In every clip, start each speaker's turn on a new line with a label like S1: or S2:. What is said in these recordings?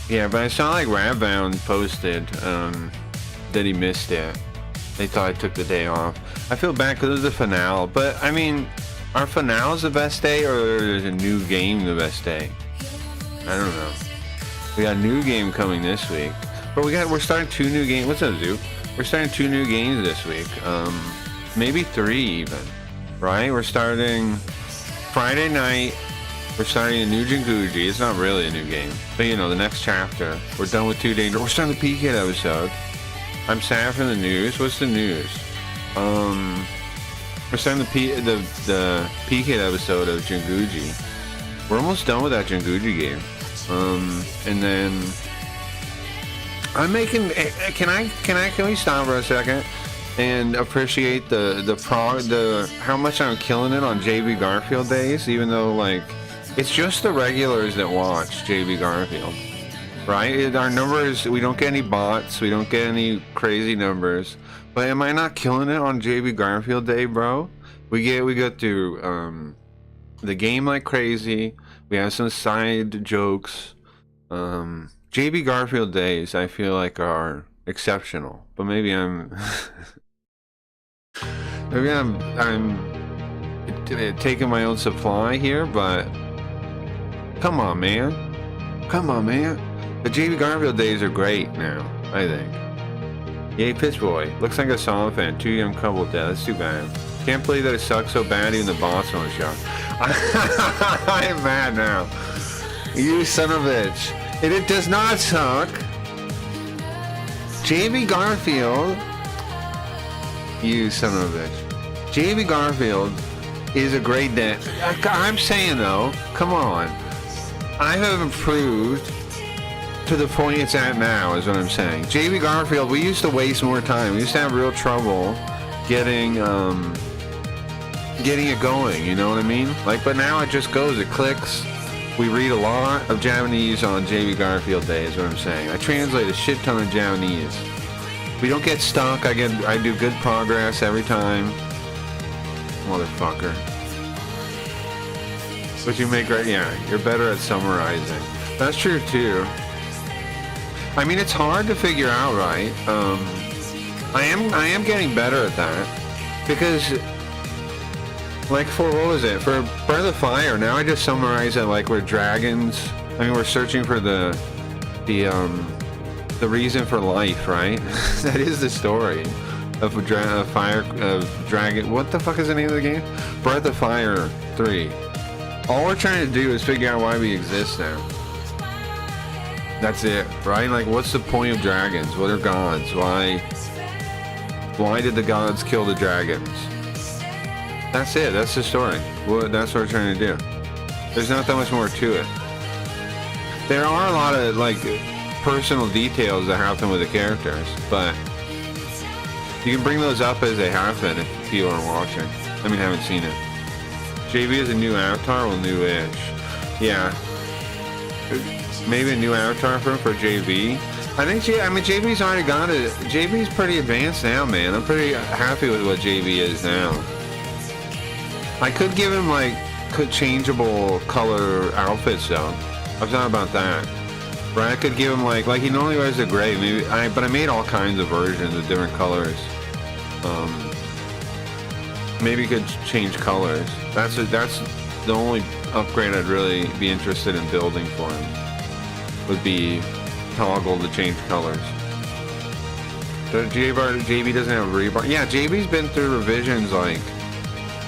S1: Yeah, but I saw like Radbound posted that he missed it. They thought I took the day off. I feel bad because it was the finale, but I mean, are finales the best day or is a new game the best day? I don't know. We got a new game coming this week, but we're starting 2 new games. What's up, Zoo? We're starting 2 new games this week. Maybe 3 even, right? We're starting Friday night. We're starting a new Jinguji. It's not really a new game, but you know, the next chapter. We're done with 2 Danger. We're starting the PK episode. I'm sad for the news. What's the news? We're starting the PK episode of Jinguji. We're almost done with that Jinguji game. And then I'm making. Can we stop for a second and appreciate how much I'm killing it on JB Garfield days, even though like it's just the regulars that watch JB Garfield. Right? Our numbers, we don't get any bots, we don't get any crazy numbers. But am I not killing it on JB Garfield Day, bro? We go through the game like crazy. We have some side jokes. JB Garfield days, I feel like are exceptional. But maybe I'm taking my own supply here, but come on, man. The JB Garfield days are great now, I think. Yay, Pitch Boy. Looks like a solid fan. 2 young couple dead. That's too bad. Can't believe that it sucks so bad even the boss won't show. I am mad now. You son of a bitch. It does not suck. JB Garfield. You son of a bitch. JB Garfield is a great day. I'm saying though, come on. I have improved to the point it's at now, is what I'm saying. JB Garfield, we used to waste more time. We used to have real trouble getting it going, you know what I mean? Like, but now it just goes, it clicks. We read a lot of Japanese on JB Garfield Day, is what I'm saying. I translate a shit ton of Japanese. We don't get stuck. I do good progress every time. Motherfucker. But you make right, yeah, you're better at summarizing. That's true too. I mean, it's hard to figure out, right? I am getting better at that because, like, for what was it? For Breath of Fire, now I just summarize it like we're dragons. I mean, we're searching for the reason for life, right? That is the story of dragon. What the fuck is the name of the game? Breath of Fire 3. All we're trying to do is figure out why we exist now. That's it, right? Like, what's the point of dragons? What are gods? Why did the gods kill the dragons? That's it. That's the story. Well, that's what we're trying to do. There's not that much more to it. There are a lot of, like, personal details that happen with the characters, but you can bring those up as they happen if people are watching. I mean, haven't seen it. JB is a new avatar? Well, new-ish. Yeah. Maybe a new avatar for JB. I think JB's already got it. JB's pretty advanced now, man. I'm pretty happy with what JB is now. I could give him like changeable color outfits though. I've thought about that. Right? I could give him like he normally wears the gray. But I made all kinds of versions of different colors. Maybe you could change colors. That's the only upgrade I'd really be interested in building for him. Would be toggle to change colors. So JB doesn't have a rebar. Yeah, JB's been through revisions. Like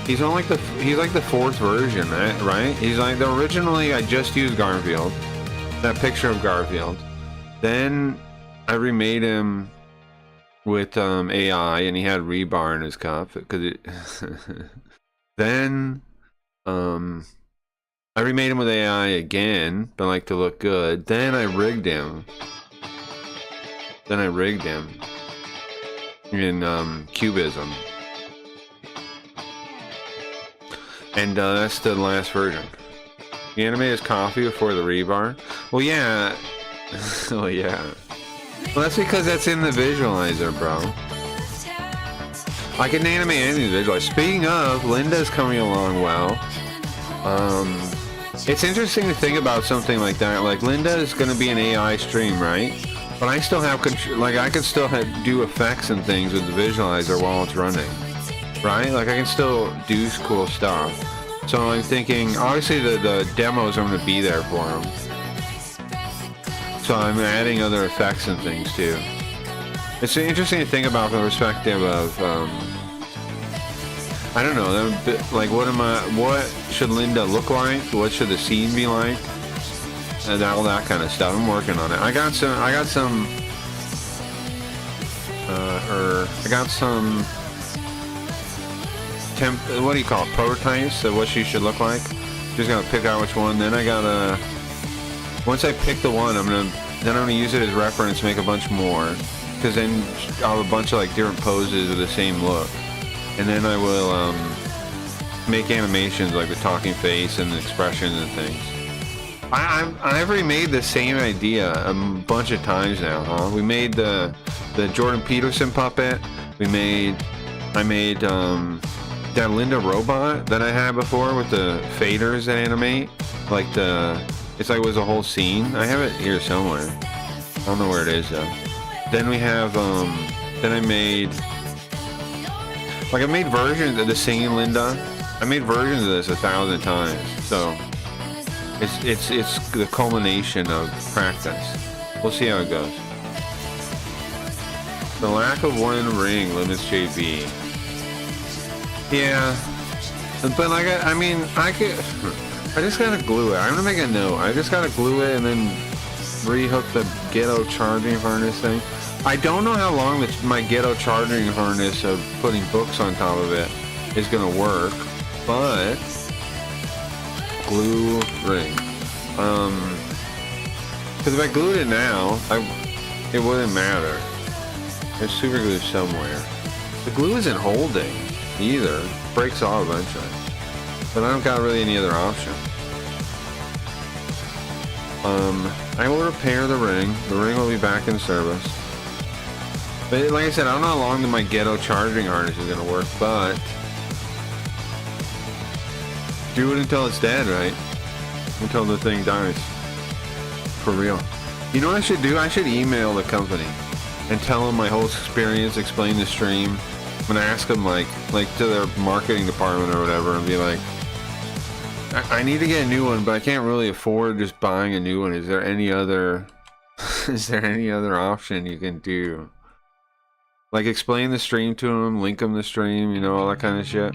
S1: he's on like the 4th version, right? He's like originally I just used Garfield, that picture of Garfield. Then I remade him with AI, and he had rebar in his cup because it. Then I remade him with AI again, but like to look good. Then I rigged him. In Cubism. And that's the last version. He animated his coffee before the rebar. Well, yeah. Oh, yeah. Well, that's because that's in the visualizer, bro. I can animate any visualizer. Speaking of, Linda's coming along well. It's interesting to think about something like that. Like Linda is going to be an AI stream, right? But I still have like I can still do effects and things with the visualizer while it's running, right? Like I can still do cool stuff. So I'm thinking, obviously the demos are going to be there for them. So I'm adding other effects and things too. It's interesting to think about from the perspective of, I don't know, like what should Linda look like? What should the scene be like? And all that kind of stuff. I'm working on it. I got some what do you call it? Prototypes of what she should look like. Just gotta pick out which one. Then I gotta, once I pick the one, I'm gonna use it as reference, make a bunch more. Because then I'll have a bunch of like different poses with the same look. And then I will make animations like the talking face and the expressions and things. I've remade the same idea a bunch of times now, huh? We made the Jordan Peterson puppet. I made that Linda robot that I had before with the faders that animate. Like it's like it was a whole scene. I have it here somewhere. I don't know where it is though. Then we have then I made versions of the singing Linda. I made versions of this 1,000 times. So it's the culmination of practice. We'll see how it goes. The lack of one in the ring limits JB. Yeah, but like I just gotta glue it. I'm gonna make a note. I just gotta glue it and then rehook the ghetto charging harness thing. I don't know how long my ghetto charging harness of putting books on top of it is gonna work, but glue ring. Because if I glued it now, it wouldn't matter. There's super glue somewhere. The glue isn't holding either. It breaks off eventually. But I don't got really any other option. I will repair the ring. The ring will be back in service. But like I said, I don't know how long my ghetto charging harness is gonna work, but do it until it's dead, right? Until the thing dies. For real. You know what I should do? I should email the company and tell them my whole experience, explain the stream. I'm gonna ask them like to their marketing department or whatever and be like, I need to get a new one, but I can't really afford just buying a new one. Is there any other option you can do? Like explain the stream to them, link them the stream, you know, all that kind of shit.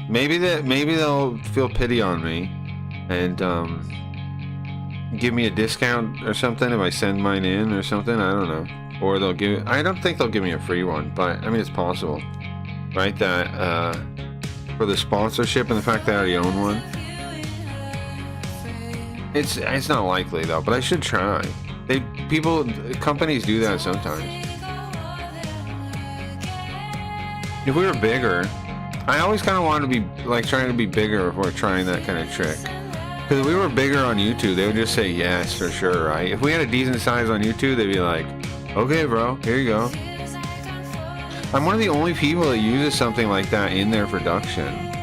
S1: Maybe they'll feel pity on me and give me a discount or something if I send mine in or something. I don't know. Or they'll give. I don't think they'll give me a free one, but I mean it's possible, right? That for the sponsorship and the fact that I already own one, it's not likely though. But I should try. Companies do that sometimes. If we were bigger, I always kind of wanted to be like trying to be bigger before trying that kind of trick. Because if we were bigger on YouTube, they would just say yes for sure, right? If we had a decent size on YouTube, they'd be like, okay, bro, here you go. I'm one of the only people that uses something like that in their production.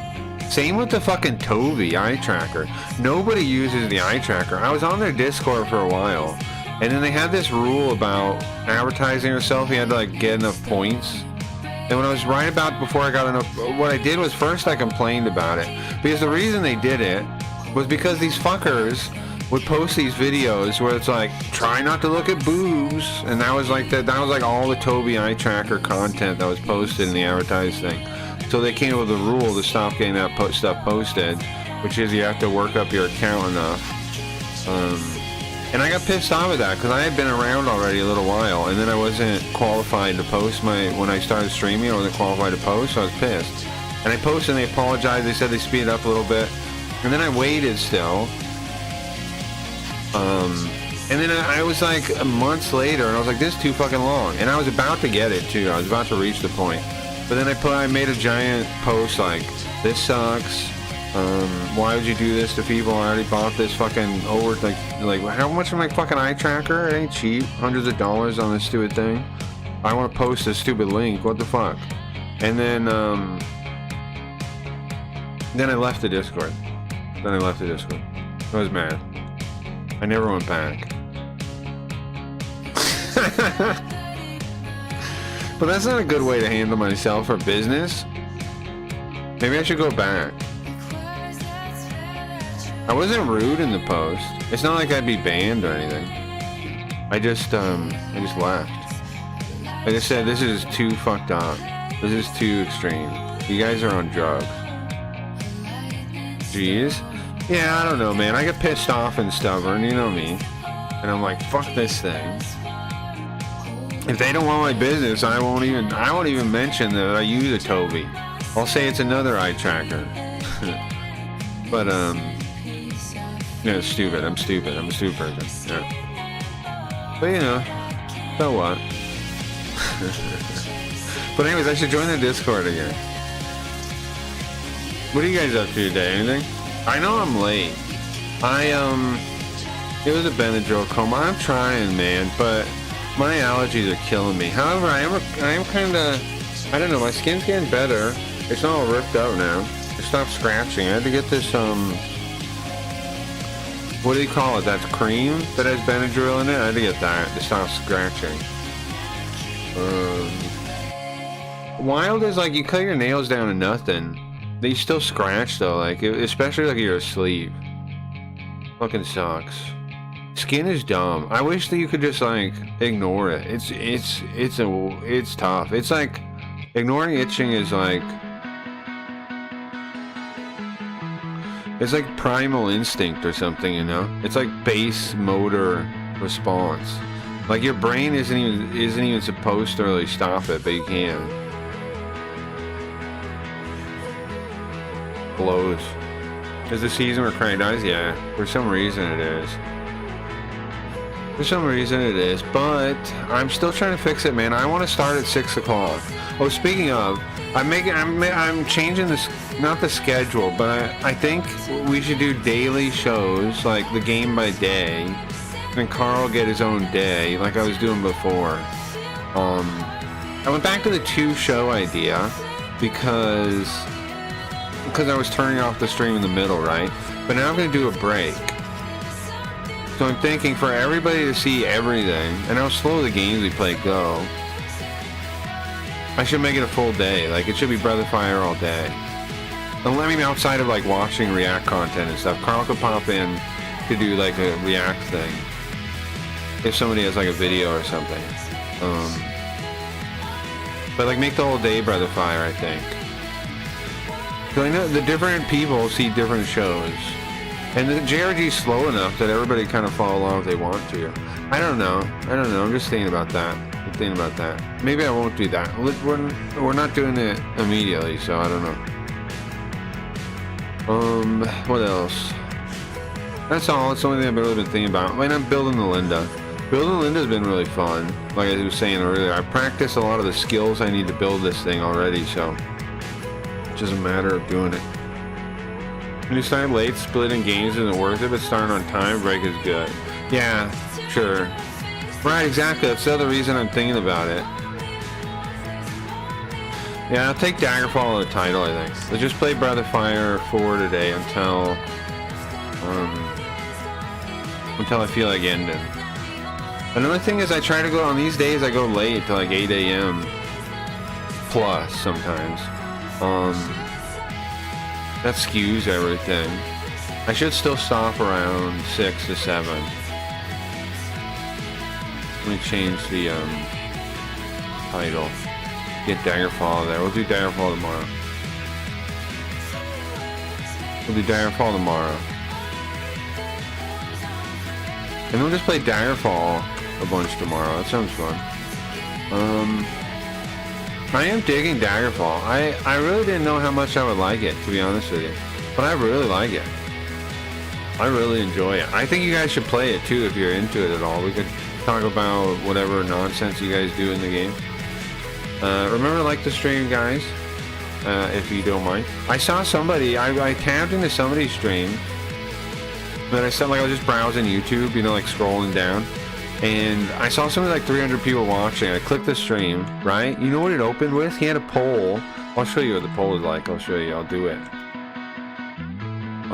S1: Same with the fucking Toby eye tracker. Nobody uses the eye tracker. I was on their Discord for a while, and then they had this rule about advertising yourself. You had to like get enough points. And when I was right about before I got enough, what I did was first I complained about it. Because the reason they did it was because these fuckers would post these videos where it's like, try not to look at boobs. And that was like all the Toby eye tracker content that was posted in the advertised thing. So they came up with a rule to stop getting that stuff posted, which is you have to work up your account enough. And I got pissed off at that because I had been around already a little while, and then I wasn't qualified to post when I started streaming. I wasn't qualified to post, so I was pissed. And I posted and they apologized. They said they speeded up a little bit, and then I waited still. And then I was like months later, and I was like, this is too fucking long. And I was about to get it too. I was about to reach the point. But then I made a giant post like, this sucks. Why would you do this to people? I already bought this fucking like how much for my fucking eye tracker? It ain't cheap. Hundreds of dollars on this stupid thing. I want to post a stupid link. What the fuck? And then I left the Discord. Then I left the Discord. I was mad. I never went back. But that's not a good way to handle myself or business. Maybe I should go back. I wasn't rude in the post. It's not like I'd be banned or anything. I just left. I just said, this is too fucked up. This is too extreme. You guys are on drugs. Jeez. Yeah, I don't know, man. I get pissed off and stubborn, you know me. And I'm like, fuck this thing. If they don't want my business, I won't even mention that I use a Toby. I'll say it's another eye tracker. But yeah, it's stupid. I'm stupid. I'm a stupid person. Yeah. But you know, so what? But anyways, I should join the Discord again. What are you guys up to today? Anything? I know I'm late. It was a Benadryl coma. I'm trying, man, but my allergies are killing me. However, I am kind of, I don't know, my skin's getting better. It's not all ripped out now. It stopped scratching. I had to get this, what do you call it? That's cream that has Benadryl in it. I had to get that to stop scratching. Wild is like you cut your nails down to nothing. They still scratch though, like especially like you're asleep. Fucking sucks. Skin is dumb. I wish that you could just like ignore it. It's tough. It's like ignoring itching is like, it's like primal instinct or something, you know? It's like base motor response. Like your brain isn't even supposed to really stop it, but you can. Blows. Is the season where crying dies? Yeah. For some reason it is. For some reason it is, but I'm still trying to fix it, man. I want to start at 6 o'clock. Oh, speaking of, I'm changing this, not the schedule, but I think we should do daily shows, like the game by day, and Carl get his own day, like I was doing before. I went back to the 2-show idea because I was turning off the stream in the middle, right? But now I'm going to do a break. So I'm thinking for everybody to see everything, and how slow the games we play go, I should make it a full day. Like, it should be Breath of Fire all day. And I mean, outside of, like, watching React content and stuff, Carl could pop in to do, like, a React thing. If somebody has, like, a video or something. But, like, make the whole day Breath of Fire, I think. Because I know the different people see different shows. And the JRG's slow enough that everybody kind of follow along if they want to. I don't know. I'm just thinking about that. Maybe I won't do that. We're not doing it immediately, so I don't know. What else? That's all. It's the only thing I've really been thinking about. I mean, I'm building the Linda. Building Linda's been really fun. Like I was saying earlier, I practiced a lot of the skills I need to build this thing already, so it's just a matter of doing it. When you start late, splitting games isn't worth it, but starting on time break is good. Yeah, sure. Right, exactly. That's the other reason I'm thinking about it. Yeah, I'll take Daggerfall as a title, I think. Let's just play Breath of Fire 4 today until I feel like ending. Another thing is I try to go, on these days I go late to like 8 a.m. plus sometimes. That skews everything. I should still stop around 6 to 7. Let me change the title. Get Daggerfall there. We'll do Daggerfall tomorrow. And we'll just play Daggerfall a bunch tomorrow. That sounds fun. I am digging Daggerfall. I really didn't know how much I would like it, to be honest with you. But I really like it. I really enjoy it. I think you guys should play it too if you're into it at all. We could talk about whatever nonsense you guys do in the game. Remember to like the stream, guys, if you don't mind. I saw somebody, I tapped into somebody's stream. Then I said, like, I was just browsing YouTube, you know, like scrolling down. And I saw something like 300 people watching. I clicked the stream, right? You know what it opened with? He had a poll. I'll show you what the poll is like. I'll show you. I'll do it.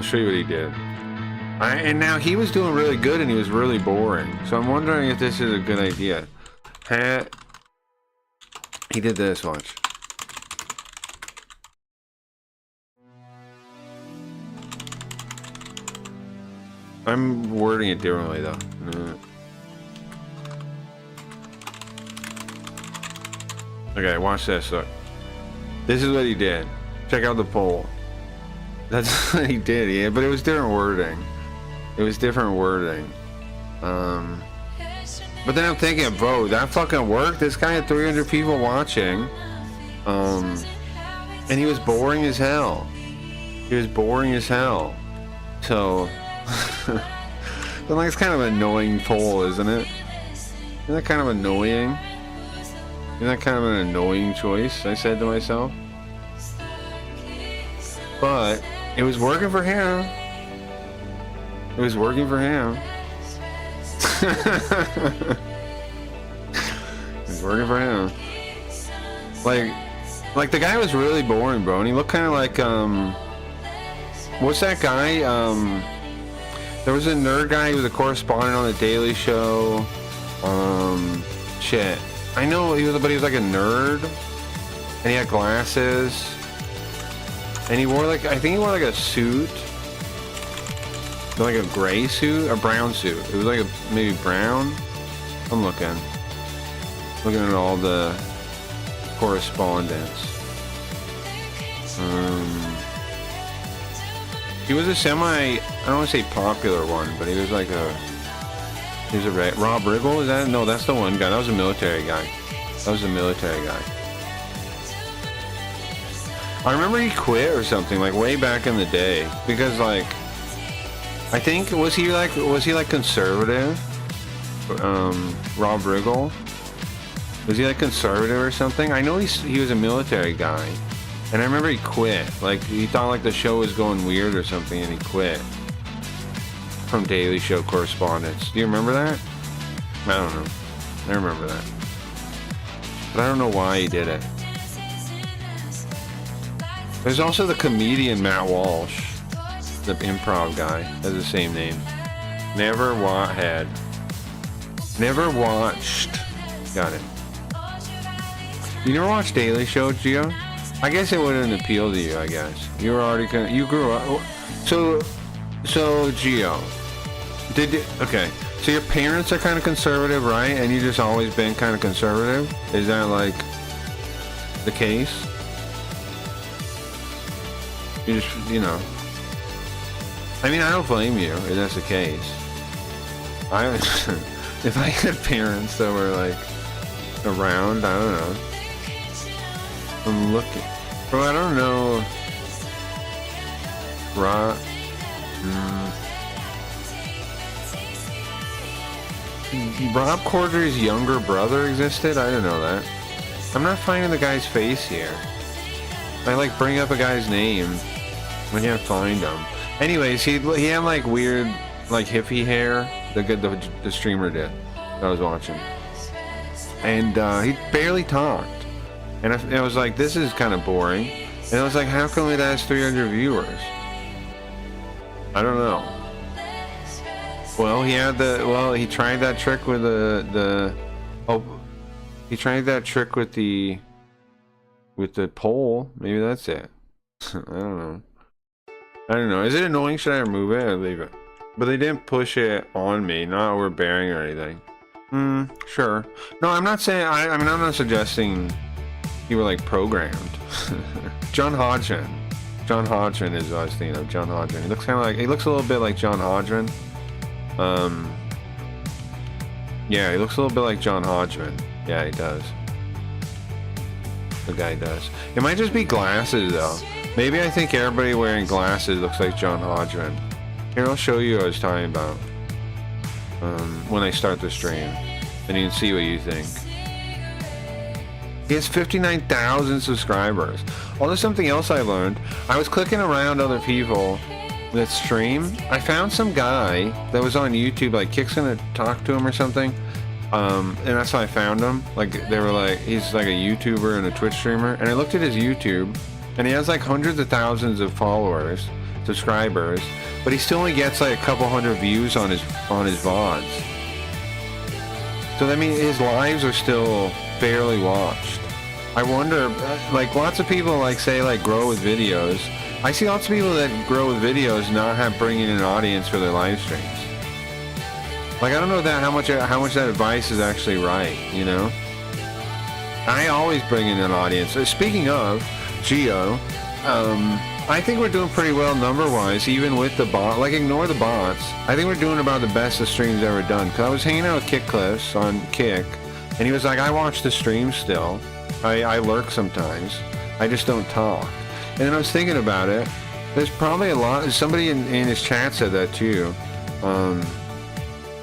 S1: I'll show you what he did. And now he was doing really good and he was really boring. So I'm wondering if this is a good idea. He did this, watch. I'm wording it differently though. Okay, watch this, look. This is what he did. Check out the poll. That's what he did, yeah, but it was different wording. It was different wording. But then I'm thinking, bro, that fucking worked? This guy had 300 people watching. And he was boring as hell. He was boring as hell. So, like, it's kind of an annoying poll, isn't it? Isn't that kind of annoying? Isn't that kind of an annoying choice, I said to myself? But it was working for him. It was working for him. It was working for him. Like the guy was really boring, bro, and he looked kind of like what's that guy? There was a nerd guy who was a correspondent on the Daily Show. Shit. I know he was, but he was like a nerd, and he had glasses, and he wore like, I think he wore like a suit, like a gray suit, a brown suit. It was like a maybe brown. I'm looking at all the correspondence. He was a I don't want to say popular one, but he was like he was a Rob Riggle, is that? No, that's the one guy. That was a military guy. That was a military guy. I remember he quit or something, like way back in the day, because like, I think, was he like conservative? Rob Riggle? Was he like conservative or something? I know he was a military guy, and I remember he quit. Like, he thought like the show was going weird or something, and he quit from Daily Show correspondence. Do you remember that? I don't know. I remember that, but I don't know why he did it. There's also the comedian Matt Walsh, the improv guy, has the same name. Never watched. Got it. You never watched Daily Show, Gio? I guess it wouldn't appeal to you. I guess you were already you grew up. So Gio, okay? So your parents are kind of conservative, right? And you just always been kind of conservative. Is that like the case? You just, you know. I mean, I don't blame you if that's the case. If I had parents that were like around, I don't know. I'm looking, bro. I don't know. Rob Corddry's younger brother existed? I didn't know that. I'm not finding the guy's face here. I like bring up a guy's name. I can't find him. Anyways, he had like weird, like hippie hair. The streamer did that I was watching, and he barely talked. And I was like, this is kind of boring. And I was like, how come it has 300 viewers? I don't know. Well, he tried that trick with he tried that trick with the poll. Maybe that's it. I don't know. Is it annoying? Should I remove it or leave it? But they didn't push it on me, not overbearing or anything. Sure. No, I'm not saying, I mean, I'm not suggesting you were like programmed. John Hodgman is what I was thinking of. John Hodgman. He looks kind of like, he looks a little bit like John Hodgman. Yeah, he looks a little bit like John Hodgman. Yeah, he does. The guy does. It might just be glasses though. Maybe I think everybody wearing glasses looks like John Hodgman. Here, I'll show you what I was talking about. When I start the stream, and you can see what you think. He has 59,000 subscribers. Oh, there's something else I learned. I was clicking around other people that stream. I found some guy that was on YouTube, like Kick's gonna talk to him or something. And that's how I found him. Like, they were like, he's like a YouTuber and a Twitch streamer. And I looked at his YouTube, and he has like hundreds of thousands of followers. subscribers, but he still only gets like a couple hundred views on his VODs. So that means his lives are still barely watched. I wonder, like lots of people like say like grow with videos. I see lots of people that grow with videos not have bringing in an audience for their live streams. Like I don't know that how much that advice is actually right, you know? I always bring in an audience. So speaking of Geo, I think we're doing pretty well number-wise, even with the bot. Like, ignore the bots. I think we're doing about the best the stream's ever done. Because I was hanging out with Kick Cliffs on Kick, and he was like, I watch the stream still. I lurk sometimes. I just don't talk. And then I was thinking about it. There's probably a lot... Somebody in his chat said that, too.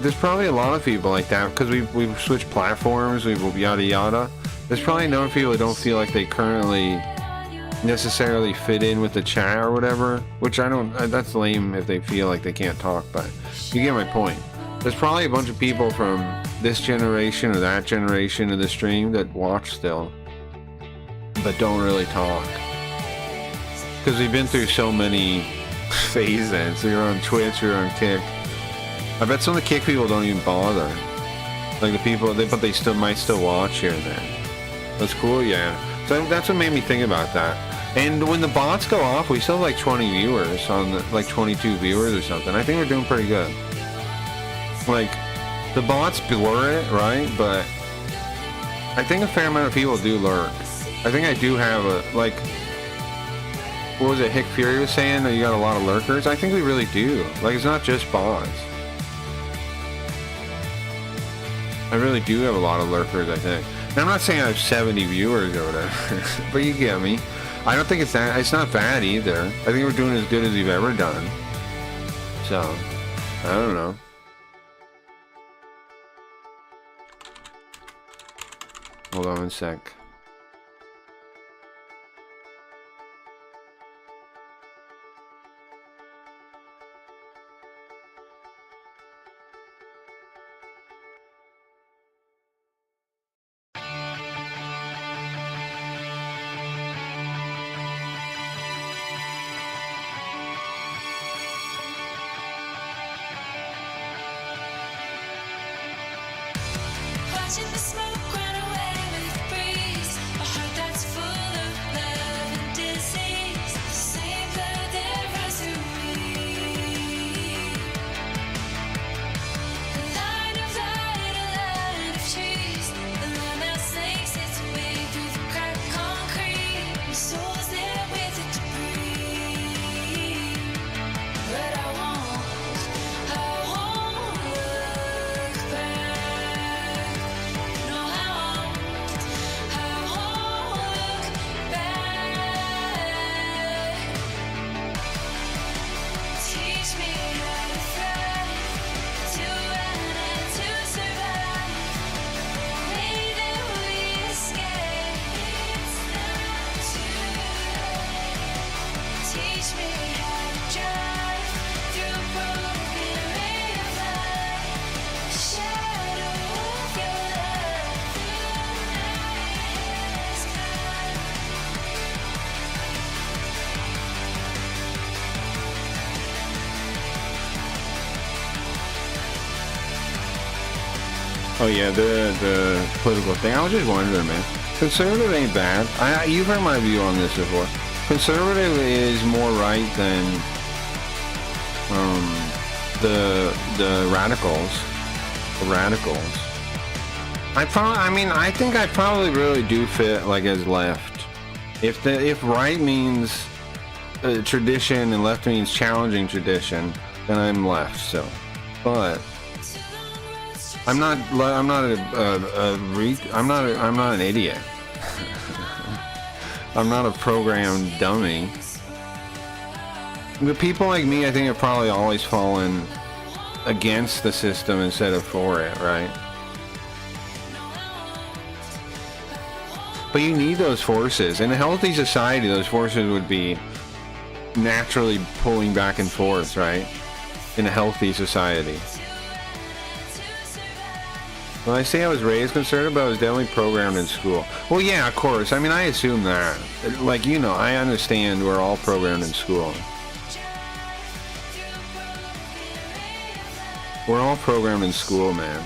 S1: There's probably a lot of people like that, because we've switched platforms, we've yada yada. There's probably no people who don't feel like they currently necessarily fit in with the chat or whatever, which I don't, that's lame if they feel like they can't talk, but you get my point. There's probably a bunch of people from this generation or that generation of the stream that watch still, but don't really talk. Because we've been through so many phases. We were on Twitch, we were on Kick. I bet some of the Kick people don't even bother. Like the people, but they still might still watch here and there. That's cool, yeah. So that's what made me think about that. And when the bots go off, we still have like 20 viewers on the, like 22 viewers or something. I think we're doing pretty good. Like, the bots blur it, right? But I think a fair amount of people do lurk. I think I do have a, like, what was it, Hick Fury was saying that you got a lot of lurkers? I think we really do. Like, it's not just bots. I really do have a lot of lurkers, I think. And I'm not saying I have 70 viewers or whatever, but you get me. I don't think it's that, it's not bad either. I think we're doing as good as we've ever done. So, I don't know. Hold on one sec. Oh yeah, the political thing. I was just wondering, man. Conservative ain't bad. You've heard my view on this before. Conservative is more right than the radicals. The radicals. I think I probably really do fit like as left. If right means tradition and left means challenging tradition, then I'm left. So, but I'm not an idiot. I'm not a programmed dummy. But people like me, I think, have probably always fallen against the system instead of for it, right? But you need those forces. In a healthy society, those forces would be naturally pulling back and forth, right? In a healthy society. When I say I was raised conservative, I was definitely programmed in school. Well, yeah, of course. I mean, I assume that. Like, you know, I understand we're all programmed in school. We're all programmed in school, man.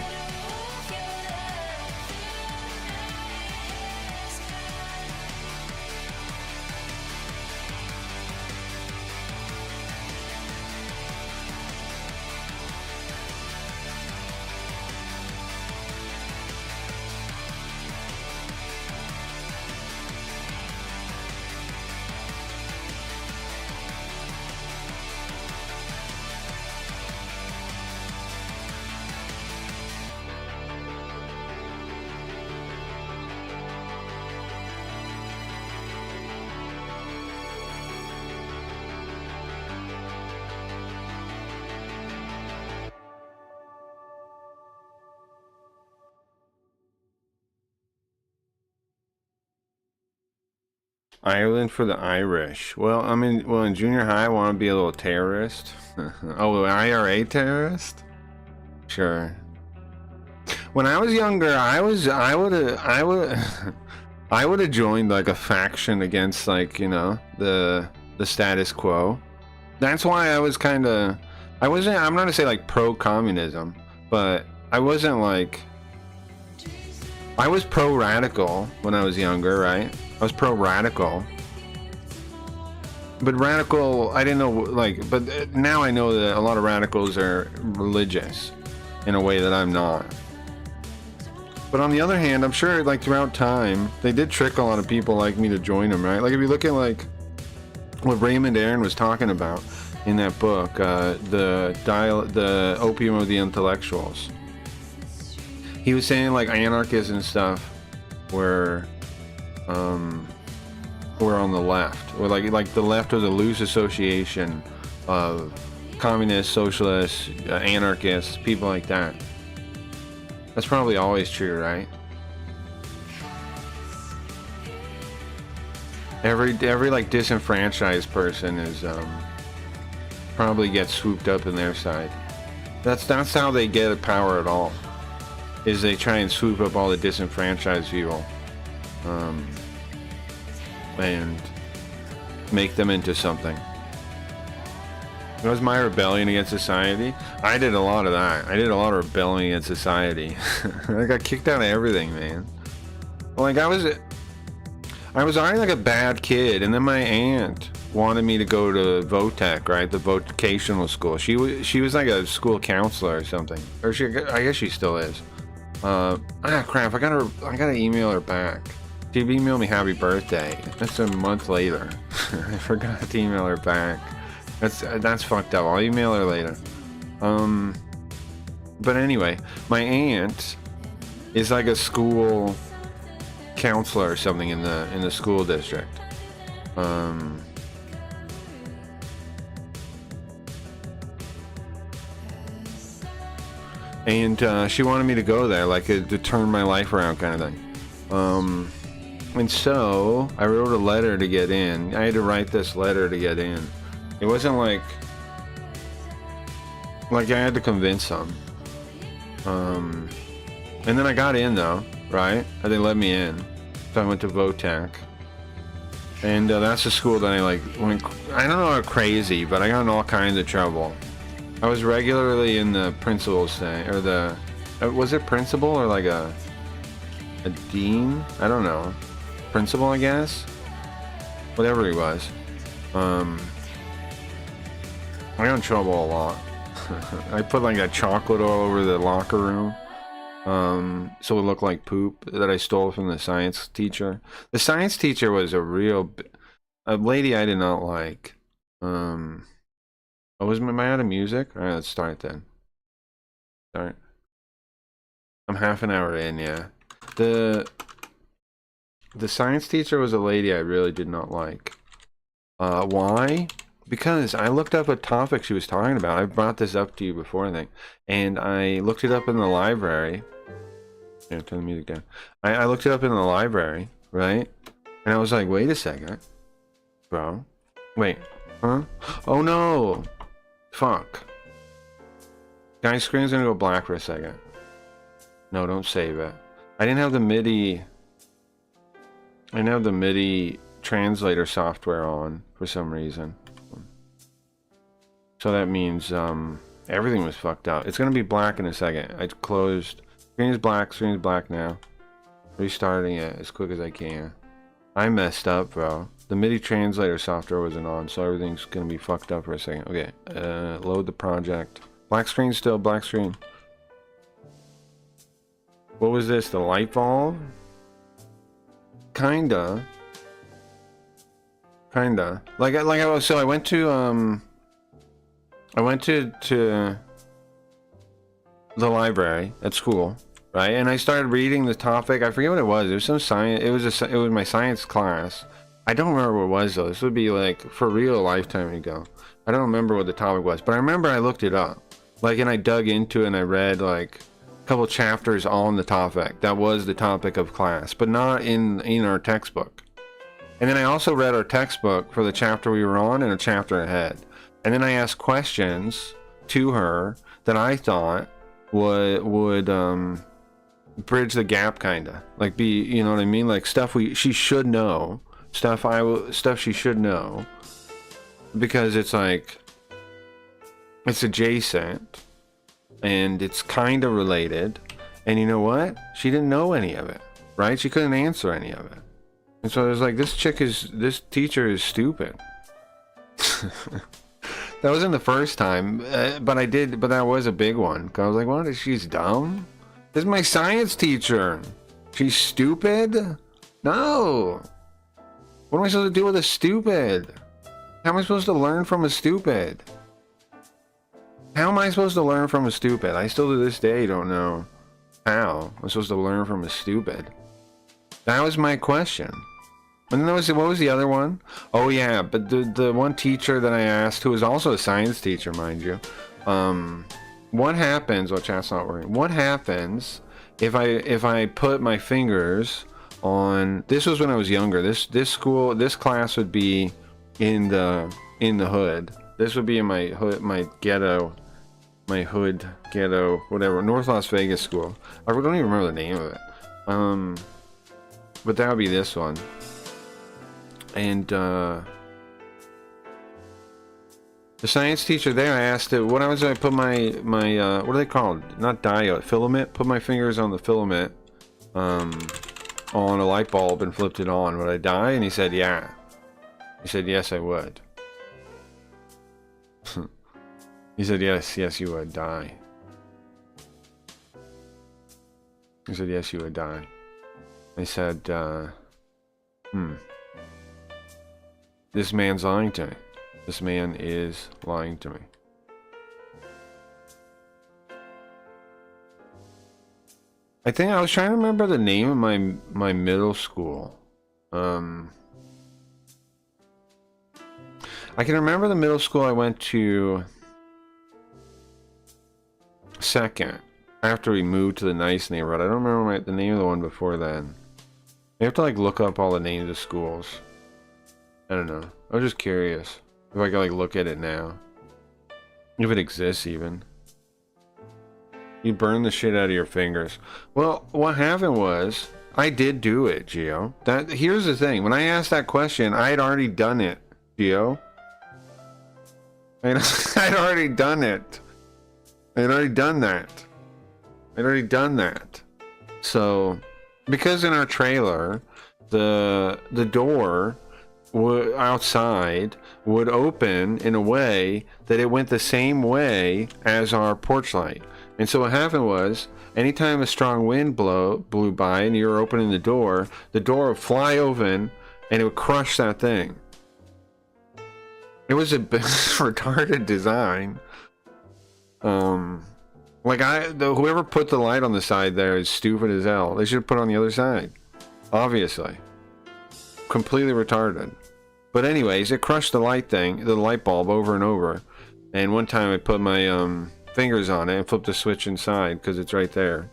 S1: Ireland for the Irish. Well, I mean, well, in junior high, I want to be a little terrorist. Oh, IRA terrorist? Sure. When I was younger, I would have joined like a faction against, like, you know, the status quo. That's why I was kind of, I'm not gonna say like pro-communism, but I wasn't like, I was pro-radical when I was younger, right? I was pro-radical. But radical, I didn't know, like, but now I know that a lot of radicals are religious in a way that I'm not. But on the other hand, I'm sure, like, throughout time, they did trick a lot of people like me to join them, right? Like, if you look at, like, what Raymond Aron was talking about in that book, the Opium of the Intellectuals. He was saying, like, anarchists and stuff were on the left, or like the left was a loose association of communists, socialists, anarchists, people like that. That's probably always true, right? Every like disenfranchised person is probably gets swooped up in their side. That's how they get power at all. Is they try and swoop up all the disenfranchised people, and make them into something. That was my rebellion against society. I did a lot of that. I did a lot of rebelling against society. I got kicked out of everything, man. Like, I was already like a bad kid, and then my aunt wanted me to go to VOTEC, right? The vocational school. She was like a school counselor or something, or I guess she still is. Crap! I gotta email her back. She emailed me happy birthday. That's a month later. I forgot to email her back. That's fucked up. I'll email her later. But anyway, my aunt is like a school counselor or something in the school district. And she wanted me to go there, like, to turn my life around, kind of thing. And so I wrote a letter to get in. I had to write this letter to get in. It wasn't like I had to convince them. And then I got in, though, right? And they let me in. So I went to VOTEC. And that's the school that I like went, I don't know how crazy, but I got in all kinds of trouble. I was regularly in the principal's thing, or the, was it principal or like a dean? I don't know. Principal, I guess? Whatever he was. I got in trouble a lot. I put like that chocolate all over the locker room. So it looked like poop that I stole from the science teacher. The science teacher was a lady I did not like. Am I out of music? Alright, let's start then. Start. I'm half an hour in, yeah. The science teacher was a lady I really did not like. Why? Because I looked up a topic she was talking about. I brought this up to you before, I think. And I looked it up in the library. Yeah, turn the music down. I looked it up in the library, right? And I was like, wait a second. Bro. Wait. Huh? Oh no! Fuck. Guys, screen's gonna go black for a second. No, don't save it. I didn't have the MIDI translator software on for some reason. So that means Everything was fucked up. It's gonna be black in a second. I closed. Screen is black now. Restarting it as quick as I can. I messed up, bro. The MIDI translator software wasn't on, so everything's gonna be fucked up for a second. Okay, load the project. Black screen still, black screen. What was this? The light bulb? Kinda. Like I was. So I went to the library at school, right? And I started reading the topic. I forget what it was. It was some science. It was my science class. I don't remember what it was though. This would be like for real a lifetime ago. I don't remember what the topic was, but I remember I looked it up. Like, and I dug into it and I read like a couple chapters on the topic. That was the topic of class, but not in our textbook. And then I also read our textbook for the chapter we were on and a chapter ahead. And then I asked questions to her that I thought would bridge the gap, kinda. Like be, you know what I mean? Like stuff she should know, stuff she should know, because it's like it's adjacent and it's kind of related. And you know what? She didn't know any of it, right? She couldn't answer any of it. And so I was like, this teacher is stupid. That wasn't the first time, but that was a big one. Cause I was like, what? She's dumb? This is my science teacher. She's stupid? No. What am I supposed to do with a stupid? How am I supposed to learn from a stupid? How am I supposed to learn from a stupid? I still to this day don't know how I'm supposed to learn from a stupid. That was my question. And then what was the other one? Oh yeah, but the one teacher that I asked, who was also a science teacher, mind you, what happens? Well, chat's not working. What happens if I put my fingers on? This was when I was younger. This class would be in the hood. This would be in my hood, my hood ghetto, whatever, North Las Vegas school. I don't even remember the name of it. But that would be this one. And the science teacher there, I asked it, what happens if I put my what are they called? Not diode, filament. Put my fingers on the filament on a light bulb and flipped it on. Would I die? And he said, yeah. He said, yes, I would. He said, yes, you would die. He said, yes, you would die. I said, this man's lying to me. This man is lying to me. I think I was trying to remember the name of my middle school. I can remember the middle school I went to second, after we moved to the nice neighborhood. I don't remember the name of the one before then. You have to like look up all the names of schools. I don't know. I was just curious if I could like look at it now. If it exists even. You burn the shit out of your fingers. Well, what happened was, I did do it, Gio. Here's the thing. When I asked that question, I had already done it, Gio. I'd already done it. I'd already done that. I'd already done that. So, because in our trailer, the door outside would open in a way that it went the same way as our porch light. And so what happened was, anytime a strong wind blew by and you were opening the door would fly open and it would crush that thing. It was a retarded design. Whoever put the light on the side there is stupid as hell. They should have put it on the other side. Obviously. Completely retarded. But anyways, it crushed the light bulb over and over. And one time I put my fingers on it and flipped the switch inside because it's right there.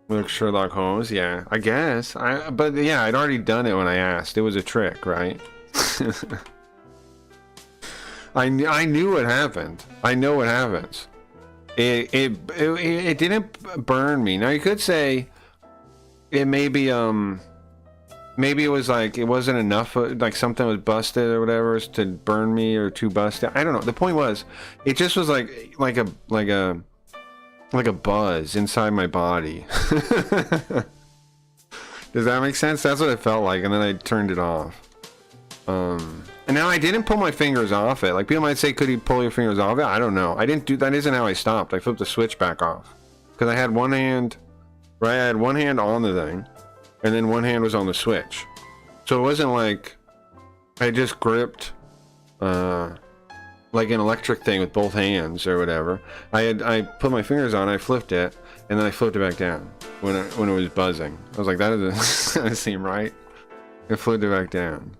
S1: Look, Sherlock Holmes, yeah, I guess. But yeah, I'd already done it when I asked. It was a trick, right? I knew what happened. I know what happens. It didn't burn me. Now you could say it maybe maybe it was like, it wasn't enough, like something was busted or whatever to burn me or too busted. I don't know. The point was, it just was like a buzz inside my body. Does that make sense? That's what it felt like, and then I turned it off. And now I didn't pull my fingers off it. Like, people might say, could you pull your fingers off it? I don't know. I didn't do that. Isn't how I stopped. I flipped the switch back off because I had one hand, right? I had one hand on the thing, and then one hand was on the switch. So it wasn't like I just gripped like an electric thing with both hands or whatever. I put my fingers on, I flipped it, and then I flipped it back down when it was buzzing. I was like, that doesn't seem right. I flipped it back down.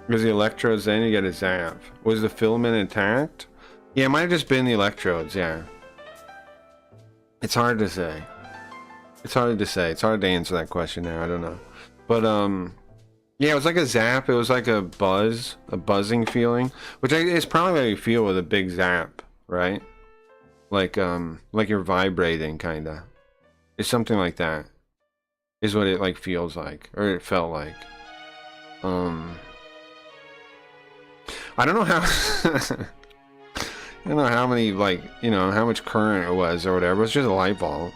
S1: Because the electrodes, then you get a zap. Was the filament intact? Yeah, it might have just been the electrodes, yeah. It's hard to say. It's hard to say. It's hard to answer that question now. I don't know. But, yeah, it was like a zap. It was like a buzz, a buzzing feeling, which is probably what you feel with a big zap, right? Like you're vibrating, kind of. It's something like that. Is what it, like, feels like. Or it felt like. I don't know how I don't know how many, like, you know, how much current it was or whatever. It was just a light bulb.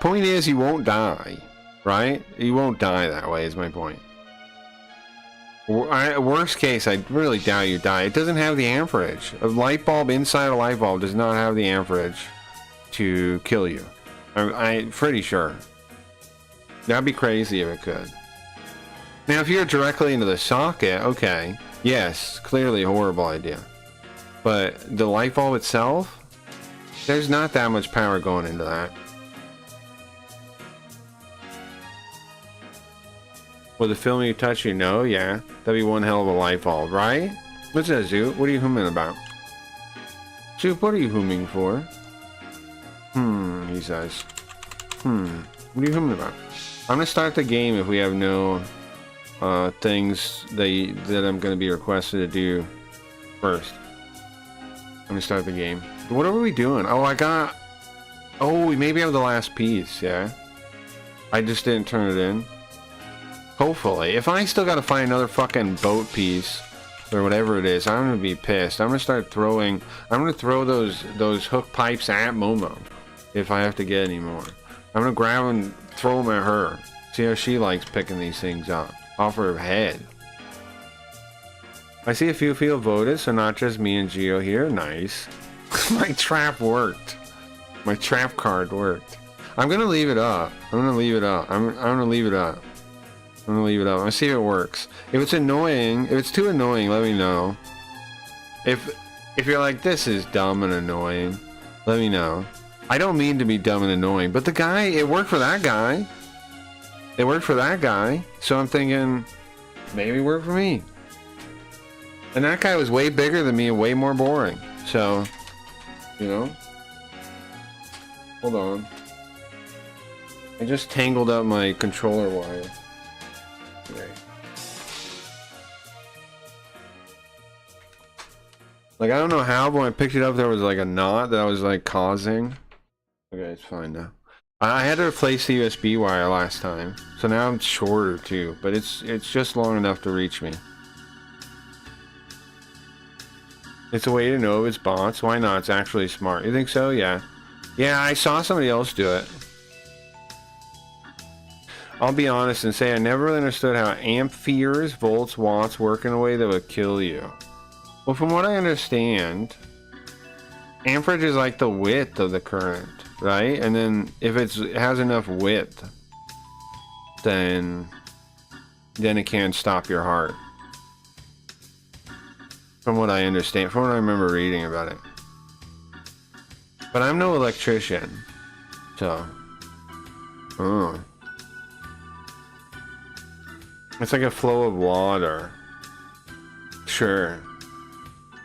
S1: Point is, you won't die, right? You won't die that way is my point. Worst case, I really doubt you die. It doesn't have the amperage. A light bulb inside a light bulb does not have the amperage to kill you. I'm pretty sure. That'd be crazy if it could. Now, if you're directly into the socket, okay, yes, clearly a horrible idea. But the light bulb itself, there's not that much power going into that. Will the film you touch you know? Yeah, that'd be one hell of a light bulb, right? What's that, Zoot? What are you humming about? Zoot, what are you humming for? He says. What are you humming about? I'm gonna start the game if we have no things that I'm gonna be requested to do first. I'm gonna start the game. What are we doing? Oh, we maybe have the last piece, yeah? I just didn't turn it in. Hopefully. If I still gotta find another fucking boat piece, or whatever it is, I'm gonna be pissed. I'm gonna throw those hook pipes at Momo, if I have to get any more. I'm gonna grab and throw them at her. See how she likes picking these things up. Off her head. I see a few people voted, so not just me and Geo here. Nice. My trap worked. My trap card worked. I'm gonna leave it up. I'm gonna leave it up. I'm gonna leave it up. I'm gonna leave it up. I'm gonna see if it works. If it's annoying, if it's too annoying, let me know. If you're like, this is dumb and annoying, let me know. I don't mean to be dumb and annoying, but the guy, it worked for that guy. It worked for that guy, so I'm thinking, maybe it worked for me. And that guy was way bigger than me and way more boring. So, you know. Hold on. I just tangled up my controller wire. Okay. Like, I don't know how, but when I picked it up, there was like a knot that I was like causing. Okay, it's fine now. I had to replace the USB wire last time, so now it's shorter too, but it's just long enough to reach me. It's a way to know if it's bots. Why not? It's actually smart. You think so? Yeah. Yeah, I saw somebody else do it. I'll be honest and say I never really understood how amperes, volts, watts work in a way that would kill you. Well, from what I understand, amperage is like the width of the current. Right? And then if it has enough width, then it can stop your heart. From what I understand, from what I remember reading about it. But I'm no electrician, so. It's like a flow of water. Sure.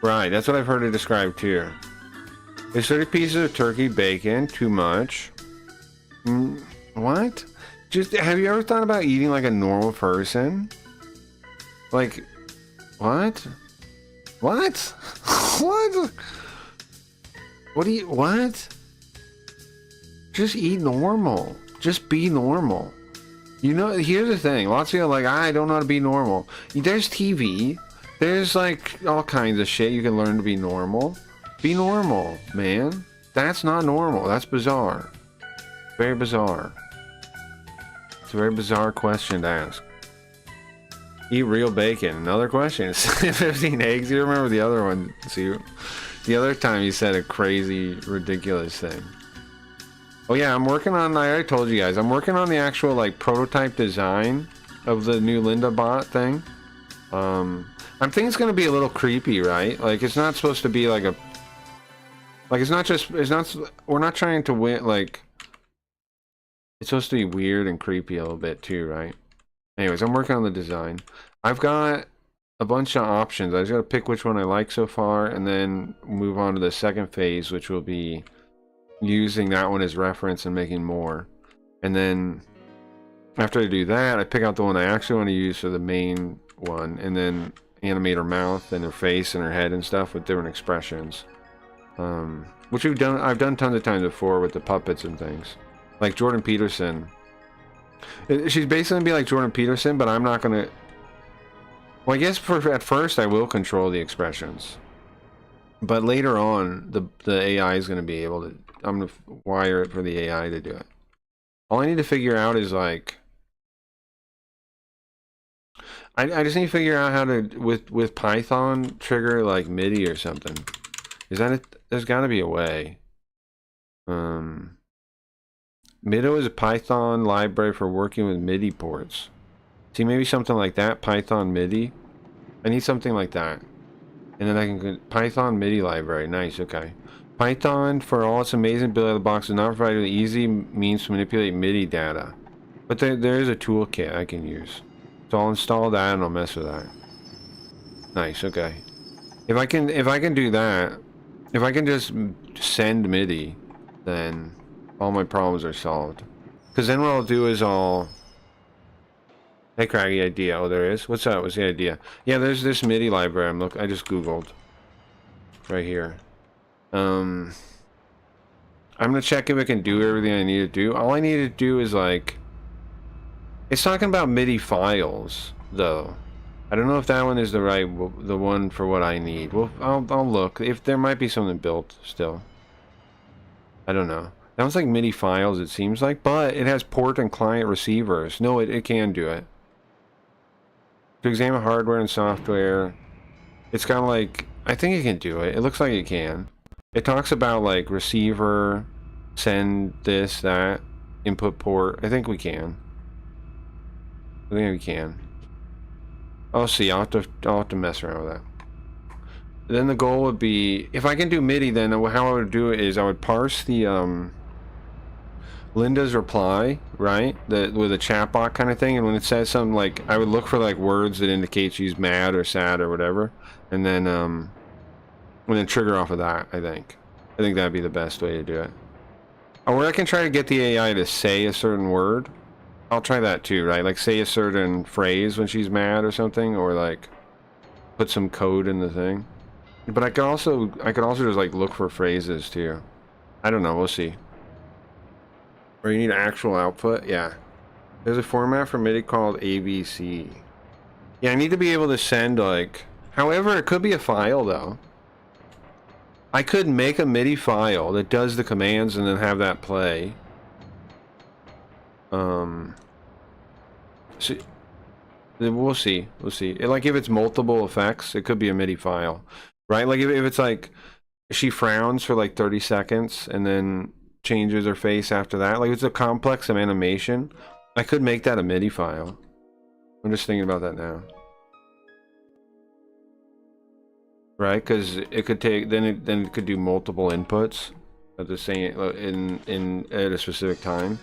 S1: Right, that's what I've heard it described too. Is 30 pieces of turkey bacon too much? What? Just, have you ever thought about eating like a normal person? Like, what? What? What? What do you, what? Just eat normal. Just be normal. You know, here's the thing. Lots of people are like, I don't know how to be normal. There's TV. There's like all kinds of shit you can learn to be normal. Be normal, man. That's not normal. That's bizarre. Very bizarre. It's a very bizarre question to ask. Eat real bacon. Another question. 15 eggs. You remember the other one? See, the other time you said a crazy, ridiculous thing. Oh yeah, I'm working on, I already told you guys, I'm working on the actual like prototype design of the new Linda bot thing. I think it's gonna be a little creepy, right? Like it's not supposed to be like a, like it's not, we're not trying to win, like, it's supposed to be weird and creepy a little bit too, right? Anyways, I'm working on the design. I've got a bunch of options. I just gotta pick which one I like so far and then move on to the second phase, which will be using that one as reference and making more. And then after I do that, I pick out the one I actually want to use for the main one and then animate her mouth and her face and her head and stuff with different expressions. Which I've done tons of times before with the puppets and things. Like Jordan Peterson. She's basically gonna be like Jordan Peterson, but I'm not gonna, well, I guess at first I will control the expressions. But later on, the AI is gonna be able to, I'm gonna wire it for the AI to do it. All I need to figure out is like, I just need to figure out how to with Python trigger like MIDI or something. Is that it? There's got to be a way. Mido is a Python library for working with MIDI ports. See, maybe something like that. Python MIDI. I need something like that, and then I can Python MIDI library. Nice. Okay. Python, for all its amazing ability out of the box, does not provide easy means to manipulate MIDI data. But there is a toolkit I can use. So I'll install that and I'll mess with that. Nice, okay. If I can do that, if I can just send MIDI, then all my problems are solved. Because then what I'll do is I'll... Hey, Craggy, idea. Oh, there is? What's up? What's the idea? Yeah, there's this MIDI library I just Googled. Right here. I'm gonna check if it can do everything I need to do. All I need to do is like, it's talking about MIDI files though. I don't know if that one is the one for what I need. Well, I'll look if there might be something built still. I don't know. That was like MIDI files, it seems like, but it has port and client receivers. No, it can do it. To examine hardware and software, it's kind of like, I think it can do it. It looks like it can. It talks about like receiver, send this, that, input port. I think we can. I think we can. I'll see. I'll have to mess around with that. Then the goal would be, if I can do MIDI, then how I would do it is I would parse the Linda's reply, right? With a chatbot kind of thing, and when it says something like, I would look for like words that indicate she's mad or sad or whatever, and then trigger off of that. I think that'd be the best way to do it. Or I can try to get the AI to say a certain word. I'll try that too, right? Like say a certain phrase when she's mad or something, or like put some code in the thing. But I could also just like look for phrases too. I don't know, we'll see. Or you need actual output? Yeah. There's a format for MIDI called ABC. Yeah, I need to be able to send like, however, it could be a file though. I could make a MIDI file that does the commands and then have that play. So we'll see. Like if it's multiple effects, it could be a MIDI file, right? Like if it's like she frowns for like 30 seconds and then changes her face after that. Like it's a complex of animation. I could make that a MIDI file. I'm just thinking about that now. Right, because it could take then it could do multiple inputs at the same at a specific time.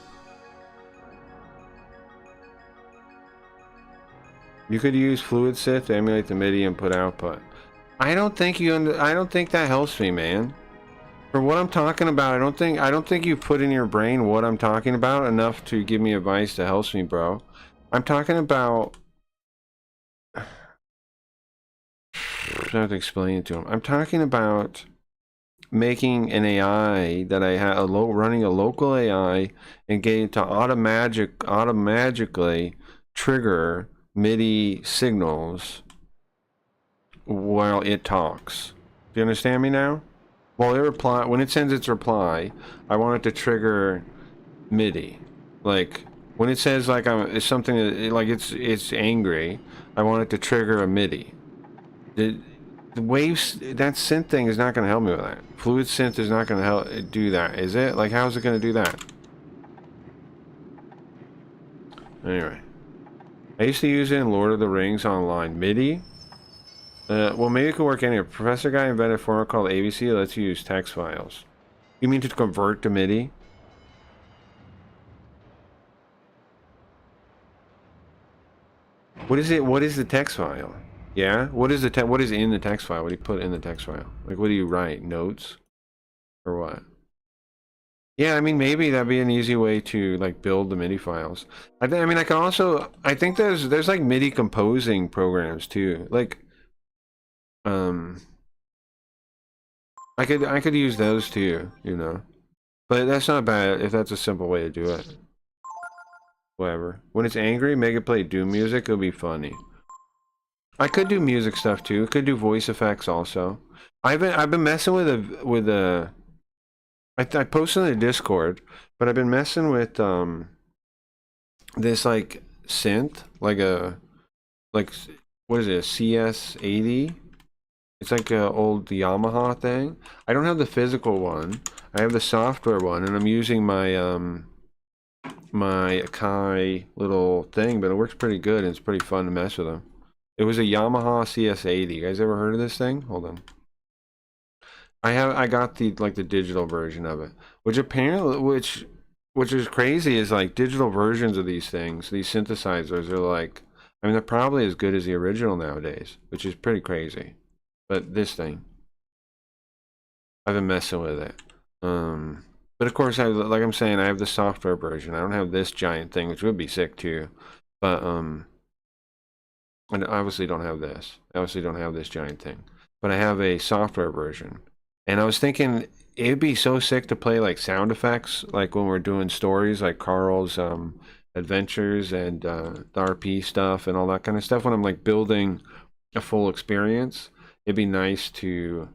S1: You could use Fluid Sift to emulate the MIDI input output. I don't think that helps me, man. For what I'm talking about, I don't think you put in your brain what I'm talking about enough to give me advice that helps me, bro. I'm talking about, I have to explain it to him. I'm talking about making an AI that I had running a local AI and getting to automatically trigger MIDI signals while it talks. Do you understand me now? Well, when it sends its reply, I want it to trigger MIDI. Like when it says like it's something that, like it's angry, I want it to trigger a MIDI. The waves, that synth thing is not going to help me with that. Fluid synth is not going to help do that, is it? Like how is it going to do that? Anyway, I used to use it in Lord of the Rings online. MIDI. Well, maybe it could work anywhere. Professor Guy invented a format called ABC that lets you use text files. You mean to convert to MIDI? What is it? What is the text file? Yeah? What is what is in the text file? What do you put in the text file? Like, what do you write? Notes? Or what? Yeah, I mean, maybe that'd be an easy way to, like, build the MIDI files. I mean, I can also... I think there's, like, MIDI composing programs, too. Like, I could use those, too, you know? But that's not bad if that's a simple way to do it. Whatever. When it's angry, make it play Doom music. It'll be funny. I could do music stuff too. Could do voice effects also. I've been messing with a. I posted in the Discord, but I've been messing with this like synth, like what is it, a CS80? It's like a old Yamaha thing. I don't have the physical one. I have the software one, and I'm using my my Akai little thing, but it works pretty good and it's pretty fun to mess with them. It was a Yamaha CS80. You guys ever heard of this thing? Hold on. I got the like the digital version of it, which apparently which is crazy is like digital versions of these things, these synthesizers are like, I mean they're probably as good as the original nowadays, which is pretty crazy. But this thing, I've been messing with it. But of course, like I'm saying, I have the software version. I don't have this giant thing, which would be sick too. But and I obviously don't have this. I obviously don't have this giant thing. But I have a software version. And I was thinking it'd be so sick to play like sound effects, like when we're doing stories like Carl's adventures and the RP stuff and all that kind of stuff. When I'm like building a full experience, it'd be nice to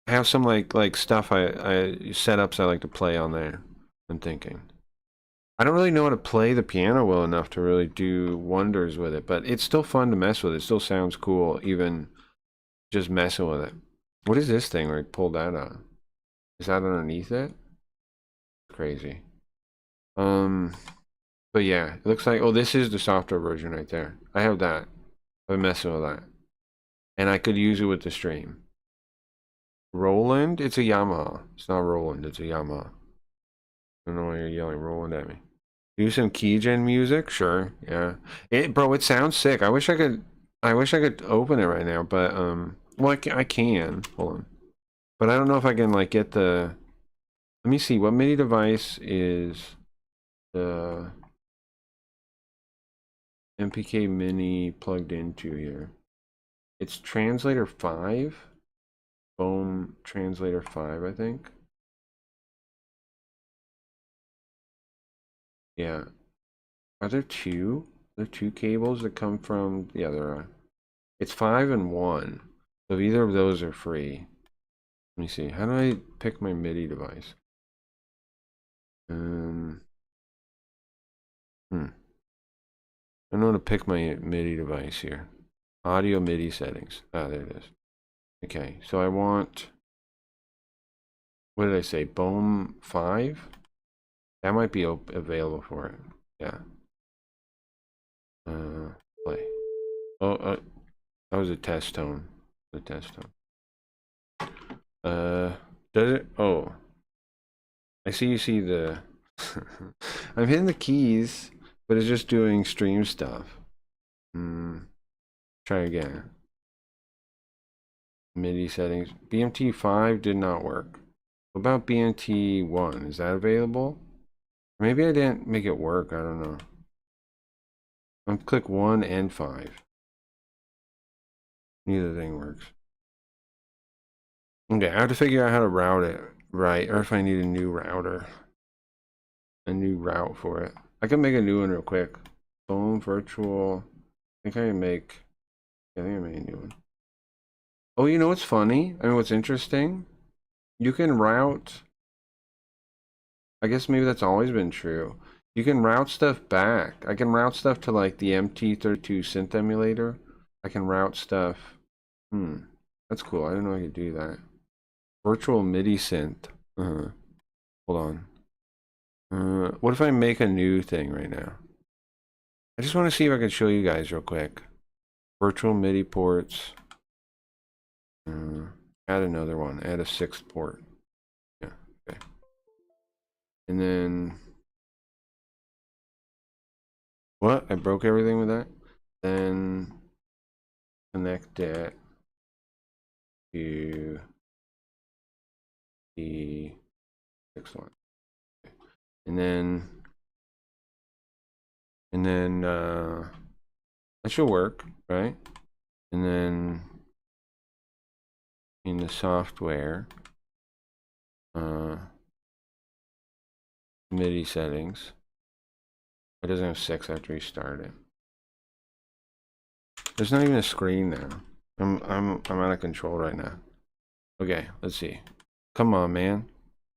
S1: have some like stuff setups I like to play on there. I'm thinking. I don't really know how to play the piano well enough to really do wonders with it, but it's still fun to mess with. It still sounds cool, even just messing with it. What is this thing where I pulled that out? Is that underneath it? Crazy. But yeah, it looks like, oh, this is the software version right there. I have that. I've been messing with that. And I could use it with the stream. Roland? It's a Yamaha. It's not Roland, it's a Yamaha. I don't know why you're yelling Roland at me. Do some keygen music? Sure, yeah. Bro, it sounds sick. I wish I could open it right now, but well, I can. Hold on. But I don't know if I can like get the. Let me see. What MIDI device is the MPK Mini plugged into here? It's Translator 5. Foam Translator 5, I think. Yeah. Are there two? Are there two cables that come from? Yeah, there are. It's 5 and 1. So either of those are free. Let me see. How do I pick my MIDI device? I don't know how to pick my MIDI device here. Audio MIDI settings. Ah, there it is. Okay, so I want. What did I say? Bohm 5? That might be available for it. Yeah. Play. Oh, that was a test tone. The test tone. Does it? Oh. I see you see the... I'm hitting the keys, but it's just doing stream stuff. Try again. MIDI settings. BMT 5 did not work. What about BMT 1? Is that available? Maybe I didn't make it work. I don't know. I'm click 1 and 5. Neither thing works. Okay, I have to figure out how to route it right, or if I need a new router. A new route for it. I can make a new one real quick. Phone virtual. I think I can make. Yeah, I think I made a new one. Oh, you know what's funny? I mean, what's interesting? You can route. I guess maybe that's always been true. You can route stuff back. I can route stuff to like the MT32 synth emulator. I can route stuff. That's cool. I didn't know I could do that. Virtual MIDI synth. Hold on. What if I make a new thing right now? I just want to see if I can show you guys real quick. Virtual MIDI ports. Add another one. Add a 6th port. Yeah, okay. And then... What? I broke everything with that? Then... Connect it to the 6th one. Okay. And then that should work, right? And then in the software, MIDI settings. It doesn't have 6. I have to restart it. There's not even a screen now. I'm out of control right now. Okay, let's see. Come on, man.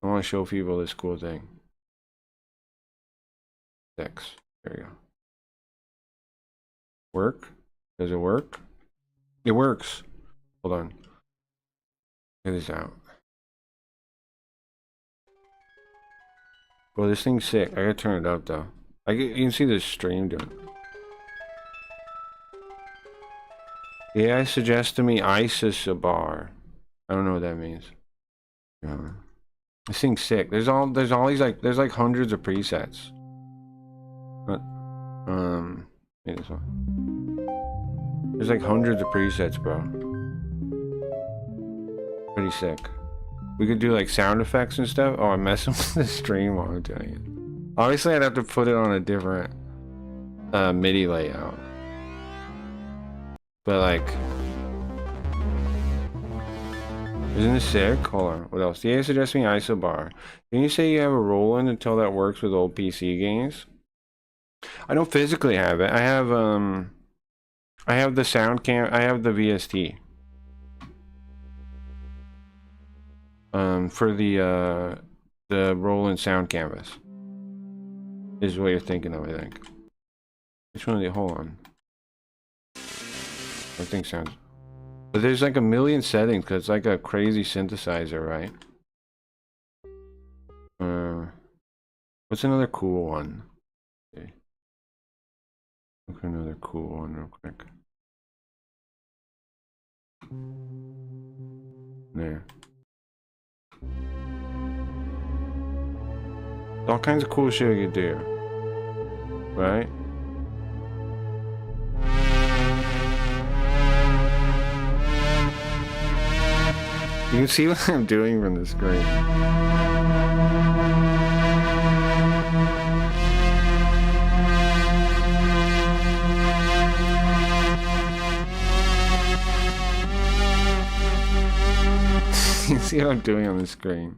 S1: I want to show people this cool thing. 6. There we go. Work? Does it work? It works. Hold on. Check this out. Well, this thing's sick. I gotta turn it up though. You can see the stream doing. AI suggests to me ISIS a bar. I don't know what that means. This thing's sick. There's all these there's like hundreds of presets. Maybe this one. There's like hundreds of presets, bro. Pretty sick. We could do like sound effects and stuff. Oh, I'm messing with the stream while I'm doing it. Obviously, I'd have to put it on a different MIDI layout. But like, isn't this sick? Hold on. What else? The AI suggests me ISO bar. Can you say you have a roll-in until that works with old PC games? I don't physically have it. I have the sound cam. I have the VST. For the roll-in sound canvas. Is what you're thinking of, I think. Which one of the? Hold on. I think sounds. But there's like a million settings because it's like a crazy synthesizer, right? What's another cool one? Okay. Look for another cool one real quick. There. All kinds of cool shit you could do, right? You can see what I'm doing from the screen. You see what I'm doing on the screen.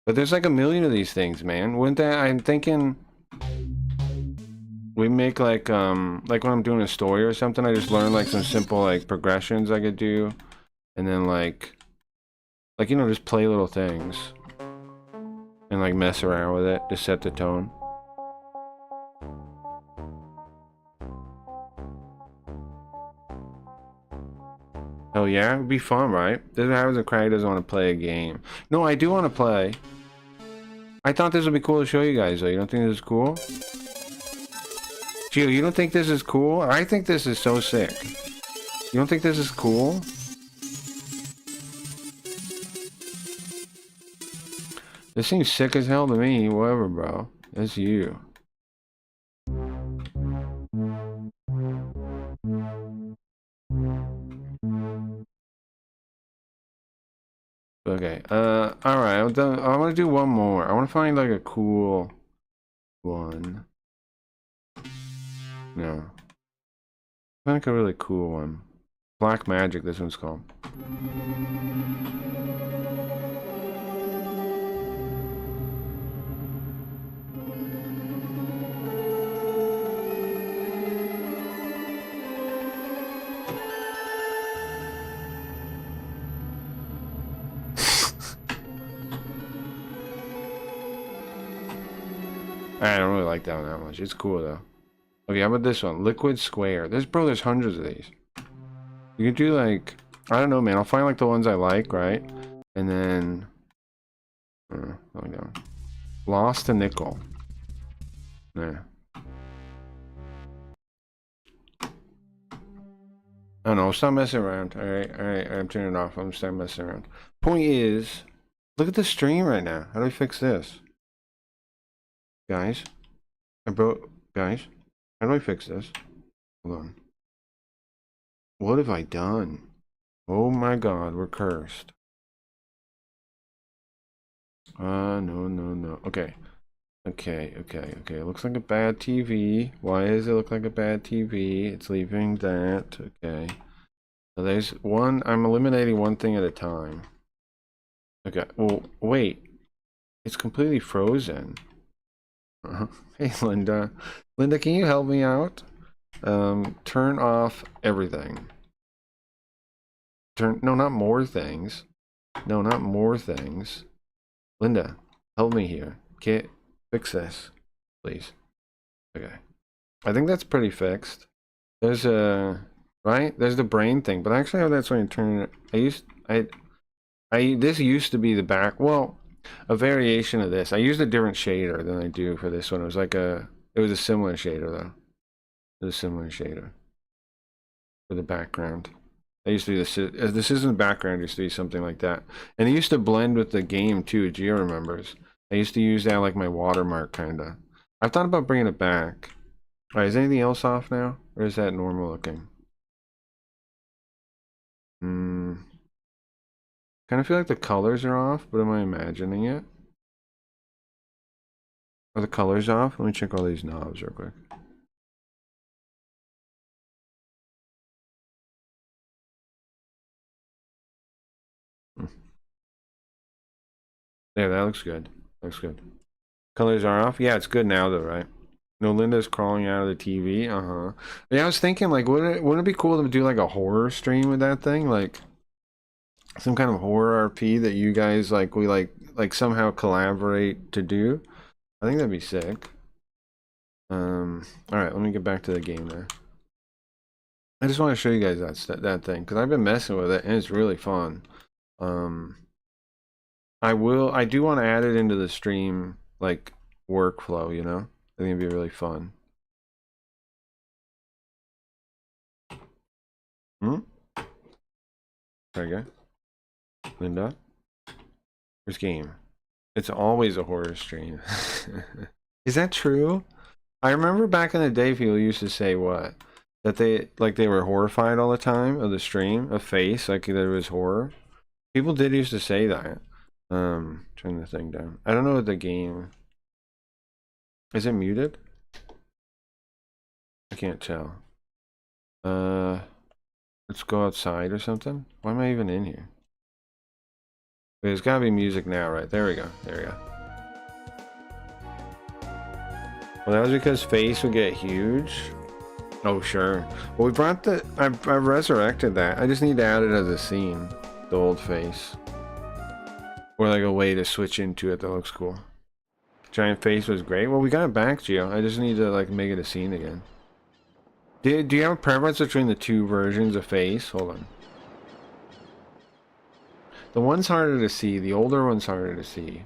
S1: But there's like a million of these things, man. Wouldn't that? I'm thinking we make like when I'm doing a story or something, I just learn like some simple like progressions I could do, and then like you know, just play little things and like mess around with it to set the tone. Oh yeah, it'd be fun, right? This happens when Craig doesn't want to play a game. No, I do want to play. I thought this would be cool to show you guys though. You don't think this is cool? Gio, you don't think this is cool? I think this is so sick. You don't think this is cool? This seems sick as hell to me. Whatever, bro. That's you. Okay, alright, I want to do one more. I want to find like a cool one. No. like a really cool one. Black Magic, this one's called. I don't really like that one that much. It's cool though. Okay, how about this one? Liquid Square. There's hundreds of these. You can do like, I don't know, man. I'll find like the ones I like, right? And then, Lost a Nickel. Nah. Oh no, stop messing around. Alright, I'm turning it off. I'm start messing around. Point is, look at the stream right now. How do I fix this? Guys, guys, how do I fix this? Hold on. What have I done? Oh my god, we're cursed. No. Okay. It looks like a bad TV. Why does it look like a bad TV? It's leaving that. Okay. So there's one. I'm eliminating one thing at a time. Okay. Well, wait. It's completely frozen. Hey, Linda. Linda, can you help me out? Turn off everything. No, not more things. No, not more things. Linda, help me here. Okay, fix this, please. Okay. I think that's pretty fixed. There's right? There's the brain thing, but actually how that's when you turn it. This used to be the back, well, a variation of this. I used a different shader than I do for this one. It was a similar shader though. It was a similar shader for the background. I used to do this isn't background, used to be something like that. And it used to blend with the game too, Gio remembers. I used to use that like my watermark kinda. I've thought about bringing it back. Alright, is anything else off now? Or is that normal looking? Kind of feel like the colors are off, but am I imagining it? Are the colors off? Let me check all these knobs real quick. Yeah, that looks good. Looks good. Colors are off? Yeah, it's good now though, right? No, Linda's crawling out of the TV. Yeah, I was thinking like, wouldn't it be cool to do like a horror stream with that thing? Like some kind of horror RP that you guys we somehow collaborate to do. I think that'd be sick. Alright, let me get back to the game there. I just want to show you guys that thing, because I've been messing with it and it's really fun. I do want to add it into the stream like workflow, you know? I think it'd be really fun. There you go. Linda? Where's game? It's always a horror stream. Is that true? I remember back in the day people used to say what? That they were horrified all the time of the stream, of face, like there was horror. People did used to say that. Turn the thing down. I don't know what the game... Is it muted? I can't tell. Let's go outside or something. Why am I even in here? Wait, there's gotta be music now, right? There we go. There we go. Well, that was because face would get huge. Oh, sure. Well, we brought the... I've resurrected that. I just need to add it as a scene. The old face. Or like a way to switch into it that looks cool. Giant face was great. Well, we got it back, Gio. I just need to like make it a scene again. Do you have a preference between the two versions of face? Hold on. The one's harder to see. The older one's harder to see.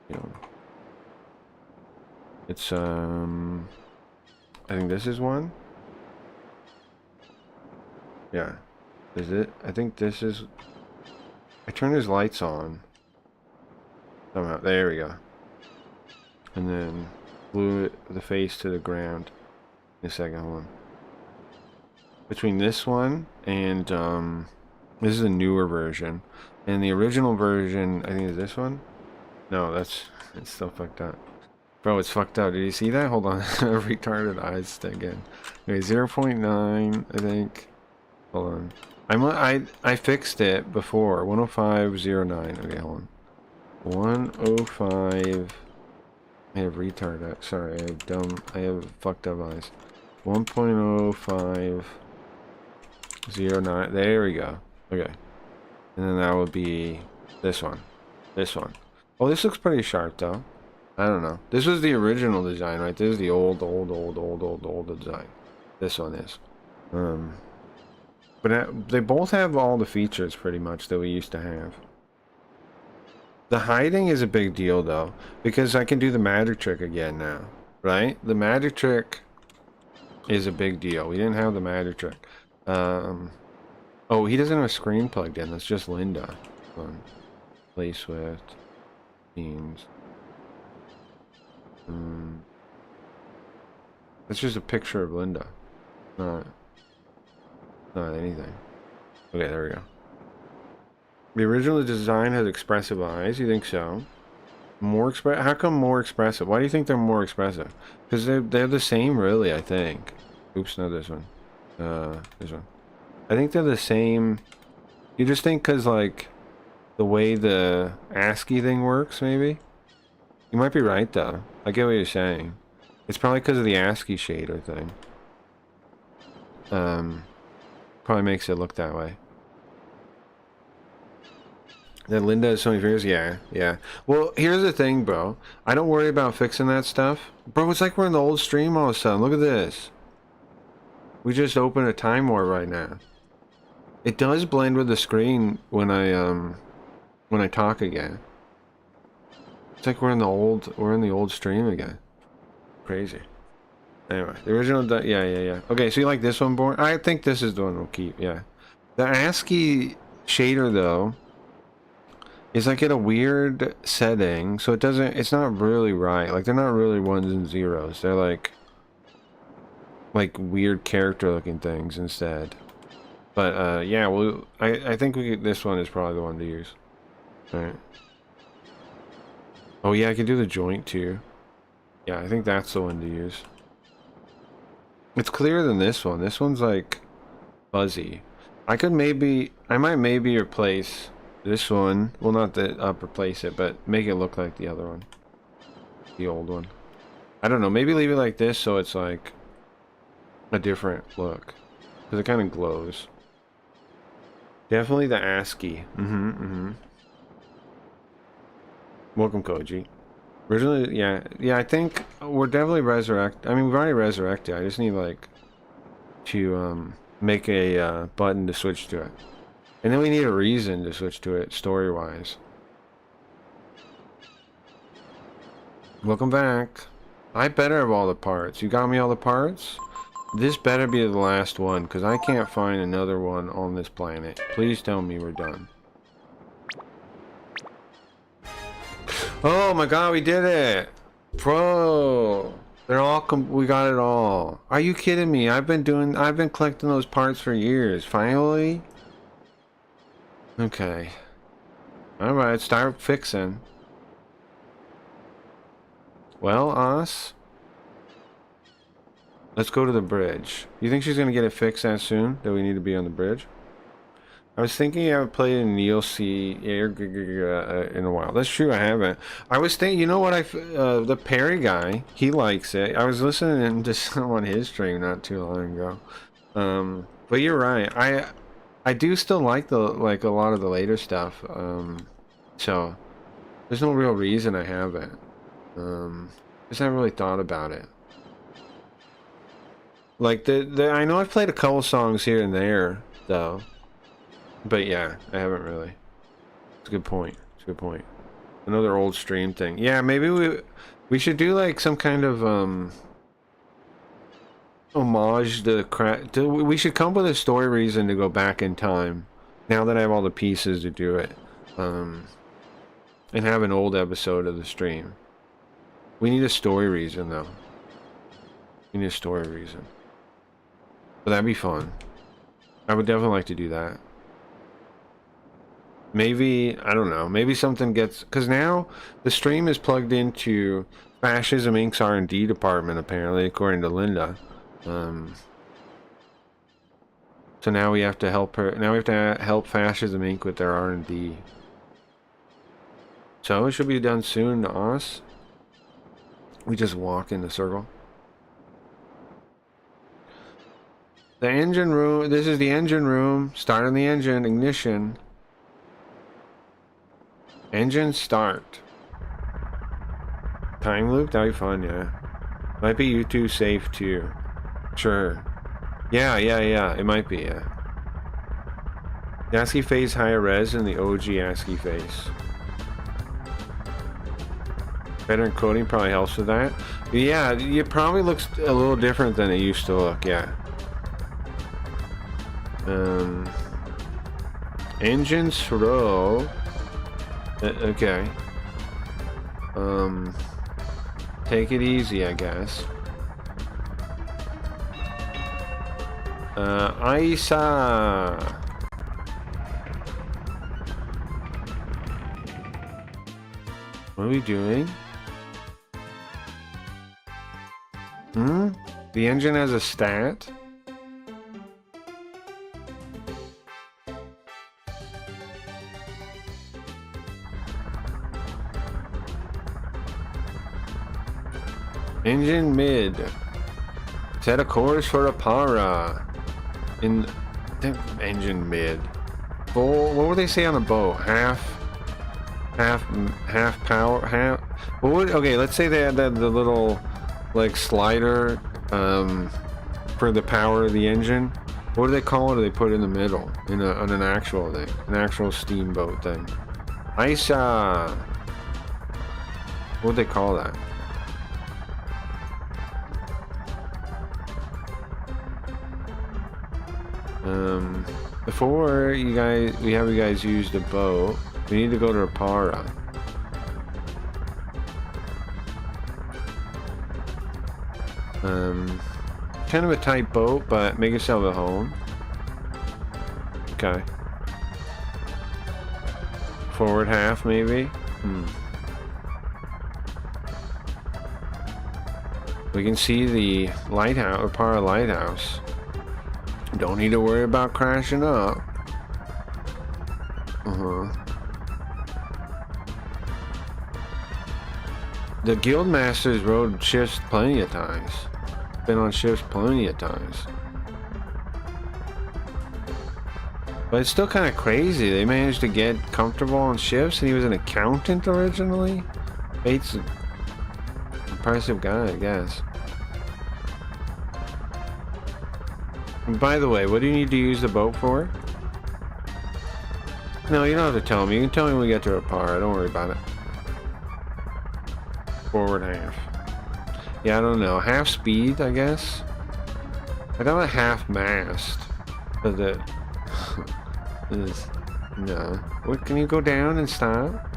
S1: You know. It's I think this is one. Yeah. Is it? I think this is... I turned his lights on. Somehow. There we go. And then blew the face to the ground. In a second, hold on. Between this one and this is a newer version. And the original version, I think is this one? No, it's still fucked up. Bro, it's fucked up. Did you see that? Hold on. Retarded eyes again. Okay, 0.9, I think. Hold on. I fixed it before. 105.09. Okay, hold on. 105. I have retarded. Sorry, I have fucked up eyes. 1.0509. There we go. Okay. And then that would be this one. This one. Oh, this looks pretty sharp though. I don't know. This was the original design, right? This is the old design. This one is. But they both have all the features pretty much that we used to have. The hiding is a big deal though, because I can do the magic trick again now, right? The magic trick is a big deal. We didn't have the magic trick. Oh, he doesn't have a screen plugged in. That's just Linda. Place with themes. That's just a picture of Linda. Not anything. Okay, there we go. The original design has expressive eyes. You think so? How come more expressive? Why do you think they're more expressive? Because they're the same, really. I think. Oops, not this one. This one. I think they're the same. You just think because like the way the ASCII thing works, maybe. You might be right though. I get what you're saying. It's probably because of the ASCII shader thing. Probably makes it look that way. That Linda has so many fingers? Yeah. Well, here's the thing, bro. I don't worry about fixing that stuff. Bro, it's like we're in the old stream all of a sudden. Look at this. We just opened a time warp right now. It does blend with the screen when I talk again. It's like we're in the old stream again. Crazy. Anyway, the original, yeah. Okay, so you like this one, Born? I think this is the one we'll keep, yeah. The ASCII shader, though, is like at a weird setting, so it's not really right. Like, they're not really ones and zeros. They're like weird character-looking things instead. But, yeah, well, I think this one is probably the one to use. Alright. Oh, yeah, I can do the joint, too. Yeah, I think that's the one to use. It's clearer than this one. This one's like fuzzy. I might maybe replace this one. Well, not replace it, but make it look like the other one. The old one. I don't know. Maybe leave it like this so it's like a different look. Because it kind of glows. Definitely the ASCII. Welcome, Koji. Originally, yeah, I think we're definitely we've already resurrected. I just need, like, to, make a, button to switch to it. And then we need a reason to switch to it, story-wise. Welcome back. I better have all the parts. You got me all the parts? This better be the last one, because I can't find another one on this planet. Please tell me we're done. Oh my god, we did it! Bro! They're all we got it all. Are you kidding me? I've been collecting those parts for years. Finally? Okay. Alright, start fixing. Well, us? Let's go to the bridge. You think she's gonna get it fixed that soon? That we need to be on the bridge? I was thinking I would play in DLC in a while. That's true, I haven't. I was thinking, you know what, the Perry guy, he likes it. I was listening to some on his stream not too long ago. But you're right. I do still like a lot of the later stuff. So there's no real reason I haven't. Just haven't really thought about it. Like I know I've played a couple songs here and there though. But yeah, I haven't really. It's a good point. It's a good point. Another old stream thing. Yeah, maybe we should do like some kind of homage to we should come up with a story reason to go back in time. Now that I have all the pieces to do it. And have an old episode of the stream. We need a story reason though. We need a story reason. But that'd be fun. I would definitely like to do that. Maybe, I don't know, maybe something gets, because now the stream is plugged into, Fascism Inc.'s R&D department, apparently, according to Linda. So now we have to help her. Now we have to help Fascism Inc. with their R&D. So it should be done soon to us. We just walk in the circle. The engine room. This is the engine room. Starting the engine. Ignition. Engine start. Time loop? That'd be fun, yeah. Might be YouTube safe too. Sure. Yeah. It might be, yeah. The ASCII face higher res than the OG ASCII face. Better encoding probably helps with that. Yeah, it probably looks a little different than it used to look, yeah. Engine throw. Okay. Take it easy, I guess. Isa. What are we doing? The engine has a stat? Engine mid. Set a course for a para. In the engine mid. Oh, what would they say on a boat? Half power, half. What would, okay, let's say they had the little like slider for the power of the engine. What do they call it? Or they put it in the middle on an actual thing, an actual steamboat thing. Isa. What would they call that? Before we have you guys use the boat, we need to go to a para. Kind of a tight boat, but make yourself at home. Okay. Forward half, maybe? We can see the lighthouse, or para lighthouse. Don't need to worry about crashing up. The Guildmasters rode ships plenty of times. Been on ships plenty of times. But it's still kind of crazy. They managed to get comfortable on ships, and he was an accountant originally. Bates, an impressive guy, I guess. And by the way, what do you need to use the boat for? No, you don't have to tell me. You can tell me when we get to a par. Don't worry about it. Forward half. Yeah, I don't know. Half speed, I guess. I got a half mast. But the no. What? Can you go down and stop?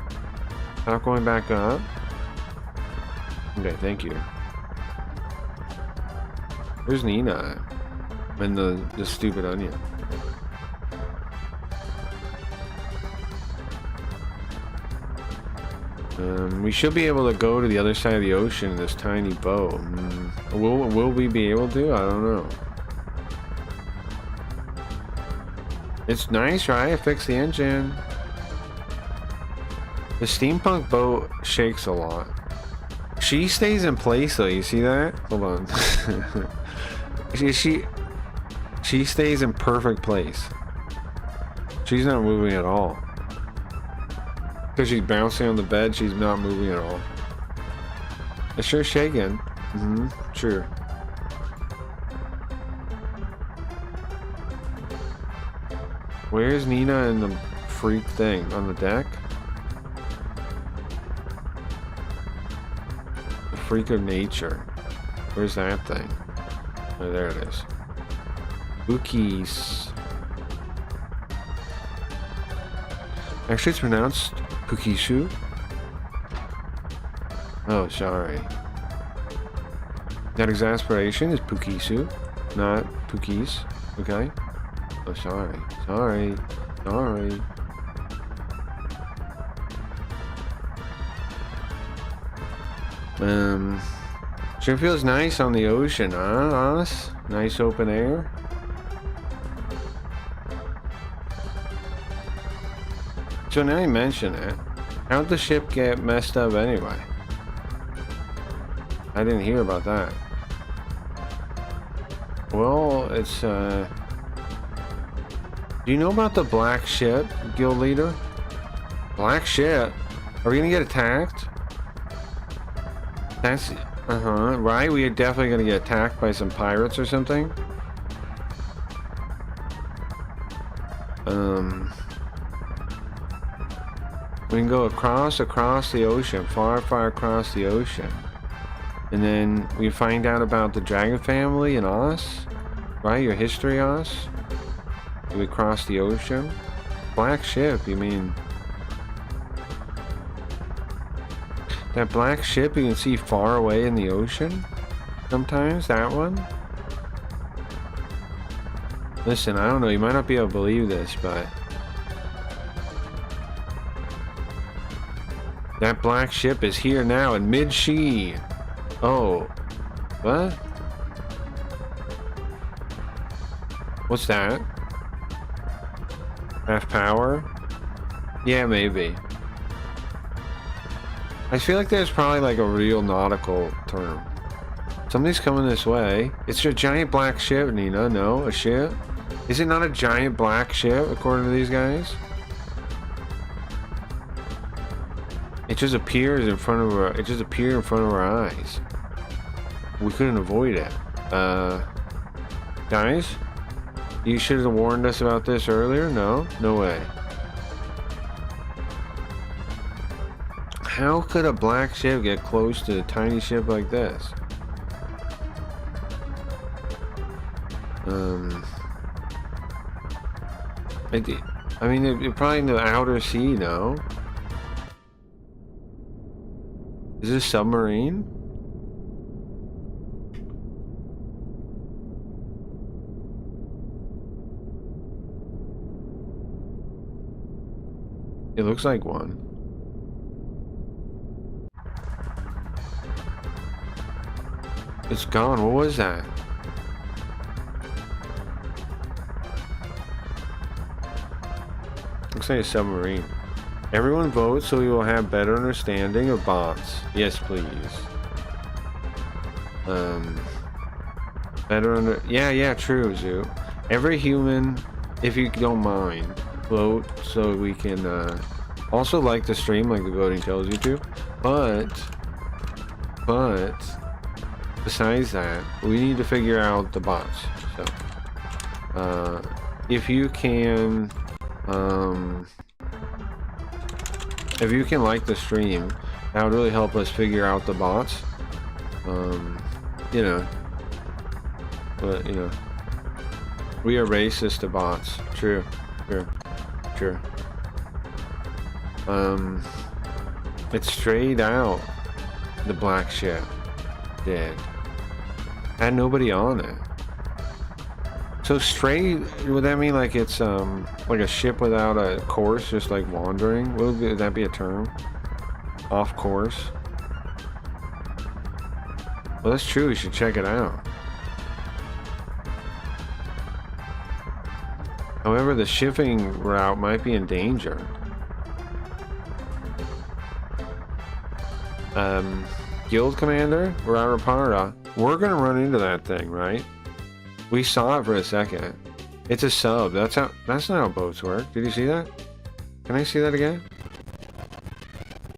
S1: Stop going back up. Okay, thank you. Where's Nina? And the stupid onion. We should be able to go to the other side of the ocean in this tiny boat. Will we be able to? I don't know. It's nice, right? I fixed the engine. The steampunk boat shakes a lot. She stays in place though, you see that? Hold on. She stays in perfect place. She's not moving at all. Because she's bouncing on the bed, she's not moving at all. It's sure shaking. Sure. Where's Nina and the freak thing? On the deck? The freak of nature. Where's that thing? Oh, there it is. Cookies. Actually, it's pronounced Pukishu. Oh, sorry. That exasperation is Pukisu, not Pukis. Okay? Oh, sorry. Sorry. Sorry. Sure feels nice on the ocean, huh, us? Nice open air. So now you mention it, how'd the ship get messed up anyway? I didn't hear about that. Well, it's, do you know about the black ship, guild leader? Black ship? Are we gonna get attacked? That's, right? We are definitely gonna get attacked by some pirates or something. We can go across the ocean, far across the ocean. And then we find out about the dragon family and us, right? Your history, us. We cross the ocean. Black ship, you mean? That black ship you can see far away in the ocean? Sometimes, that one? Listen, I don't know, you might not be able to believe this, but that black ship is here now in mid-sea. Oh, what? What's that? Half power? Yeah, maybe. I feel like there's probably like a real nautical term. Somebody's coming this way. It's a giant black ship, Nina. No, a ship? Is it not a giant black ship, according to these guys? It just appears in front of our, it just appeared in front of our eyes. We couldn't avoid it. Guys? You should have warned us about this earlier? No? No way. How could a black ship get close to a tiny ship like this? I mean, they're probably in the outer sea, no? Is this a submarine? It looks like one. It's gone. What was that? Looks like a submarine. Everyone vote so we will have better understanding of bots. Yes, please. Yeah, true, Zoo. Every human, if you don't mind, vote so we can, also like the stream like the voting tells you to. But, besides that, we need to figure out the bots. So, if you can like the stream, that would really help us figure out the bots. You know, but you know, we are racist to bots. True. It's strayed out. The black ship. Dead. Had nobody on it. So strayed, would that mean like it's like a ship without a course, just like wandering? Would that be a term? Off course? Well, that's true. We should check it out. However, the shipping route might be in danger. Guild commander, Rarapara. We're gonna run into that thing, right? We saw it for a second. It's a sub. That's not how boats work. Did you see that? Can I see that again?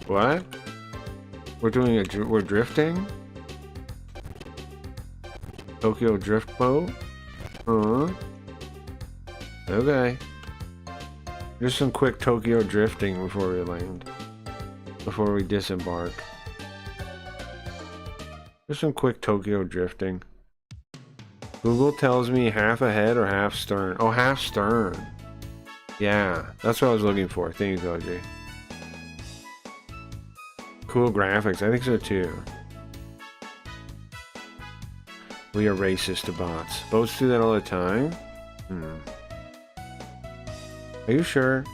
S1: What? We're drifting? Tokyo drift boat? Okay. Just some quick Tokyo drifting before we land. Before we disembark. Just some quick Tokyo drifting. Google tells me half ahead or half stern. Oh, half stern. Yeah, that's what I was looking for. Thank you, OG. Cool graphics. I think so too. We are racist to bots. Boats do that all the time? Are you sure?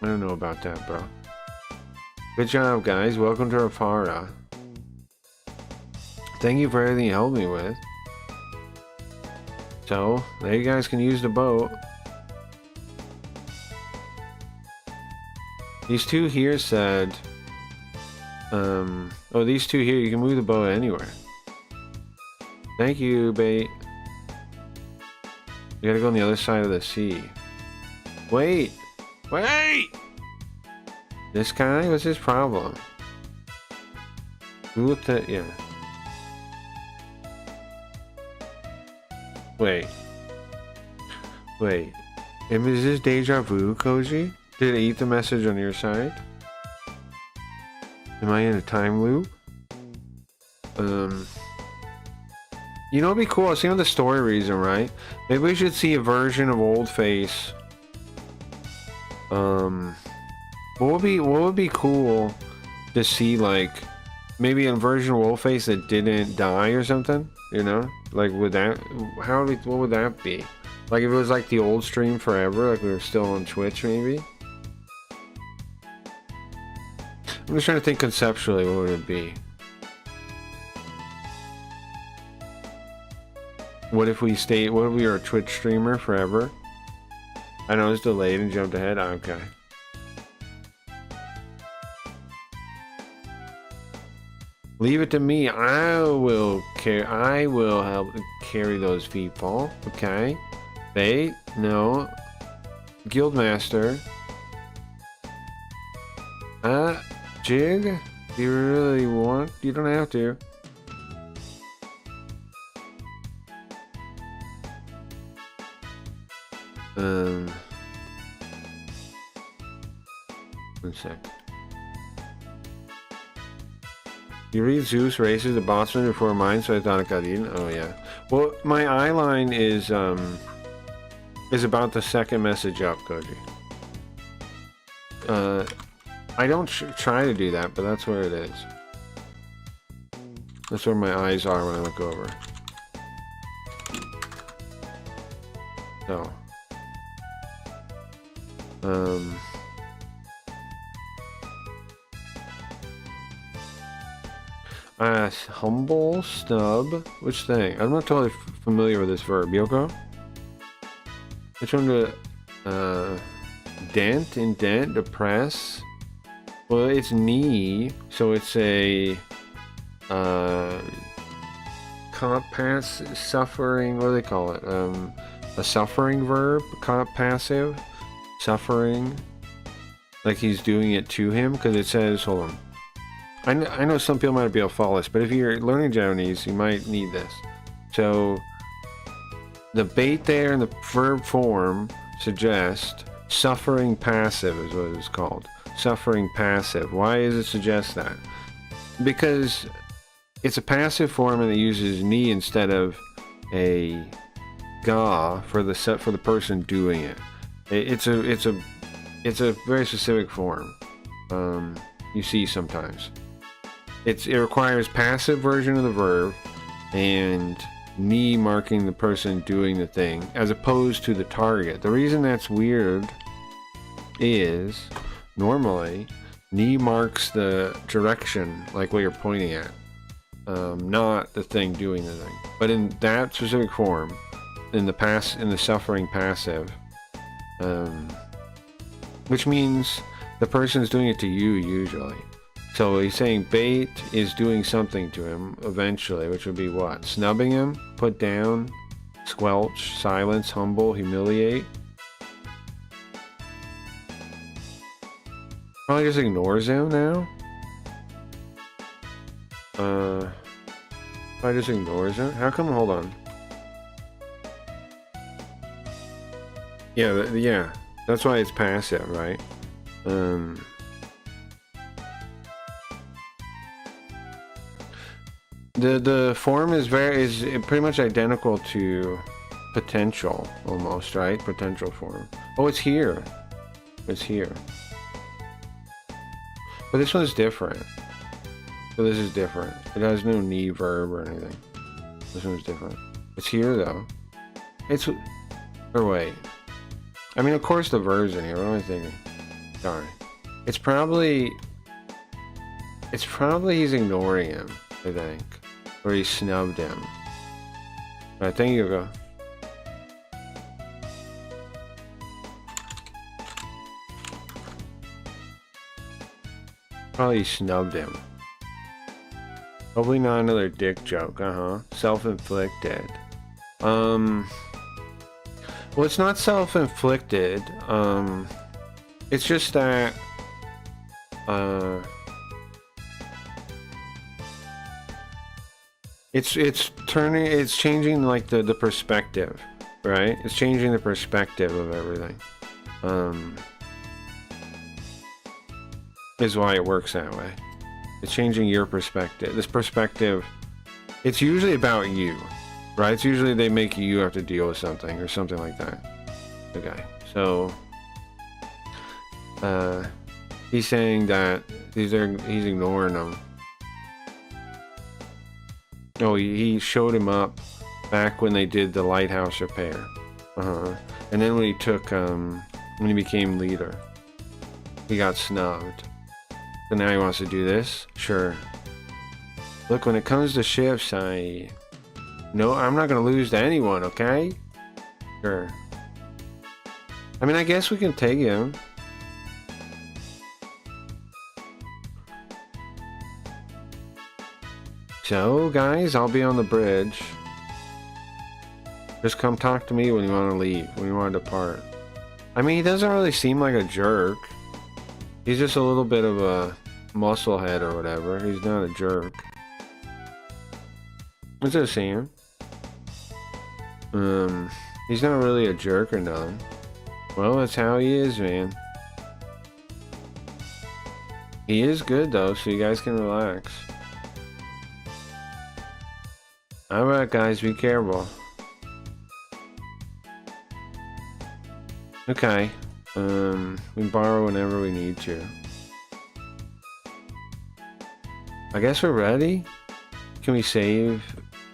S1: I don't know about that, bro. Good job, guys. Welcome to Rapara. Thank you for everything you helped me with. So, there you guys can use the boat. These two here said... oh, these two here, you can move the boat anywhere. Thank you, bait. You gotta go on the other side of the sea. Wait! Wait! This guy? What's his problem? Who with the... yeah. Wait. Wait. Is this deja vu, Koji? Did it eat the message on your side? Am I in a time loop? You know, it'd be cool. See, the story reason, right? Maybe we should see a version of Old Face. What would be cool to see, like, maybe a version of Old Face that didn't die or something? You know, like, would that? What would that be? Like, if it was like the old stream forever, like we were still on Twitch, maybe. I'm just trying to think conceptually, what would it be? What if we were a Twitch streamer forever? I know it's delayed and jumped ahead. Oh, okay. Leave it to me. I will help carry those people. Okay. Bait? No. Guildmaster. Jig? Do you really want? You don't have to. One sec. You read Zeus races the bossman before mine, so I thought it got eaten. Oh yeah. Well, my eye line is about the second message up, Koji. I don't try to do that, but that's where it is. That's where my eyes are when I look over. So. Humble, stub, which thing? I'm not totally familiar with this verb. Yoko? Which one to, dent, indent, depress? Well, it's knee, so it's a, pass, suffering, what do they call it? A suffering verb, passive, suffering, like he's doing it to him, because it says, hold on. I know some people might be able to follow this, but if you're learning Japanese, you might need this. So, the bait there in the verb form suggest suffering passive is what it's called. Suffering passive. Why does it suggest that? Because it's a passive form and it uses ni instead of a ga for the person doing it. It's a very specific form. You see sometimes. It requires passive version of the verb and ni marking the person doing the thing as opposed to the target. The reason that's weird is normally ni marks the direction, like what you're pointing at, not the thing doing the thing. But in that specific form, in the suffering passive, which means the person's doing it to you usually. So he's saying bait is doing something to him eventually, which would be what? Snubbing him, put down, squelch, silence, humble, humiliate. Probably just ignores him now. Probably just ignores him. How come? Hold on. Yeah, that's why it's passive, right? The form is pretty much identical to potential, almost, right? Potential form. Oh, it's here. It's here. But this one's different. So this is different. It has no ni verb or anything. This one's different. It's here though. Or wait. I mean, of course the verb's in here. What am I thinking? Darn. It's probably It's probably he's ignoring him, I think. Or he snubbed him. I think you go. Probably snubbed him. Hopefully not another dick joke, Self-inflicted. Well, it's not self-inflicted. It's just that, it's changing like the perspective, right? It's changing the perspective of everything. Is why it works that way. It's changing your perspective. This perspective, it's usually about you, right? It's usually they make you have to deal with something or something like that. Okay, so he's saying that he's ignoring them. Oh, he showed him up back when they did the lighthouse repair. And then when he took when he became leader, he got snubbed. So now he wants to do this? Sure. Look, when it comes to ships, I'm not gonna lose to anyone, okay? Sure. I mean, I guess we can take him. So, guys, I'll be on the bridge. Just come talk to me when you want to leave, when you want to depart. I mean, he doesn't really seem like a jerk. He's just a little bit of a musclehead or whatever. He's not a jerk. What's that saying? He's not really a jerk or nothing. Well, that's how he is, man. He is good though, so you guys can relax. Alright guys, be careful. Okay. We can borrow whenever we need to. I guess we're ready? Can we save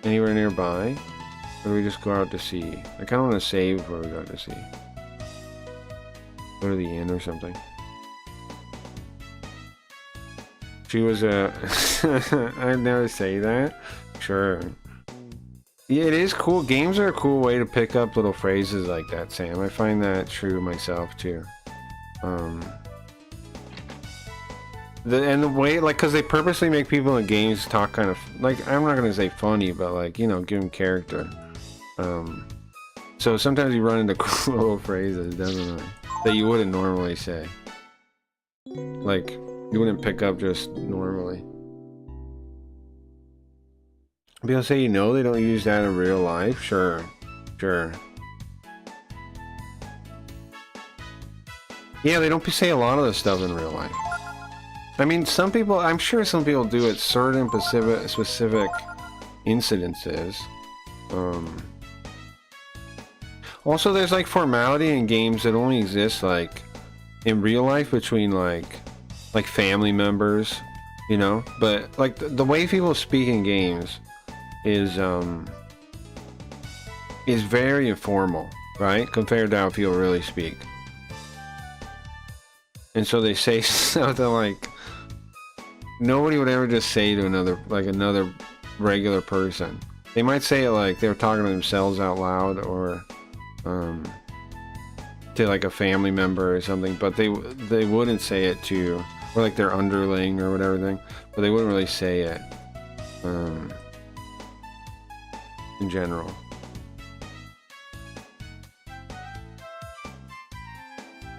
S1: anywhere nearby? Or do we just go out to sea? I kinda wanna save where we go to sea. Go to the inn or something. She was a... I'd never say that. Sure. Yeah, it is cool. Games are a cool way to pick up little phrases like that, Sam. I find that true myself, too. The way, like, because they purposely make people in games talk kind of, like, I'm not going to say funny, but, like, you know, give them character. So sometimes you run into cool little phrases, definitely, that you wouldn't normally say. Like, you wouldn't pick up just normally. People say, you know, they don't use that in real life? Sure. Sure. Yeah, they don't say a lot of this stuff in real life. I mean, some people, I'm sure some people do at certain specific incidences. Also, there's like formality in games that only exist like in real life between like family members, you know? But like the way people speak in games is very informal, right? Compared to how people really speak. And so they say something like nobody would ever just say to another regular person. They might say it like they were talking to themselves out loud or to like a family member or something, but they wouldn't say it to, or like their underling or whatever thing, but they wouldn't really say it in general.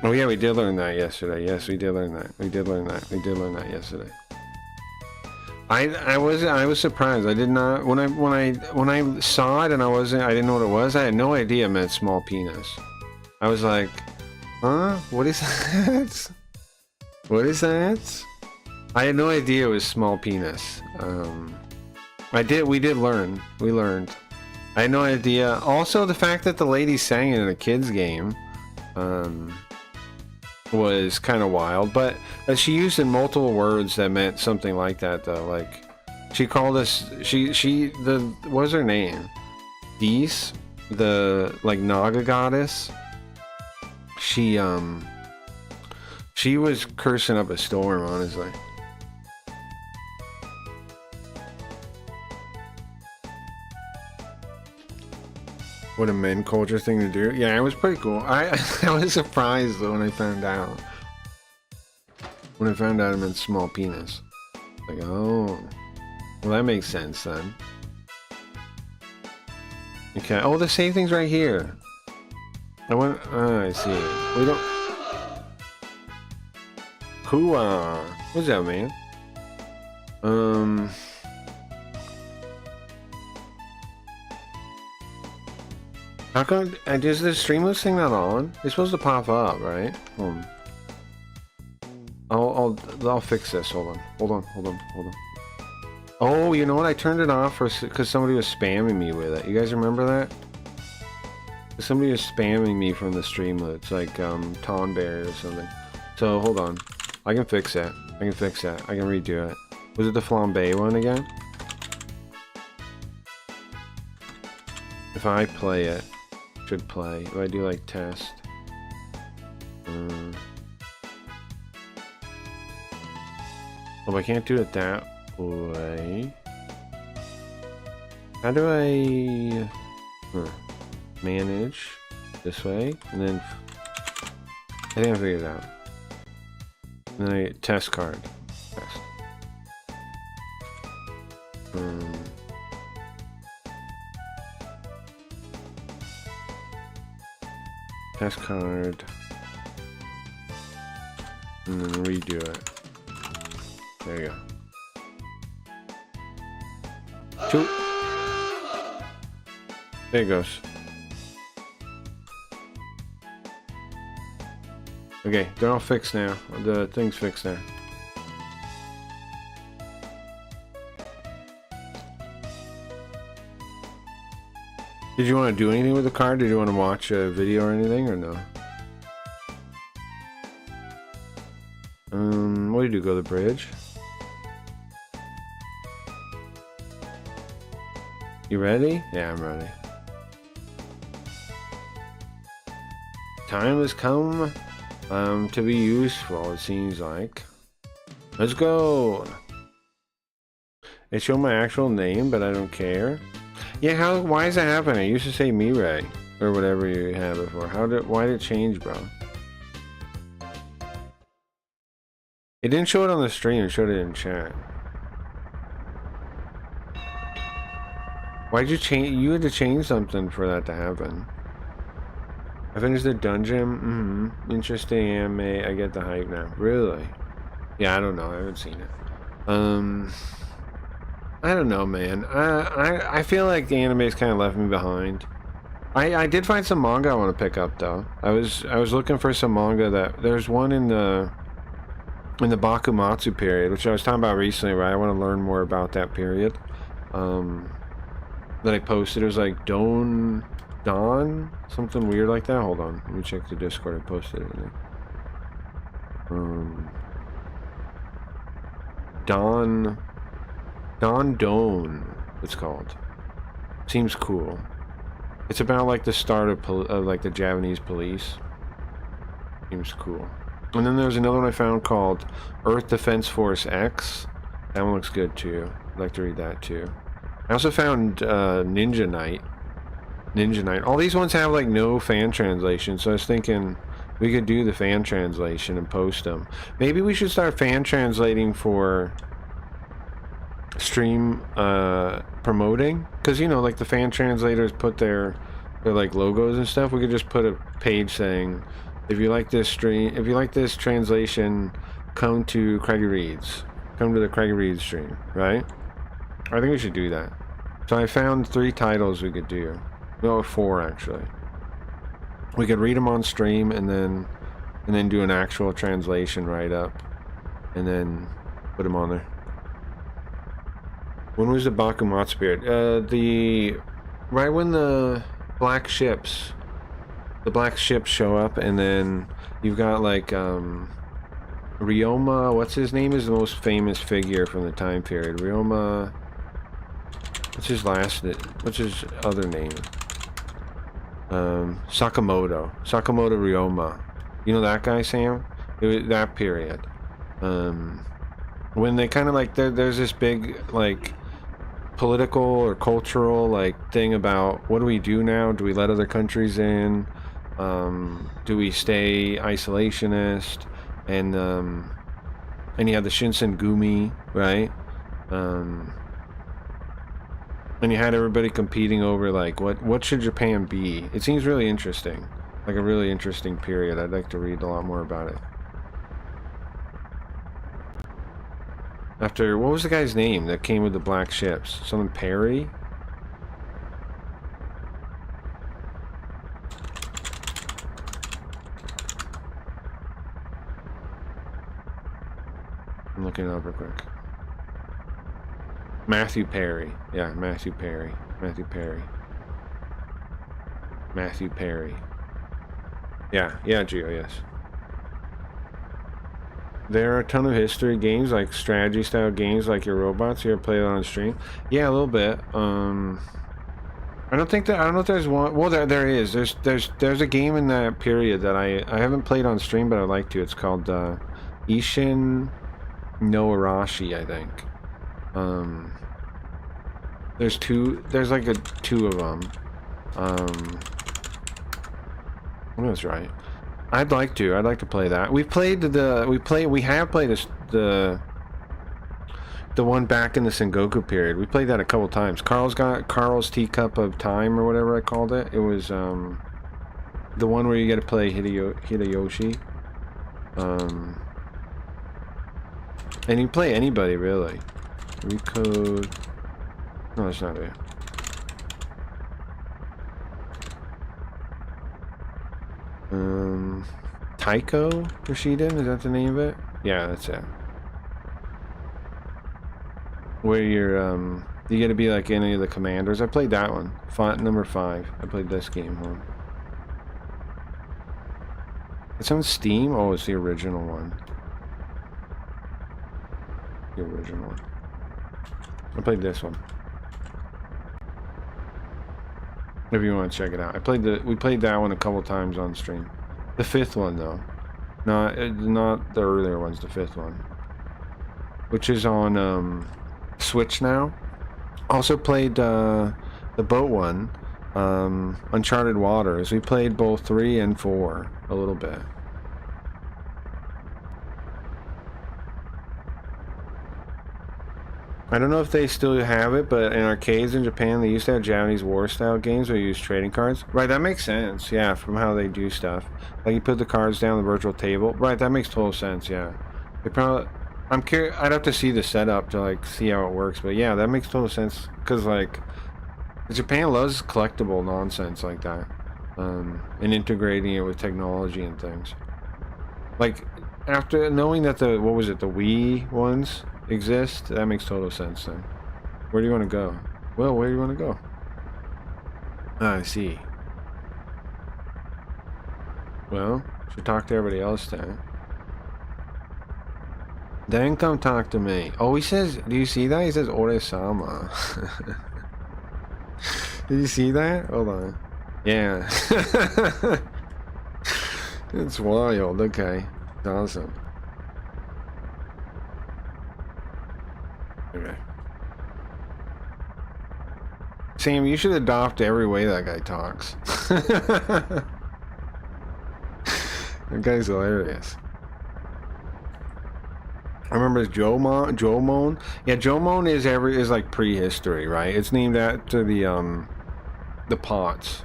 S1: Oh yeah, we did learn that yesterday. Yes, we did learn that. We did learn that. We did learn that yesterday. I was surprised. I did not when I saw it and I didn't know what it was. I had no idea it meant small penis. I was like, huh? What is that? What is that? I had no idea it was small penis. We did learn. We learned. I had no idea. Also, the fact that the lady sang it in a kid's game, was kind of wild, but she used in multiple words that meant something like that though. Like she called us, what was her name? Dees, the like Naga goddess. She was cursing up a storm, honestly. What a men culture thing to do. Yeah, it was pretty cool. I was surprised though when I found out. When I found out it meant small penis. Like, oh. Well, that makes sense then. Okay. Oh, the same thing's right here. I see. We don't... Hooah. What's that, man? How come... is the Streamless thing not on? It's supposed to pop up, right? I'll fix this. Hold on. Oh, you know what? I turned it off because somebody was spamming me with it. You guys remember that? Somebody was spamming me from the Streamless. It's like Tonberry or something. So hold on. I can fix that. I can redo it. Was it the flambe one again? If I play it, should play. If I do like test. Oh, I can't do it that way. How do I manage this way? And then I think I figured it out. And then I test card. Test. Test card. And then redo it. There you go. Two. There it goes. Okay, they're all fixed now. The thing's fixed now. Did you want to do anything with the card? Did you want to watch a video or anything, or no? What did you do? Go to the bridge? You ready? Yeah, I'm ready. Time has come to be useful, it seems like. Let's go! It showed my actual name, but I don't care. Yeah, why is that happening? I used to say Mirai, or whatever you have it for. Why did it change, bro? It didn't show it on the stream, it showed it in chat. Why'd you change? You had to change something for that to happen. I finished the dungeon. Interesting anime. I get the hype now. Really? Yeah, I don't know. I haven't seen it. I don't know, man. I feel like the anime's kind of left me behind. I did find some manga I want to pick up though. I was looking for some manga that there's one in the Bakumatsu period, which I was talking about recently, right? I want to learn more about that period. That I posted. It was like Dawn, something weird like that. Hold on, let me check the Discord. I posted it in there. Dawn, it's called. Seems cool. It's about like the start of like the Japanese police. Seems cool. And then there's another one I found called Earth Defense Force X. That one looks good too. I'd like to read that too. I also found Ninja Knight. All these ones have like no fan translation, so I was thinking we could do the fan translation and post them. Maybe we should start fan translating for stream promoting, because you know, like the fan translators put their like logos and stuff. We could just put a page saying, if you like this stream, if you like this translation, come to Craggy Reads. Come to the Craggy Reads stream, right? I think we should do that. So I found 3 titles we could do. No, 4 actually. We could read them on stream and then do an actual translation write-up and then put them on there. When was the Bakumatsu period? Right when the black ships show up, and then you've got like Ryoma, what's his name, is the most famous figure from the time period. Ryoma, what's his other name? Sakamoto Ryoma. You know that guy, Sam? It was that period. When they kind of like, there's this big like political or cultural like thing about what do we do now? Do we let other countries in? Do we stay isolationist? And you have the Shinsengumi, right? And you had everybody competing over like what should Japan be? It seems really interesting, like a really interesting period. I'd like to read a lot more about it. After, what was the guy's name that came with the black ships? Something Perry? I'm looking it up real quick. Matthew Perry. Yeah, Matthew Perry. Matthew Perry. Matthew Perry. Yeah, Gio, yes. There are a ton of history games, like strategy style games, like your robots. You ever played it on stream? Yeah, a little bit. I don't know if there's one. Well, there is. There's a game in that period that I haven't played on stream, but I'd like to. It's called Ishin no Arashi, I think. There's like two of them. That's right. I'd like to play that. We have played the one back in the Sengoku period. We played that a couple times. Carl's got Carl's Teacup of Time or whatever I called it. It was the one where you got to play Hideyoshi. And you play anybody really. Recode. No, that's not it. Taiko Rashiden, is that the name of it? Yeah, that's it. Where you're you get to be like any of the commanders. I played that one. Font number 5. I played this game one. It's on Steam. Oh, it's the original one. The original one. I played this one. If you want to check it out, we played that one a couple times on stream. The 5th one though, not the earlier ones. The 5th one, which is on Switch now. Also played the boat one, Uncharted Waters. We played both 3 and 4 a little bit. I don't know if they still have it, but in arcades in Japan, they used to have Japanese war-style games where you use trading cards. Right, that makes sense, yeah, from how they do stuff. Like, you put the cards down on the virtual table. Right, that makes total sense, yeah. They probably... I'm curious... I'd have to see the setup to, like, see how it works, but yeah, that makes total sense. Because, like, Japan loves collectible nonsense like that. And integrating it with technology and things. Like, after knowing that the... What was it? The Wii ones exist, that makes total sense then. Where do you want to go? Well, where do you want to go? I see. Well, should talk to everybody else then. Then come talk to me. Oh, he says, do you see that? He says Ore-sama. Did you see that? Hold on. Yeah. It's wild. Okay. It's awesome. Okay. Sam, you should adopt every way that guy talks. That guy's hilarious. I remember Jomon. Yeah, Jomon is like prehistory, right? It's named after the pots,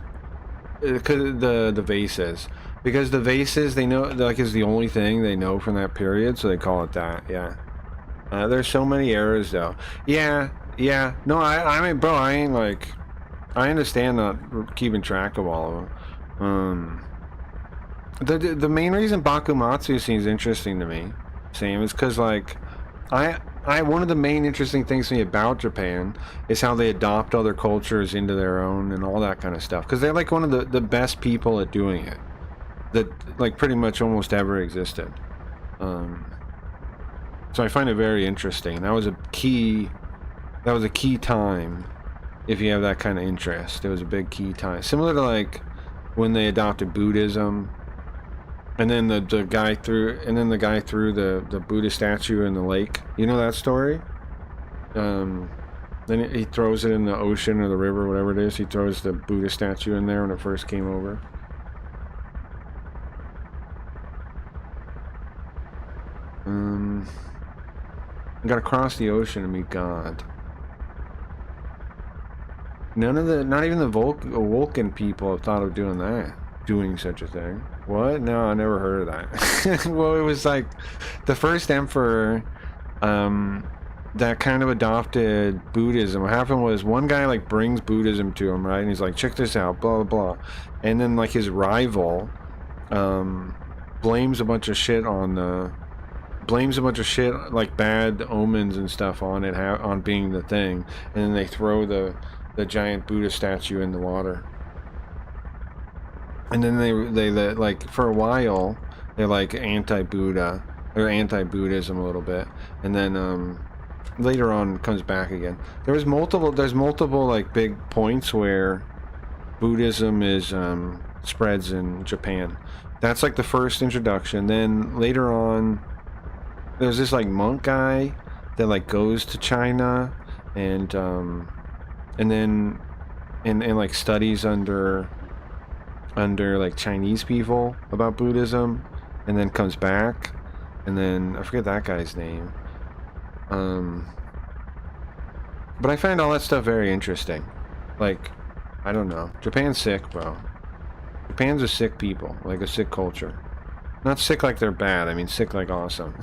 S1: because the vases. Because the vases, they know, like, is the only thing they know from that period, so they call it that. Yeah. There's so many eras though. Yeah. No, I mean, bro, I ain't like, I understand not keeping track of all of them. The main reason Bakumatsu seems interesting to me, Sam, is because like, one of the main interesting things to me about Japan is how they adopt other cultures into their own and all that kind of stuff. Because they're like one of the best people at doing it that like pretty much almost ever existed. So I find it very interesting. That was a key time if you have that kind of interest. It was a big key time. Similar to like when they adopted Buddhism, and then the guy threw the Buddha statue in the lake. You know that story? The Then he throws it in the ocean or the river, whatever it is. He throws the Buddha statue in there when it first came over. I gotta cross the ocean to meet God. Not even the Vulcan people have thought of doing that. Doing such a thing. What? No, I never heard of that. Well, it was like the first emperor that kind of adopted Buddhism. What happened was one guy like brings Buddhism to him, right? And he's like, check this out, blah, blah, blah. And then like his rival blames a bunch of shit like bad omens and stuff on it, on being the thing. And then they throw the giant Buddha statue in the water. And then they like for a while they're like anti-Buddha or anti-Buddhism a little bit, and then later on comes back again. There's multiple like big points where Buddhism is spreads in Japan. That's like the first introduction. Then later on there's this like monk guy that like goes to China and then like studies under like Chinese people about Buddhism, and then comes back, and then I forget that guy's name. But I find all that stuff very interesting. Like, I don't know. Japan's sick, bro. Japan's a sick people, like a sick culture. Not sick like they're bad, I mean sick like awesome.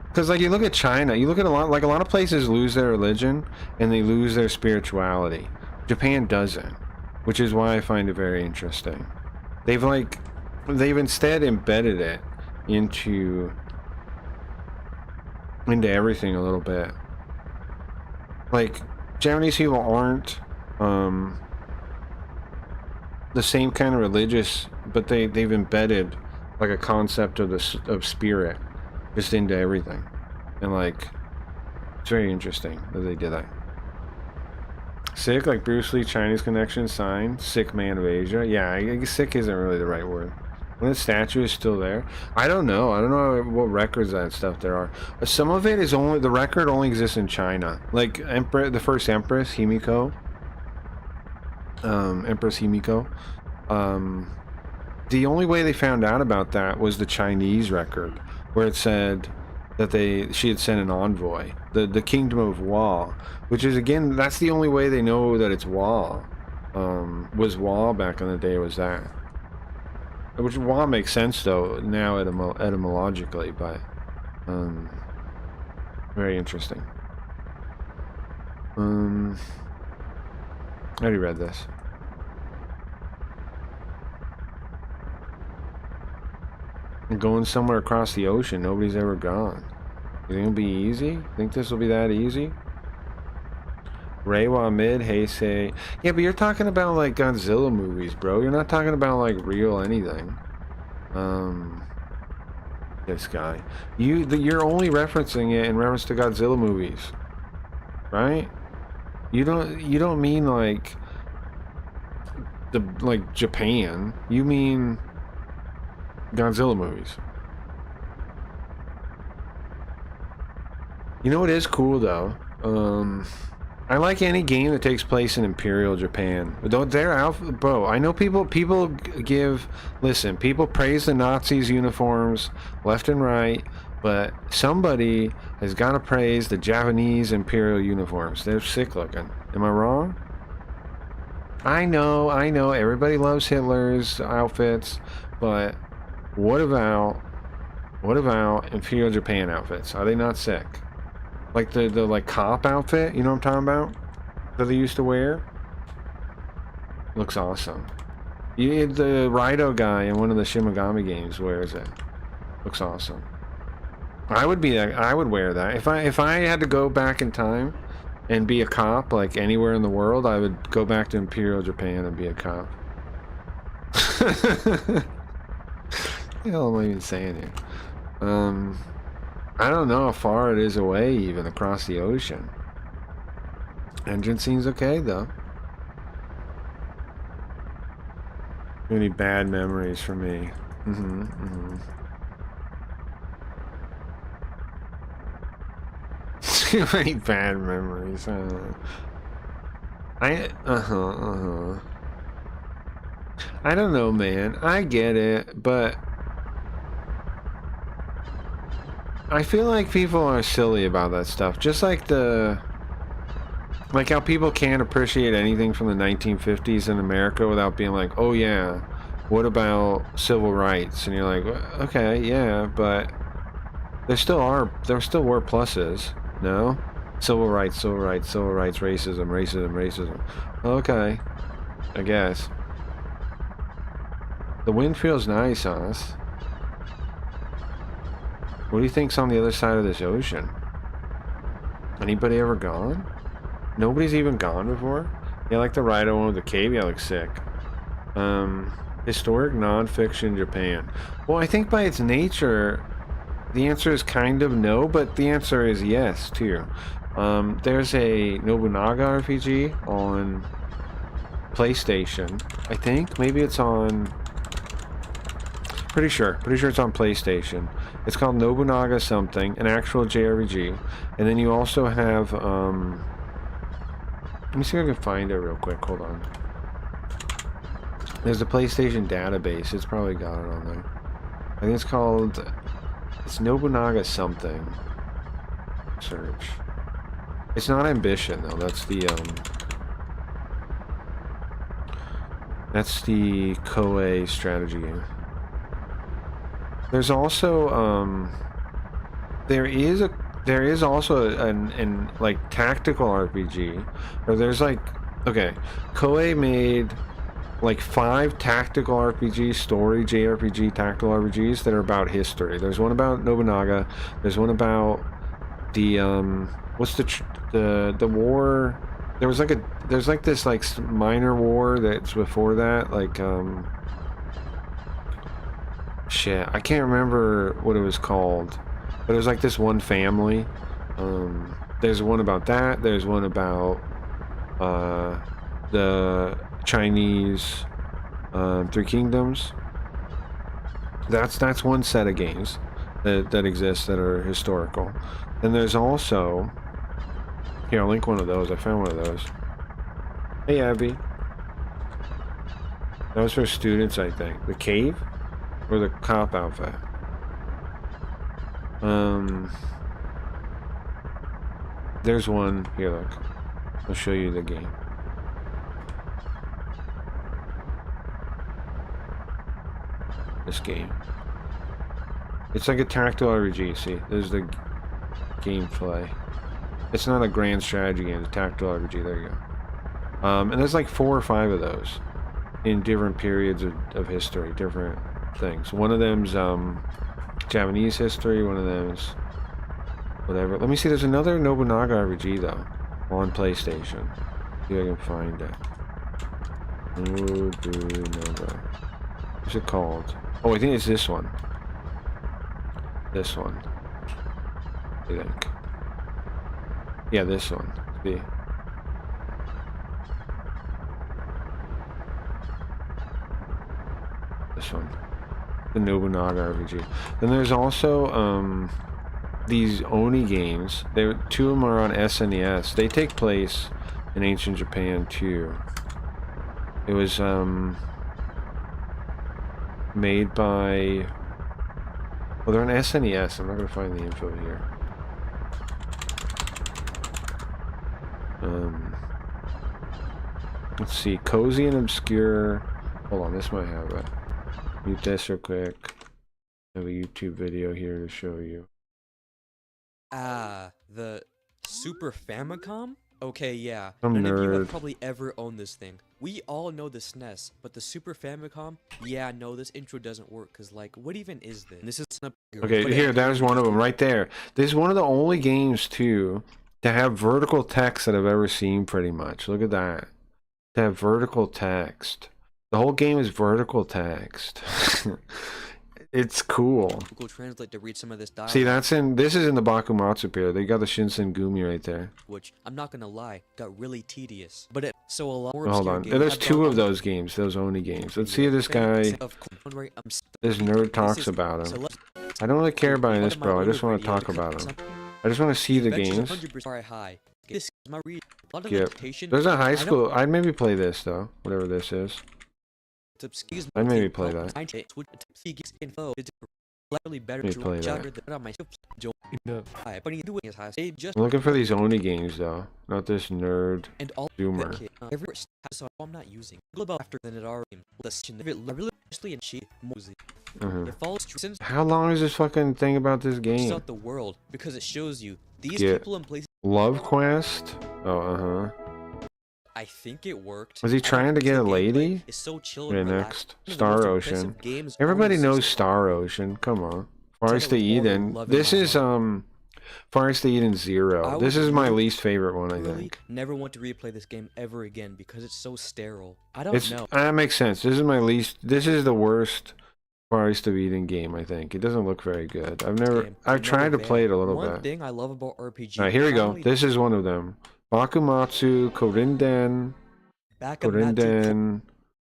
S1: Because like you look at China, you look at a lot of places lose their religion and they lose their spirituality. Japan doesn't, which is why I find it very interesting. They've instead embedded it into everything a little bit. Like Japanese people aren't the same kind of religious, but they've embedded like a concept of spirit just into everything, and like it's very interesting that they did that. Sick, like Bruce Lee, Chinese connection, sign, sick man of Asia. Yeah, I guess sick isn't really the right word. When the statue is still there, I don't know what records that stuff there are. Some of it is only, the record only exists in China. Like the first Empress Himiko, Empress Himiko. The only way they found out about that was the Chinese record, where it said that she had sent an envoy, the kingdom of Wa, which is, again, that's the only way they know that it's Wa. Was Wa back in the day, was that. Which Wa makes sense though now etymologically, but very interesting. I already read this. Going somewhere across the ocean nobody's ever gone. You think it'll be easy? Think this will be that easy? Reiwa mid Heisei. Yeah, but you're talking about like Godzilla movies, bro. You're not talking about like real anything. This guy. You're only referencing it in reference to Godzilla movies, right? You don't mean like Japan. You mean Godzilla movies. You know what is cool though? I like any game that takes place in Imperial Japan. Their outfit, bro. I know people give. Listen, people praise the Nazis' uniforms left and right, but somebody has got to praise the Japanese Imperial uniforms. They're sick looking. Am I wrong? I know. Everybody loves Hitler's outfits, but what about Imperial Japan outfits? Are they not sick? Like the like cop outfit, you know what I'm talking about? That they used to wear? Looks awesome. The Raido guy in one of the Shimigami games wears it. Looks awesome. I would wear that. If I had to go back in time and be a cop like anywhere in the world, I would go back to Imperial Japan and be a cop. What the hell am I even saying here? I don't know how far it is away, even across the ocean. Engine seems okay, though. Any bad memories for me? Too many bad memories. I don't know, man. I get it, but I feel like people are silly about that stuff. Just like like how people can't appreciate anything from the 1950s in America without being like, oh yeah, what about civil rights? And you're like, okay, yeah, but there still were pluses, no? Civil rights, racism. Okay, I guess. The wind feels nice on us. What do you think's on the other side of this ocean? Anybody ever gone? Nobody's even gone before? Yeah, like the ride I went with the cave. Yeah, looks sick. Historic non-fiction Japan. Well, I think by its nature, the answer is kind of no, but the answer is yes, too. There's a Nobunaga RPG on PlayStation, I think. Maybe it's on... Pretty sure it's on PlayStation. It's called Nobunaga something, an actual JRPG. And then you also have, let me see if I can find it real quick, hold on. There's the PlayStation database, it's probably got it on there. I think it's called, it's Nobunaga something. Search. It's not Ambition though, that's the Koei strategy game. There's also there is also an like tactical RPG, or there's like, okay, Koei made like 5 tactical RPG story JRPG tactical RPGs that are about history. There's one about Nobunaga. There's one about the what's the war. There's like this like minor war that's before that, like shit, I can't remember what it was called, but it was like this one family. There's one about that. There's one about the Chinese Three Kingdoms. That's one set of games that exist that are historical. And there's also, here, I'll link one of those. I found one of those. Hey, Abby. That was for students, I think. The Cave? Or the cop outfit? There's one. Here, look. I'll show you the game. This game. It's like a tactical RPG, see? There's the gameplay. It's not a grand strategy game, it's a tactical RPG, there you go. And there's like 4 or 5 of those in different periods of history, different things. One of them's Japanese history, one of them's whatever. Let me see, there's another Nobunaga RPG though on PlayStation. See if I can find it. Nobunaga. What's it called? Oh, I think it's this one. This one. I think. Yeah, this one. See. This one. The Nobunaga RPG. Then there's also these Oni games. 2 of them are on SNES. They take place in ancient Japan too. It was made by, well, they're on SNES. I'm not gonna find the info here. Let's see, cozy and obscure. Hold on, this might have it. Mute this real quick. I have a YouTube video here to show you.
S2: The Super Famicom? Okay, yeah.
S1: I'm
S2: None of you
S1: nerd.
S2: have probably ever owned this thing. We all know the SNES, but the Super Famicom? Yeah, no, this intro doesn't work, because, like, what even is this? And this is not...
S1: Okay, here, there's one of them right there. This is one of the only games, too, to have vertical text that I've ever seen, pretty much. Look at that. To have vertical text. The whole game is vertical text. It's cool.
S2: Google Translate to read some of this dialogue.
S1: See, this is in the Bakumatsu period. They got the Shinsengumi right there.
S2: Which, I'm not gonna lie, got really tedious. But so a lot more
S1: hold on. There's 2 of those games, those Oni games. Let's see if this guy, this nerd talks about him. I don't really care about this, bro. I just want to talk about him. I just want to see the
S2: Adventure's
S1: games.
S2: 100% very high. This is my read. A lot of
S1: Yep.
S2: meditation.
S1: There's a high school. I'd maybe play this though, whatever this is. I'd maybe play that. Maybe play that. I'm looking for these Oni games though, not this nerd Zoomer.
S2: I'm not using after than it already.
S1: How long is this fucking thing about this game?
S2: The world because it shows you these people in places.
S1: Love Quest? Oh,
S2: I think it worked.
S1: Was he trying to get a lady?
S2: So chill
S1: and next, Star Ocean. Everybody knows Star Ocean. Come on. Forest to Eden. This is Forest to Eden 0. This is my least favorite one, I think.
S2: Never want to replay this game ever again because it's so sterile. I don't know.
S1: That makes sense. This is my least. This is the worst Forest of Eden game, I think. It doesn't look very good. I've tried to play it a little bit.
S2: One thing I love about RPG.
S1: Alright, here we go. This is one of them. Bakumatsu Korinden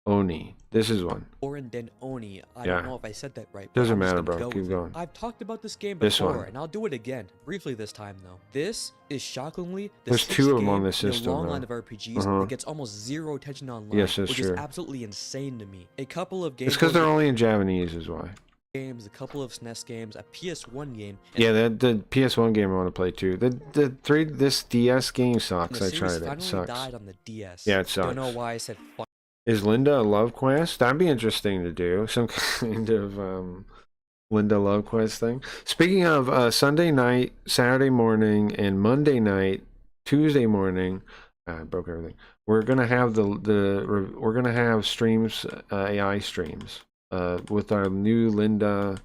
S1: Oni. This is one.
S2: Korinden Oni. I don't know if I said that right.
S1: Doesn't matter, bro. Keep going.
S2: I've talked about this game before, and I'll do it again, briefly this time though. This is shockingly
S1: there's 2 of them on this system.
S2: A long line of RPGs that gets almost 0 attention online,
S1: yes, that's
S2: which
S1: true.
S2: is absolutely insane to me. A couple of games.
S1: It's because they're only in Japanese, is why.
S2: Games, a couple of SNES games, a PS1 game.
S1: Yeah, the PS1 game I want to play too. This DS game sucks. I tried it. It sucks.
S2: Died on the DS.
S1: Yeah, it sucks.
S2: Don't know why I said.
S1: Is Linda a love quest? That'd be interesting to do. Some kind of Linda love quest thing. Speaking of Sunday night, Saturday morning, and Monday night, Tuesday morning. I broke everything. We're gonna have we're gonna have streams, AI streams. With our new Linda,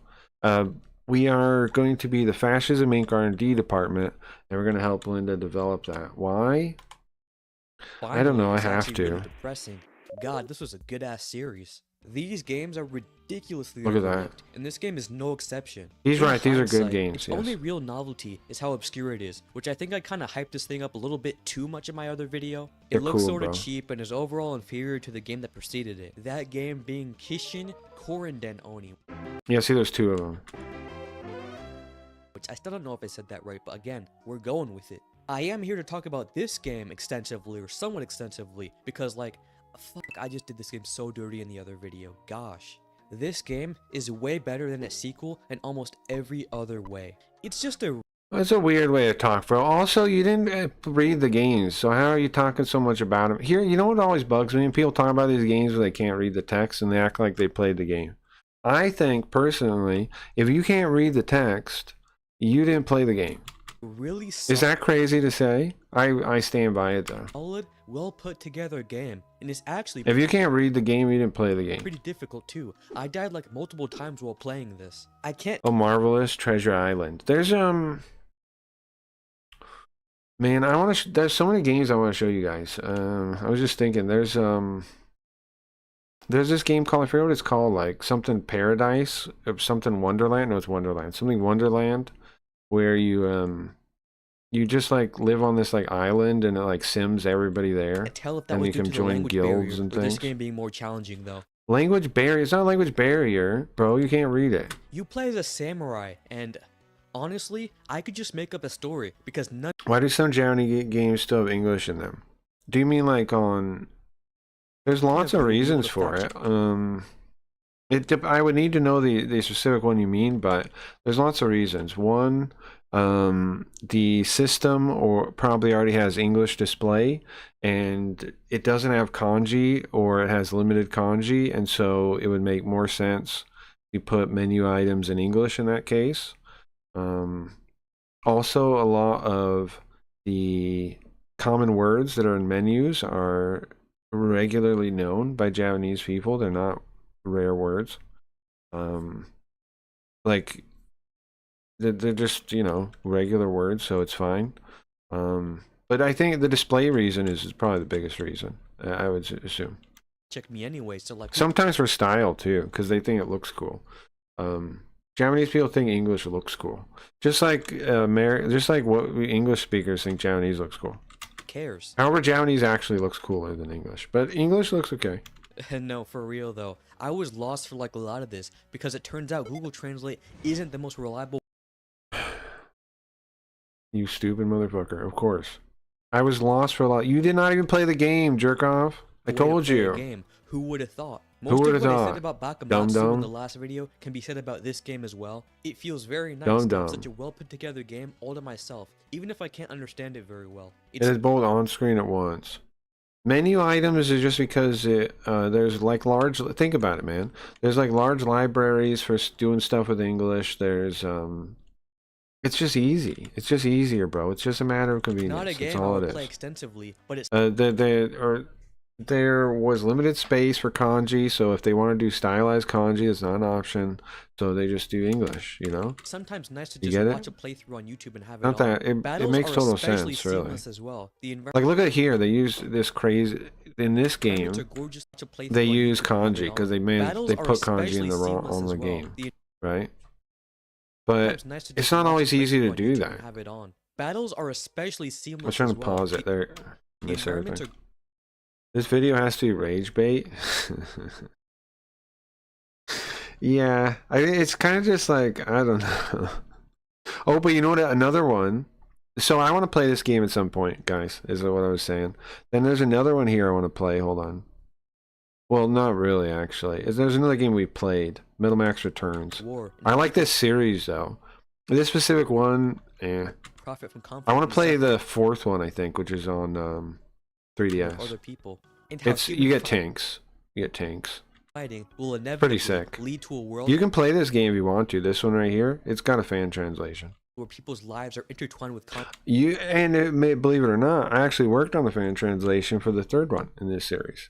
S1: we are going to be the Fascism Inc. R&D department, and we're going to help Linda develop that. Why? I don't know. I have to.
S2: Really depressing. God, this was a good-ass series. These games are ridiculously
S1: Look at that.
S2: And this game is no exception.
S1: He's right. These are good games.
S2: Its only real novelty is how obscure it is, which I think I kind of hyped this thing up a little bit too much in my other video. It looks sort of cheap and is overall inferior to the game that preceded it. That game being Kishin Korinden Oni.
S1: Yeah, see, there's 2 of them.
S2: Which I still don't know if I said that right, but again, we're going with it. I am here to talk about this game extensively, or somewhat extensively, because like, fuck, I just did this game so dirty in the other video. Gosh. This game is way better than its sequel in almost every other way. It's just a...
S1: That's a weird way to talk, bro. Also, you didn't read the games, so how are you talking so much about them? Here, you know what always bugs me? People talk about these games where they can't read the text and they act like they played the game. I think, personally, if you can't read the text, you didn't play the game.
S2: Really
S1: solid. Is that crazy to say? I stand by it though.
S2: Solid, well put together game, and it's actually
S1: if you can't read the game, you didn't play the game.
S2: Pretty difficult too. I died like multiple times while playing this. I can't.
S1: Oh, Marvelous Treasure Island. There's man, I want to. There's so many games I want to show you guys. I was just thinking. There's this game called, I forget what it's called, like something Paradise, or something Wonderland. No, it's Wonderland. Something Wonderland, where you just like live on this like island and it like sims everybody there.
S2: I tell if that was due to the language barrier, and this game being more challenging though.
S1: Language barrier? It's not a language barrier, bro. You can't read it.
S2: You play as a samurai, and honestly, I could just make up a story because none.
S1: Why do some Japanese games still have English in them? Do you mean like on? There's lots of reasons for it. I would need to know the specific one you mean, but there's lots of reasons. One, the system or probably already has English display, and it doesn't have kanji, or it has limited kanji, and so it would make more sense to put menu items in English in that case. Also, a lot of the common words that are in menus are regularly known by Japanese people. They're not rare words. Like they're just, you know, regular words, so it's fine. But I think the display reason is probably the biggest reason, I would assume.
S2: Check me anyway, so like
S1: sometimes for style too, because they think it looks cool. Japanese people think English looks cool, just like what English speakers think Japanese looks cool.
S2: Cares.
S1: However, Japanese actually looks cooler than English, but English looks okay.
S2: No, for real though, I was lost for like a lot of this because it turns out Google Translate isn't the most reliable
S1: You stupid motherfucker. Of course. I was lost for a lot. You did not even play the game, jerk off. I told you.
S2: Game. Who would have thought?
S1: Who would have
S2: Most of what I
S1: thought?
S2: said about
S1: Dum
S2: Bakamatsu in the
S1: dum.
S2: last video can be said about this game as well. It feels very nice
S1: Dum
S2: to have
S1: dum.
S2: such a well put together game all to myself, even if I can't understand it very well.
S1: It is both on screen at once. Menu items is just because there's like large. Think about it, man. There's like large libraries for doing stuff with English. There's It's just easy. It's just easier, bro. It's just a matter of convenience.
S2: Not a game
S1: That's
S2: I
S1: all
S2: would
S1: it
S2: play
S1: is.
S2: extensively, but it's
S1: There was limited space for kanji, so if they want to do stylized kanji, it's not an option. So they just do English, you know?
S2: sometimes nice to
S1: You
S2: just
S1: get
S2: watch
S1: it?
S2: a playthrough on YouTube and have it
S1: Not
S2: on.
S1: that it
S2: Battles
S1: makes
S2: are
S1: total
S2: especially
S1: sense, really.
S2: seamless as well. The
S1: Like look at here, they use this crazy in this game.
S2: environments are gorgeous to play
S1: They
S2: through on
S1: use
S2: YouTube and have it
S1: kanji
S2: on.
S1: because they
S2: Battles are
S1: put kanji in
S2: especially
S1: the wrong
S2: seamless
S1: on
S2: as
S1: the
S2: well.
S1: game,
S2: The
S1: right? But
S2: It's nice to
S1: it's
S2: just
S1: not
S2: watch
S1: always
S2: a playthrough
S1: easy to
S2: on
S1: do
S2: YouTube
S1: that.
S2: and have it on. Battles are especially
S1: I
S2: seamless
S1: was trying
S2: as
S1: to
S2: well.
S1: pause it there.
S2: The
S1: Miss
S2: environments
S1: everything.
S2: are
S1: This video has to be rage bait. Yeah, it's kind of just like I don't know. Oh, but you know what? Another one. So I want to play this game at some point, guys. Is what I was saying. Then there's another one here I want to play. Hold on. Well, not really, actually. There's another game we played. Middle Max Returns.
S2: war.
S1: I like this series though. This specific one,
S2: Profit from conflict
S1: I want
S2: and
S1: to play
S2: suffering
S1: the fourth one, I think, which is on
S2: with
S1: 3DS.
S2: other people. And how
S1: It's you
S2: human
S1: get tanks. You get tanks.
S2: fighting will inevitably
S1: sick.
S2: lead to a world
S1: You can play this game if you want to. This one right here, it's got a fan translation.
S2: where people's lives are intertwined with conflict.
S1: Believe it or not, I actually worked on the fan translation for the third one in this series.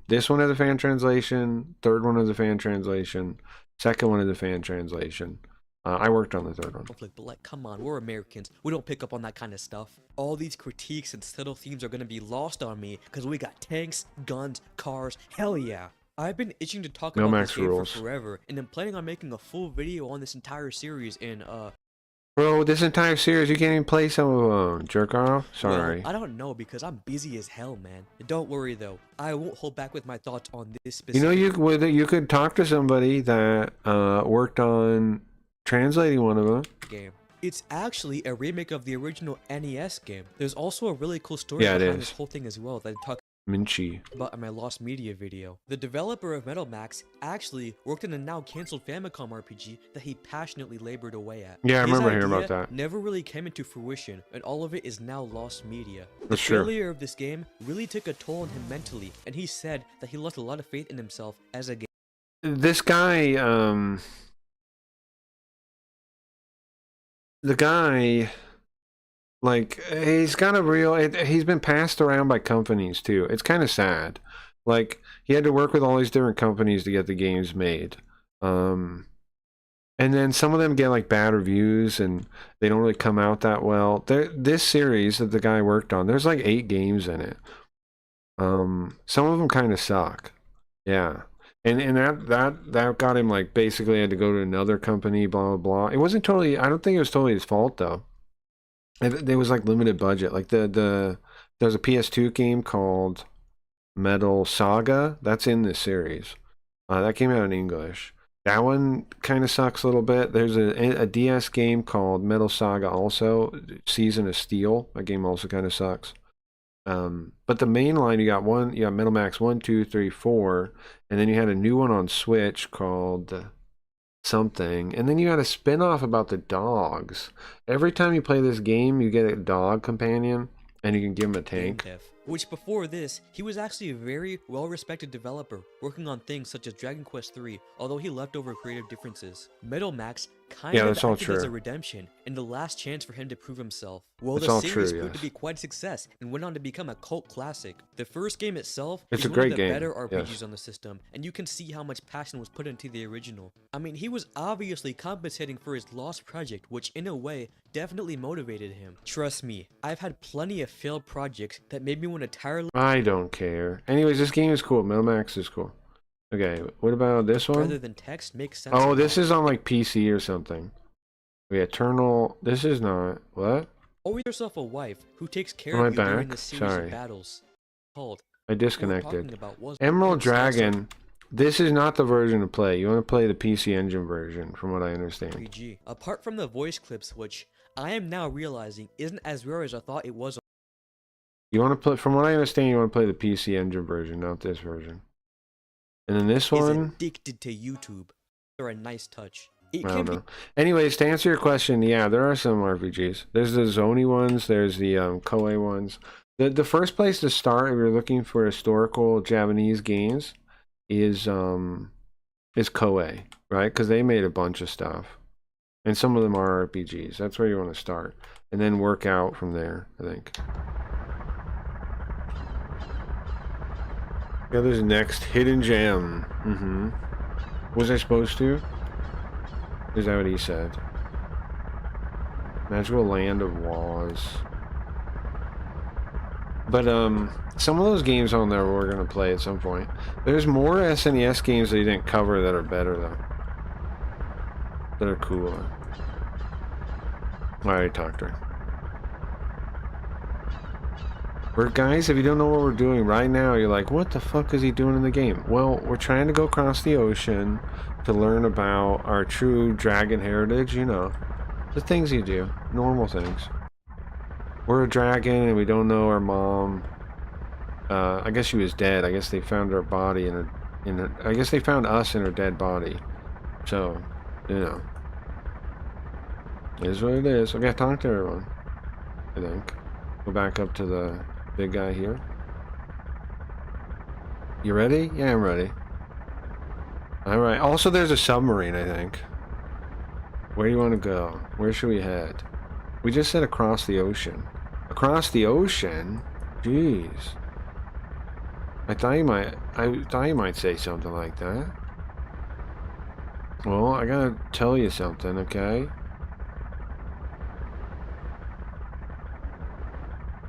S1: This one has a fan translation. Third one has a fan translation. Second one is a fan translation. I worked on the third one.
S2: But like, come on, we're Americans. We don't pick up on that kind of stuff. All these critiques and subtle themes are gonna be lost on me because we got tanks, guns, cars. Hell yeah! I've been itching to talk
S1: No
S2: about
S1: Max
S2: this game
S1: rules.
S2: for forever, and I'm planning on making a full video on this entire series in
S1: Bro, this entire series, you can't even play some of them. Jerk off. Sorry.
S2: Well, I don't know because I'm busy as hell, man. Don't worry though. I won't hold back with my thoughts on this specific
S1: You could talk to somebody that worked on translating one of them.
S2: game. It's actually a remake of the original NES game. There's also a really cool story
S1: Yeah, it
S2: behind
S1: is.
S2: this whole thing as well that I talked
S1: Minchi.
S2: about in my Lost Media video. The developer of Metal Max actually worked on a now cancelled Famicom RPG that he passionately labored away at.
S1: Yeah, I
S2: His
S1: remember hearing about
S2: idea
S1: that.
S2: never really came into fruition, and all of it is now Lost Media. The
S1: That's true.
S2: failure of this game really took a toll on him mentally, and he said that he lost a lot of faith in himself as a game.
S1: This guy, the guy, like, he's got a real, he's been passed around by companies too. It's kind of sad. Like, he had to work with all these different companies to get the games made. And then some of them get like bad reviews and they don't really come out that well. This series that the guy worked on, there's like 8 games in it. Some of them kind of suck. Yeah. And that got him like basically had to go to another company, blah blah blah. It wasn't totally. I don't think it was totally his fault though. There was like limited budget. Like there's a PS2 game called Metal Saga that's in this series. That came out in English. That one kind of sucks a little bit. There's a DS game called Metal Saga also, Season of Steel. That game also kind of sucks. But the main line, you got Metal Max 1, 2, 3, 4, and then you had a new one on Switch called something, and then you had a spin-off about the dogs. Every time you play this game, you get a dog companion, and you can give him a tank.
S2: Which before this, he was actually a very well-respected developer, working on things such as Dragon Quest III, although he left over creative differences. Metal Max kind of acted as a redemption, and the last chance for him to prove himself. Well, the series proved to be quite a success, and went on to become a cult classic. The first game itself is one of the better RPGs on the system, and you can see how much passion was put into the original. I mean, he was obviously compensating for his lost project, which in a way, definitely motivated him. Trust me, I've had plenty of failed projects that made me want to tirelessly...
S1: I don't care. Anyways, this game is cool. Metal Max is cool. Okay, what about this one?
S2: Rather than text, makes sense.
S1: Oh, this is on like PC or something. Okay, Eternal. This is not. What?
S2: Always yourself a wife who takes care of you during the series
S1: Sorry.
S2: of battles. Called.
S1: I disconnected. Emerald Dragon. This is not the version to play. You want to play the PC Engine version, from what I understand.
S2: RPG. Apart from the voice clips, which I am now realizing isn't as rare as I thought it was.
S1: You want to play, from what I understand, you want to play the PC Engine version, not this version. And then this
S2: Is
S1: one,
S2: addicted to YouTube. They're a nice touch.
S1: I don't know. Anyways, to answer your question, yeah, there are some RPGs. There's the Zoni ones, there's the Koei ones. The first place to start if you're looking for historical Japanese games is Koei, right? Because they made a bunch of stuff. And some of them are RPGs. That's where you want to start. And then work out from there, I think. Yeah, there's next hidden gem. Was I supposed to? Is that what he said? Magical Land of Waz. But some of those games on there we're gonna play at some point. There's more SNES games that you didn't cover that are better though. That are cooler. I already talked to her. We're, guys, if you don't know what we're doing right now, you're like, what the fuck is he doing in the game? Well, we're trying to go across the ocean to learn about our true dragon heritage, you know. The things you do. Normal things. We're a dragon and we don't know our mom. I guess she was dead. I guess they found her body I guess they found us in her dead body. So, you know. It is what it is. I gotta talk to everyone, I think. Go back up to the big guy here. You ready? Yeah, I'm ready. Alright. Also, there's a submarine, I think. Where do you want to go? Where should we head? We just said across the ocean. Across the ocean? Jeez. I thought you might say something like that. Well, I gotta tell you something, okay?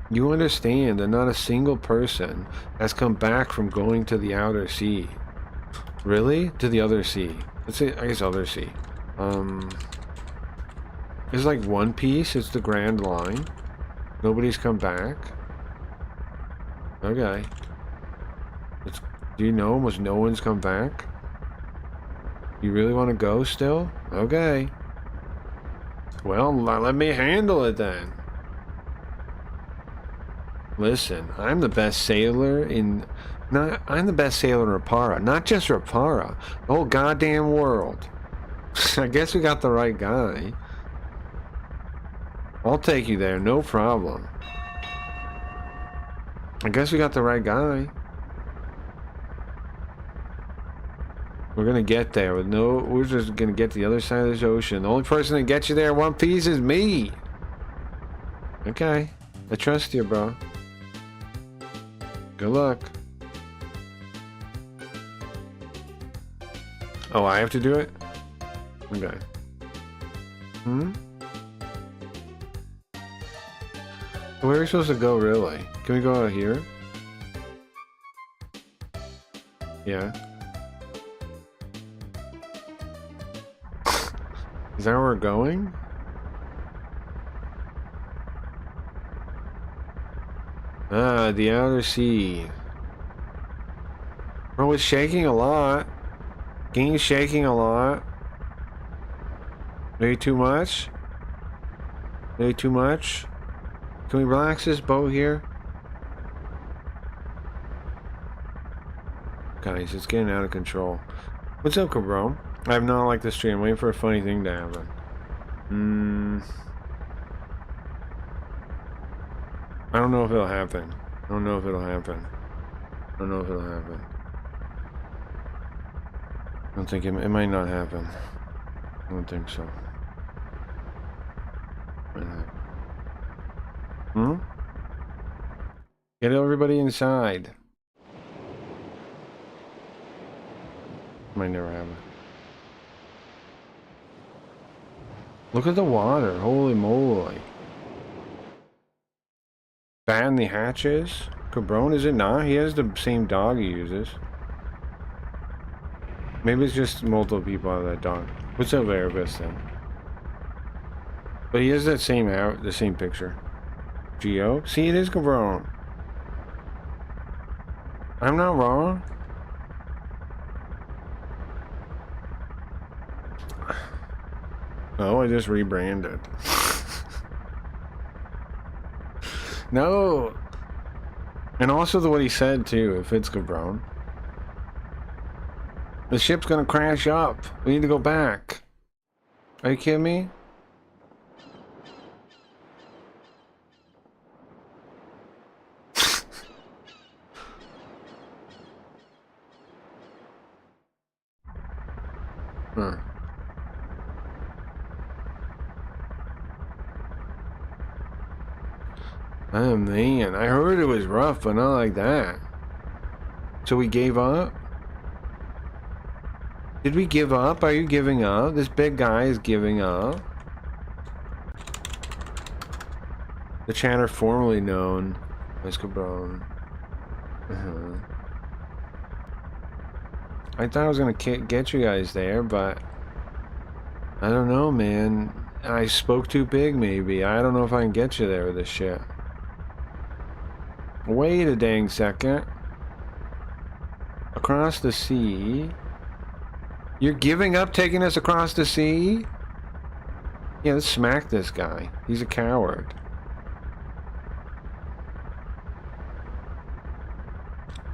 S1: You understand that not a single person has come back from going to the outer sea. Really? To the other sea. Let's say, I guess other sea. It's like One Piece, it's the Grand Line. Nobody's come back. Okay. Do you know almost no one's come back? You really want to go still? Okay. Well, let me handle it then. Listen, I'm the best sailor in... I'm the best sailor in Rapara. Not just Rapara. The whole goddamn world. I guess we got the right guy. I'll take you there, no problem. I guess we got the right guy. We're gonna get there with no... We're just gonna get to the other side of this ocean. The only person that gets you there in one piece is me. Okay. I trust you, bro. Good luck. Oh, I have to do it? Okay. Where are we supposed to go, really? Can we go out here? Yeah. Is that where we're going? Ah, the outer sea. Bro, it's shaking a lot. Game's shaking a lot. Maybe too much? Maybe too much? Can we relax this boat here? Guys, it's getting out of control. What's up, bro? I have not liked the stream. I'm waiting for a funny thing to happen. I don't know if it'll happen. I don't know if it'll happen. I don't know if it'll happen. I don't think it might not happen. I don't think so. Get everybody inside. Might never happen. Look at the water. Holy moly. Batten the hatches? Cabron, is it not? He has the same dog he uses. Maybe it's just multiple people out of that dog. What's up, Erebus, then? But he has that same the same picture. Geo? See, it is Cabron. I'm not wrong. Oh, I just rebranded. No. And also what he said too, if it's Cabron. The ship's gonna crash up. We need to go back. Are you kidding me? Huh. Oh man, I heard it was rough, but not like that. So we gave up? Did we give up? Are you giving up? This big guy is giving up. The chatter formerly known as Cabron. I thought I was gonna get you guys there, but I don't know, man. I spoke too big, maybe. I don't know if I can get you there with this shit. Wait a dang second. Across the sea? You're giving up taking us across the sea? Yeah, let's smack this guy. He's a coward.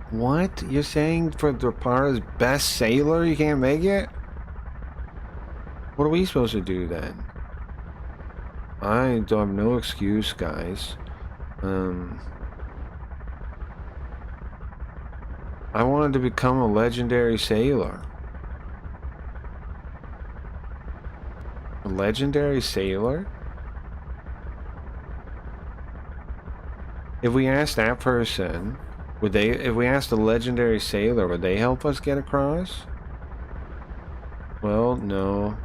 S1: What? You're saying for Drapara's best sailor you can't make it? What are we supposed to do then? I don't have no excuse, guys. I wanted to become a legendary sailor. A legendary sailor? If we asked that person, would they, if we asked a legendary sailor, would they help us get across? Well, no.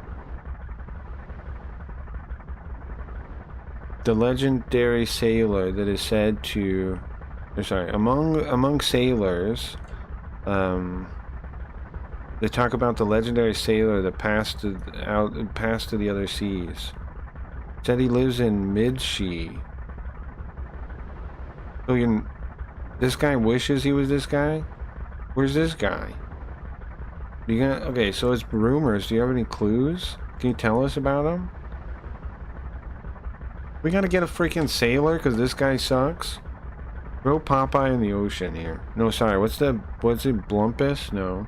S1: The legendary sailor that is said to, sorry, among sailors, they talk about the legendary sailor that passed to the other seas. Said he lives in mid-sea. So this guy wishes he was this guy? Where's this guy? Okay, so it's rumors. Do you have any clues? Can you tell us about him? We gotta get a freaking sailor because this guy sucks. Throw Popeye in the ocean here. No, sorry. What's it? Blumpus? No.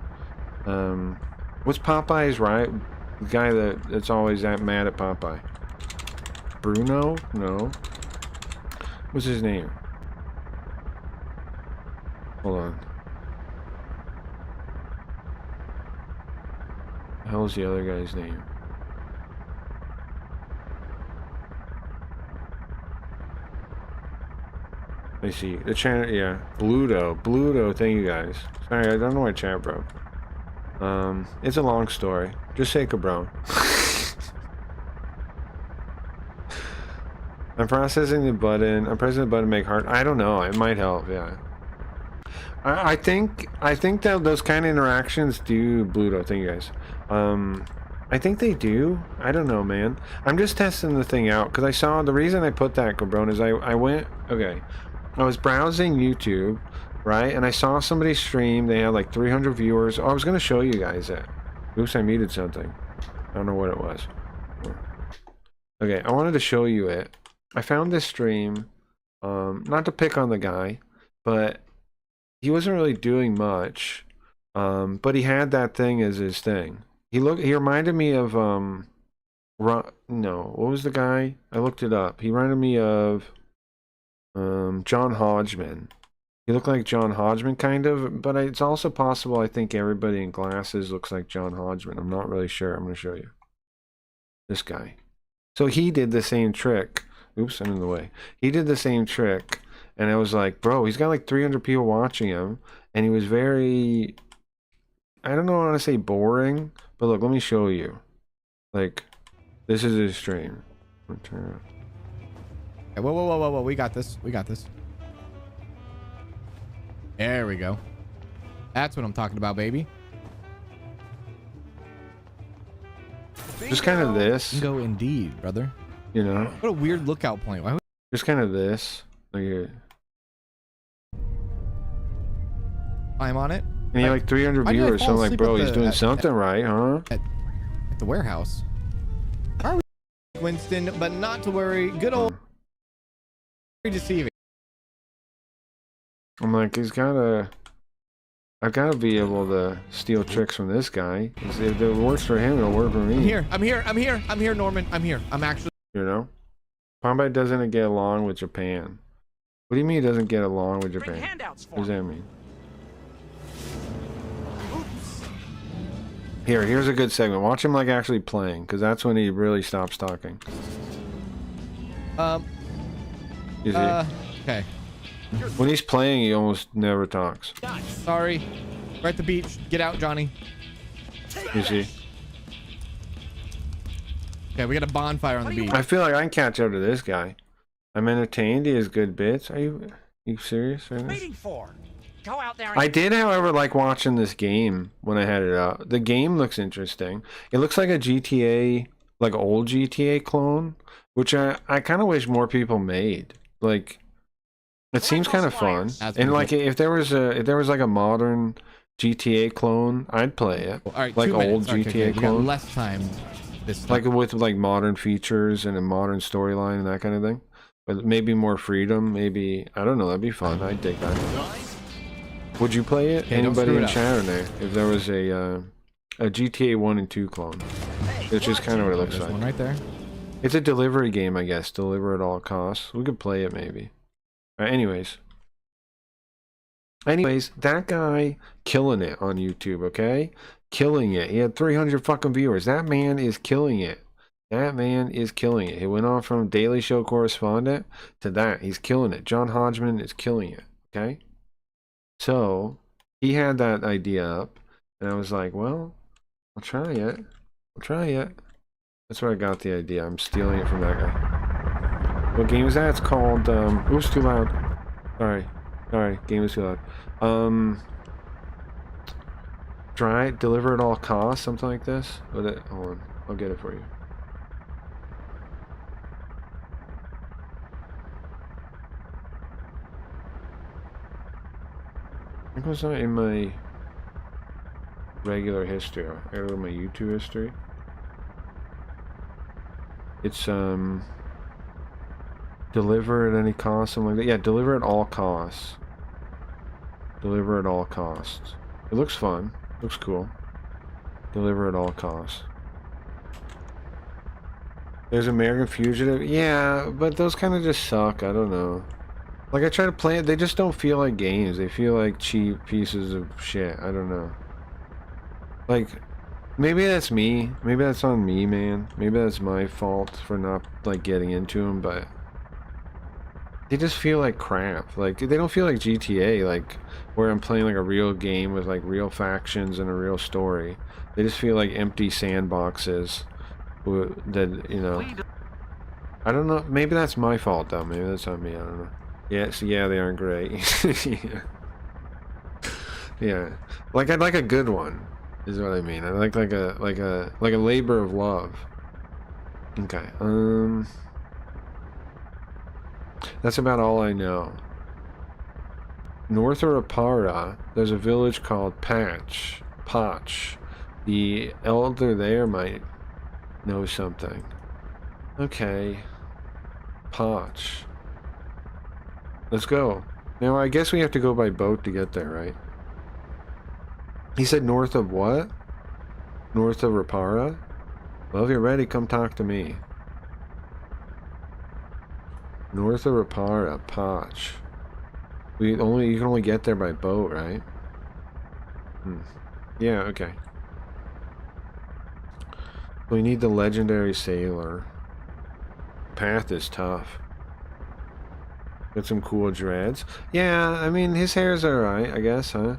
S1: What's Popeye's right? The guy that's always mad at Popeye. Bruno? No. What's his name? Hold on. The hell's the other guy's name? Let me see. The channel, yeah. Bluto, thank you guys. Sorry, I don't know why chat broke. It's a long story. Just say Cabron. I'm pressing the button to make heart. I don't know. It might help, yeah. I think that those kind of interactions do Bluto, thank you guys. I think they do. I don't know, man. I'm just testing the thing out because I saw the reason I put that Cabron is I went, okay. I was browsing YouTube, right? And I saw somebody stream. They had like 300 viewers. Oh, I was going to show you guys it. Oops, I muted something. I don't know what it was. Okay, I wanted to show you it. I found this stream. Not to pick on the guy, but he wasn't really doing much. But he had that thing as his thing. He reminded me of no, what was the guy? I looked it up. He reminded me of John Hodgman. He looked like John Hodgman kind of, but it's also possible I think everybody in glasses looks like John Hodgman. I'm not really sure. I'm going to show you. This guy. So he did the same trick. Oops, I'm in the way. He did the same trick, and I was like, bro, he's got like 300 people watching him, and he was very, I don't know how to say boring, but look, let me show you. Like, this is his stream. Turn it.
S3: Hey, whoa, we got this. There we go. That's what I'm talking about, baby.
S1: Just kind of this.
S3: Bingo indeed, brother.
S1: You know?
S3: What a weird lookout point. Why would
S1: Just kind of this. Like here.
S3: I'm on it?
S1: And he had like 300
S3: why did I
S1: viewers, so
S3: fall
S1: I'm like,
S3: asleep
S1: bro,
S3: at
S1: he's
S3: the-
S1: doing
S3: at-
S1: something right, huh?
S3: At the warehouse. How are we, Winston? But not to worry. Good old deceiving.
S1: I'm like, I've gotta be able to steal tricks from this guy. If it works for him, it'll work for me.
S3: I'm here, Norman. I'm here. I'm actually.
S1: You know? Combat doesn't get along with Japan. What do you mean it doesn't get along with Japan? What does that mean? Here's a good segment. Watch him like actually playing, because that's when he really stops talking. You see?
S3: Okay.
S1: When he's playing, he almost never talks.
S3: Sorry. We're at the beach. Get out, Johnny.
S1: You see?
S3: Okay, we got a bonfire on the beach.
S1: I feel like I can catch up to this guy. I'm entertained. He has good bits. Are you serious right now?
S4: Waiting for. Go out there.
S1: I did, however, like watching this game when I had it out. The game looks interesting. It looks like a GTA, like old GTA clone, which I kind of wish more people made. Like, it seems kind of fun. And like, if there was like a modern GTA clone, I'd play it.
S3: All right,
S1: like
S3: 2
S1: old
S3: minutes.
S1: GTA
S3: We got
S1: clone,
S3: less time this time.
S1: like with like modern features and a modern storyline and that kind of thing. But maybe more freedom. Maybe, I don't know. That'd be fun. I'd dig that. Would you play it?
S3: Okay,
S1: Anybody in chat in there? If there was a GTA 1 and 2 clone, which is kind of what it looks
S3: There's
S1: like.
S3: one right there.
S1: It's a delivery game, I guess. Deliver at all costs. We could play it maybe. Alright, anyways, that guy killing it on YouTube, okay? Killing it. He had 300 fucking viewers. That man is killing it. That man is killing it. He went on from Daily Show correspondent to that. He's killing it. John Hodgman is killing it, okay? So, he had that idea up, and I was like, well, I'll try it. I'll try it. That's where I got the idea. I'm stealing it from that guy. What game is that? It's called, oops, too loud. Sorry, game is too loud. Try it, deliver at all costs, something like this. Hold on, I'll get it for you. I think it was not in my regular history. I go to my YouTube history. It's deliver at any cost, something like that. Yeah, deliver at all costs. Deliver at all costs. It looks fun. Looks cool. Deliver at all costs. There's American Fugitive. Yeah, but those kind of just suck. I don't know. Like, I try to play it, they just don't feel like games. They feel like cheap pieces of shit. I don't know. Like, maybe that's me. Maybe that's on me, man. Maybe that's my fault for not, like, getting into them, but they just feel like crap. Like, they don't feel like GTA, like, where I'm playing, like, a real game with, like, real factions and a real story. They just feel like empty sandboxes that, you know. I don't know. Maybe that's my fault, though. Maybe that's on me. I don't know. Yes, yeah, they aren't great. Yeah. Yeah, like I'd like a good one, is what I mean. I like a labor of love. Okay, that's about all I know. North of Rapara, there's a village called Potch. The elder there might know something. Okay, Potch. Let's go. Now, I guess we have to go by boat to get there, right? He said north of what? North of Rapara? Well, if you're ready, come talk to me. North of Rapara, Potch. You can only get there by boat, right? Yeah, okay. We need the legendary sailor. Path is tough. Got some cool dreads. Yeah, I mean, his hair's alright, I guess, huh?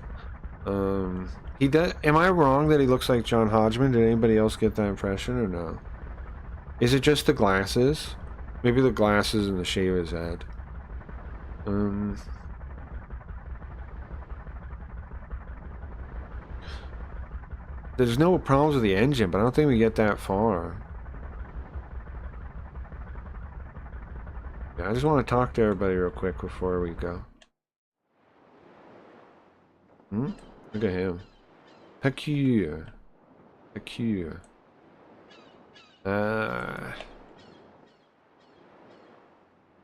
S1: He does. Am I wrong that he looks like John Hodgman? Did anybody else get that impression or no? Is it just the glasses? Maybe the glasses and the shave of his head. There's no problems with the engine, but I don't think we get that far. I just want to talk to everybody real quick before we go. Look at him. Peculiar.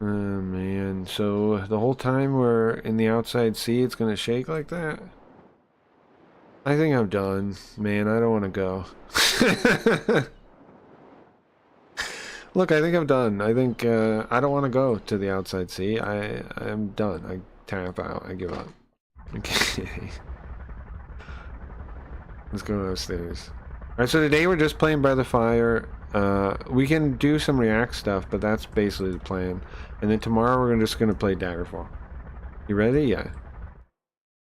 S1: Oh man, so the whole time we're in the outside sea, it's gonna shake like that? I think I'm done. Man, I don't want to go. Look, I think I'm done. I think I don't want to go to the outside sea. I'm done. I tap out. I give up. Okay. Let's go upstairs. Alright, so today we're just playing by the fire. We can do some React stuff, but that's basically the plan. And then tomorrow we're just gonna play Daggerfall. You ready? Yeah.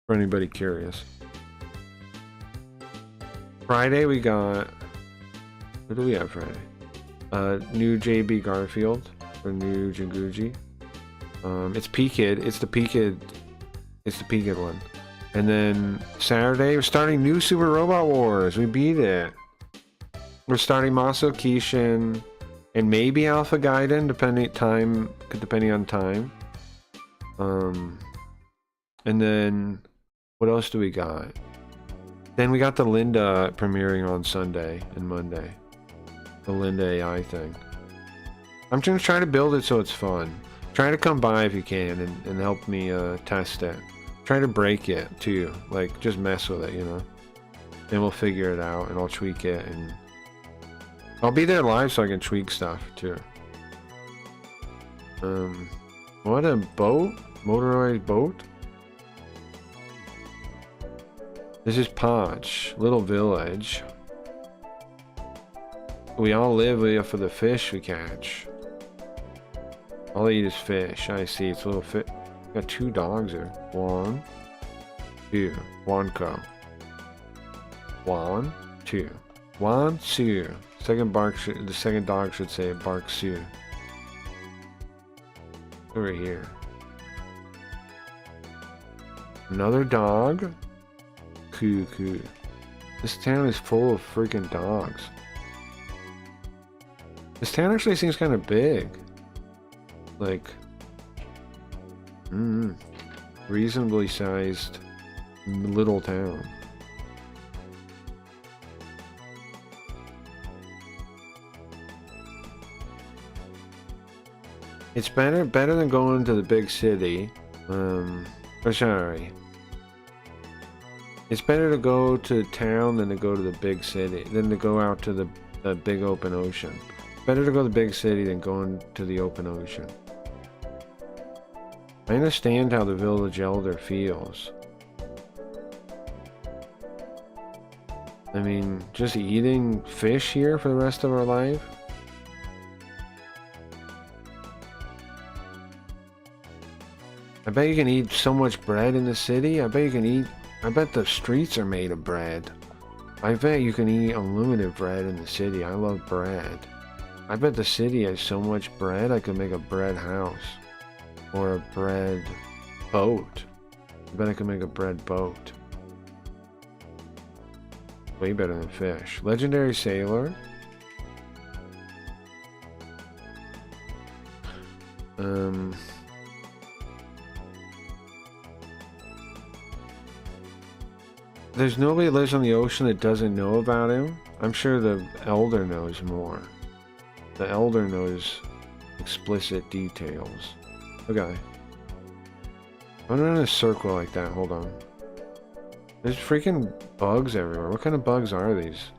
S1: For anybody curious. Friday we got... What do we have Friday? New JB Garfield or new Jinguji. It's P-Kid. It's the P-Kid. It's the P-Kid one. And then Saturday we're starting new Super Robot Wars. We beat it. We're starting Maso Kishin and maybe Alpha Gaiden depending on time. And then what else do we got? Then we got the Linda premiering on Sunday and Monday. The Linda AI thing. I'm just trying to build it so it's fun. Try to come by if you can and help me test it. Try to break it too. Like just mess with it, you know. And we'll figure it out and I'll tweak it and I'll be there live so I can tweak stuff too. What a boat? Motorized boat? This is Potch, little village. We all live for the fish we catch. All they eat is fish. I see, it's a little fit. Got 2 dogs here. 1, 2. Wanko. 1, 2. 1, 2. The second dog should say bark Sue. Over here. Another dog. Coo. This town is full of freaking dogs. This town actually seems kind of big. Like, reasonably sized little town. It's better than going to the big city. Sorry. It's better to go to town than to go to the big city, than to go out to the big open ocean. Better to go to the big city than going to the open ocean. I understand how the village elder feels. I mean, just eating fish here for the rest of our life? I bet you can eat so much bread in the city. I bet the streets are made of bread. I bet you can eat unlimited bread in the city. I love bread. I bet the city has so much bread I could make a bread house. Or a bread boat. I bet I could make a bread boat. Way better than fish. Legendary sailor. There's nobody that lives on the ocean that doesn't know about him. I'm sure the elder knows more. The elder knows explicit details. Okay. I'm in a circle like that. Hold on. There's freaking bugs everywhere. What kind of bugs are these?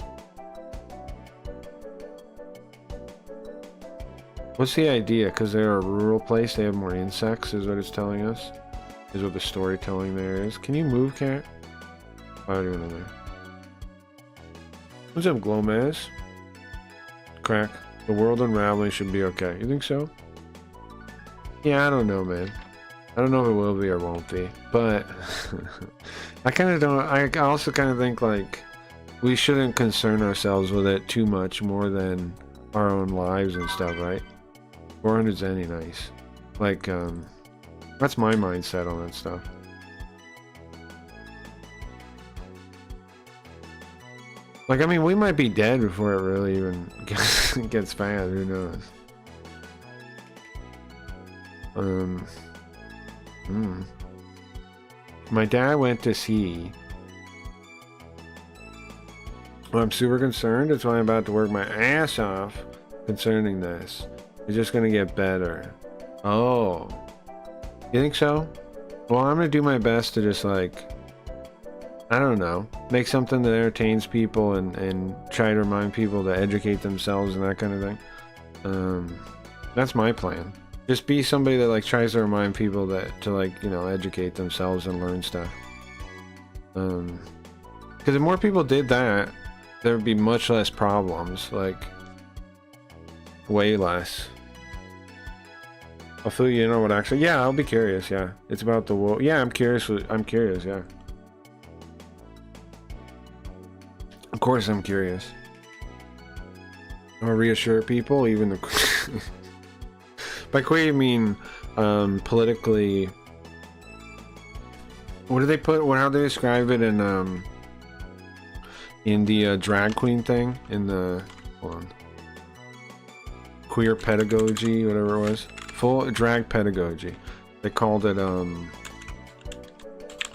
S1: What's the idea? Because they're a rural place, they have more insects, is what it's telling us? Is what the storytelling there is. Can you move, cat? I don't even know there. What's up, Glomez? Crack. The world unraveling should be okay. You think so? Yeah, I don't know, man. I don't know if it will be or won't be. But I kind of don't. I also kind of think like we shouldn't concern ourselves with it too much more than our own lives and stuff, right? 400's any nice. Like, that's my mindset on that stuff. Like, I mean, we might be dead before it really even gets bad. Who knows? My dad went to sea. Well, I'm super concerned. That's why I'm about to work my ass off concerning this. It's just gonna get better. Oh, you think so? Well, I'm gonna do my best to just like, I don't know, make something that entertains people and try to remind people to educate themselves and that kind of thing. That's my plan. Just be somebody that like tries to remind people that to like, you know, educate themselves and learn stuff. Because if more people did that, there would be much less problems, like way less. I'll fill you in on what actually, yeah, I'll be curious, yeah. It's about the world. Yeah, I'm curious, yeah. Of course I'm curious. I'm gonna reassure people, even the by queer you mean politically. What do they put? How do they describe it in the drag queen thing? In the hold on, queer pedagogy, whatever it was, full drag pedagogy. They called it hold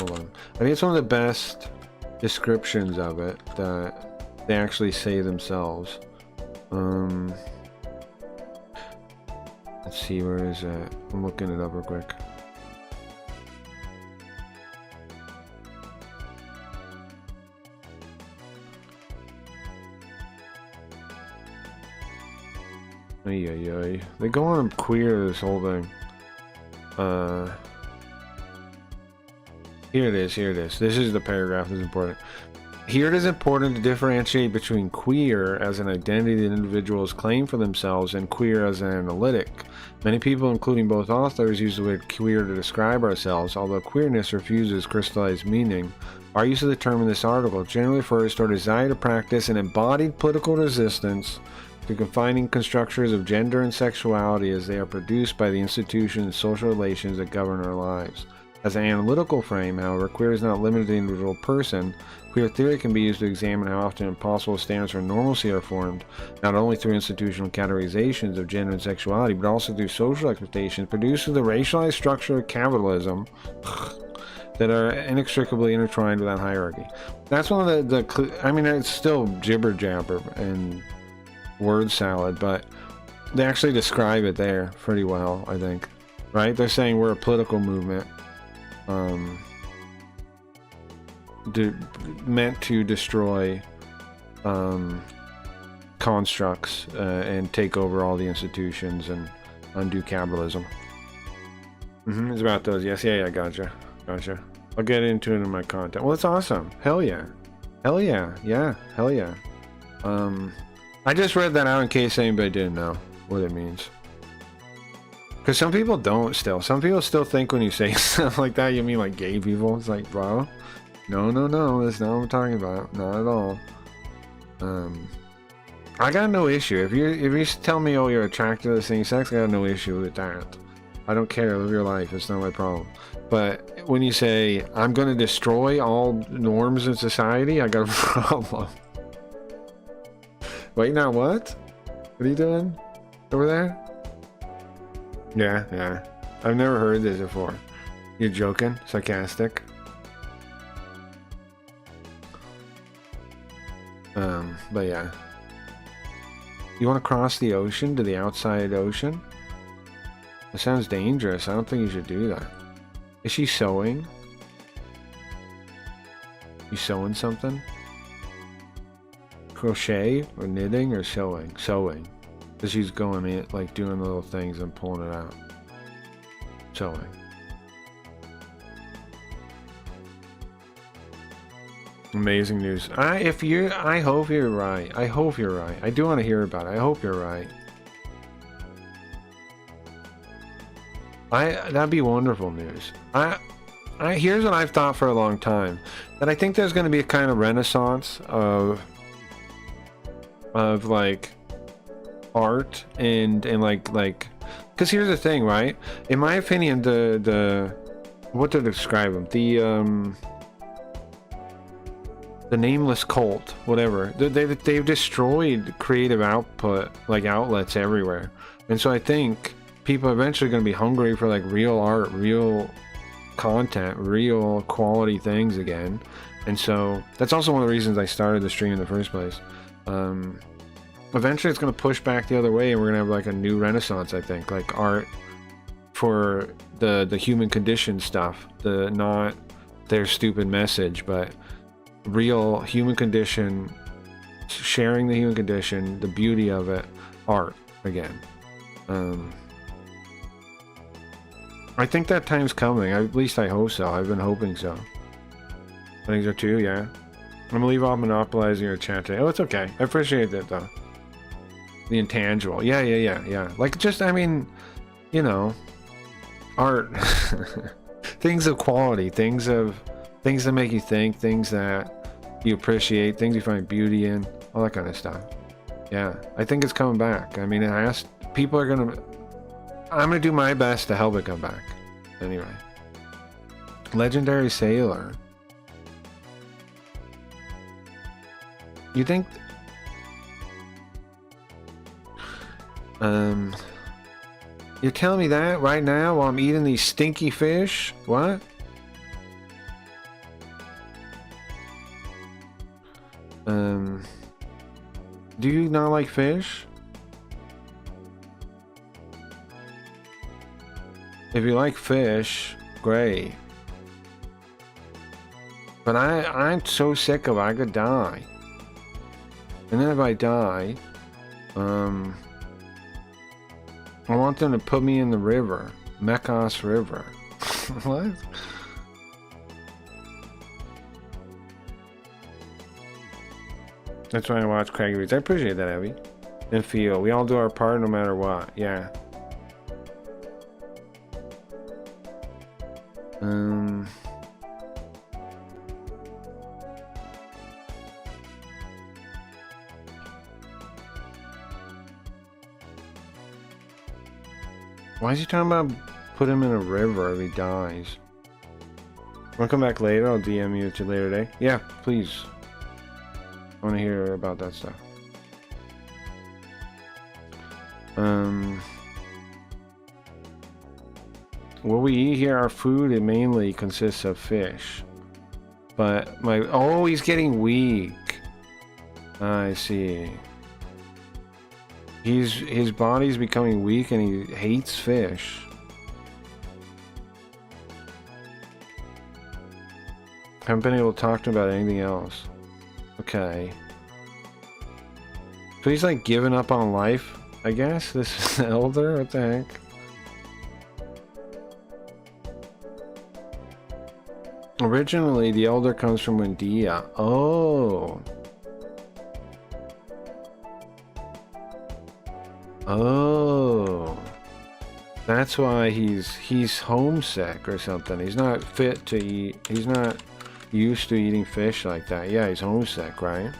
S1: on. I think it's one of the best descriptions of it that they actually say themselves. Let's see, where is that? I'm looking it up real quick. Ay. They go on queer this whole thing. Here it is. This is the paragraph that's important. Here it is important to differentiate between queer as an identity that individuals claim for themselves and queer as an analytic. Many people, including both authors, use the word queer to describe ourselves, although queerness refuses crystallized meaning. Our use of the term in this article generally refers to our desire to practice an embodied political resistance to confining constructures of gender and sexuality as they are produced by the institutions and social relations that govern our lives. As an analytical frame, however, queer is not limited to the individual person. Queer theory can be used to examine how often impossible standards for normalcy are formed, not only through institutional categorizations of gender and sexuality, but also through social expectations produced through the racialized structure of capitalism that are inextricably intertwined with that hierarchy. That's one of the I mean, it's still jibber jabber and word salad, but they actually describe it there pretty well, I think. Right? They're saying we're a political movement meant to destroy constructs and take over all the institutions and undo capitalism. It's about those. Yes, yeah, gotcha. I'll get into it in my content. Well, it's awesome. Hell yeah. I just read that out in case anybody didn't know what it means. Because some people don't still. Some people still think when you say stuff like that, you mean like gay people. It's like, bro, no, that's not what I'm talking about. Not at all. I got no issue. If you tell me, oh, you're attracted to the same sex, I got no issue with that. I don't care. Live your life. It's not my problem. But when you say, I'm going to destroy all norms in society, I got a problem. Wait, now what? What are you doing over there? Yeah. I've never heard this before. You're joking? Sarcastic? But yeah. You want to cross the ocean to the outside ocean? That sounds dangerous. I don't think you should do that. Is she sewing? You sewing something? Crochet or knitting or sewing? Sewing. Because she's going in, like doing little things and pulling it out. Sewing. Amazing news. I hope you're right. I do want to hear about it. I hope you're right. That'd be wonderful news. Here's what I've thought for a long time. That I think there's going to be a kind of renaissance of like art and like because here's the thing, right? In my opinion, the what to describe them, the nameless cult, whatever, they've destroyed creative output, like outlets everywhere, and so I think people are eventually going to be hungry for like real art, real content, real quality things again. And so that's also one of the reasons I started the stream in the first place. Eventually it's going to push back the other way and we're going to have like a new renaissance, I think, like art for the human condition stuff, the not their stupid message, but real human condition, sharing the human condition, the beauty of it, art again. I think that time's coming. At least I hope so. I've been hoping so. I think so too, yeah. I'm gonna leave off monopolizing your chat today. Oh, it's okay. I appreciate that though. The intangible. Yeah. Like, just, I mean, you know, art. Things of quality, things that make you think, things that you appreciate, things you find beauty in, all that kind of stuff. Yeah, I think it's coming back. I mean, I'm gonna do my best to help it come back. Anyway. Legendary Sailor. You think... You're telling me that right now while I'm eating these stinky fish? What? Do you not like fish? If you like fish, great. But I'm so sick of it, I could die. And then if I die, I want them to put me in the river. Mekos River. What? That's why I watch Craggy Reads. I appreciate that, Abby. And feel. We all do our part no matter what. Yeah. Why is he talking about put him in a river if he dies? Wanna come back later? I'll DM you to later today. Yeah, please. I want to hear about that stuff. What we eat here, our food, it mainly consists of fish. But oh, he's getting weak. I see. His body's becoming weak and he hates fish. Haven't been able to talk to him about anything else. Okay. So he's like giving up on life, I guess? This elder? What the heck? Originally, the elder comes from India. Oh. Oh. That's why he's homesick or something. He's not fit to eat. He's not used to eating fish like that. Yeah, he's homesick, right?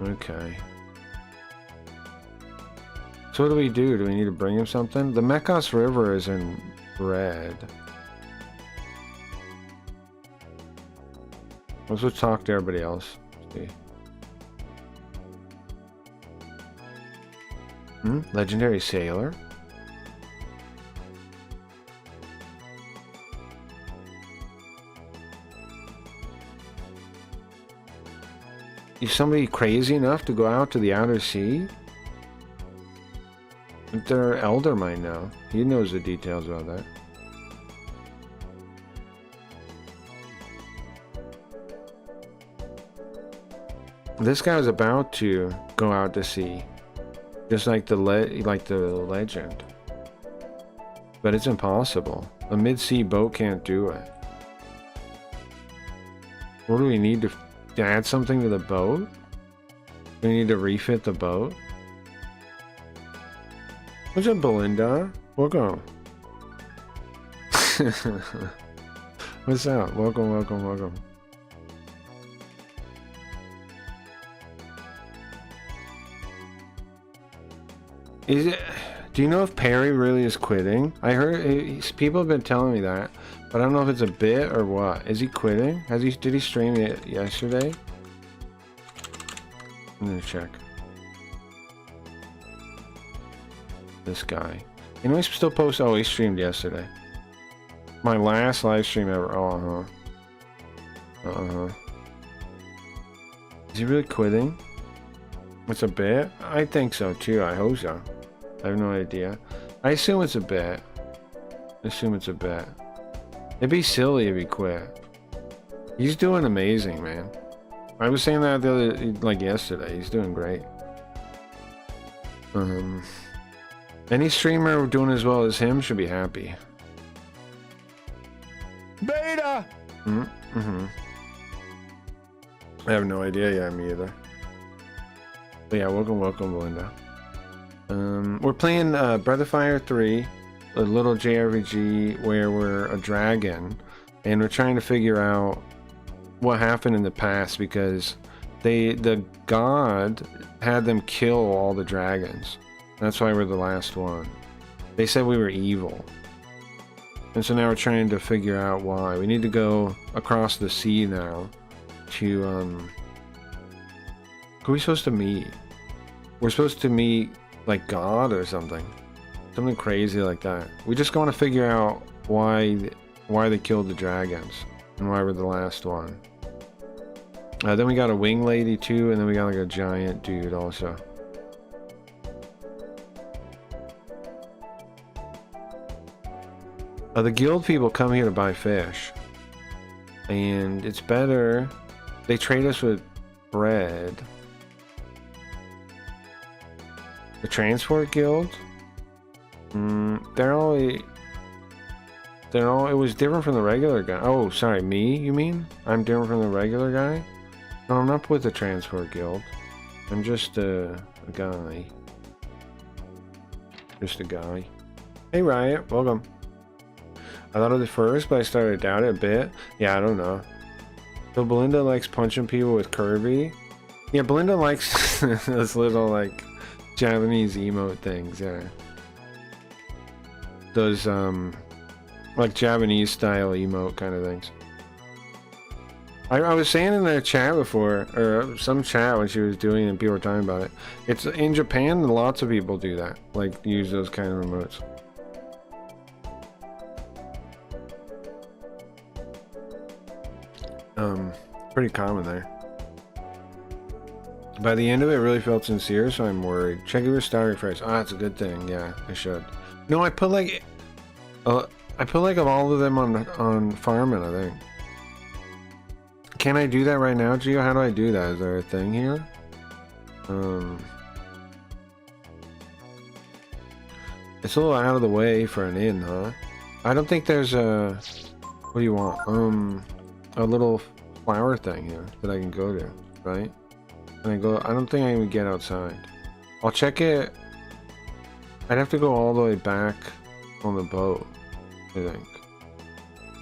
S1: Okay. So what do we do? Do we need to bring him something? The Mekos River is in red. Let's go talk to everybody else. Let's see. Legendary Sailor. Is somebody crazy enough to go out to the outer sea? Their elder might know. He knows the details about that. This guy was about to go out to sea, just like the legend. But it's impossible. A mid-sea boat can't do it. What do we need to add something to the boat? We need to refit the boat. What's up, Belinda? Welcome. What's up? Welcome, welcome, welcome. Is it? Do you know if Perry really is quitting? I heard people have been telling me that, but I don't know if it's a bit or what. Is he quitting? Did he stream it yesterday? I'm gonna check. This guy. You know, he's still posts. Oh, he streamed yesterday. My last live stream ever. Oh, Is he really quitting? It's a bit? I think so too. I hope so. I have no idea. I assume it's a bit. It'd be silly if he quit. He's doing amazing, man. I was saying that the other, like yesterday. He's doing great. Any streamer doing as well as him should be happy.
S3: Beta!
S1: I have no idea. Yeah, me either. But yeah, welcome, Belinda. We're playing Breath of Fire 3, a little JRPG where we're a dragon, and we're trying to figure out what happened in the past because the god had them kill all the dragons. That's why we're the last one. They said we were evil. And so now we're trying to figure out why. We need to go across the sea now to, who are we supposed to meet? We're supposed to meet, like, God or something. Something crazy like that. We just want to figure out why they killed the dragons and why we're the last one. Then we got a wing lady too, and then we got like a giant dude also. The guild people come here to buy fish, and it's better. They trade us with bread. The transport guild. It was different from the regular guy. Oh, sorry, me, you mean? I'm different from the regular guy? No, I'm not with the transport guild. I'm just a guy. Just a guy. Hey, Riot, welcome. I thought of it first, but I started to doubt it a bit. Yeah, I don't know. So Belinda likes punching people with Kirby. Yeah, Belinda likes those little, like, Japanese emote things, yeah. Those, like Japanese style emote kind of things. I was saying in their chat before, or some chat when she was doing it and people were talking about it. It's in Japan, lots of people do that, like use those kind of remotes. Pretty common there. By the end of it, it really felt sincere, so I'm worried. Check your starting price. Ah, it's a good thing. Yeah, I should. No, I put like all of them on farming, I think. Can I do that right now, Gio? How do I do that? Is there a thing here? It's a little out of the way for an inn, huh? I don't think there's a... What do you want? A little flower thing here that I can go to, right? And I go... I don't think I can get outside. I'll check it... I'd have to go all the way back on the boat, I think.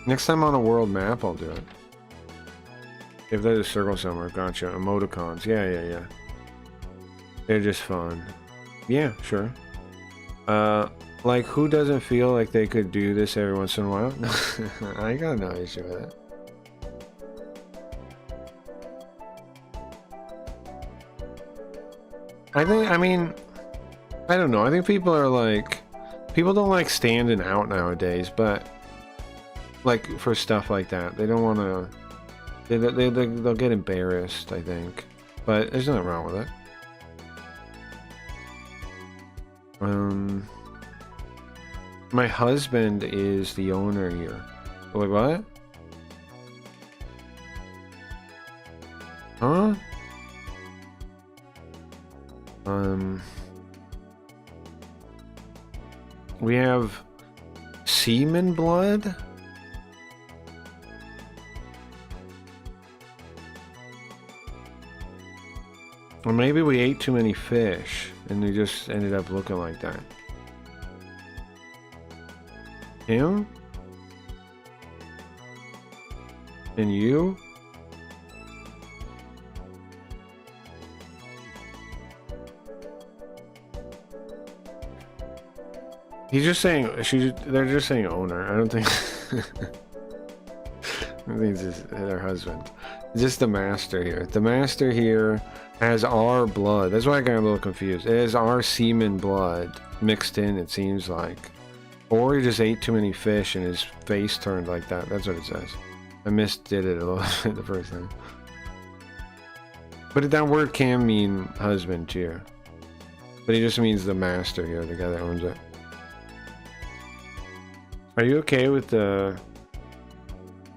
S1: Next time on a world map, I'll do it. If there's a circle somewhere, gotcha. Emoticons, yeah. They're just fun. Yeah, sure. Like, who doesn't feel like they could do this every once in a while? I got no issue with it. I don't know. I think people are like... People don't like standing out nowadays, but... Like, for stuff like that. They don't want to... They'll get embarrassed, I think. But there's nothing wrong with it. My husband is the owner here. Wait, what? Huh? We have semen blood? Or maybe we ate too many fish and we just ended up looking like that. Him? And you? He's just saying, they're just saying owner. I don't think... I think it's just their husband. Just the master here. The master here has our blood. That's why I got a little confused. It has our semen blood mixed in, it seems like. Or he just ate too many fish and his face turned like that. That's what it says. I misdid it a little bit the first time. But that word can mean husband too. But he just means the master here, the guy that owns it. Are you okay with the...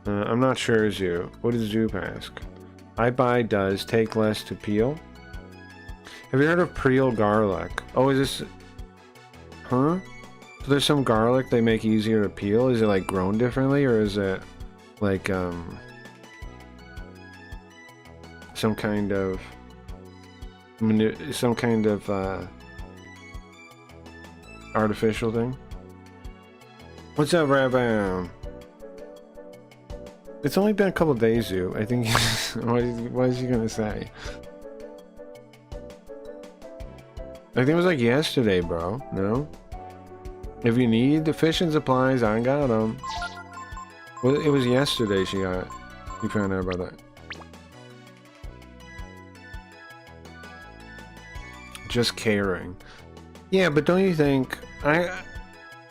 S1: I'm not sure, Zoo. What does Zoop ask? I buy does take less to peel? Have you heard of Imperial garlic? Oh, is this... Huh? So there's some garlic they make easier to peel? Is it like grown differently, or is it like some kind of artificial thing? What's up, Rabbi? It's only been a couple days, Zoo. I think. What is he gonna say? I think it was like yesterday, bro. No? If you need the fish and supplies, I got them. Well, it was yesterday you found out about that. Just caring. Yeah, but don't you think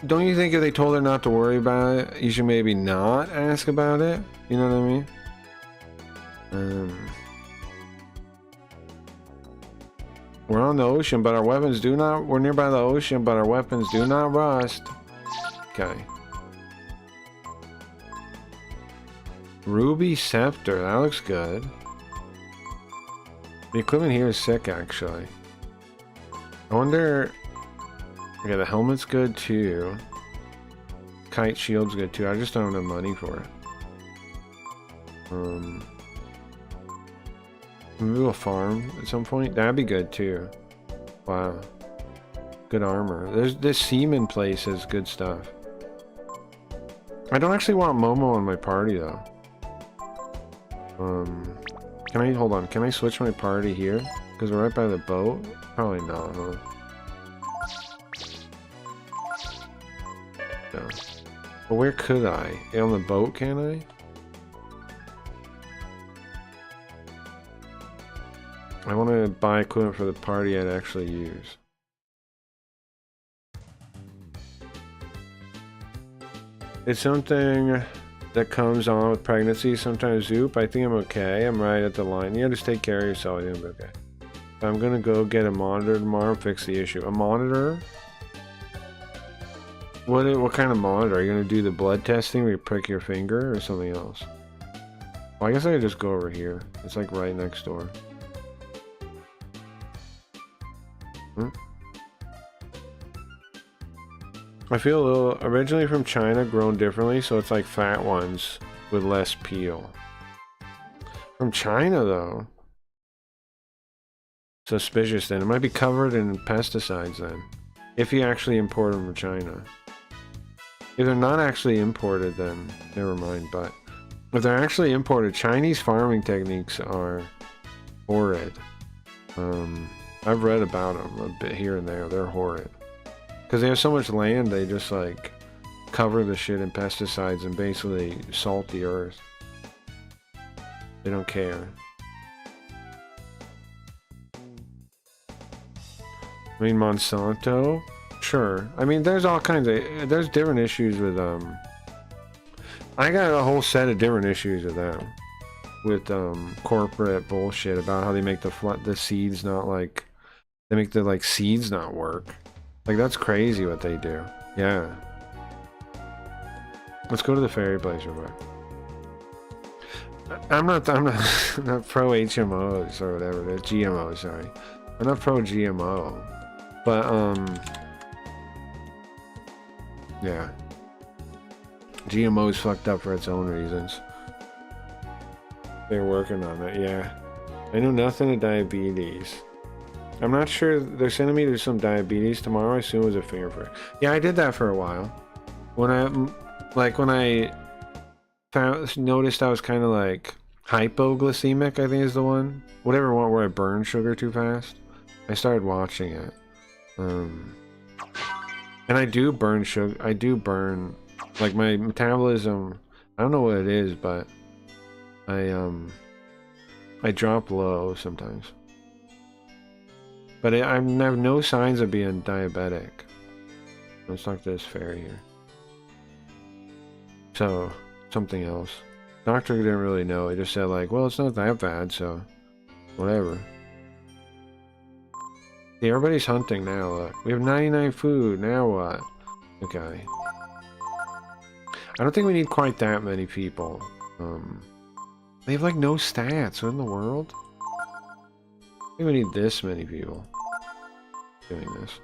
S1: if they told her not to worry about it, you should maybe not ask about it? You know what I mean? We're on the ocean, but our weapons do not... We're nearby the ocean, but our weapons do not rust. Okay. Ruby Scepter. That looks good. The equipment here is sick, actually. I wonder... Okay, the helmet's good, too. Kite shield's good, too. I just don't have money for it. Maybe we'll farm at some point. That'd be good too. Wow. Good armor. There's this seaman place has good stuff. I don't actually want Momo in my party though. Can I hold on? Can I switch my party here? Because we're right by the boat? Probably not, huh? No. But where could I? On the boat, can I? I want to buy equipment for the party I'd actually use. It's something that comes on with pregnancy. Sometimes, Zoop, I think I'm okay. I'm right at the line. Yeah, just take care of yourself. I think I'm okay. I'm gonna go get a monitor tomorrow and fix the issue. A monitor? What kind of monitor? Are you gonna do the blood testing where you prick your finger or something else? Well, I guess I could just go over here. It's like right next door. I feel a little originally from China, grown differently, so it's like fat ones with less peel. From China though, suspicious. Then it might be covered in pesticides then, if you actually import them from China. If they're not actually imported, then never mind. But if they're actually imported, Chinese farming techniques are horrid. I've read about them a bit here and there. They're horrid. Because they have so much land, they just like cover the shit in pesticides and basically salt the earth. They don't care. I mean, Monsanto? Sure. I mean, there's all kinds of... There's different issues with, I got a whole set of different issues with them. With, corporate bullshit about how they make the seeds not, like... They make the, like, seeds not work. Like, that's crazy what they do. Yeah. Let's go to the fairy place real quick. I'm not pro HMOs or whatever. They're GMOs, sorry. I'm not pro GMO. But, yeah. GMO's fucked up for its own reasons. They're working on it, yeah. I know nothing of diabetes. I'm not sure. They're sending me to some diabetes tomorrow. I assume it was a finger prick. Yeah, I did that for a while. When I noticed I was kind of like hypoglycemic, I think is the one. Whatever one where I burn sugar too fast. I started watching it. And I do burn sugar. I do burn, like, my metabolism. I don't know what it is, but I drop low sometimes. But I have no signs of being diabetic. Let's talk to this fairy here. So, something else. Doctor didn't really know. He just said, like, well, it's not that bad, so whatever. See, everybody's hunting now, look. We have 99 food, now what? Okay. I don't think we need quite that many people. They have like no stats. What in the world? I think we need this many people doing this.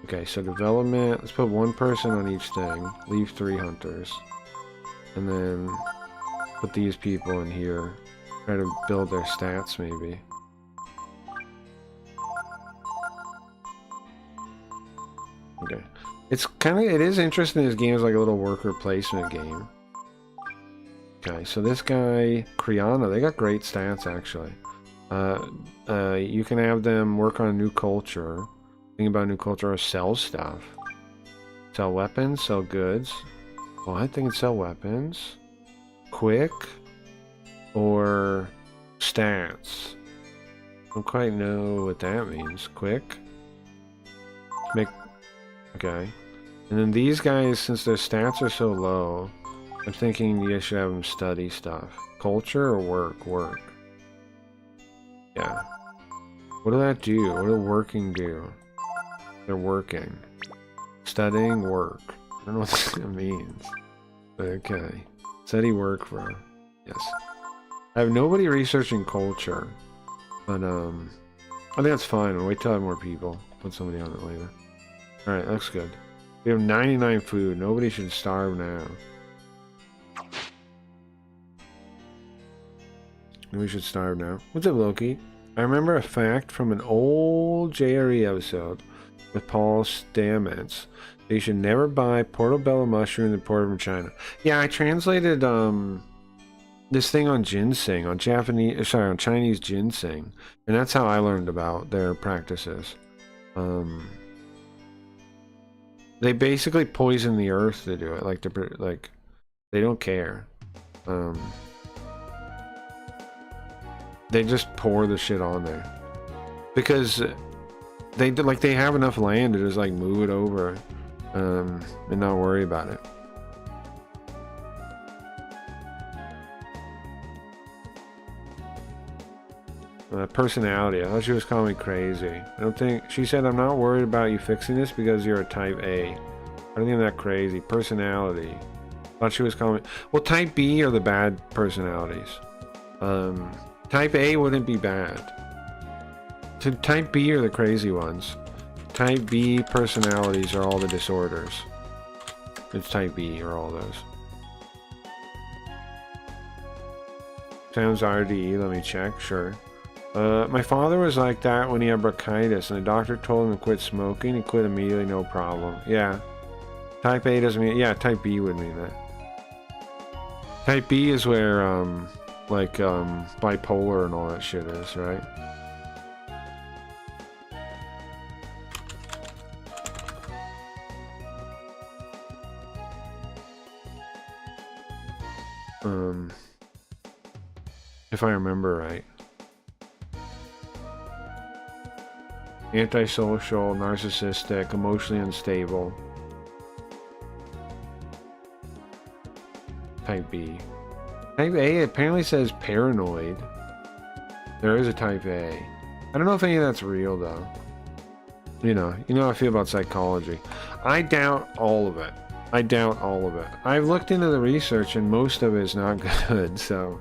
S1: Okay, so development. Let's put one person on each thing. Leave 3 hunters. And then put these people in here. Try to build their stats, maybe. Okay. It is interesting. This game is like a little worker placement game. Okay, so this guy, Kriana, they got great stats actually. You can have them work on a new culture. Think about new culture or sell stuff. Sell weapons, sell goods. Well, I think it's sell weapons. Quick. Or stats. I don't quite know what that means. Quick. Okay. And then these guys, since their stats are so low, I'm thinking you should have them study stuff. Culture or work? Work. Yeah. What did that do? What did working do? They're working. Studying, work. I don't know what that means. Okay. Study, work for... Yes. I have nobody researching culture. But, I think that's fine. I'll wait till I have more people. Put somebody on it later. Alright, looks good. We have 99 food. Nobody should starve now. We should starve now. What's up, Loki? I remember a fact from an old JRE episode with Paul Stamets that you should never buy portobello mushrooms imported from China. Yeah, I translated this thing on ginseng, on Chinese ginseng, and that's how I learned about their practices. They basically poison the earth to do it. Like they don't care. They just pour the shit on there because they have enough land to just like move it over and not worry about it. Personality. I thought she was calling me crazy. I don't think she said I'm not worried about you fixing this because you're a type A. I don't think I'm that crazy. Personality. I thought she was calling me. Well, type B are the bad personalities. Type A wouldn't be bad. Type B are the crazy ones. Type B personalities are all the disorders. It's type B or all those. Sounds RDE, let me check, sure. My father was like that when he had bronchitis and the doctor told him to quit smoking. He quit immediately, no problem. Yeah. Type A doesn't mean, yeah, type B would mean that. Type B is where, bipolar and all that shit is, right? If I remember right. Antisocial, narcissistic, emotionally unstable. Type B. Type A apparently says paranoid. There is a type A. I don't know if any of that's real though. You know how I feel about psychology. I doubt all of it. I've looked into the research and most of it is not good, so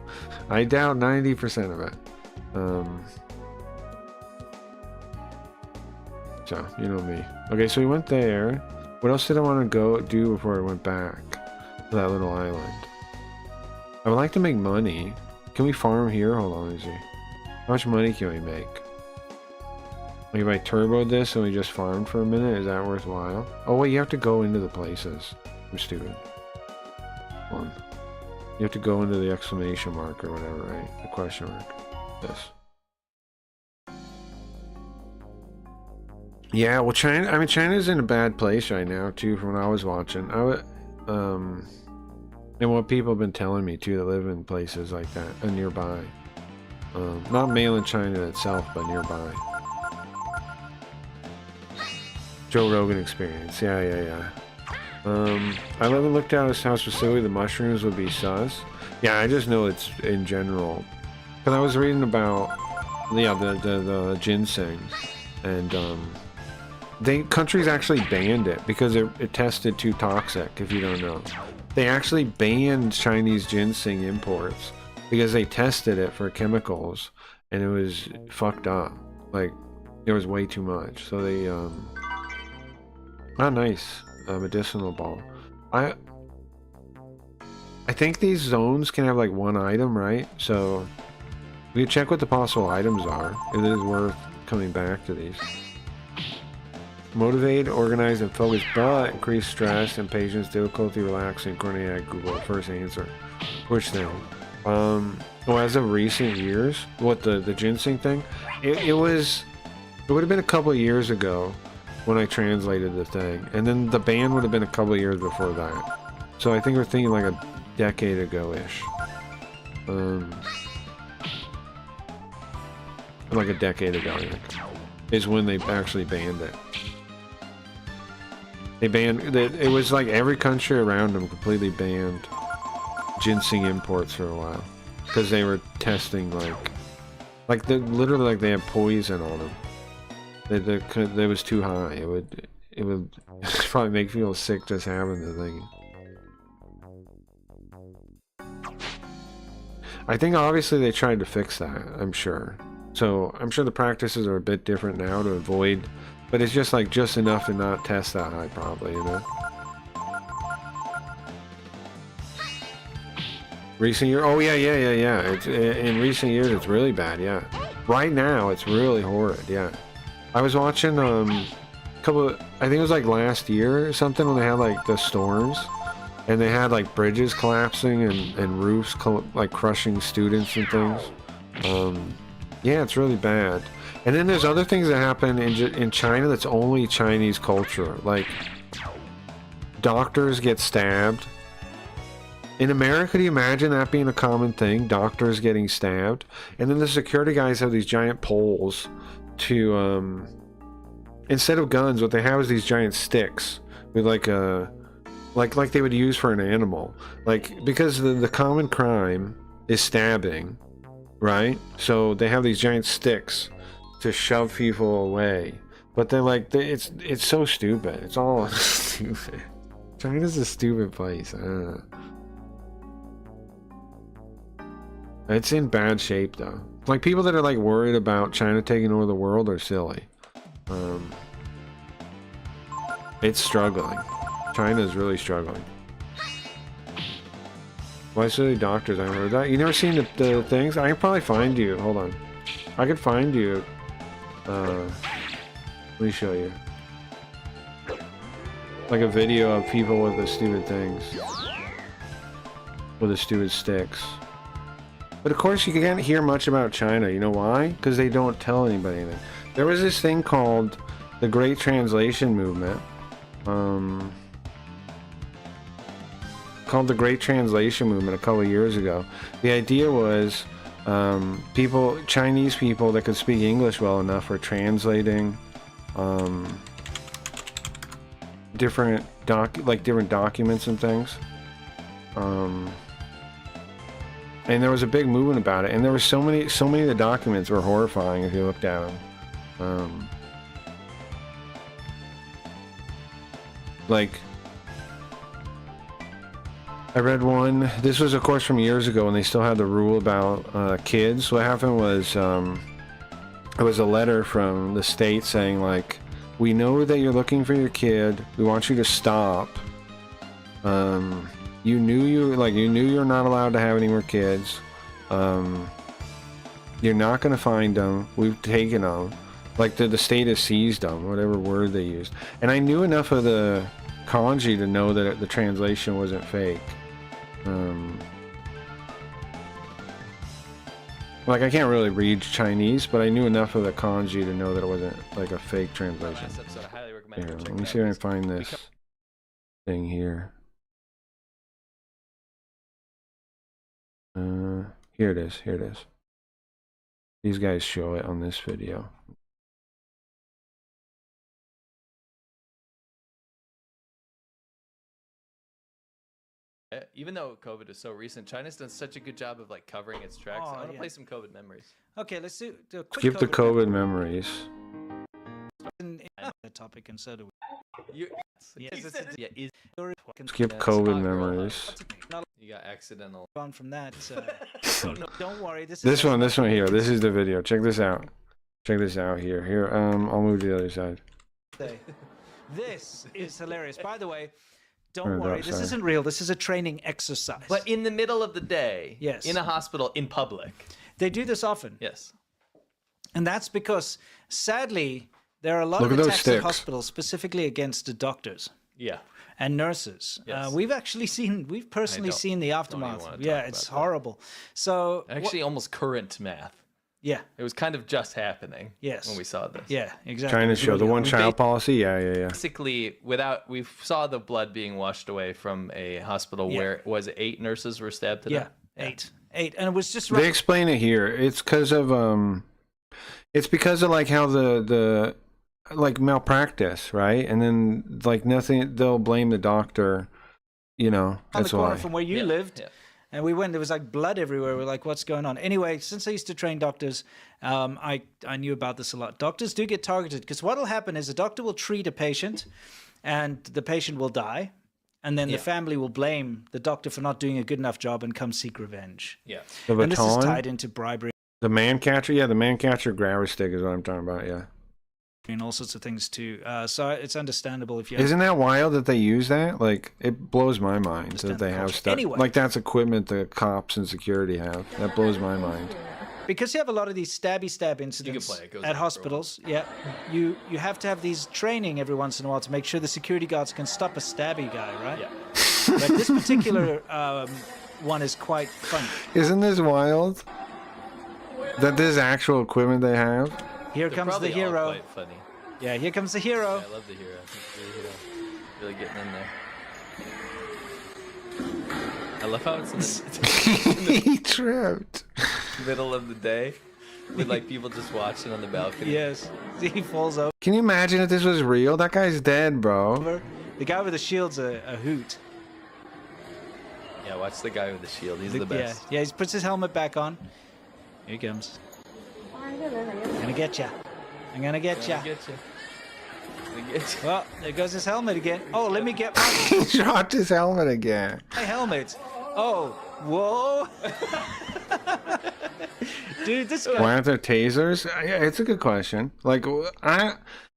S1: I doubt 90% of it. So, you know me. Okay, so we went there. What else did I want to do before I went back to that little island? I would like to make money. Can we farm here? Hold on, let me see. How much money can we make? Like if I turboed this and we just farmed for a minute, is that worthwhile? Oh wait, you have to go into the places. I'm stupid. Hold on. You have to go into the exclamation mark or whatever, right? The question mark. This. Yeah, well, China's in a bad place right now too. From what I was watching, and what people have been telling me too that live in places like that, nearby. Not mainland China itself, but nearby. Joe Rogan experience. Yeah. I haven't looked at how specifically the mushrooms would be sus. Yeah, I just know it's in general. Because I was reading about yeah, the ginseng, and countries actually banned it because it tested too toxic. If you don't know, they actually banned Chinese ginseng imports because they tested it for chemicals and it was fucked up. Like there was way too much. So they nice medicinal ball. I think these zones can have like one item, right? So we can check what the possible items are. If it is worth coming back to these. Motivate, organize, and focus, but increase stress, impatience, difficulty, relaxing, coordinate. Google first answer. Which thing? Well, as of recent years, what the ginseng thing? It would have been a couple of years ago when I translated the thing, and then the ban would have been a couple of years before that. So I think we're thinking like a decade ago-ish. Like a decade ago, I think, is when they actually banned it. They banned it. Was like every country around them completely banned ginseng imports for a while because they were testing like literally like they had poison on them. It was too high. It would probably make people sick just having the thing. I think obviously they tried to fix that. I'm sure. So I'm sure the practices are a bit different now to avoid. But it's just like just enough to not test that high, probably, you know. Recent year, oh yeah. It's in recent years, it's really bad, yeah. Right now, it's really horrid, yeah. I was watching I think it was like last year or something when they had like the storms, and they had like bridges collapsing and roofs like crushing students and things. Yeah, it's really bad. And then there's other things that happen in China that's only Chinese culture. Like, doctors get stabbed. In America, do you imagine that being a common thing? Doctors getting stabbed? And then the security guys have these giant poles to, instead of guns, what they have is these giant sticks with like they would use for an animal. Like, because the common crime is stabbing, right? So they have these giant sticks to shove people away, but they're like it's so stupid. It's all stupid. China's a stupid place. It's in bad shape though. Like people that are like worried about China taking over the world are silly. It's struggling. China's really struggling. Why so many doctors? I heard that. You never seen the things? I can probably find you. Hold on. I could find you. Let me show you. Like a video of people with the stupid things. With the stupid sticks. But of course you can't hear much about China. You know why? Because they don't tell anybody anything. There was this thing called the Great Translation Movement. Called the Great Translation Movement a couple of years ago. The idea was Chinese people that could speak English well enough were translating different documents and things. And there was a big movement about it, and there were so many of the documents were horrifying if you looked at them. Like, I read one, this was of course from years ago when they still had the rule about kids. What happened was, it was a letter from the state saying like, we know that you're looking for your kid, we want you to stop. You knew you're not allowed to have any more kids. You're not going to find them, we've taken them. Like the state has seized them, whatever word they used. And I knew enough of the kanji to know that the translation wasn't fake. Like I can't really read Chinese, but I knew enough of the kanji to know that it wasn't like a fake translation. Here, let me see if I can find this thing here. Here it is. These guys show it on this video.
S5: Even though COVID is so recent, China's done such a good job of like covering its tracks. I want to play some COVID memories.
S6: Okay, let's do a quick
S1: Skip the COVID memories.
S6: in the topic, and so do we.
S1: Skip COVID memories.
S5: You got accidental.
S6: On from that. Don't worry.
S1: This one here. This is the video. Check this out. Check this out here. Here, I'll move to the other side.
S6: This is hilarious. By the way, don't worry. This isn't real. This is a training exercise.
S5: But in the middle of the day,
S6: yes,
S5: in a hospital, in public,
S6: they do this often.
S5: Yes,
S6: and that's because, sadly, there are a lot of attacks at hospitals, specifically against the doctors.
S5: Yeah.
S6: And nurses.
S5: Yes.
S6: We've personally seen the aftermath. Yeah, it's horrible. So
S5: actually, almost current math.
S6: Yeah.
S5: It was kind of just happening.
S6: Yes.
S5: When we saw this.
S6: Yeah, exactly.
S1: Trying to show the one-child policy. Yeah.
S5: Basically, we saw the blood being washed away from a hospital where was it 8 nurses were stabbed to death.
S6: Yeah, 8, and it was just.
S1: They explain it here. It's because of like how the like malpractice, right? And then like nothing, they'll blame the doctor. You know, that's why.
S6: From where you lived. Yeah. And we went, there was like blood everywhere. We're like, what's going on? Anyway, since I used to train doctors, I knew about this a lot. Doctors do get targeted because what will happen is a doctor will treat a patient and the patient will die. And then the family will blame the doctor for not doing a good enough job and come seek revenge.
S5: Yeah.
S6: And this is tied into bribery.
S1: The man catcher? Yeah, the man catcher grabber stick is what I'm talking about, yeah.
S6: And all sorts of things too. So it's understandable if you.
S1: Isn't that wild that they use that? Like, it blows my mind that they have stuff.
S6: Anyway.
S1: Like, that's equipment the cops and security have. That blows my mind.
S6: Because you have a lot of these stab incidents at hospitals. Yeah, you have to have these training every once in a while to make sure the security guards can stop a stabby guy, right? Yeah. But this particular one is quite funny.
S1: Isn't this wild? That this actual equipment they have.
S6: Here comes the hero.
S5: All quite funny.
S6: Yeah, here comes the hero.
S5: Yeah, I love the hero. Really getting in there. I love how it's in the
S1: he tripped.
S5: Middle of the day with like people just watching on the balcony.
S6: Yes. He falls over.
S1: Can you imagine if this was real? That guy's dead, bro.
S6: The guy with the shield's a hoot.
S5: Yeah, watch the guy with the shield. He's the best.
S6: Yeah, he puts his helmet back on. Here he comes. I'm gonna get ya. I'm gonna get ya. Well, there goes his helmet again. Oh, let me get my...
S1: He dropped his helmet again.
S6: My helmet. Oh, whoa. Dude, this guy...
S1: Why aren't there tasers? Yeah, it's a good question. Like,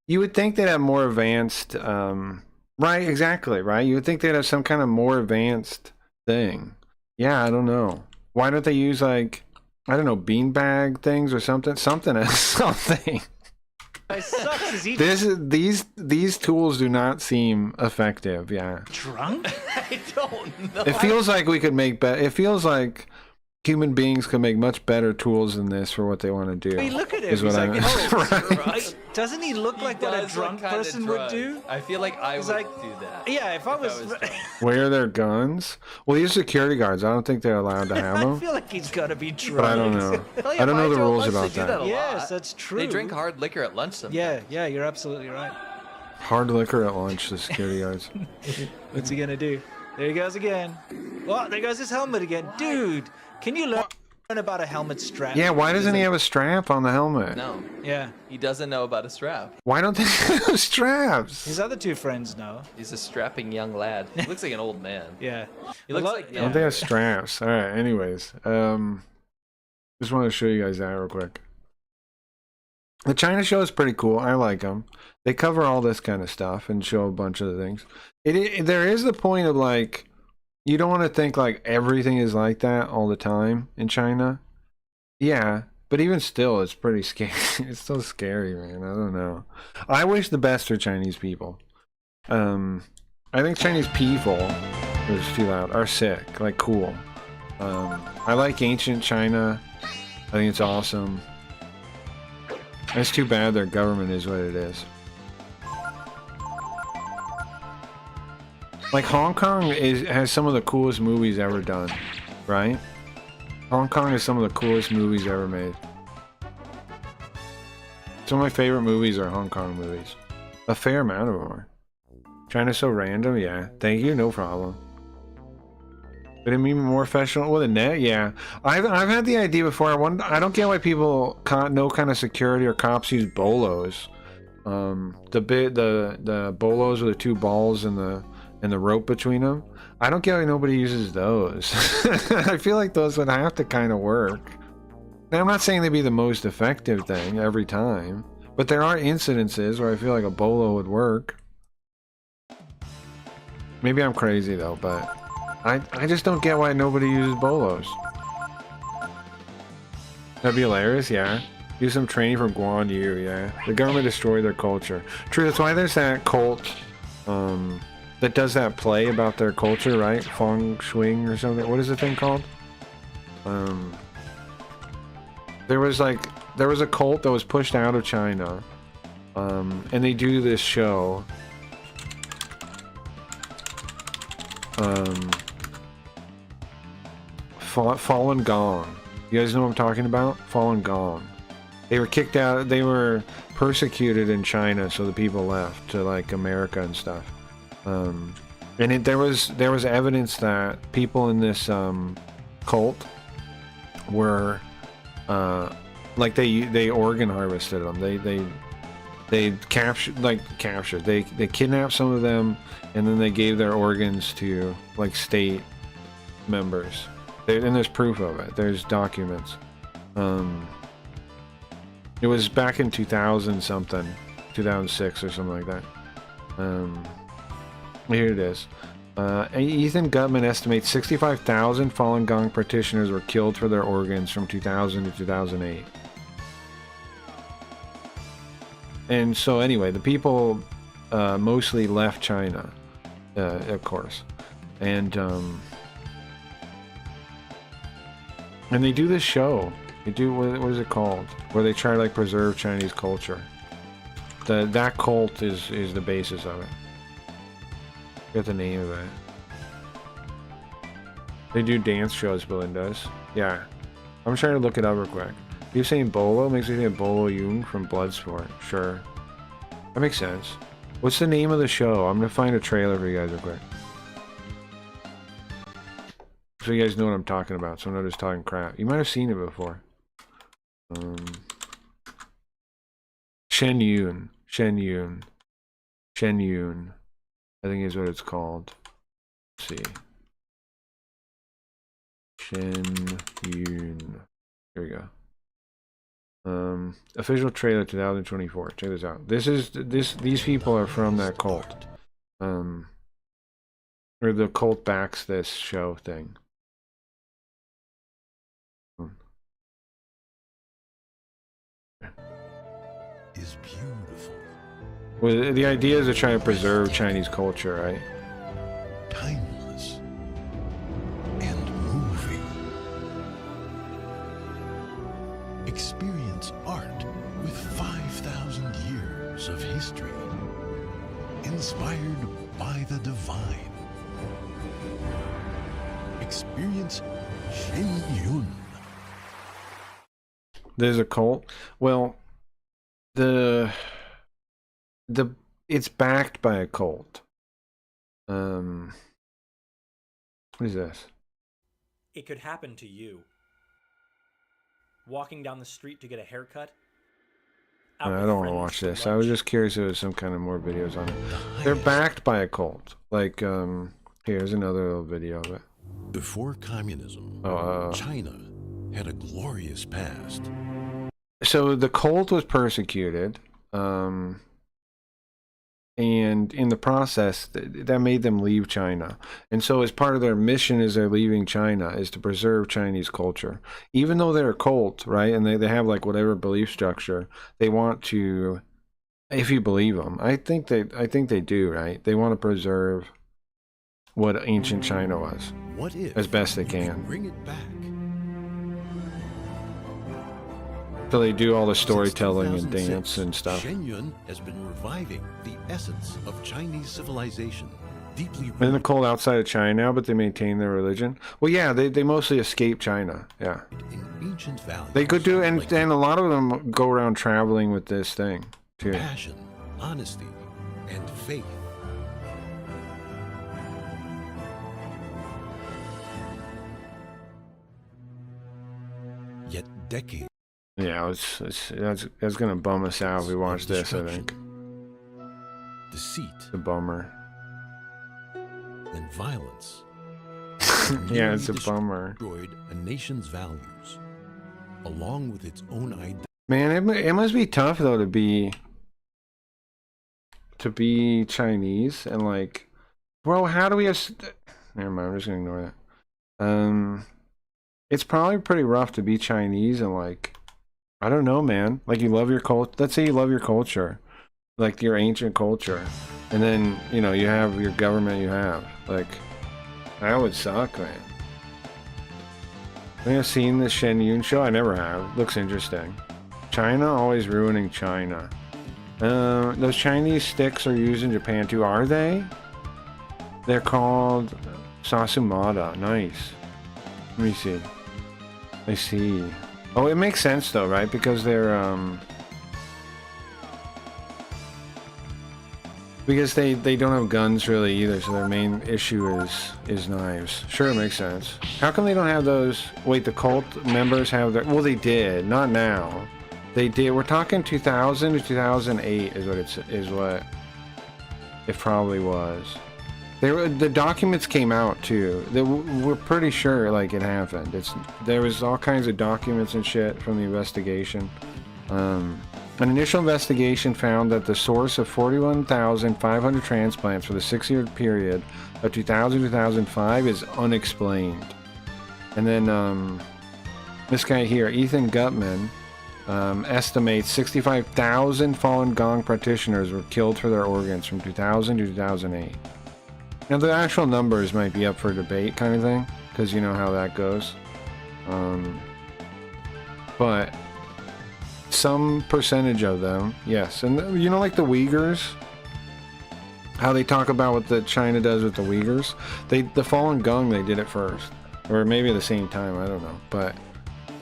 S1: you would think they'd have more advanced... right, exactly, right? You would think they'd have some kind of more advanced thing. Yeah, I don't know. Why don't they use, like... I don't know, beanbag things or something. Something.
S6: It sucks. Is he
S1: these tools do not seem effective. Yeah.
S6: Drunk?
S5: I don't know.
S1: It feels like we could make better. It feels like human beings could make much better tools than this for what they want to do.
S6: Hey, look at him.
S1: Is what
S6: He's like,
S1: right?
S6: Right? Doesn't he look like what a drunk person would do?
S5: I feel like I would do that.
S6: Yeah, if I was
S1: Wear their guns? Well, these security guards, I don't think they're allowed to have them.
S6: I feel like he's got to be drunk.
S1: But I don't know. I don't know the rules about that.
S6: Yes, that's true.
S5: They drink hard liquor at lunch sometimes.
S6: Yeah, you're absolutely right.
S1: Hard liquor at lunch, the security guards.
S6: What's he gonna do? There he goes again. Oh, there goes his helmet again. Dude, can you learn about a helmet strap?
S1: Yeah, why doesn't he have a strap on the helmet?
S5: No.
S6: Yeah.
S5: He doesn't know about a strap.
S1: Why don't they have straps?
S6: His other two friends know.
S5: He's a strapping young lad. He looks like an old man.
S6: Yeah.
S5: He looks like...
S1: Don't they have straps? Alright, anyways. Just wanted to show you guys that real quick. The China show is pretty cool. I like them. They cover all this kind of stuff and show a bunch of the things. There is the point of like... You don't want to think like everything is like that all the time in China. Yeah, but even still, it's pretty scary. It's still scary, man. I don't know. I wish the best for Chinese people. I think Chinese people, it was too loud, are sick, like cool. I like ancient China. I think it's awesome. It's too bad their government is what it is. Like Hong Kong has some of the coolest movies ever done, right? Hong Kong has some of the coolest movies ever made. Some of my favorite movies are Hong Kong movies. A fair amount of them are. China's so random, yeah. Thank you, no problem. But it mean more professional with a net. Yeah, I've had the idea before. I don't get why people no kind of security or cops use bolos. The bolos with the two balls and the rope between them. I don't get why nobody uses those. I feel like those would have to kind of work. Now, I'm not saying they'd be the most effective thing every time, but there are incidences where I feel like a bolo would work. Maybe I'm crazy though, but I just don't get why nobody uses bolos. That'd be hilarious, yeah. Use some training from Guan Yu, yeah. The government destroyed their culture. True, that's why there's that cult that does that play about their culture, right? Feng Shui or something. What is the thing called? There was a cult that was pushed out of China, and they do this show. Falun Gong. You guys know what I'm talking about? Falun Gong. They were kicked out. They were persecuted in China, so the people left to like America and stuff. And there was evidence that people in this cult were like they organ harvested them. They captured they kidnapped some of them, and then they gave their organs to like state members. And there's proof of it. There's documents. It was back in 2000 something, 2006 or something like that. Here it is. Ethan Gutman estimates 65,000 Falun Gong practitioners were killed for their organs from 2000 to 2008. And so anyway, the people mostly left China, of course, and they do this show. They do what is it called? Where they try to like preserve Chinese culture. That cult is the basis of it. Got the name of it. They do dance shows, Berlin does. Yeah. I'm trying to look it up real quick. You saying Bolo makes me think of Bolo Yoon from Bloodsport. Sure. That makes sense. What's the name of the show? I'm gonna find a trailer for you guys real quick. So you guys know what I'm talking about, so I'm not just talking crap. You might have seen it before. Shen Yun. I think is what it's called. Let's see. Shen Yun. Here we go. Official trailer 2024. Check this out. These people are from that cult. Or the cult backs this show thing.
S7: Is beautiful.
S1: Well, the idea is to try to preserve Chinese culture, right?
S7: Timeless and moving. Experience art with 5,000 years of history, inspired by the divine. Experience Shen Yun.
S1: There's a cult. Well, it's backed by a cult. What is this?
S8: It could happen to you. Walking down the street to get a haircut.
S1: I don't want to watch this. I was just curious if there was some kind of more videos on it. They're backed by a cult. Like, here's another little video of it.
S7: Before communism, China had a glorious past.
S1: So the cult was persecuted, and in the process, that made them leave China. And so as part of their mission as they're leaving China is to preserve Chinese culture. Even though they're a cult, right, and they have like whatever belief structure, they want to, if you believe them, I think they do, right? They want to preserve what ancient China was.
S7: What if
S1: as best they can.
S7: Bring it back.
S1: So they do all the storytelling and dance and stuff.
S7: Shen Yun has been reviving the essence of Chinese civilization, deeply rooted
S1: And they're called outside of China now, but they maintain their religion. Well, yeah, they mostly escape China. Yeah,
S7: in ancient values.
S1: they could do, and
S7: like
S1: a lot of them go around traveling with this thing too.
S7: passion, honesty, and faith. yet decades
S1: Yeah, that's gonna bum us out if we watch this, I think.
S7: deceit,
S1: It's a bummer.
S7: and violence.
S1: Yeah, it's a
S7: nearly
S1: bummer.
S7: Destroyed a nation's values, along with its own identity.
S1: Man, it must be tough though to be Chinese and like, bro, how do we have? Never mind, I'm just gonna ignore that. It's probably pretty rough to be Chinese and like, I don't know, man. Like you love your culture. Let's say you love your culture, like your ancient culture, and then you know you have your government. You have like, that would suck, man. I think I've seen the Shen Yun show. I never have. Looks interesting. China always ruining China. Those Chinese sticks are used in Japan too, are they? They're called Sasumada. Nice. Let me see. I see. Oh, it makes sense though, right? Because they're because they don't have guns really either, so their main issue is knives. Sure, it makes sense. How come they don't have those? Wait, the cult members have their? Well, they did. Not now. They did. We're talking 2000 to 2008 is what it probably was. The documents came out too. We're pretty sure like it happened. There was all kinds of documents and shit from the investigation. An initial investigation found that the source of 41,500 transplants for the 6-year period of 2000 to 2005 is unexplained. And then this guy here, Ethan Gutman, estimates 65,000 Falun Gong practitioners were killed for their organs from 2000 to 2008. Now the actual numbers might be up for debate kind of thing, because you know how that goes. But some percentage of them, yes. And you know, like the Uyghurs, how they talk about what the China does with the Uyghurs? The Falun Gong, they did it first. Or maybe at the same time, I don't know. But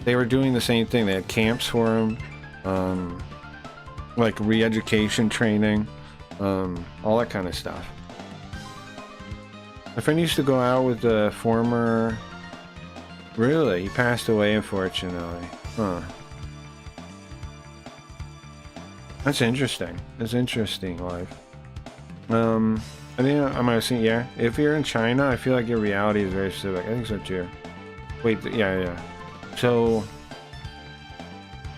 S1: they were doing the same thing. They had camps for them, like re-education training, all that kind of stuff. My friend used to go out with the former... Really? He passed away, unfortunately. Huh. That's interesting. That's interesting life. I think I might have seen, yeah. If you're in China, I feel like your reality is very specific. I think so too. Wait, yeah. So,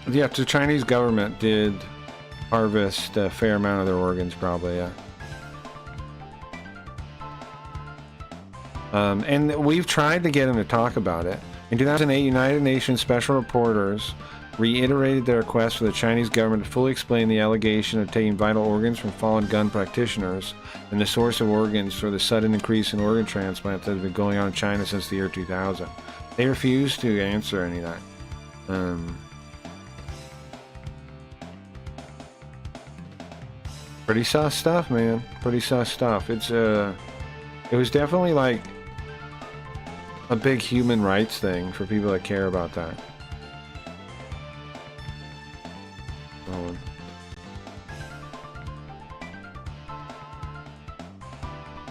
S1: yeah, the Chinese government did harvest a fair amount of their organs, probably, yeah. And we've tried to get him to talk about it. In 2008, United Nations special reporters reiterated their request for the Chinese government to fully explain the allegation of taking vital organs from Falun Gong practitioners and the source of organs for the sudden increase in organ transplants that has been going on in China since the year 2000. They refused to answer any of that. Pretty sus stuff, man. Pretty sus stuff. It was definitely like a big human rights thing for people that care about that.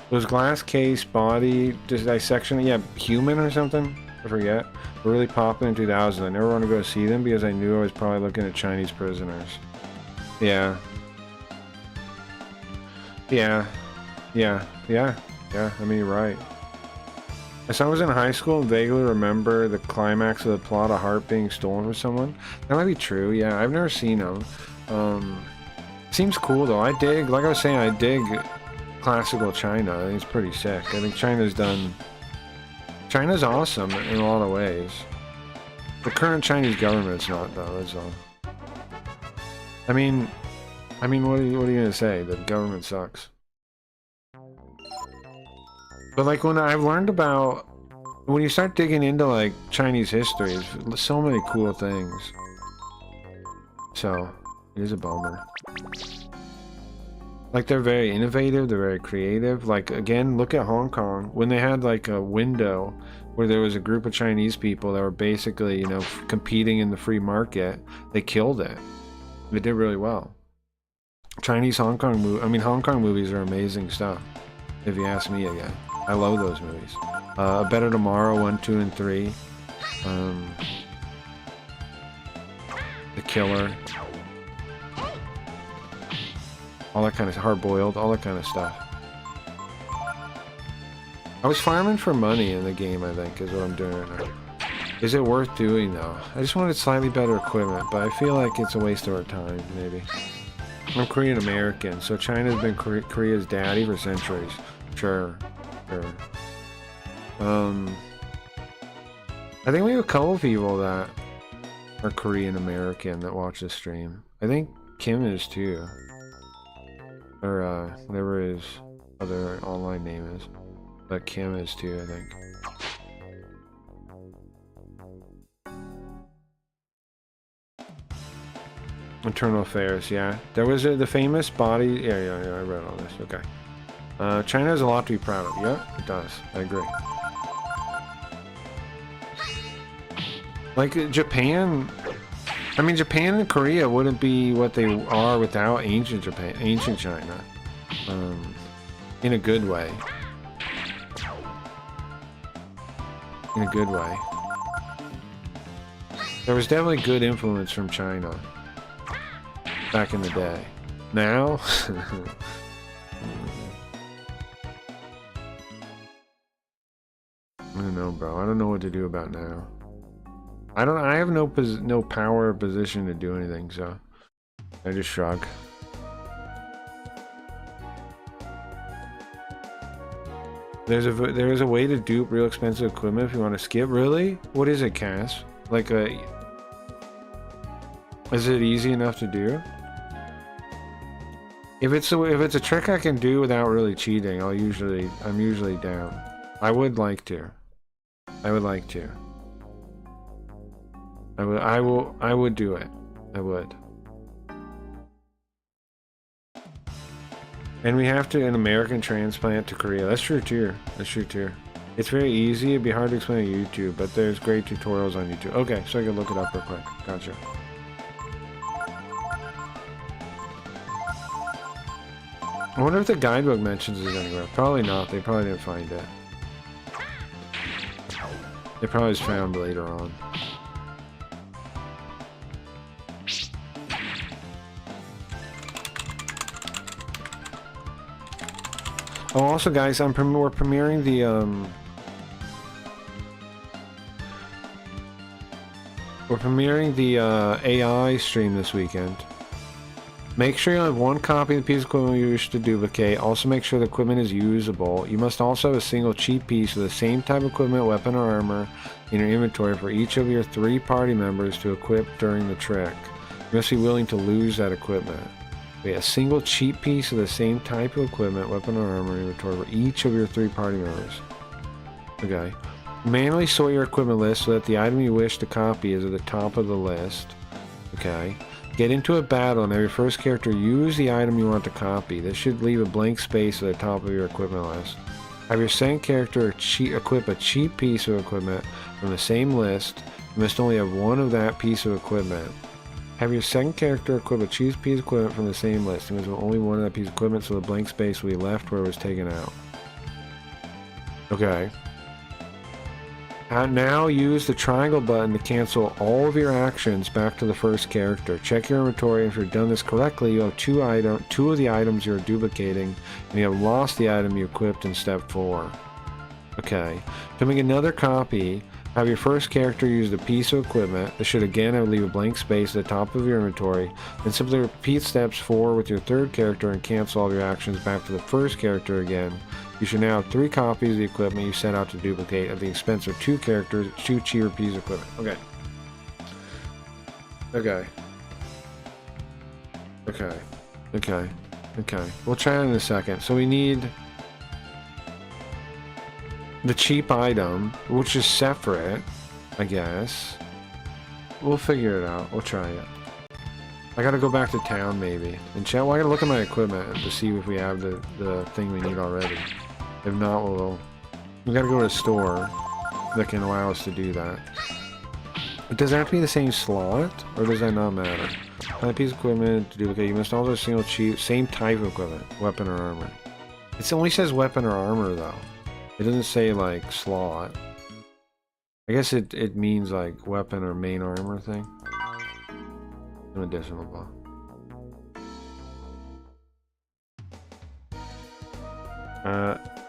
S1: Was glass case body dissection, yeah, human or something? I forget. Were really popular in 2000. I never wanted to go see them because I knew I was probably looking at Chinese prisoners. Yeah. I mean, you're right. As I was in high school and vaguely remember the climax of the plot, a heart being stolen from someone. That might be true, yeah. I've never seen them. Seems cool though. I dig, like I was saying, I dig classical China. I think it's pretty sick. I think China's awesome in a lot of ways. The current Chinese government's not though, that's all. I mean, what are you gonna say? The government sucks. But like when I've learned about, when you start digging into like Chinese history, there's so many cool things. So, it is a bummer. Like they're very innovative, they're very creative. Like again, look at Hong Kong. When they had like a window where there was a group of Chinese people that were basically, you know, competing in the free market, they killed it. They did really well. Hong Kong movies are amazing stuff, if you ask me again. I love those movies. A Better Tomorrow 1, 2, and 3. the killer, all that kind of hard-boiled, all that kind of stuff. I was farming for money in the game, I think, is what I'm doing right now. Is it worth doing, though? I just wanted slightly better equipment, but I feel like it's a waste of our time, maybe. I'm Korean American, so China's been Korea's daddy for centuries. Sure. I think we have a couple people that are Korean American that watch this stream. I think Kim is too. Or whatever his other online name is. But Kim is too, I think. Internal affairs, yeah. There was the famous body. Yeah, I read all this. Okay. China has a lot to be proud of. Yeah, it does. I agree. Like Japan, I mean, Japan and Korea wouldn't be what they are without ancient Japan, ancient China. In a good way. In a good way. There was definitely good influence from China back in the day. Now, I don't know, bro. I don't know what to do about now. I have no power or position to do anything, so I just shrug. There is a way to dupe real expensive equipment if you want to skip. Really? What is it, Cass? Like is it easy enough to do? If it's a trick I can do without really cheating, I'm usually down. I would like to. I would like to. I would do it. I would. And we have to an American transplant to Korea. That's true too. That's true too. It's very easy. It'd be hard to explain on YouTube, but there's great tutorials on YouTube. Okay, so I can look it up real quick. Gotcha. I wonder if the guidebook mentions it anywhere. Probably not. They probably didn't find it. They probably was found later on. Oh, also, guys, we're premiering the AI stream this weekend. Make sure you have one copy of the piece of equipment you wish to duplicate. Also, make sure the equipment is usable. You must also have a single cheap piece of the same type of equipment, weapon, or armor in your inventory for each of your 3 party members to equip during the trick. You must be willing to lose that equipment. Okay, a single cheap piece of the same type of equipment, weapon, or armor in inventory for each of your 3 party members. Okay. Manually sort your equipment list so that the item you wish to copy is at the top of the list. Okay. Get into a battle and have your first character use the item you want to copy. This should leave a blank space at the top of your equipment list. Have your second character equip a cheap piece of equipment from the same list. You must only have one of that piece of equipment. Have your second character equip a cheap piece of equipment from the same list. You must have only one of that piece of equipment, so the blank space will be left where it was taken out. Okay. Now use the triangle button to cancel all of your actions back to the first character. Check your inventory, and if you've done this correctly, you have two of the items you're duplicating, and you have lost the item you equipped in step 4. Okay. To make another copy, have your first character use the piece of equipment. This should again leave a blank space at the top of your inventory. Then simply repeat steps 4 with your third character and cancel all of your actions back to the first character again. You should now have 3 copies of the equipment you set out to duplicate at the expense of 2 characters, 2 cheaper pieces of equipment. Okay. Okay. Okay. Okay. Okay. We'll try it in a second. So we need the cheap item, which is separate, I guess. We'll figure it out. We'll try it. I gotta go back to town, maybe. And chat, well, I gotta look at my equipment to see if we have the thing we need already. If not, we gotta go to a store that can allow us to do that. But does it have to be the same slot, or does that not matter? Find a piece of equipment to duplicate. You must also have a single cheap, same type of equipment, weapon or armor. It only says weapon or armor, though. It doesn't say, like, slot. I guess it means, like, weapon or main armor thing. Medicinal ball.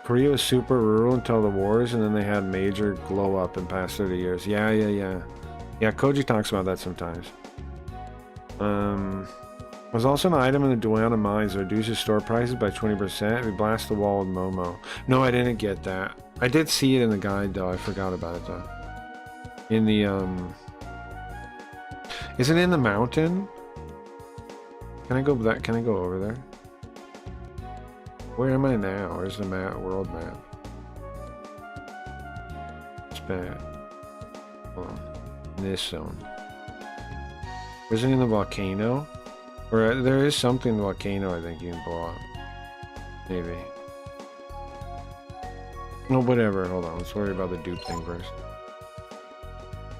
S1: Korea was super rural until the wars, and then they had major glow up in past 30 years. Yeah. Yeah, Koji talks about that sometimes. There's also an item in the Duana mines that reduces store prices by 20%. We blast the wall with Momo. No, I didn't get that. I did see it in the guide though. I forgot about it though. In the is it in the mountain? Can I go back? Can I go over there? Where am I now? Where's the map? World map. It's back. Hold on. In this zone. Is it in the volcano? Or there is something in the volcano I think you can blow up. Maybe. No, whatever. Hold on. Let's worry about the dupe thing first.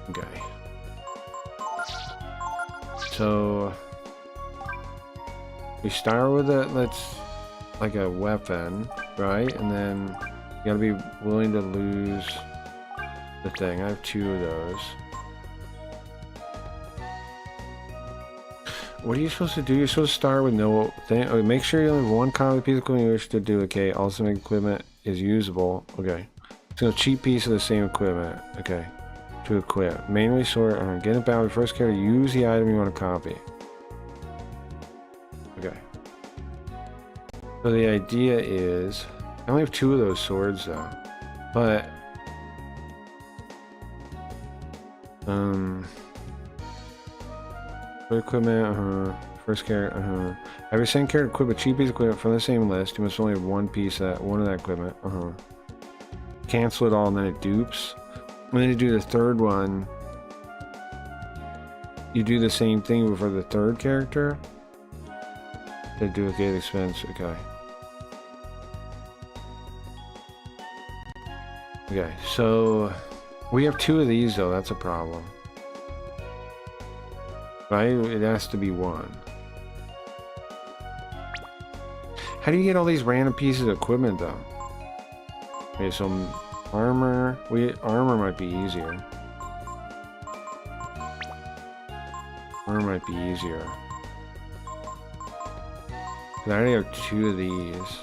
S1: Okay. So we start with like a weapon, right? And then you gotta be willing to lose the thing. I have 2 of those. What are you supposed to do? You're supposed to start with no thing. Okay, make sure you only have 1 copy of the piece of equipment you wish to duplicate. Also make equipment is usable. Okay. So a cheap piece of the same equipment. Okay. To equip. Manually sort. Get it bound. First character. Use the item you want to copy. Okay. So the idea is, I only have 2 of those swords though, but equipment. First character. Every second character equip a cheap piece of equipment from the same list. You must only have 1 piece of that equipment. Cancel it all and then it dupes. And then you do the 3rd one. You do the same thing for the 3rd character. To duplicate expense. Okay. Okay, so we have 2 of these though, that's a problem. Right? It has to be 1. How do you get all these random pieces of equipment though? Okay, so armor. Armor might be easier. Armor might be easier. I already have 2 of these.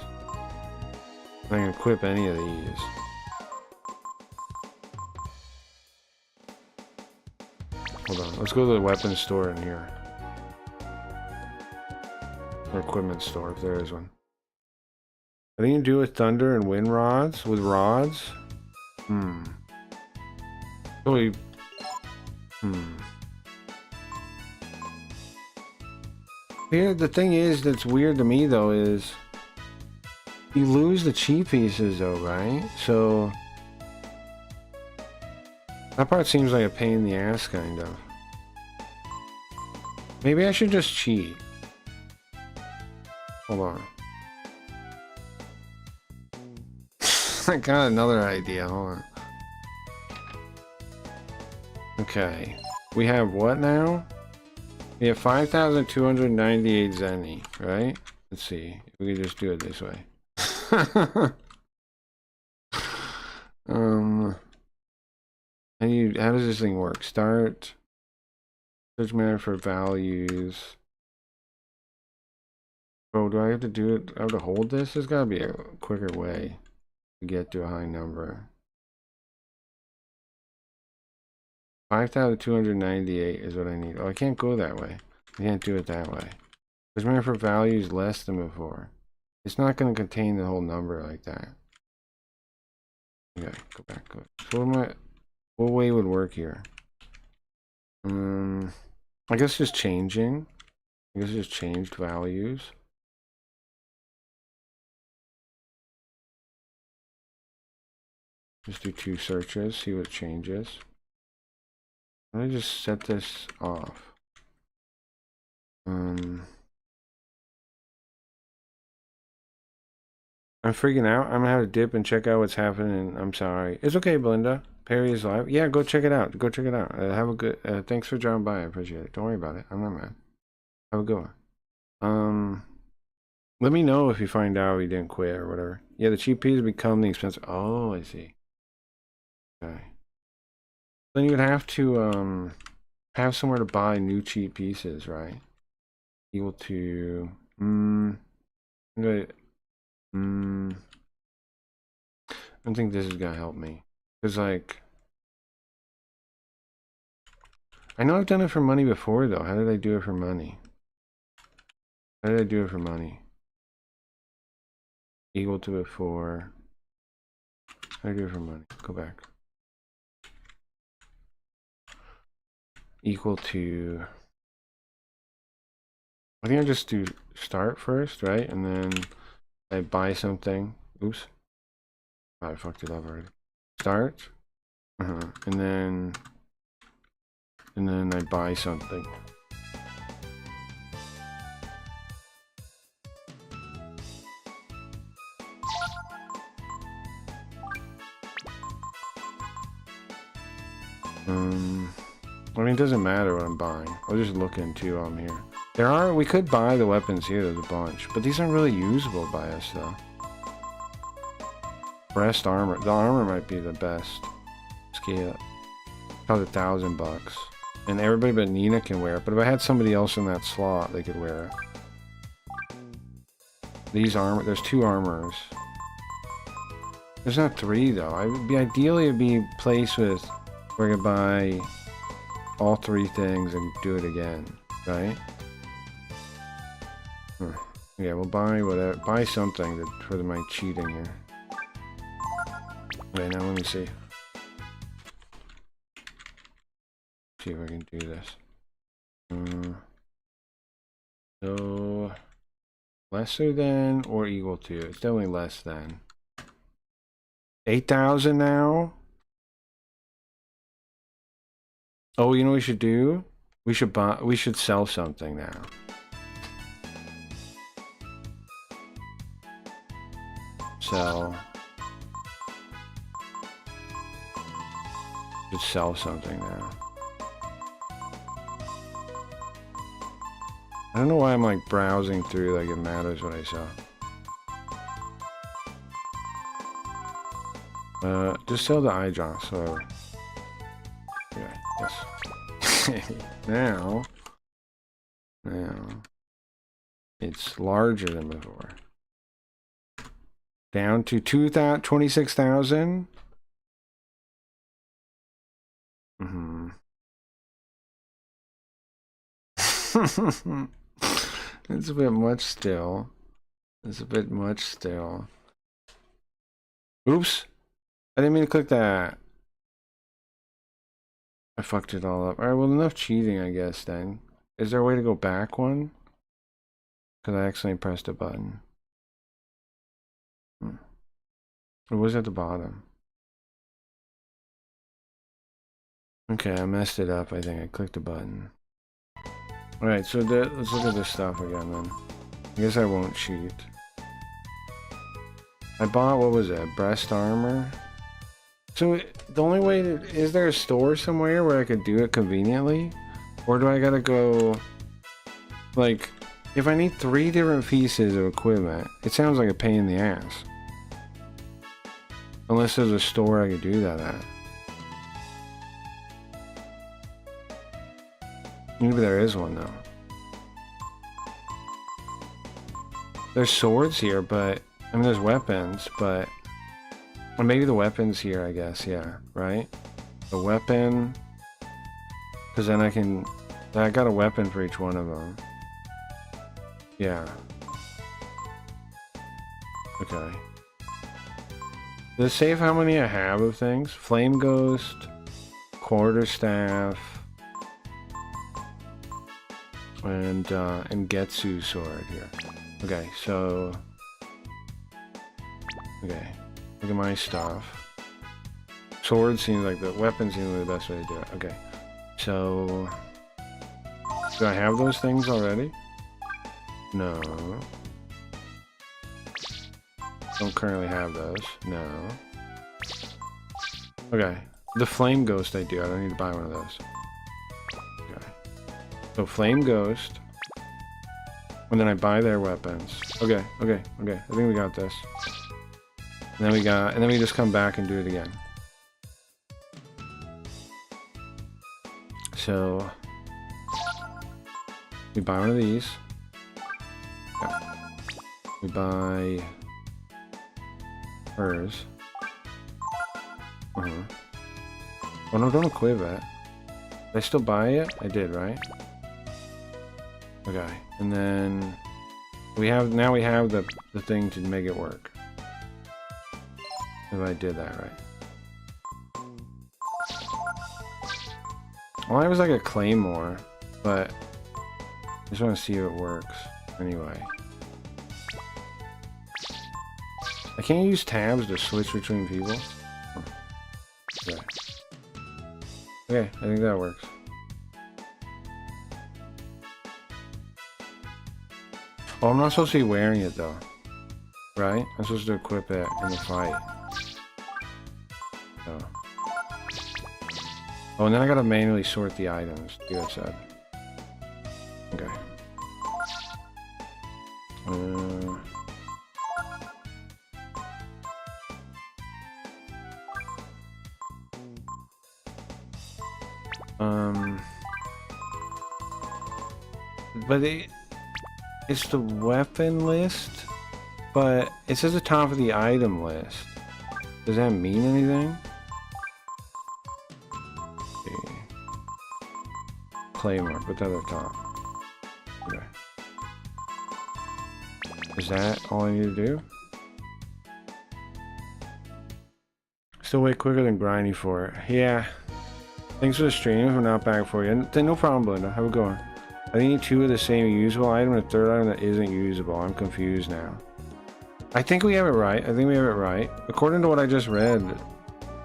S1: I can equip any of these. Hold on, let's go to the weapons store in here. Or equipment store, if there is one. I think you can do with thunder and wind rods, with rods. Really. Here, the thing is that's weird to me though is you lose the cheap pieces though, right? So that part seems like a pain in the ass, kind of. Maybe I should just cheat. Hold on. I got another idea. Hold on. Okay. We have what now? We have 5,298 zenny, right? Let's see. We can just do it this way. How does this thing work? Start. Search matter for values. Oh, do I have to do it? I have to hold this? There's gotta be a quicker way to get to a high number. 5,298 is what I need. Oh, I can't go that way. I can't do it that way. Search matter for values less than before. It's not going to contain the whole number like that. Okay, go back. So what way would work here? I guess just changing. I guess just changed values. Just do 2 searches, see what changes. Let me just set this off. I'm freaking out. I'm gonna have to dip and check out what's happening. I'm sorry. It's okay, Belinda. Perry is live. Yeah, go check it out. Go check it out. Have a good. Thanks for dropping by. I appreciate it. Don't worry about it. I'm not mad. Have a good one. Let me know if you find out you didn't quit or whatever. Yeah, the cheap pieces become the expensive. Oh, I see. Okay. Then you would have to have somewhere to buy new cheap pieces, right? Equal to I don't think this is gonna help me. Cause like I know I've done it for money before though. How did I do it for money? How did I do it for money? Equal to before. How do I do it for money? Go back. Equal to, I think I just do start first, right? And then I buy something. Oops. I fucked it up already. Start. And then I buy something. I mean, it doesn't matter what I'm buying. I'll just look into while I'm here. We could buy the weapons here, there's a bunch, but these aren't really usable by us though. Breast armor, the armor might be the best. Scale it. Cost $1,000. And everybody but Nina can wear it, but if I had somebody else in that slot, they could wear it. These armor, there's 2 armors. There's not 3 though. Ideally it'd be a place with where I could buy all 3 things and do it again, right? Yeah, we'll buy whatever, buy something for my cheating here. Okay, now let me see. See if I can do this. So lesser than or equal to? It's definitely less than. 8,000 now. Oh, you know what we should do? We should sell something now. Sell. Should sell something now. I don't know why I'm like browsing through like it matters what I sell. Just sell the eye drops, so yeah, yes. now it's larger than before. Down to 26,000. It's a bit much still. It's a bit much still. Oops. I didn't mean to click that. I fucked it all up. Alright, well, enough cheating, I guess, then. Is there a way to go back one? Because I accidentally pressed a button. It was at the bottom. Okay, I messed it up, I think. I clicked a button. Alright, so let's look at this stuff again, then. I guess I won't cheat. I bought, what was it? Breast armor? So, the only way to... Is there a store somewhere where I could do it conveniently? Or do I gotta go... Like, if I need 3 different pieces of equipment, it sounds like a pain in the ass. Unless there's a store I could do that at. Maybe there is one, though. There's swords here, but... I mean, there's weapons, but... Or maybe the weapons here, I guess, yeah, right? The weapon... Because then I can... I got a weapon for each one of them. Yeah. Okay. Does it save how many I have of things? Flame Ghost, Quarterstaff, and Getsu sword here. Okay, so... Okay, look at my stuff. Sword seems like the weapon seems like the best way to do it. Okay, so... Do I have those things already? No. Don't currently have those. No. Okay. The Flame Ghost I do. I don't need to buy one of those. Okay. So Flame Ghost. And then I buy their weapons. Okay, okay, okay. I think we got this. And then we just come back and do it again. So We buy one of these. Okay. We buy hers. Oh no, don't equip it. Did I still buy it? I did, right? Okay, and then we have the thing to make it work. If I did that right. Well, I was like a claymore, but I just want to see if it works. Anyway. I can't use tabs to switch between people. Oh. Okay. Okay, I think that works. Oh, I'm not supposed to be wearing it though. Right? I'm supposed to equip it in the fight. Oh. Oh, and then I gotta manually sort the items. See what it said. Okay. But it's the weapon list, but it says the top of the item list. Does that mean anything? Okay. Claymore, put that at the top. Okay. Is that all I need to do? Still way quicker than Grindy for it. Yeah. Thanks for the stream. If I'm not back for you. Then no problem, Belinda. Have a good one. I think you need two of the same usable item and a third item that isn't usable. I'm confused now. I think we have it right. I think we have it right. According to what I just read,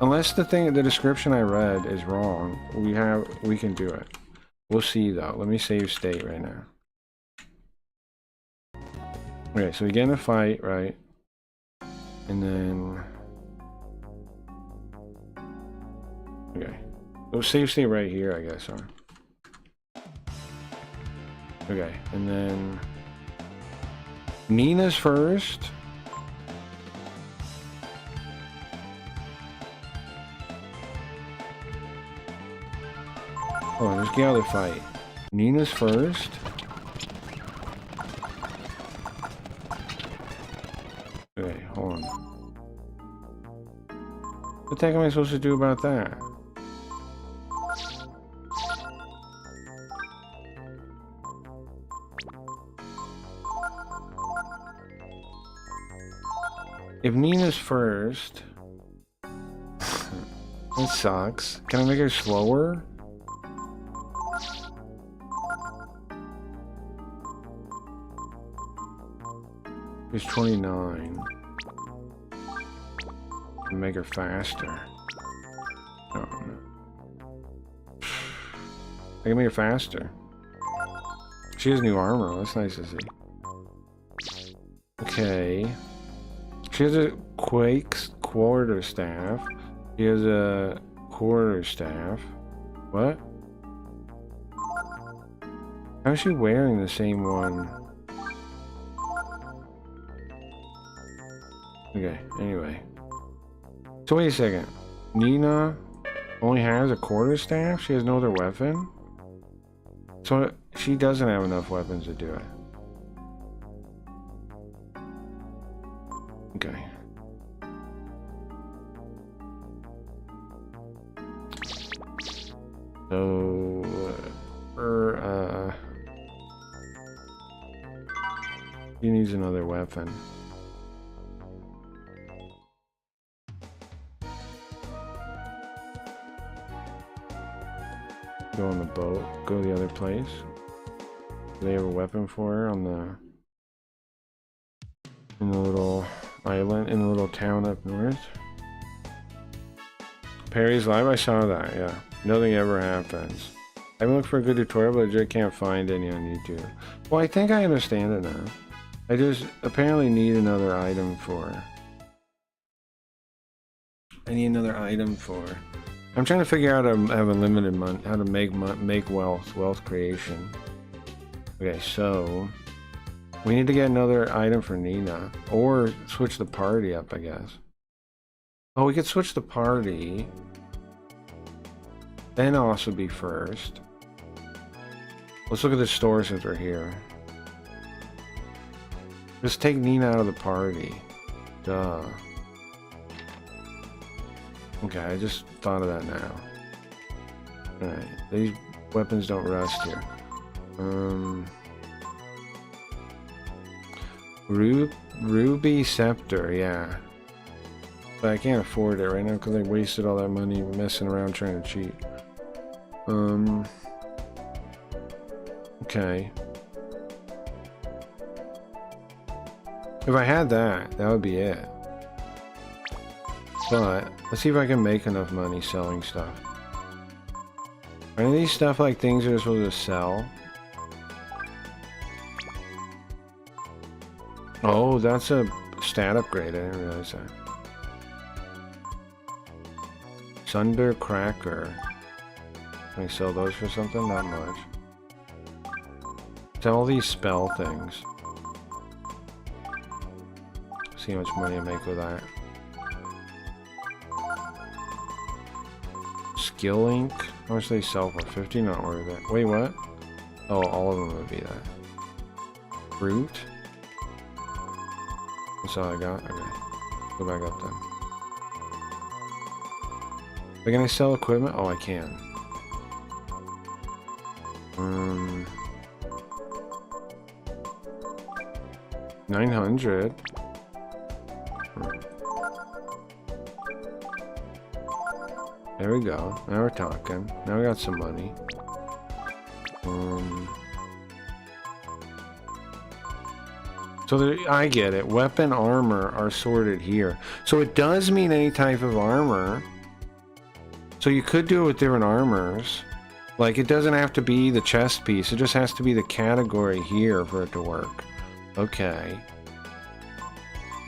S1: unless the description I read is wrong, we can do it. We'll see though. Let me save state right now. Okay, so we get in a fight, right? And then okay. We'll save state right here, I guess, huh? Okay, and then Nina's first. Oh, let's get out of the fight. Nina's first. Okay, hold on. What the heck am I supposed to do about that? If Nina's first, that sucks. Can I make her slower? She's 29. Can make her faster. Oh, no. I can make her faster. She has new armor. That's nice to see. Okay. She has a quarterstaff. She has a quarterstaff. What? How is she wearing the same one? Okay, anyway. So wait a second. Nina only has a quarterstaff? She has no other weapon? So she doesn't have enough weapons to do it. Okay. So, he needs another weapon. Go on the boat. Go to the other place. Do they have a weapon for her on in the little island, in the little town up north? Perry's live? I saw that, yeah. Nothing ever happens. I've been looking for a good tutorial, but I just can't find any on YouTube. Well, I think I understand it now. I just apparently need another item for... I need another item for... I'm trying to figure out how to have a limited month, how to make wealth creation. Okay, so... we need to get another item for Nina. Or switch the party up, I guess. Oh, we could switch the party. Then also be first. Let's look at the store since we're here. Just take Nina out of the party. Duh. Okay, I just thought of that now. Alright, these weapons don't rust here. Ruby Scepter, yeah. But I can't afford it right now because I wasted all that money messing around trying to cheat. Okay. If I had that, that would be it. But, let's see if I can make enough money selling stuff. Are any of these stuff like things you're supposed to sell? Oh, that's a stat upgrade. I didn't realize that. Sunder Cracker. Can I sell those for something? Not much. Sell these spell things. See how much money I make with that. Skill Ink. How much do they sell for? 50? Not worth it. Wait, what? Oh, all of them would be that. Fruit? That's all I got? Okay. Go back up then. Can I sell equipment? Oh, I can. 900. There we go. Now we're talking. Now we got some money. So there, I get it. Weapon armor are sorted here. So it does mean any type of armor. So you could do it with different armors. Like it doesn't have to be the chest piece. It just has to be the category here for it to work. Okay.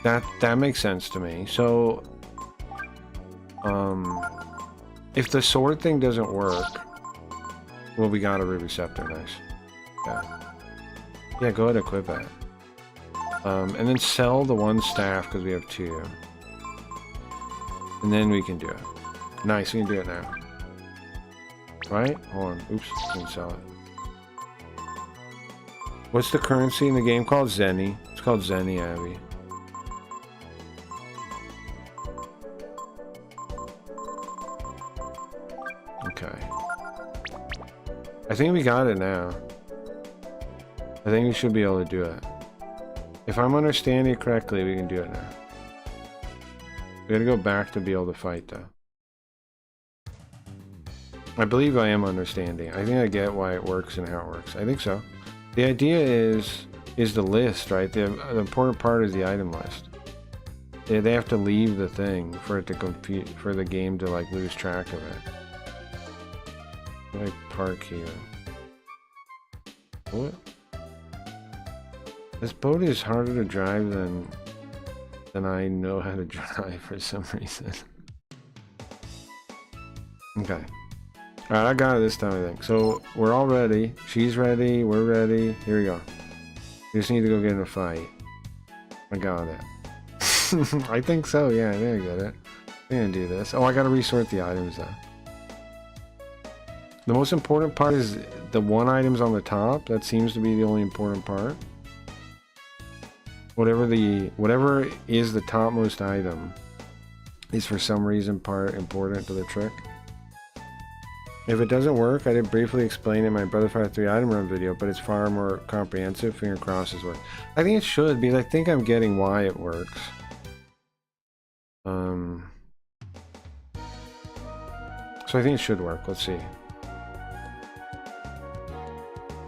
S1: That makes sense to me. So if the sword thing doesn't work, well, we got a ruby scepter. Nice. Yeah, go ahead and equip that. And then sell the one staff because we have two. And then we can do it. Nice, we can do it now. Right? Hold on. Oops, didn't sell it. What's the currency in the game called? Zenny. It's called Zenny, Abby. Okay. I think we got it now. I think we should be able to do it. If I'm understanding it correctly, we can do it now. We gotta go back to be able to fight, though. I believe I am understanding. I think I get why it works and how it works. I think so. The idea is the list, right? The important part is the item list. They have to leave the thing for it to compete, for the game to like lose track of it. Like park here. What? This boat is harder to drive than I know how to drive for some reason. Okay. Alright, I got it this time, I think. So, we're all ready. She's ready. We're ready. Here we go. We just need to go get in a fight. I got it. I think so, yeah. I think I get it. I'm gonna do this. Oh, I gotta resort the items, though. The most important part is the one items on the top. That seems to be the only important part. Whatever is the topmost item is for some reason important to the trick. If it doesn't work, I did briefly explain in my Brother Fire 3 item run video, but it's far more comprehensive. Finger crosses work. I think it should, because I think I'm getting why it works. So I think it should work. Let's see.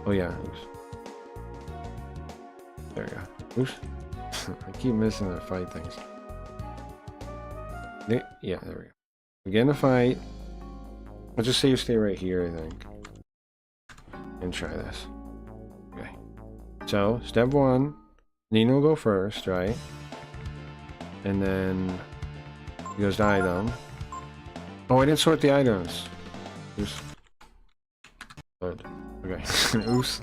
S1: Oh yeah. Oops. There we go. Oops. I keep missing the fight things. Yeah, there we go. We get in a fight. I'll just say you stay right here, I think. And try this. Okay. So, step one. Nina will go first, right? And then he goes to item. Oh, I didn't sort the items. Oops. Good. Okay. Oops.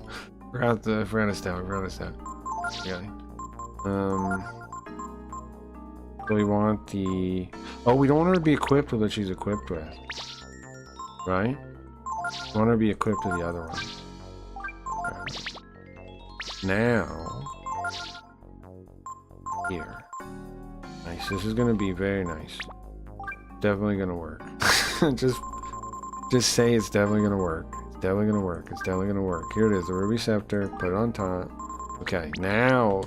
S1: Forgot to step. Okay. So we want the... Oh, we don't want her to be equipped with what she's equipped with. Right? We want her to be equipped with the other one. Now, here. Nice. This is gonna be very nice. Definitely gonna work. just say it's definitely gonna work. It's definitely gonna work. It's definitely gonna work. Here it is, the ruby scepter. Put it on top. Okay, now.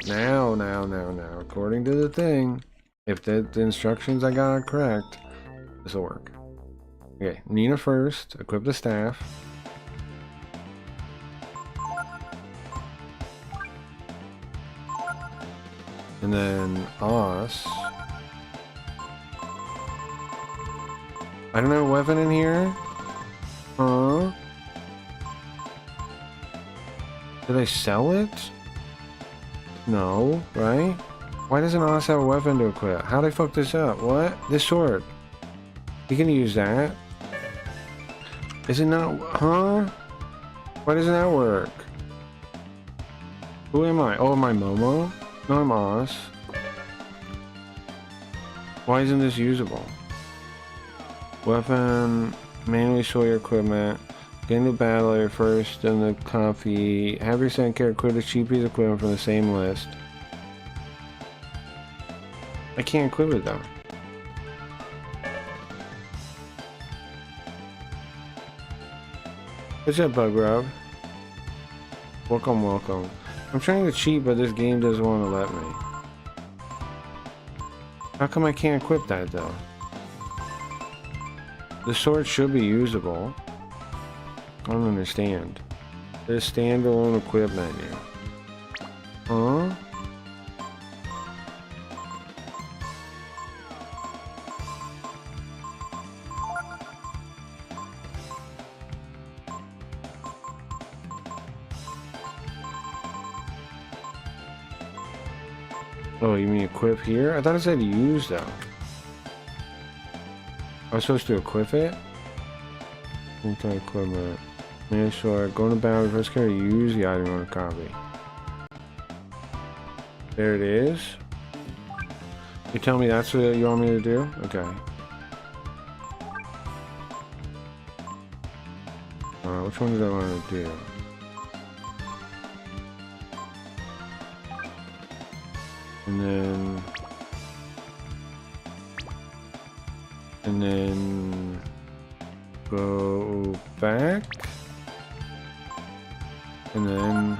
S1: According to the thing, if the instructions I got are correct, this will work. Okay, Nina first. Equip the staff. And then Os. I don't have a weapon in here. Huh? Did I sell it? No, right? Why doesn't Os have a weapon to equip? How'd I fuck this up? What? This sword. You can use that. Is it not? Huh? Why doesn't that work? Who am I? Oh, am I Momo? No, I'm Os. Why isn't this usable? Weapon, manually sort your equipment, get into battle area first, then the copy, have your second character equip a cheap piece of equipment from the same list. I can't equip it though. What's up, Bug Rob? Welcome, welcome. I'm trying to cheat, but this game doesn't want to let me. How come I can't equip that though? The sword should be usable. I don't understand. There's standalone equip menu. Huh? Oh, you mean equip here? I thought it said use though. I was supposed to equip it? Anti-equipment. Yeah, sure. Go to battle. First character, use the item on a copy. There it is. You tell me that's what you want me to do? Okay. Which one did I want to do? And then go back, and then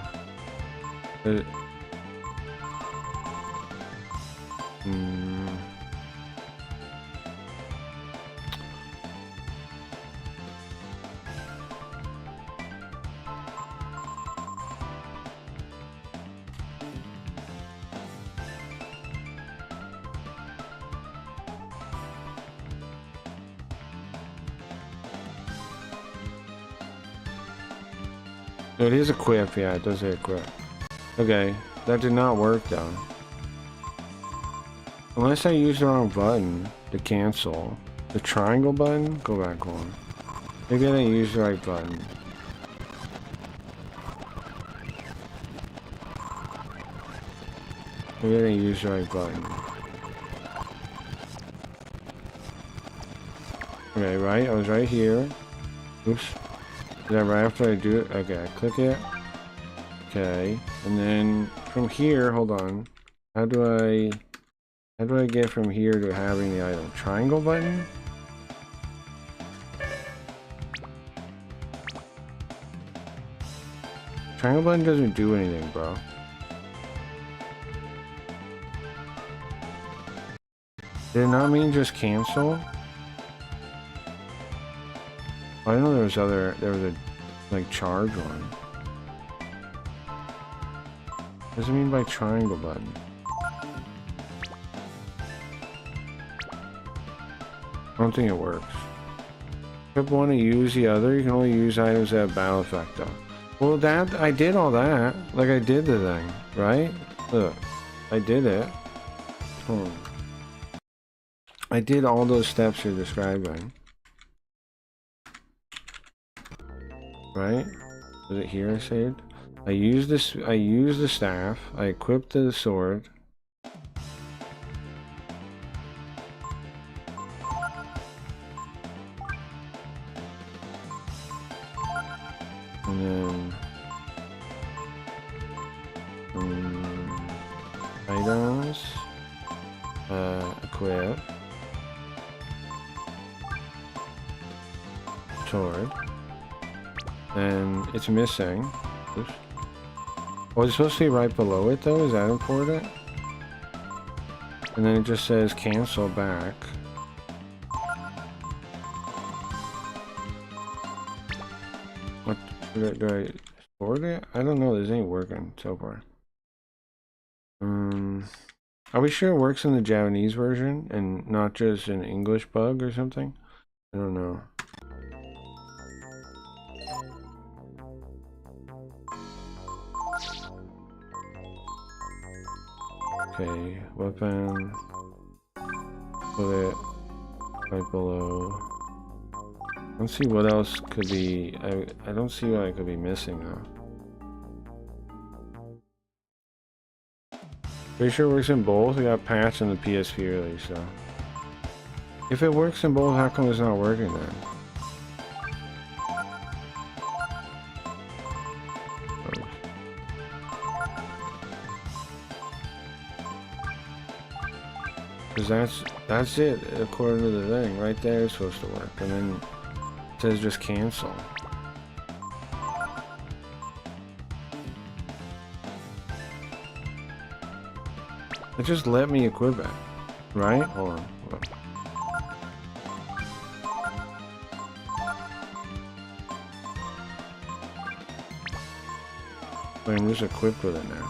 S1: oh, it is equip, yeah, it does say equip. Okay, that did not work though. Unless I used the wrong button to cancel. The triangle button? Go back one. Maybe I didn't use the right button. Maybe I didn't use the right button. Okay, right? I was right here. Oops. Is that right after I do it? Okay, I click it. Okay, and then from here, hold on. How do I get from here to having the item? Triangle button? Triangle button doesn't do anything, bro. Did it not mean just cancel? I didn't know there was a like charge one. What does it mean by triangle button? I don't think it works. If you want to use the other, you can only use items that have battle effect though. Well, that, I did all that. Like I did the thing, right? Look, I did it. I did all those steps you're describing. Right? Was it here I saved? I used this, I used the staff, I equipped the sword. And then Items. Equip. Sword. And it's missing. Oops. Oh, it's supposed to be right below it though? Is that important? And then it just says cancel back. What? Do I sort it? I don't know. This ain't working so far. Are we sure it works in the Japanese version and not just an English bug or something? I don't know. Okay, weapon. Put it right below. Let's see what else could be. I don't see what I could be missing though. Pretty sure it works in both. We got patched in the PSP release, so. If it works in both, how come it's not working then? Because that's it, according to the thing. Right there is supposed to work. And then it says just cancel. It just let me equip it, right? Hold on. Wait, I'm just equipped with it now.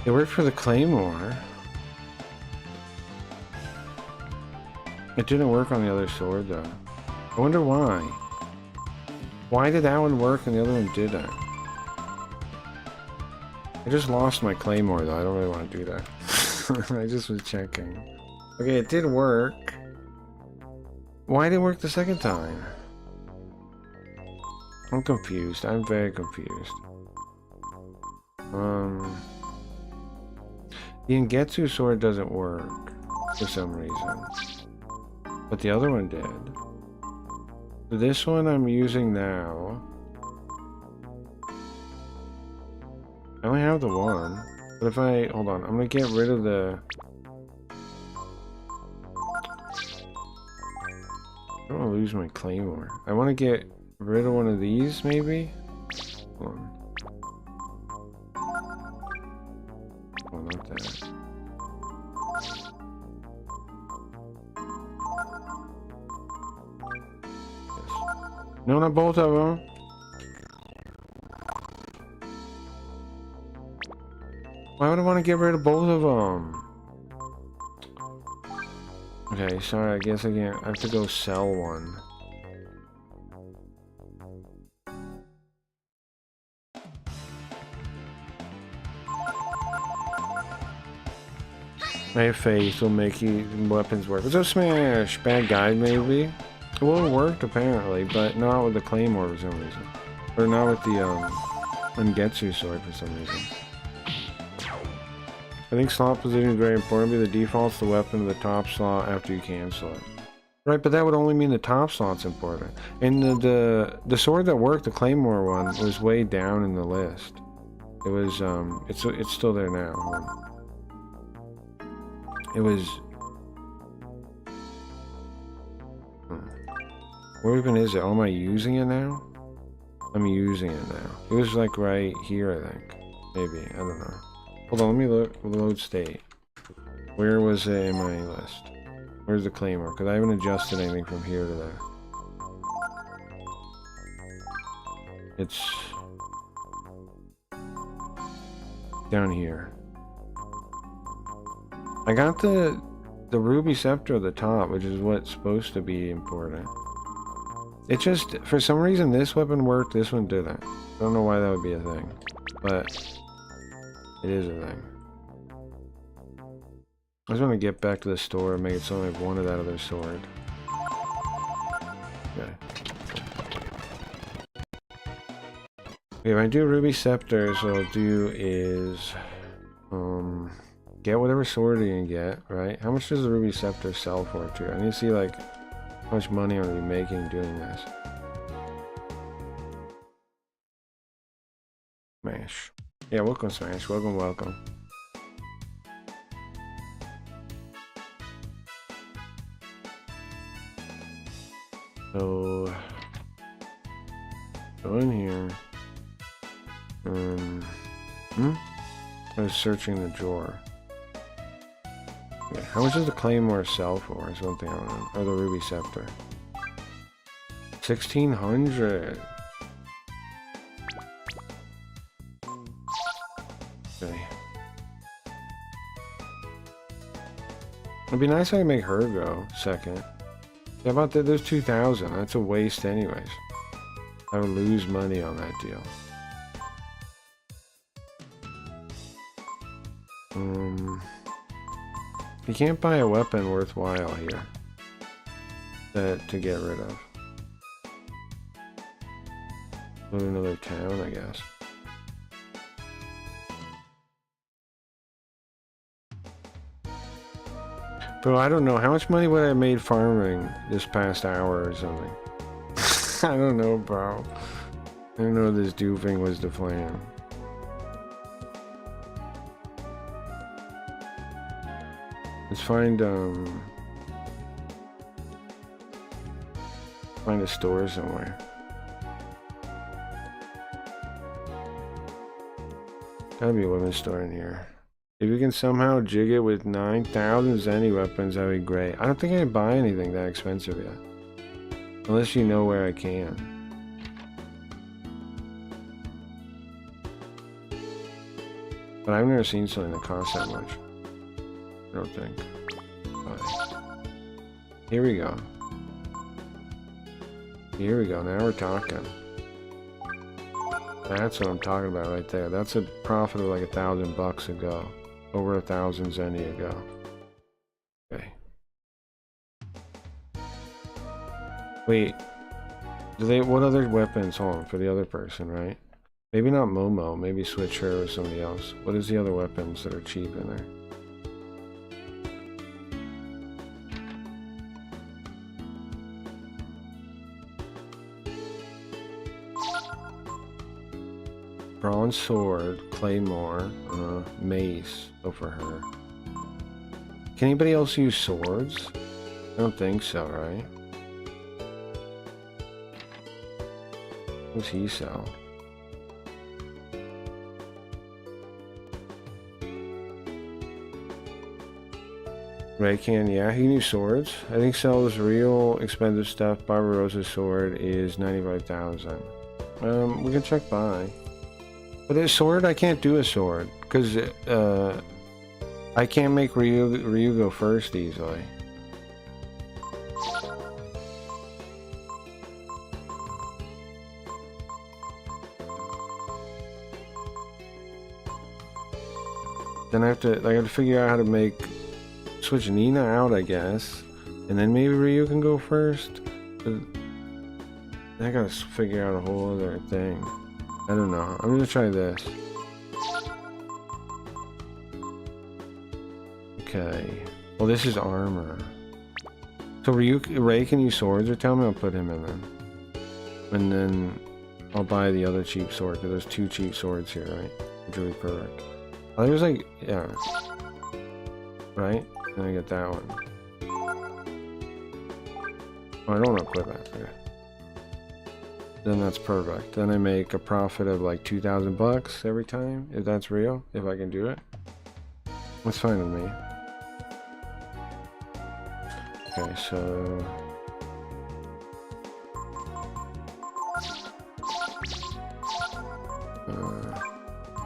S1: It worked for the Claymore. It didn't work on the other sword though. I wonder why. Why did that one work and the other one didn't? I just lost my Claymore though. I don't really want to do that. I just was checking. Okay, it did work. Why did it work the second time? I'm confused. I'm very confused. The Ingetsu sword doesn't work for some reason, but the other one did. So this one I'm using now. I only have the one, but if I hold on, I'm gonna get rid of the. I don't want to lose my Claymore. I want to get rid of one of these, maybe. Hold on. Oh, not that. Yes. No, not both of them. Why would I want to get rid of both of them? Okay, sorry, I guess I can't. I have to go sell one. My faith will make you weapons work. It's a smash! Bad guide, maybe? Well, it worked, apparently, but not with the Claymore for some reason. Or not with the, Ungetsu sword for some reason. I think slot position is very important. The default's the weapon of the top slot after you cancel it. Right, but that would only mean the top slot's important. And the sword that worked, the Claymore one, was way down in the list. It was, it's still there now. Hold on. It was... Where even is it? Oh, am I using it now? I'm using it now. It was like right here, I think. Maybe. I don't know. Hold on, let me load state. Where was it in my list? Where's the Claymore? Because I haven't adjusted anything from here to there. It's... down here. I got the Ruby Scepter at the top, which is what's supposed to be important. It just, for some reason, this weapon worked, this one didn't. I don't know why that would be a thing, but it is a thing. I just want to get back to the store and make it so I have one of that other sword. Okay. Okay, if I do ruby scepters, what I'll do is get whatever sword you can get, right? How much does the ruby scepter sell for too? I need to see like how much money I'm gonna be making doing this. Smash. Yeah, welcome Smash. Welcome, welcome. So go in here. I was searching the drawer. Okay, how much does the claymore sell for? Is one thing I want to know. Or the ruby scepter. 1600. Okay. It'd be nice if I could make her go second. How about that? There's 2,000. That's a waste anyways. I would lose money on that deal. You can't buy a weapon worthwhile here to get rid of. Go to another town, I guess. Bro, I don't know. How much money would I have made farming this past hour or something? I don't know, bro. I don't know if this duping was the plan. Let's find a store somewhere. Gotta be a women's store in here. If you can somehow jig it with 9,000 Zenny weapons, that'd be great. I don't think I can buy anything that expensive yet. Unless you know where I can. But I've never seen something that costs that much. I don't think. But here we go. Here we go. Now we're talking. That's what I'm talking about right there. That's a profit of like $1,000 a go. Over 1,000 Zenny a go. Okay. Wait. Do they? What other weapons? Hold on, for the other person, right? Maybe not Momo. Maybe switch her with somebody else. What is the other weapons that are cheap in there? Bronze sword, claymore, mace. Go for her. Can anybody else use swords? I don't think so, right? What does he sell? Raycan, yeah, he can use swords. I think sells real expensive stuff. Barbarossa's sword is 95,000. We can check by. But a sword, I can't do a sword because I can't make Ryu go first easily. Then I have to figure out how to switch Nina out, I guess, and then maybe Ryu can go first. But I gotta figure out a whole other thing. I don't know. I'm gonna try this. Okay. Well, this is armor. So Ray can use swords, or tell me I'll put him in then. And then I'll buy the other cheap sword, because there's 2 cheap swords here, right? Which would be perfect. I think it was like, yeah. Right? And I get that one. Oh, I don't want to equip that. Okay. Then that's perfect. Then I make a profit of like $2,000 every time, if that's real, if I can do it. That's fine with me. Okay, so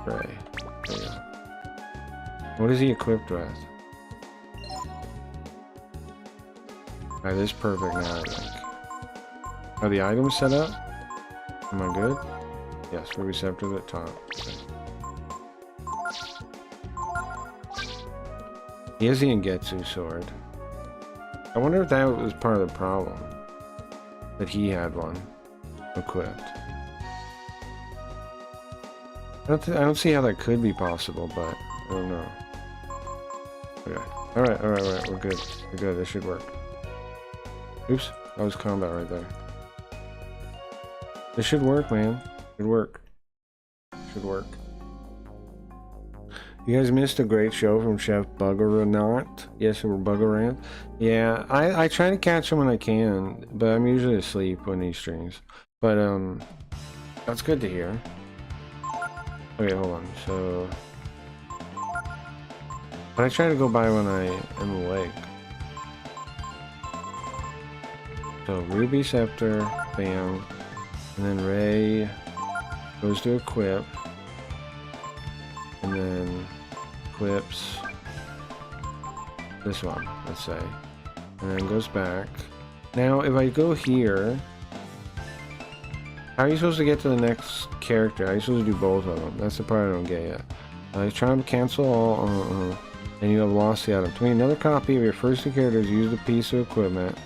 S1: Ray. There you go. What is he equipped with? Alright, this is perfect now, I think. Are the items set up? Am I good? Yes, ruby scepter at top. Okay. He has the Ingetsu sword. I wonder if that was part of the problem. That he had one equipped. I don't see how that could be possible, but I don't know. Okay. Alright, we're good. We're good, this should work. Oops, that was combat right there. This should work, man. Should work. Should work. You guys missed a great show from Chef Buggeranot. Yes, or Buggerant. Yeah, I try to catch him when I can, but I'm usually asleep when he streams. But, that's good to hear. Okay, hold on. So, but I try to go by when I am awake. So, Ruby Scepter, bam. And then Ray goes to equip. And then equips this one, let's say. And then goes back. Now, if I go here, how are you supposed to get to the next character? How are you supposed to do both of them? That's the part I don't get yet. You try to cancel all, and you have lost the item. To make another copy of your first two characters, use the piece of equipment.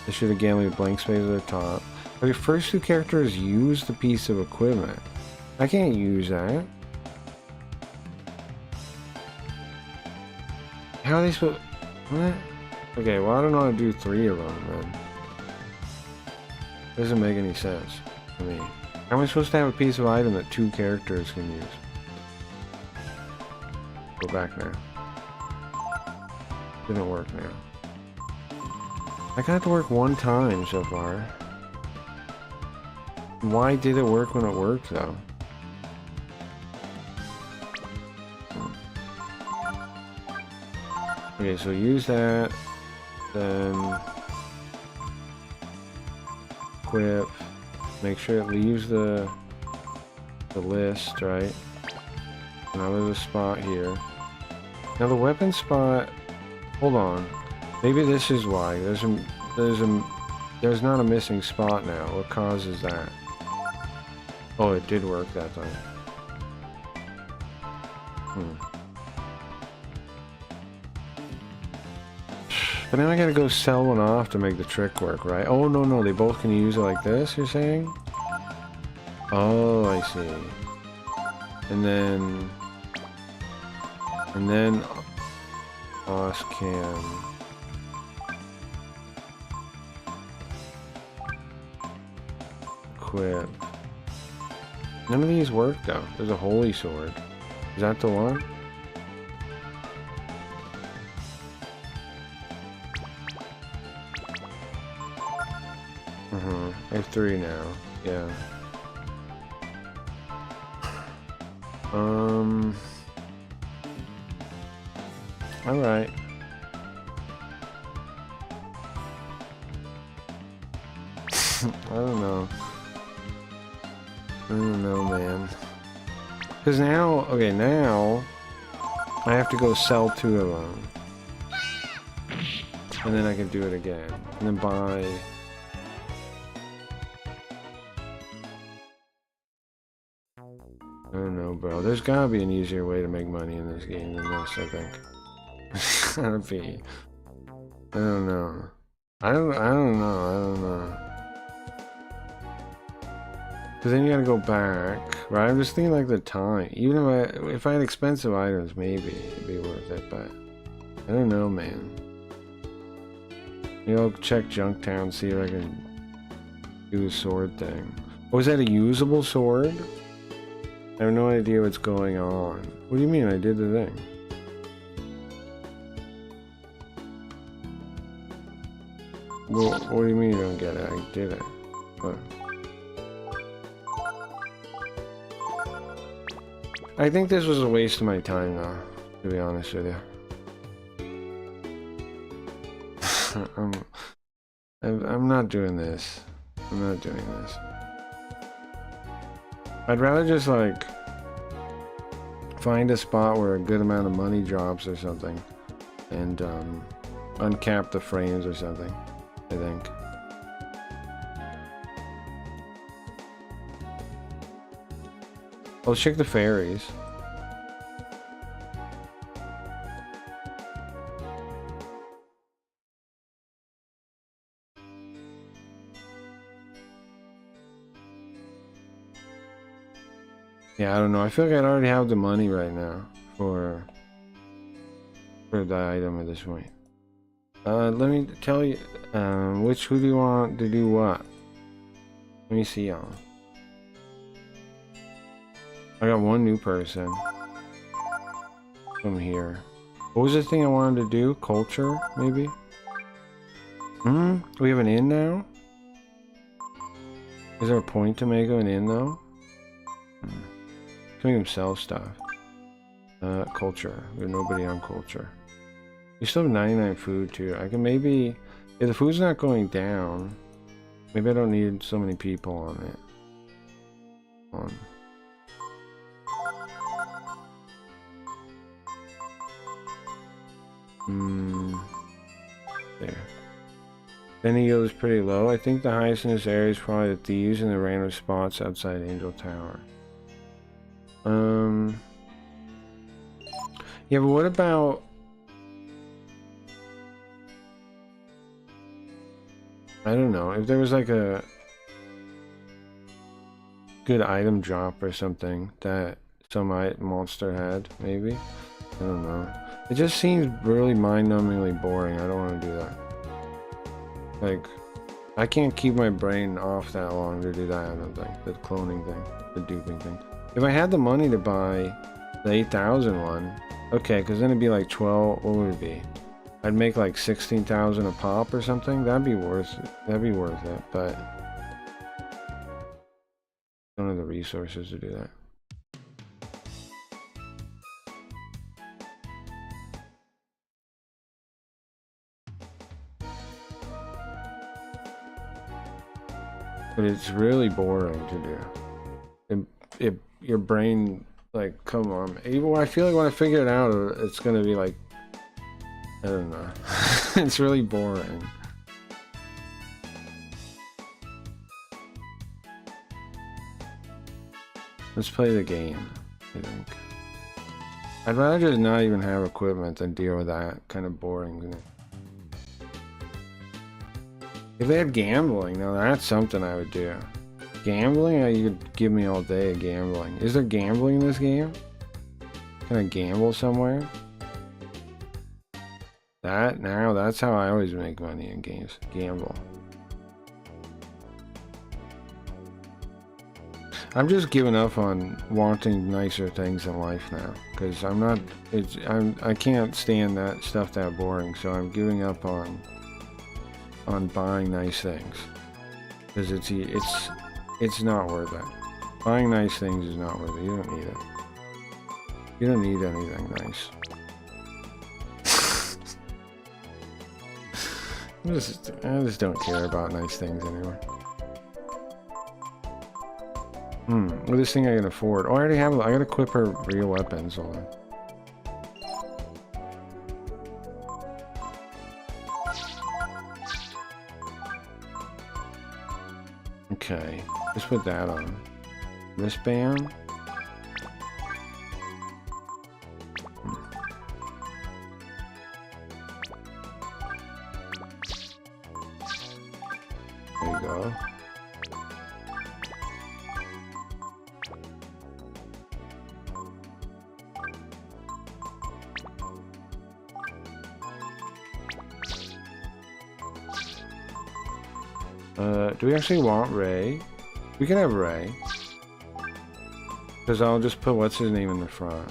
S1: This should again leave a blank space at the top. But your first two characters use the piece of equipment. I can't use that. How are they supposed... What? Okay, well I don't know how to do 3 of them, then. Doesn't make any sense to me. How am I supposed to have a piece of item that 2 characters can use? Go back now. Didn't work now. I got it to work 1 time so far. Why did it work when it worked, though? Okay, so use that, then equip, make sure it leaves the list, right? Now there's a spot here. Now the weapon spot, hold on, maybe this is why, there's not a missing spot now. What causes that? Oh, it did work that time. But now I gotta go sell one off to make the trick work, right? Oh, no, they both can use it like this, you're saying? Oh, I see. And then Os can... equip. None of these work, though. There's a holy sword. Is that the one? I have 3 now. Yeah. Alright. I don't know. I don't know, man. Because now, okay, now I have to go sell 2 of them. And then I can do it again. And then buy... I don't know, bro. There's gotta be an easier way to make money in this game than this, I think. Gotta be. I don't know. I don't know. Because then you gotta go back, right? I'm just thinking like the time. Even if I had expensive items, maybe it'd be worth it, but I don't know, man. Maybe I'll check Junktown, see if I can do the sword thing. Oh, is that a usable sword? I have no idea what's going on. What do you mean I did the thing? Well, what do you mean you don't get it? I did it. What? I think this was a waste of my time though, to be honest with you. I'm not doing this. I'm not doing this. I'd rather just like find a spot where a good amount of money drops or something and uncap the frames or something, I think. Let's check the fairies. Yeah, I don't know. I feel like I already have the money right now for the item at this point. Let me tell you, who do you want to do what? Let me see y'all. I got one new person. From here. What was the thing I wanted to do? Culture, maybe? We have an inn now? Is there a point to make an inn though? Can we sell stuff? Culture. We have nobody on culture. We still have 99 food too. I can maybe, if the food's not going down, maybe I don't need so many people on it. There. Benny yield is pretty low. I think the highest in this area is probably the thieves and the random spots outside Angel Tower. Yeah, but what about... I don't know, if there was like a good item drop or something that some monster had, maybe? I don't know. It just seems really mind-numbingly boring. I don't want to do that. Like, I can't keep my brain off that long to do that, I don't think. The cloning thing, the duping thing. If I had the money to buy the 8,000 one, okay, because then it'd be like 12, what would it be? I'd make like 16,000 a pop or something. That'd be worth it. That'd be worth it, but I don't have the resources to do that. But it's really boring to do. Your brain, like, come on. Even I feel like when I figure it out, it's gonna be like, I don't know. It's really boring. Let's play the game, I think. I'd rather just not even have equipment than deal with that kind of boring thing. If they had gambling, now that's something I would do. Gambling? You could give me all day of gambling. Is there gambling in this game? Can I gamble somewhere? That's how I always make money in games. Gamble. I'm just giving up on wanting nicer things in life now. Because I can't stand that stuff that boring, so I'm giving up on buying nice things, because it's not worth it. Buying nice things is not worth it. You don't need it. You don't need anything nice. I just don't care about nice things anymore. Well, this thing I can afford. Oh, I already have. I gotta equip her real weapons. Hold on. Okay, let's put that on. Wristband. There you go. Do we actually want Ray? We can have Ray. Because I'll just put what's his name in the front.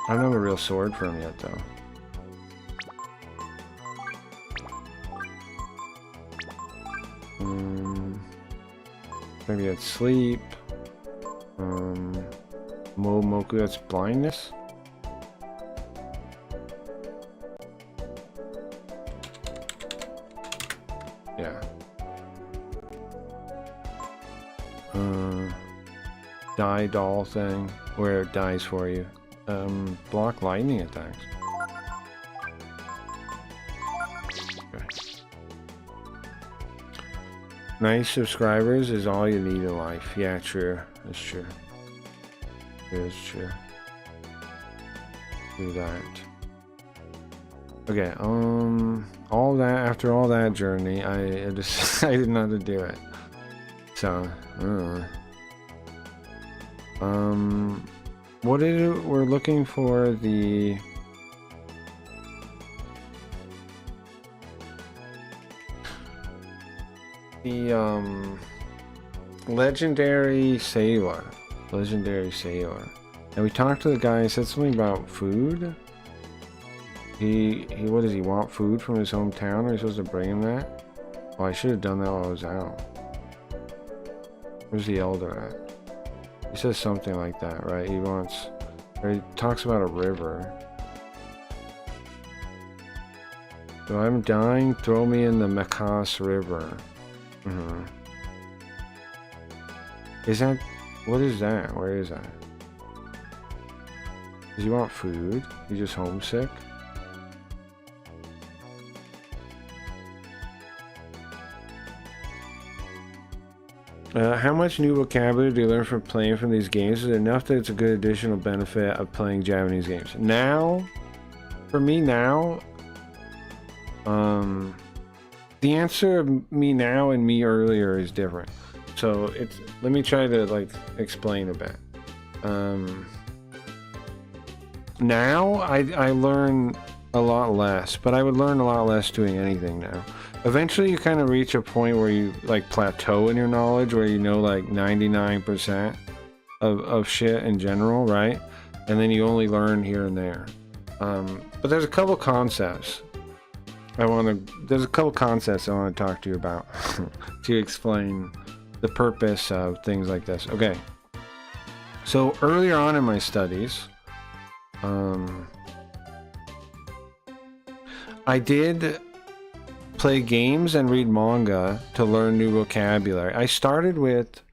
S1: I don't have a real sword for him yet, though. Maybe that's sleep. Moku, that's blindness. Yeah. Die doll thing, where it dies for you. Block lightning attacks. Okay. Nice subscribers is all you need in life. Yeah, true. That's true. It is true. Do that. Okay, all that, after all that journey, I decided not to do it. So, What is it? We're looking for the legendary sailor. Legendary sailor. And we talked to the guy, he said something about food. He what does he want? Food from his hometown? Are we supposed to bring him that? Oh, I should have done that while I was out. Where's the elder at? He says something like that, right? He wants, or he talks about a river. So I'm dying, throw me in the Makas River. Is that, what is that? Where is that? Does he want food? He's just homesick? How much new vocabulary do you learn from playing from these games? Is it enough that it's a good additional benefit of playing Japanese games? Now, for me now, the answer of me now and me earlier is different. So it's, let me try to like explain a bit. Now I learn a lot less, but I would learn a lot less doing anything now. Eventually you kind of reach a point where you like plateau in your knowledge, where you know like 99% of shit in general, right? And then you only learn here and there. But there's a couple concepts I want to talk to you about to explain the purpose of things like this. Okay. So earlier on in my studies, I did play games and read manga to learn new vocabulary. I started with,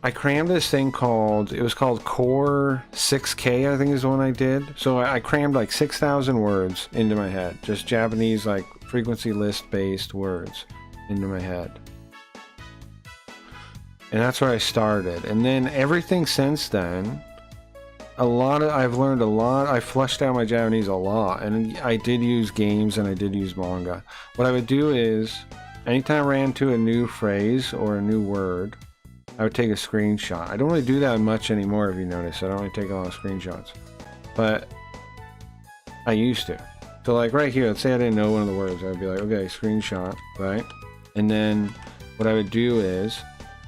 S1: I crammed this thing called, it was called Core 6K, I think is the one I did. So I crammed like 6,000 words into my head, just Japanese like frequency list based words into my head. And that's where I started. And then everything since then, I've learned a lot. I flushed out my Japanese a lot, and I did use games and I did use manga. What I would do is, anytime I ran into a new phrase or a new word, I would take a screenshot. I don't really do that much anymore, if you notice. I don't really take a lot of screenshots, but I used to. So like right here, let's say I didn't know one of the words. I'd be like, okay, screenshot, right? And then what I would do is,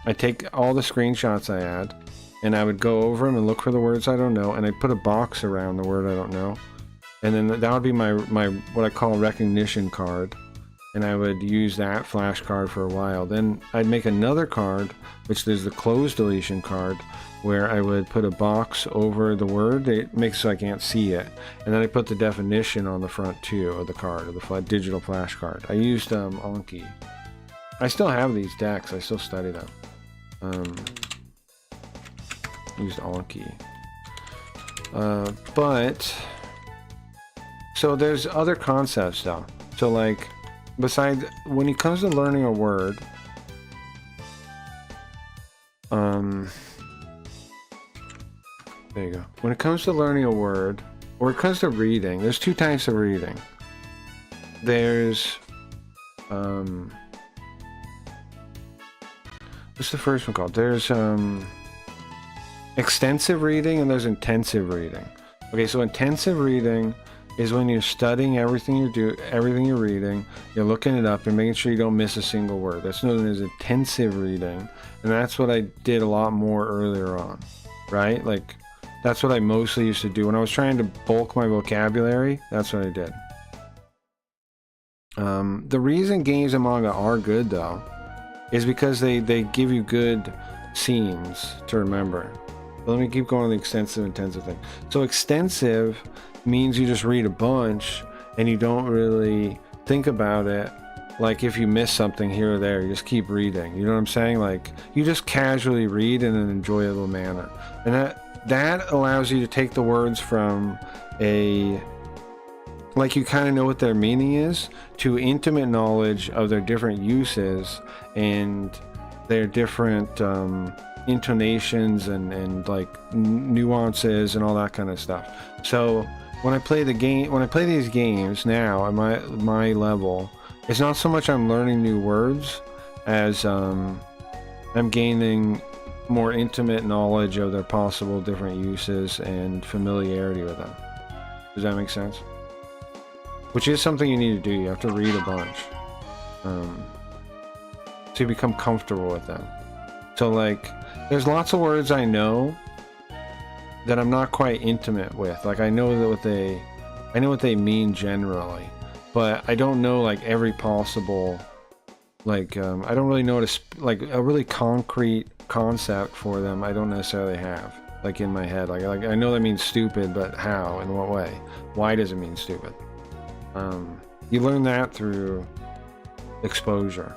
S1: I take all the screenshots I had, and I would go over them and look for the words I don't know, and I'd put a box around the word I don't know, and then that would be my what I call a recognition card, and I would use that flashcard for a while. Then I'd make another card, which is the close deletion card, where I would put a box over the word. It makes it so I can't see it, and then I put the definition on the front too of the card, of the digital flashcard. I used Anki. I still have these decks. I still study them. Used Anki. But so there's other concepts though. So like, besides, when it comes to learning a word, there you go. When it comes to learning a word, or it comes to reading, there's two types of reading. There's what's the first one called? There's extensive reading and there's intensive reading. Okay, so intensive reading is when you're studying everything you're reading, you're looking it up and making sure you don't miss a single word. That's known as intensive reading, and that's what I did a lot more earlier on, right? Like, that's what I mostly used to do when I was trying to bulk my vocabulary. That's what I did. The reason games and manga are good though is because they give you good scenes to remember. But let me keep going on the extensive, intensive thing. So extensive means you just read a bunch and you don't really think about it. Like if you miss something here or there, you just keep reading. You know what I'm saying? Like you just casually read in an enjoyable manner. And that allows you to take the words from like you kind of know what their meaning is, to intimate knowledge of their different uses and their different intonations and like nuances and all that kind of stuff. So when I play these games now at my level, it's not so much I'm learning new words as I'm gaining more intimate knowledge of their possible different uses and familiarity with them. Does that make sense? Which is something you need to do. You have to read a bunch to become comfortable with them. So like, there's lots of words I know that I'm not quite intimate with. Like I know what they mean generally, but I don't know like every possible, like I don't really know like a really concrete concept for them. I don't necessarily have like in my head. Like I know that means stupid, but how? In what way? Why does it mean stupid? You learn that through exposure.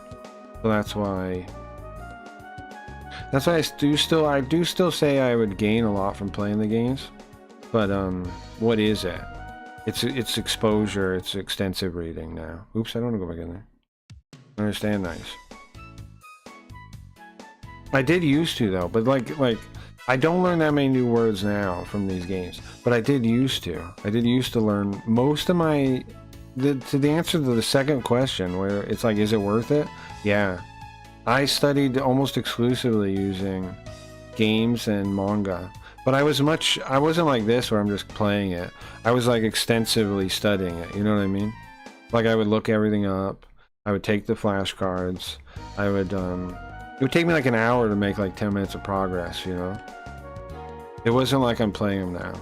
S1: So that's why I do still say I would gain a lot from playing the games. But what is it? It's exposure, it's extensive reading now. Oops, I don't want to go back in there. Understand nice. I did used to though, but like I don't learn that many new words now from these games. But I did used to. I did used to learn most of my the answer to the second question where it's like, is it worth it? Yeah. I studied almost exclusively using games and manga. But I wasn't like this where I'm just playing it. I was like extensively studying it, you know what I mean? Like I would look everything up. I would take the flashcards. It would take me like an hour to make like 10 minutes of progress, you know? It wasn't like I'm playing them now.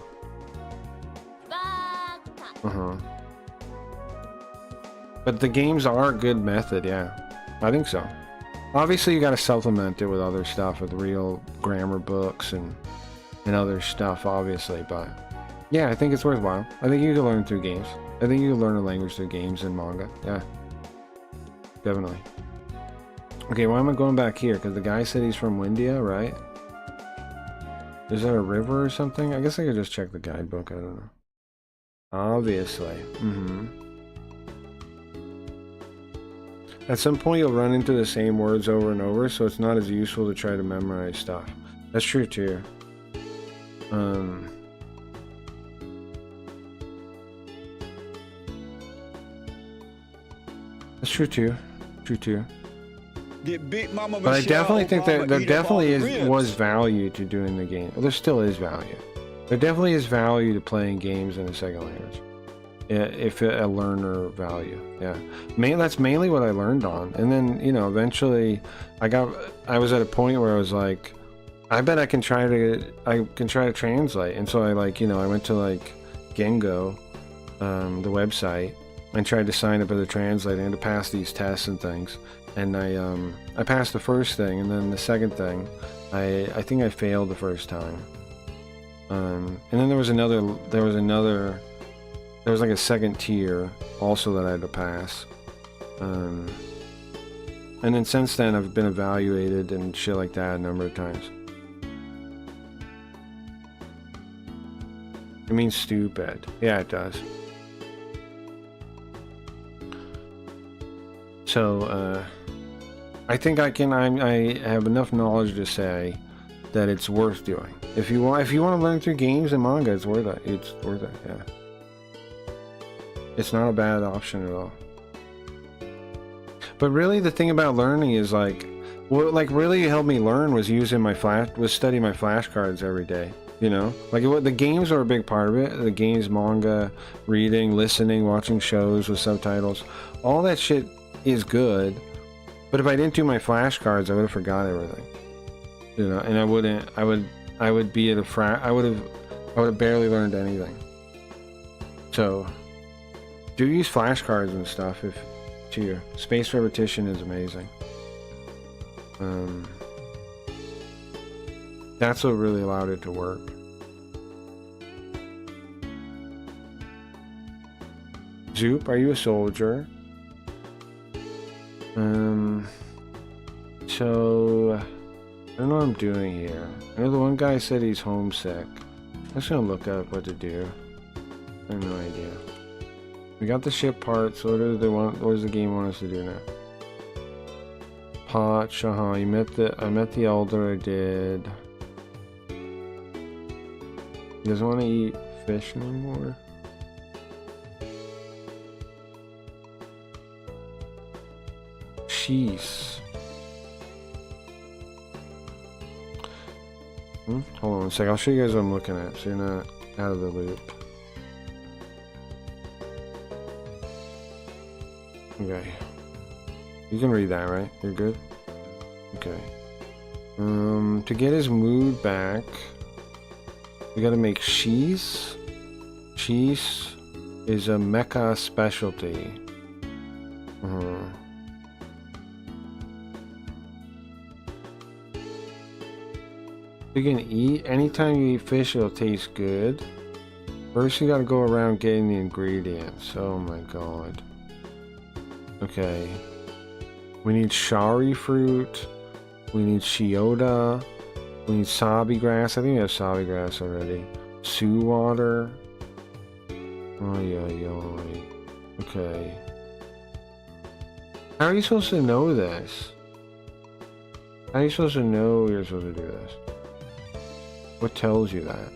S1: But the games are a good method, yeah. I think so. Obviously you gotta supplement it with other stuff, with real grammar books and other stuff, obviously, but yeah, I think it's worthwhile. I think you can learn through games. I think you can learn a language through games and manga. Yeah, definitely. Okay, why am I going back here? Because the guy said he's from Windia, right? Is there a river or something? I guess I could just check the guidebook. I don't know. Obviously. At some point you'll run into the same words over and over, so it's not as useful to try to memorize stuff. That's true too. That's true too. True too. But I definitely think that there definitely was value to doing the game. Well, there still is value. There definitely is value to playing games in a second language. If a learner value, yeah. That's mainly what I learned on. And then, you know, eventually I was at a point where I was like, I bet I can try to translate. And so I I went to like Gengo, the website, and tried to sign up as a translator and to pass these tests and things. And I passed the first thing, and then the second thing, I think I failed the first time. And then there was like a second tier also that I had to pass. And then since then I've been evaluated and shit like that a number of times. It means stupid. Yeah, it does. So, I think I have enough knowledge to say that it's worth doing. If you want to learn through games and manga, it's worth it. It's worth it, yeah. It's not a bad option at all. But really, the thing about learning is like, what really helped me learn was studying my flashcards every day. You know, like the games are a big part of it. The games, manga, reading, listening, watching shows with subtitles, all that shit is good. But if I didn't do my flashcards, I would have forgot everything. You know, and I would have barely learned anything. So, do use flashcards and stuff to your spaced repetition is amazing. That's what really allowed it to work. Zoop, are you a soldier? So I don't know what I'm doing here. I know the one guy said he's homesick. I'm just gonna look up what to do. I have no idea. We got the ship part, so what does the game want us to do now? Potch, I met the elder, I did. He doesn't want to eat fish anymore. Jeez. Hold on one sec. I'll show you guys what I'm looking at so you're not out of the loop. Okay. You can read that, right? You're good? Okay. To get his mood back, we gotta make cheese. Cheese is a mecha specialty. You can eat, anytime you eat fish, it'll taste good. First, you gotta go around getting the ingredients. Oh my god. Okay. We need shari fruit. We need shiota. We need sabi grass. I think we have sabi grass already. Sue water. Okay. How are you supposed to know this? How are you supposed to know you're supposed to do this? What tells you that?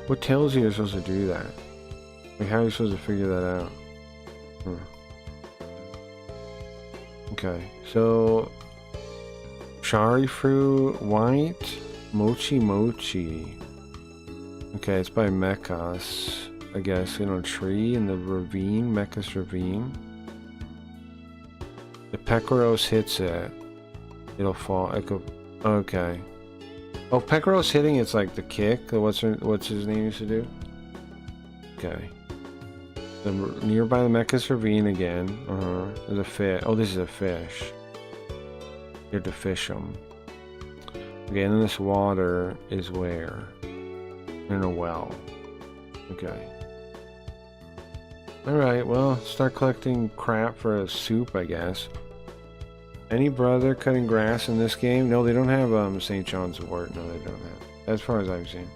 S1: What tells you you're supposed to do that? Like, how are you supposed to figure that out? Okay, so shari fruit, white, mochi mochi. Okay, it's by Mechas, I guess, in a tree in the ravine, Mechas ravine. If Pecroros hits it, it'll fall. Okay. Oh, Pecroros hitting it's like the kick. What's his name used to do? Okay. Nearby the Mechas ravine again. There's a fish. Oh, this is a fish. You have to fish them. Okay, and then this water is where? In a well. Okay. Alright, well, start collecting crap for a soup, I guess. Any brother cutting grass in this game? No, they don't have St. John's wort. No, they don't have. As far as I've seen.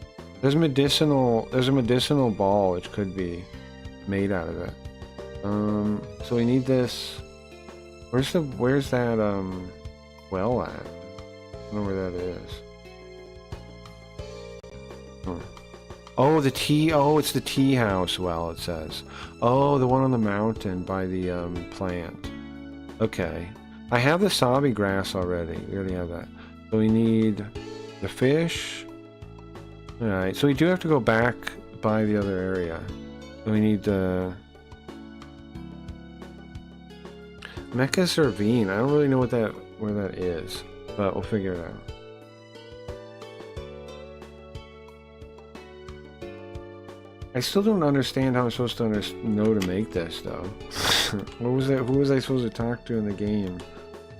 S1: There's a medicinal ball which could be made out of it. So we need this. Where's that well at? I don't know where that is. Oh, the tea. Oh, it's the tea house well, it says. Oh, the one on the mountain by the plant. Okay. I have the sabi grass already. We already have that. So we need the fish. Alright, so we do have to go back by the other area. So we need the Mechas ravine. I don't really know where that is, but we'll figure it out. I still don't understand how I'm supposed to know to make this, though. What was it? Who was I supposed to talk to in the game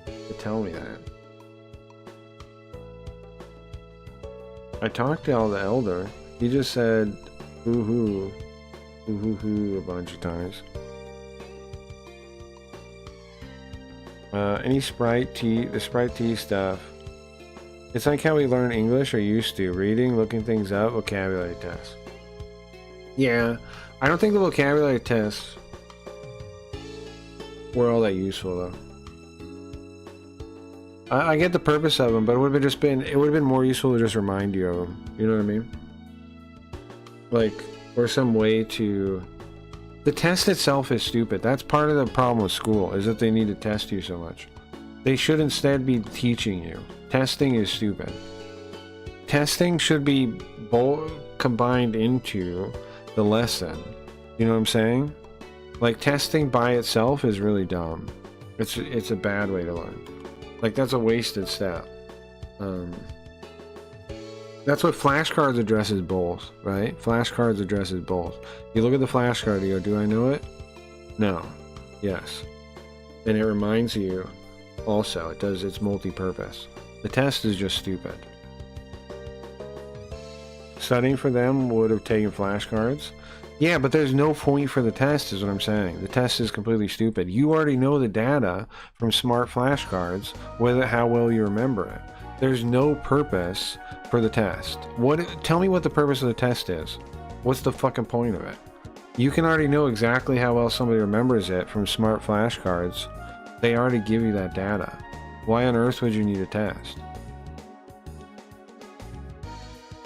S1: to tell me that? I talked to the elder. He just said, "Hoo hoo," a bunch of times. Any sprite tea? The sprite tea stuff. It's like how we learn English or used to: reading, looking things up, vocabulary tests. Yeah, I don't think the vocabulary tests were all that useful though. I get the purpose of them, but it would have been more useful to just remind you of them. You know what I mean? Like, or some way to. The test itself is stupid. That's part of the problem with school, is that they need to test you so much. They should instead be teaching you. Testing is stupid. Testing should be combined into the lesson. You know what I'm saying? Like, testing by itself is really dumb. It's a bad way to learn. Like, that's a wasted step. That's what flashcards addresses both, right? Flashcards addresses both. You look at the flashcard, you go, do I know it? No. Yes. And it reminds you also. It's multi-purpose. The test is just stupid. Studying for them would have taken flashcards. Yeah, but there's no point for the test, is what I'm saying. The test is completely stupid. You already know the data from smart flashcards, how well you remember it. There's no purpose for the test. Tell me what the purpose of the test is. What's the fucking point of it? You can already know exactly how well somebody remembers it from smart flashcards. They already give you that data. Why on earth would you need a test?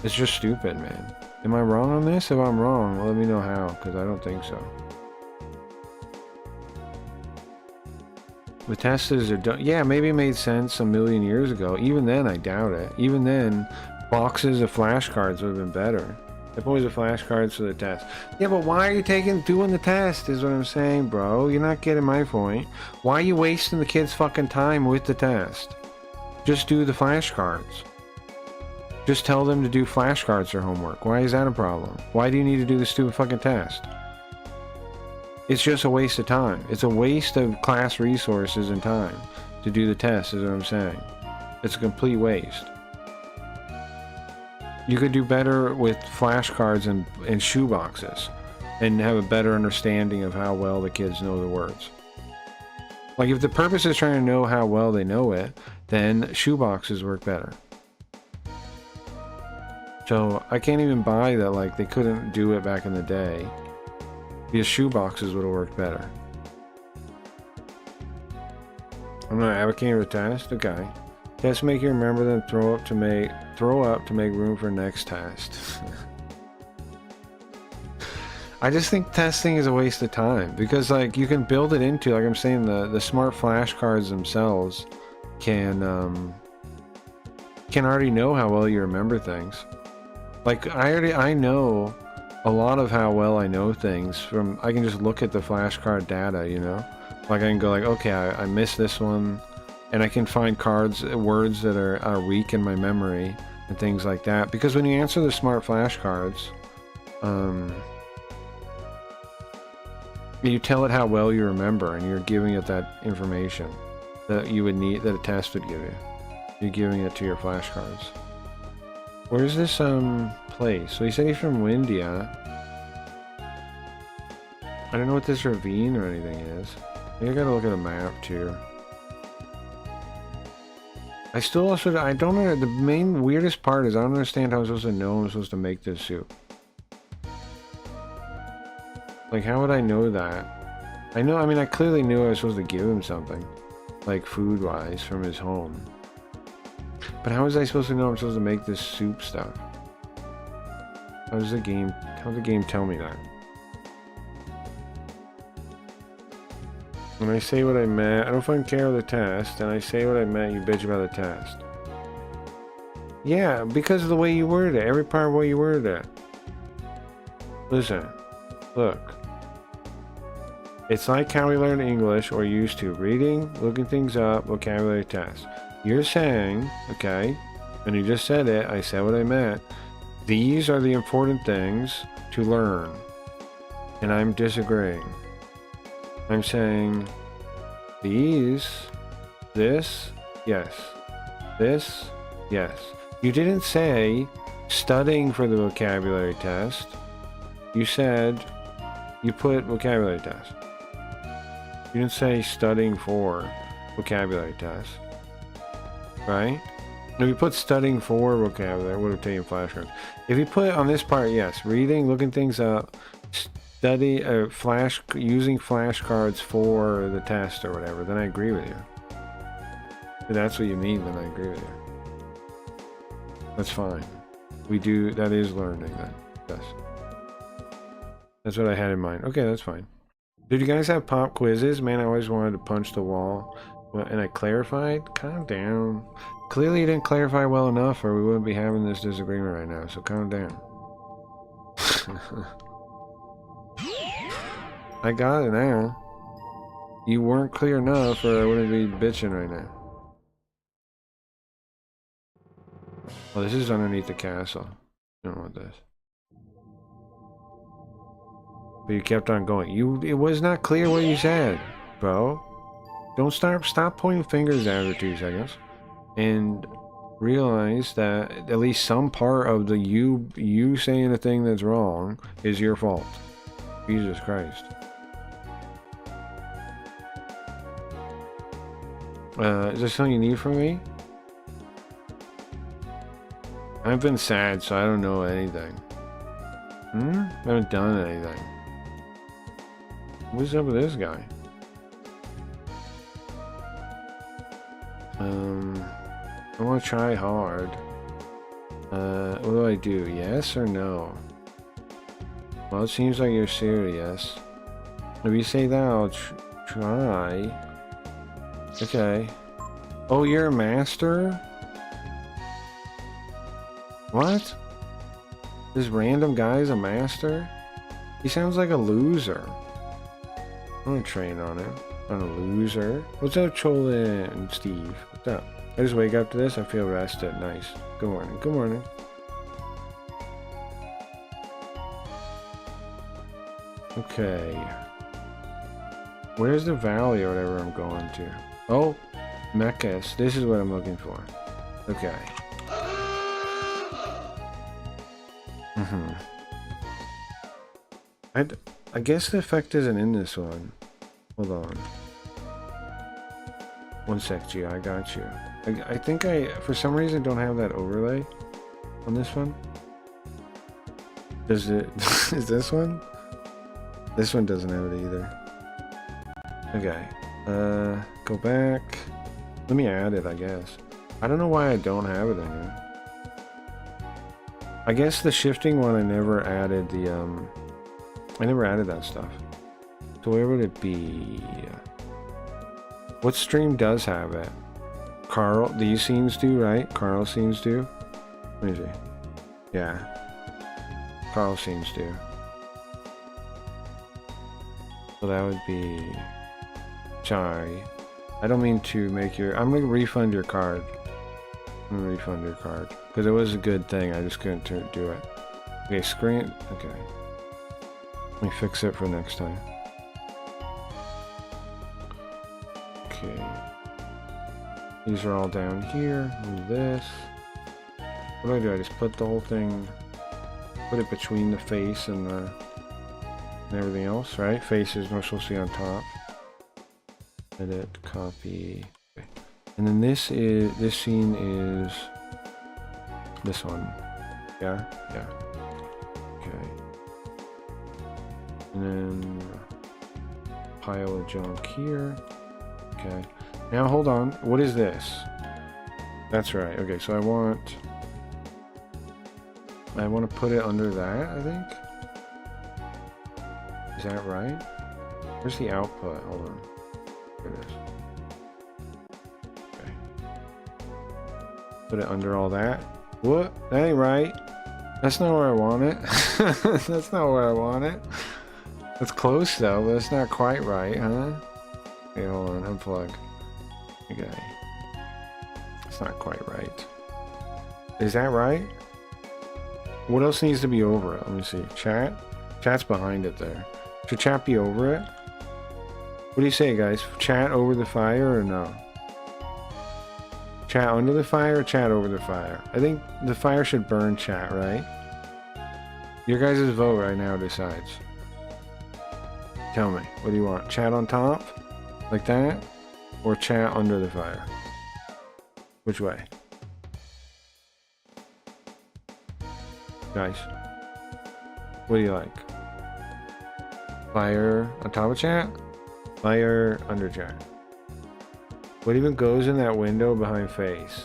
S1: It's just stupid, man. Am I wrong on this? If I'm wrong, let me know how, because I don't think so. The tests are done. Yeah, maybe it made sense a million years ago. Even then, I doubt it. Even then, boxes of flashcards would have been better. They always have flashcards for the test. Yeah, but why are you doing the test is what I'm saying, bro. You're not getting my point. Why are you wasting the kids' fucking time with the test? Just do the flashcards. Just tell them to do flashcards for homework. Why is that a problem? Why do you need to do the stupid fucking test? It's just a waste of time. It's a waste of class resources and time to do the test, is what I'm saying. It's a complete waste. You could do better with flashcards and shoeboxes and have a better understanding of how well the kids know the words. Like, if the purpose is trying to know how well they know it, then shoeboxes work better. So I can't even buy that, like, they couldn't do it back in the day. Because shoeboxes would have worked better. I'm not advocating the test. Okay. Tests make you remember, then throw up to make room for next test. I just think testing is a waste of time because, like, you can build it into, like I'm saying, the smart flashcards themselves can already know how well you remember things. Like, I know a lot of how well I know things from, I can just look at the flashcard data, you know? Like, I can go like, okay, I missed this one, and I can find words that are weak in my memory and things like that. Because when you answer the smart flashcards, you tell it how well you remember, and you're giving it that information that you would need, that a test would give you. You're giving it to your flashcards. Where's this place? So he said he's from Windia. I don't know what this ravine or anything is. Maybe I gotta look at a map too. I don't know. The main weirdest part is I don't understand how I'm supposed to know I'm supposed to make this soup. Like, how would I know that? I mean, I clearly knew I was supposed to give him something, like food-wise, from his home. But how was I supposed to know I'm supposed to make this soup stuff? How does the game tell me that? When I say what I meant, I don't fucking care with the test, and I say what I meant, you bitch about the test. Yeah, because of the way you worded it, every part of the way you worded it. Listen, look. It's like how we learn English, or used to. Reading, looking things up, vocabulary test. You're saying, okay, and you just said it, I said what I meant. These are the important things to learn. And I'm disagreeing. I'm saying this, yes. This, yes. You didn't say studying for the vocabulary test. You said you put vocabulary test. You didn't say studying for vocabulary test. Right? If you put studying for vocabulary, it would have taken flashcards. If you put on this part, yes, reading, looking things up, using flashcards for the test or whatever, then I agree with you. If that's what you mean, then I agree with you. That's fine. That is learning then. Yes. That's what I had in mind. Okay, that's fine. Did you guys have pop quizzes? Man, I always wanted to punch the wall. And I clarified? Calm down. Clearly you didn't clarify well enough or we wouldn't be having this disagreement right now, so calm down. I got it now. You weren't clear enough or I wouldn't be bitching right now. Oh, this is underneath the castle. I don't want this. But you kept on going. It was not clear what you said, bro. Don't stop pointing fingers after 2 seconds. And realize that at least some part of the you saying a thing that's wrong is your fault. Jesus Christ. Is there something you need from me? I've been sad, so I don't know anything. I haven't done anything. What's up with this guy? I want to try hard. What do I do? Yes or no? Well, it seems like you're serious. If you say that, I'll try. Okay. Oh, you're a master? What? This random guy's a master? He sounds like a loser. I'm gonna train on him. On a loser. What's up, Chola and Steve? What's up? I just wake up to this, I feel rested. Nice. Good morning. Good morning. Okay. Where's the valley or whatever I'm going to? Oh, Mechas. This is what I'm looking for. Okay. I guess the effect isn't in this one. Hold on. One sec, G. I got you. I think for some reason, don't have that overlay on this one. Does it? Is this one? This one doesn't have it either. Okay. Go back. Let me add it, I guess. I don't know why I don't have it in here. I guess the shifting one, I never added the, I never added that stuff. So where would it be? What stream does have it? Carl, these scenes do, right? Carl scenes do? Let me see. Yeah. Carl scenes do. So that would be... Sorry. I don't mean to make your... I'm going to refund your card. I'm going to refund your card. Because it was a good thing, I just couldn't do it. Okay, screen... Okay. Let me fix it for next time. Okay. These are all down here. Move this. What do? I just put the whole thing... Put it between the face and the... And everything else, right? Face is not supposed to be on top. Edit, copy. Okay. And then this scene is this one. Yeah? Yeah. Okay. And then pile of junk here. Okay. Now hold on. What is this? That's right. Okay, so I want to put it under that, I think. Is that right? Where's the output? Hold on. There it is. Okay. Put it under all that. What? That ain't right. That's not where I want it. That's not where I want it. That's close though, but it's not quite right, huh? Okay, hold on. Unplug. Okay. It's not quite right. Is that right? What else needs to be over it? Let me see. Chat? Chat's behind it there. Should chat be over it? What do you say, guys? Chat over the fire or no? Chat under the fire or chat over the fire? I think the fire should burn chat, right? Your guys' vote right now decides. Tell me, what do you want? Chat on top? Like that? Or chat under the fire? Which way? Guys, what do you like? Fire on top of chat? Fire under chat. What even goes in that window behind face?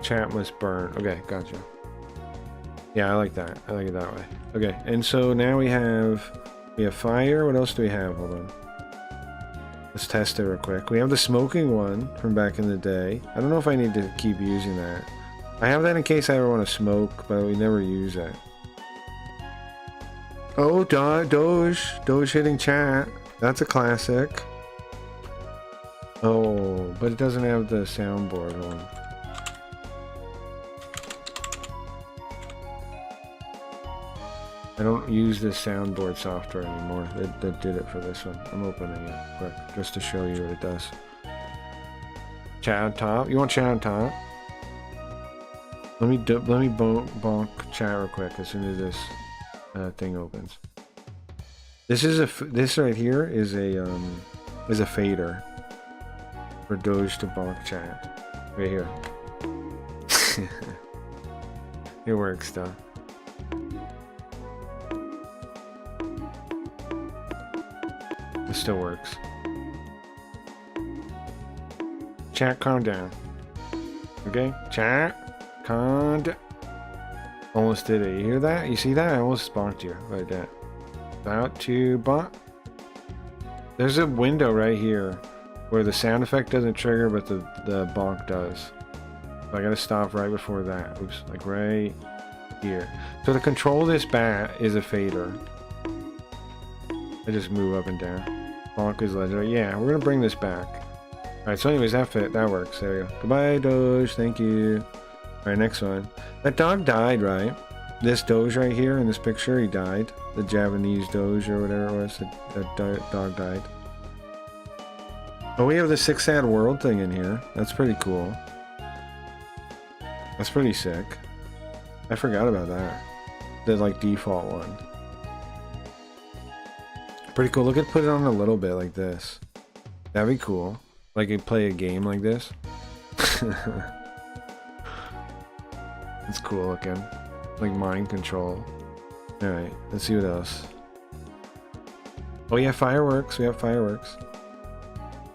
S1: Chat must burn. Okay, gotcha. Yeah, I like that. I like it that way. Okay, and so now we have fire. What else do we have? Hold on. Let's test it real quick. We have the smoking one from back in the day. I don't know if I need to keep using that. I have that in case I ever want to smoke, but we never use it. Oh, Doge hitting chat. That's a classic. Oh, but it doesn't have the soundboard on. I don't use this soundboard software anymore. That did it for this one. I'm opening it quick just to show you what it does. Chat on top. You want chat on top? Let me bonk chat real quick as soon as this thing opens. This right here is a fader for Doge to bonk chat. Right here. It works though. It still works. Chat, calm down. Okay, chat. Cond. Almost did it. You hear that? You see that? I almost bonked you like that. About to bonk. There's a window right here where the sound effect doesn't trigger, but the bonk does. So I gotta stop right before that. Oops, like right here. So to control this bat is a fader. I just move up and down. Bonk is legendary. Yeah, we're gonna bring this back. Alright, so anyways, that works. There we go. Goodbye, Doge. Thank you. Alright, next one. That dog died, right? This Doge right here in this picture, he died. The Japanese Doge or whatever it was. That dog died. Oh, we have the Six Sad World thing in here. That's pretty cool. That's pretty sick. I forgot about that. The like default one. Pretty cool. Look at put it on a little bit like this. That'd be cool. Like you play a game like this. It's cool looking. Like mind control. Alright, let's see what else. Oh yeah, fireworks. We have fireworks.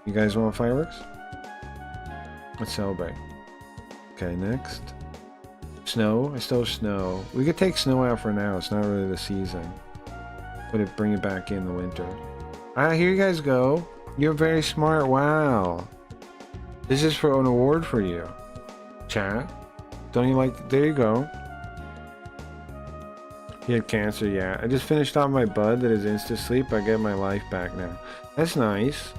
S1: You guys want fireworks? Let's celebrate. Okay, next. Snow. I still have snow. We could take snow out for now. It's not really the season. But bring it back in the winter. Ah, here you guys go. You're very smart. Wow. This is for an award for you. Chat. Don't you like... There you go. He had cancer, yeah. I just finished off my bud that is insta-sleep. I get my life back now. That's nice.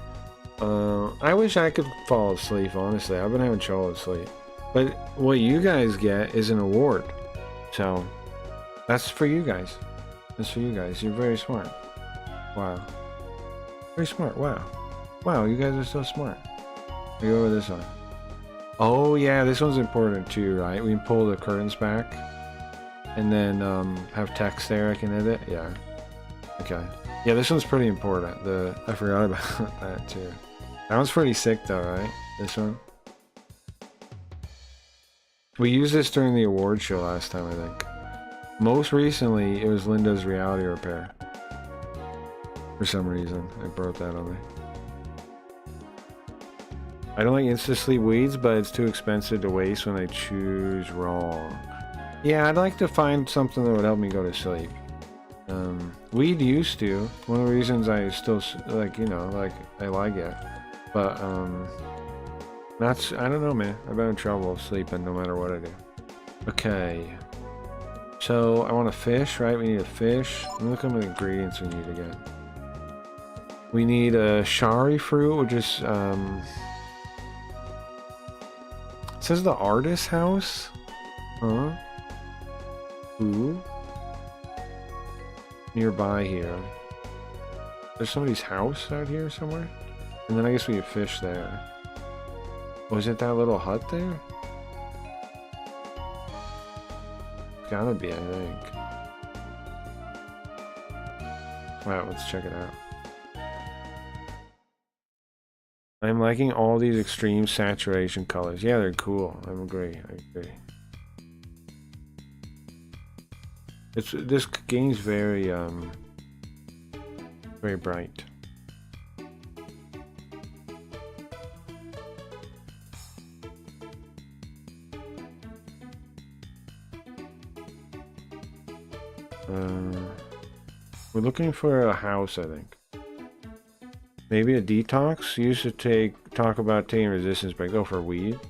S1: I wish I could fall asleep, honestly. I've been having trouble with sleep. But what you guys get is an award. So, that's for you guys. That's for you guys. You're very smart. Wow. Very smart. Wow. Wow, you guys are so smart. We go over this one. Oh, yeah, this one's important too, right? We can pull the curtains back. And then have text there I can edit. Yeah. Okay. Yeah, this one's pretty important. I forgot about that too. That one's pretty sick though, right? This one. We used this during the award show last time, I think. Most recently, it was Linda's reality repair. For some reason, I brought that on me. I don't like insta-sleep weeds, but it's too expensive to waste when I choose wrong. Yeah, I'd like to find something that would help me go to sleep. Weed used to. One of the reasons I still, like, you know, like, I like it. But, I don't know, man. I've been in trouble sleeping no matter what I do. Okay. So, I want a fish, right? We need a fish. Let me look at the ingredients we need again. We need a shari fruit, which is, it says the artist house? Huh? Ooh. Nearby here. There's somebody's house out here somewhere? And then I guess we have fish there. Was it that little hut there? It's gotta be, I think. Wow, let's check it out. I'm liking all these extreme saturation colors. Yeah, they're cool. I agree. This game's very very bright. We're looking for a house, I think. Maybe a detox? Used to talk about taking resistance break. Go for weed.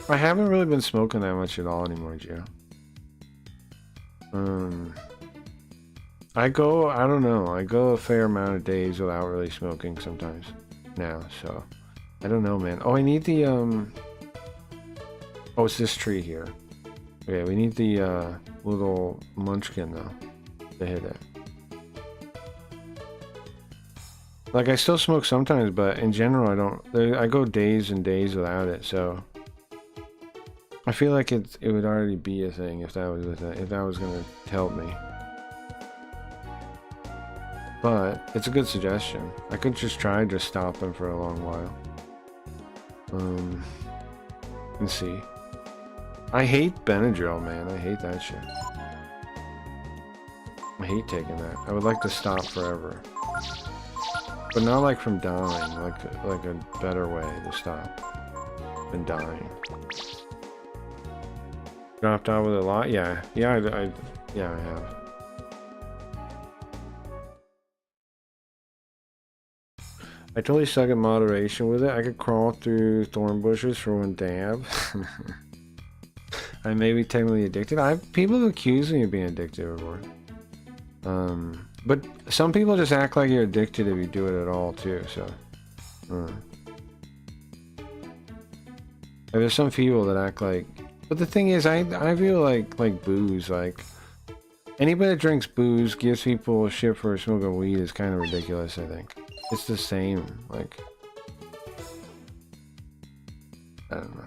S1: I haven't really been smoking that much at all anymore, Gio. I don't know. I go a fair amount of days without really smoking sometimes now, so I don't know, man. Oh, I need the oh, it's this tree here. Okay, we need the little munchkin though to hit it. Like, I still smoke sometimes, but in general I don't. I go days and days without it, so I feel like it would already be a thing if that was gonna help me. But it's a good suggestion. I could just try to stop them for a long while. Let's see. I hate Benadryl, man. I hate that shit. I hate taking that. I would like to stop forever. But not like from dying, like a better way to stop than dying. Dropped out with a lot? Yeah. Yeah, yeah, I have. I totally suck at moderation with it. I could crawl through thorn bushes for one dab. I may be technically addicted. People have accused me of being addicted before. But some people just act like you're addicted if you do it at all too, so. There's some people that act like, but the thing is, I feel like booze, like anybody that drinks booze gives people shit for smoking weed is kind of ridiculous. I think it's the same. Like, I don't know.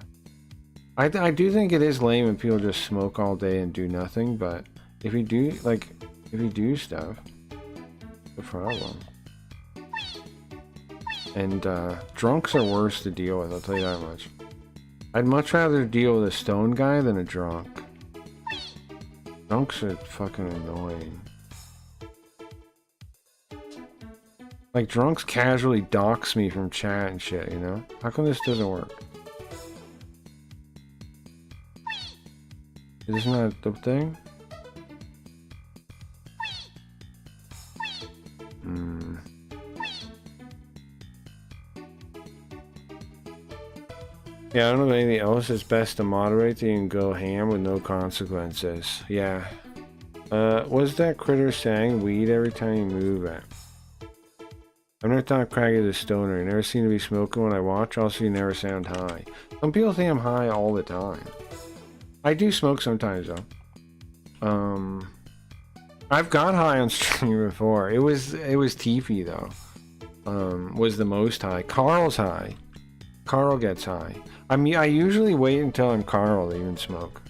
S1: I do think it is lame when people just smoke all day and do nothing. But if you do stuff, the problem. And drunks are worse to deal with. I'll tell you that much. I'd much rather deal with a stoned guy than a drunk. Drunks are fucking annoying. Like, drunks casually dox me from chat and shit, you know? How come this doesn't work? Isn't that the thing? Yeah, I don't know if anything else. It's best to moderate so you can go ham with no consequences. Yeah. What's that critter saying? Weed every time you move it. I've never thought Craggy is a stoner. You never seem to be smoking when I watch. Also, you never sound high. Some people think I'm high all the time. I do smoke sometimes, though. I've got high on stream before. It was Tiffy, though. Was the most high. Carl's high. Carl gets high. I mean, I usually wait until I'm Carl to even smoke.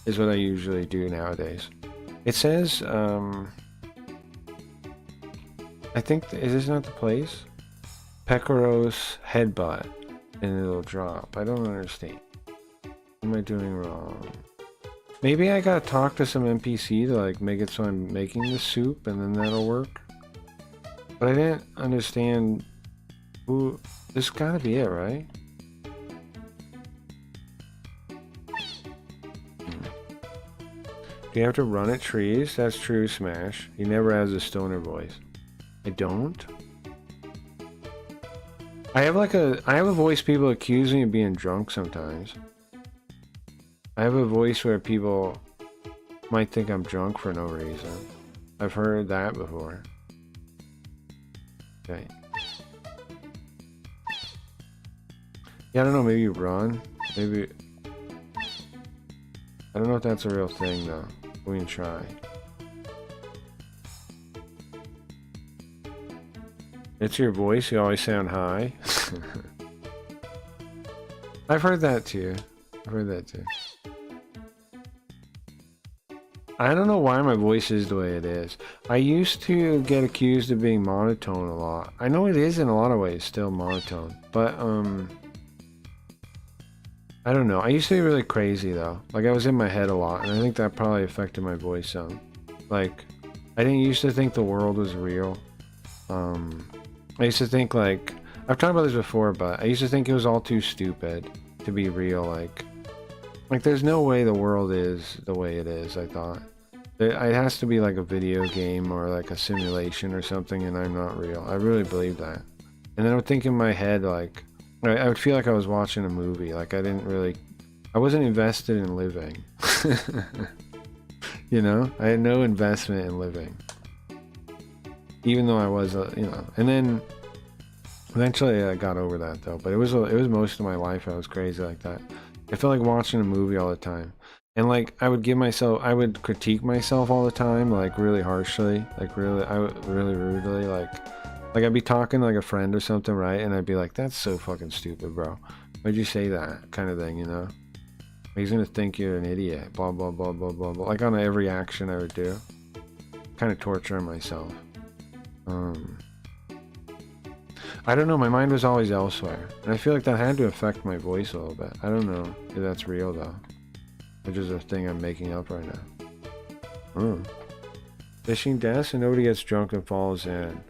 S1: Is what I usually do nowadays. It says, I think, is this not the place? Pecoros headbutt, and it'll drop. I don't understand. What am I doing wrong? Maybe I gotta talk to some NPC to like make it so I'm making the soup, and then that'll work. But I didn't understand who. This gotta be it, right? Do you have to run at trees? That's true, Smash. He never has a stoner voice. I don't? I have a voice people accuse me of being drunk sometimes. I have a voice where people might think I'm drunk for no reason. I've heard that before. Okay. Yeah, I don't know, maybe you run? Maybe... I don't know if that's a real thing, though. We can try. It's your voice, you always sound high. I've heard that too. I've heard that too. I don't know why my voice is the way it is. I used to get accused of being monotone a lot. I know it is in a lot of ways still monotone, but I don't know. I used to be really crazy though. Like I was in my head a lot, and I think that probably affected my voice some. Like I didn't used to think the world was real. I used to think like I've talked about this before, but I used to think it was all too stupid to be real. Like there's no way the world is the way it is. I thought it has to be like a video game or like a simulation or something, and I'm not real. I really believe that. And then I would think in my head like I would feel like I was watching a movie. Like I wasn't invested in living. You know, I had no investment in living. Even though I was, you know, and then eventually I got over that though. But it was most of my life I was crazy like that. I felt like watching a movie all the time, and like I would critique myself all the time, like really harshly, like really rudely, like I'd be talking to like a friend or something, right? And I'd be like, "That's so fucking stupid, bro. Why'd you say that?" Kind of thing, you know? He's gonna think you're an idiot. Blah blah blah blah blah blah. Like on every action I would do, kind of torturing myself. I don't know. My mind was always elsewhere, and I feel like that had to affect my voice a little bit. I don't know if that's real though, which is a thing I'm making up right now. Fishing deaths and nobody gets drunk and falls in.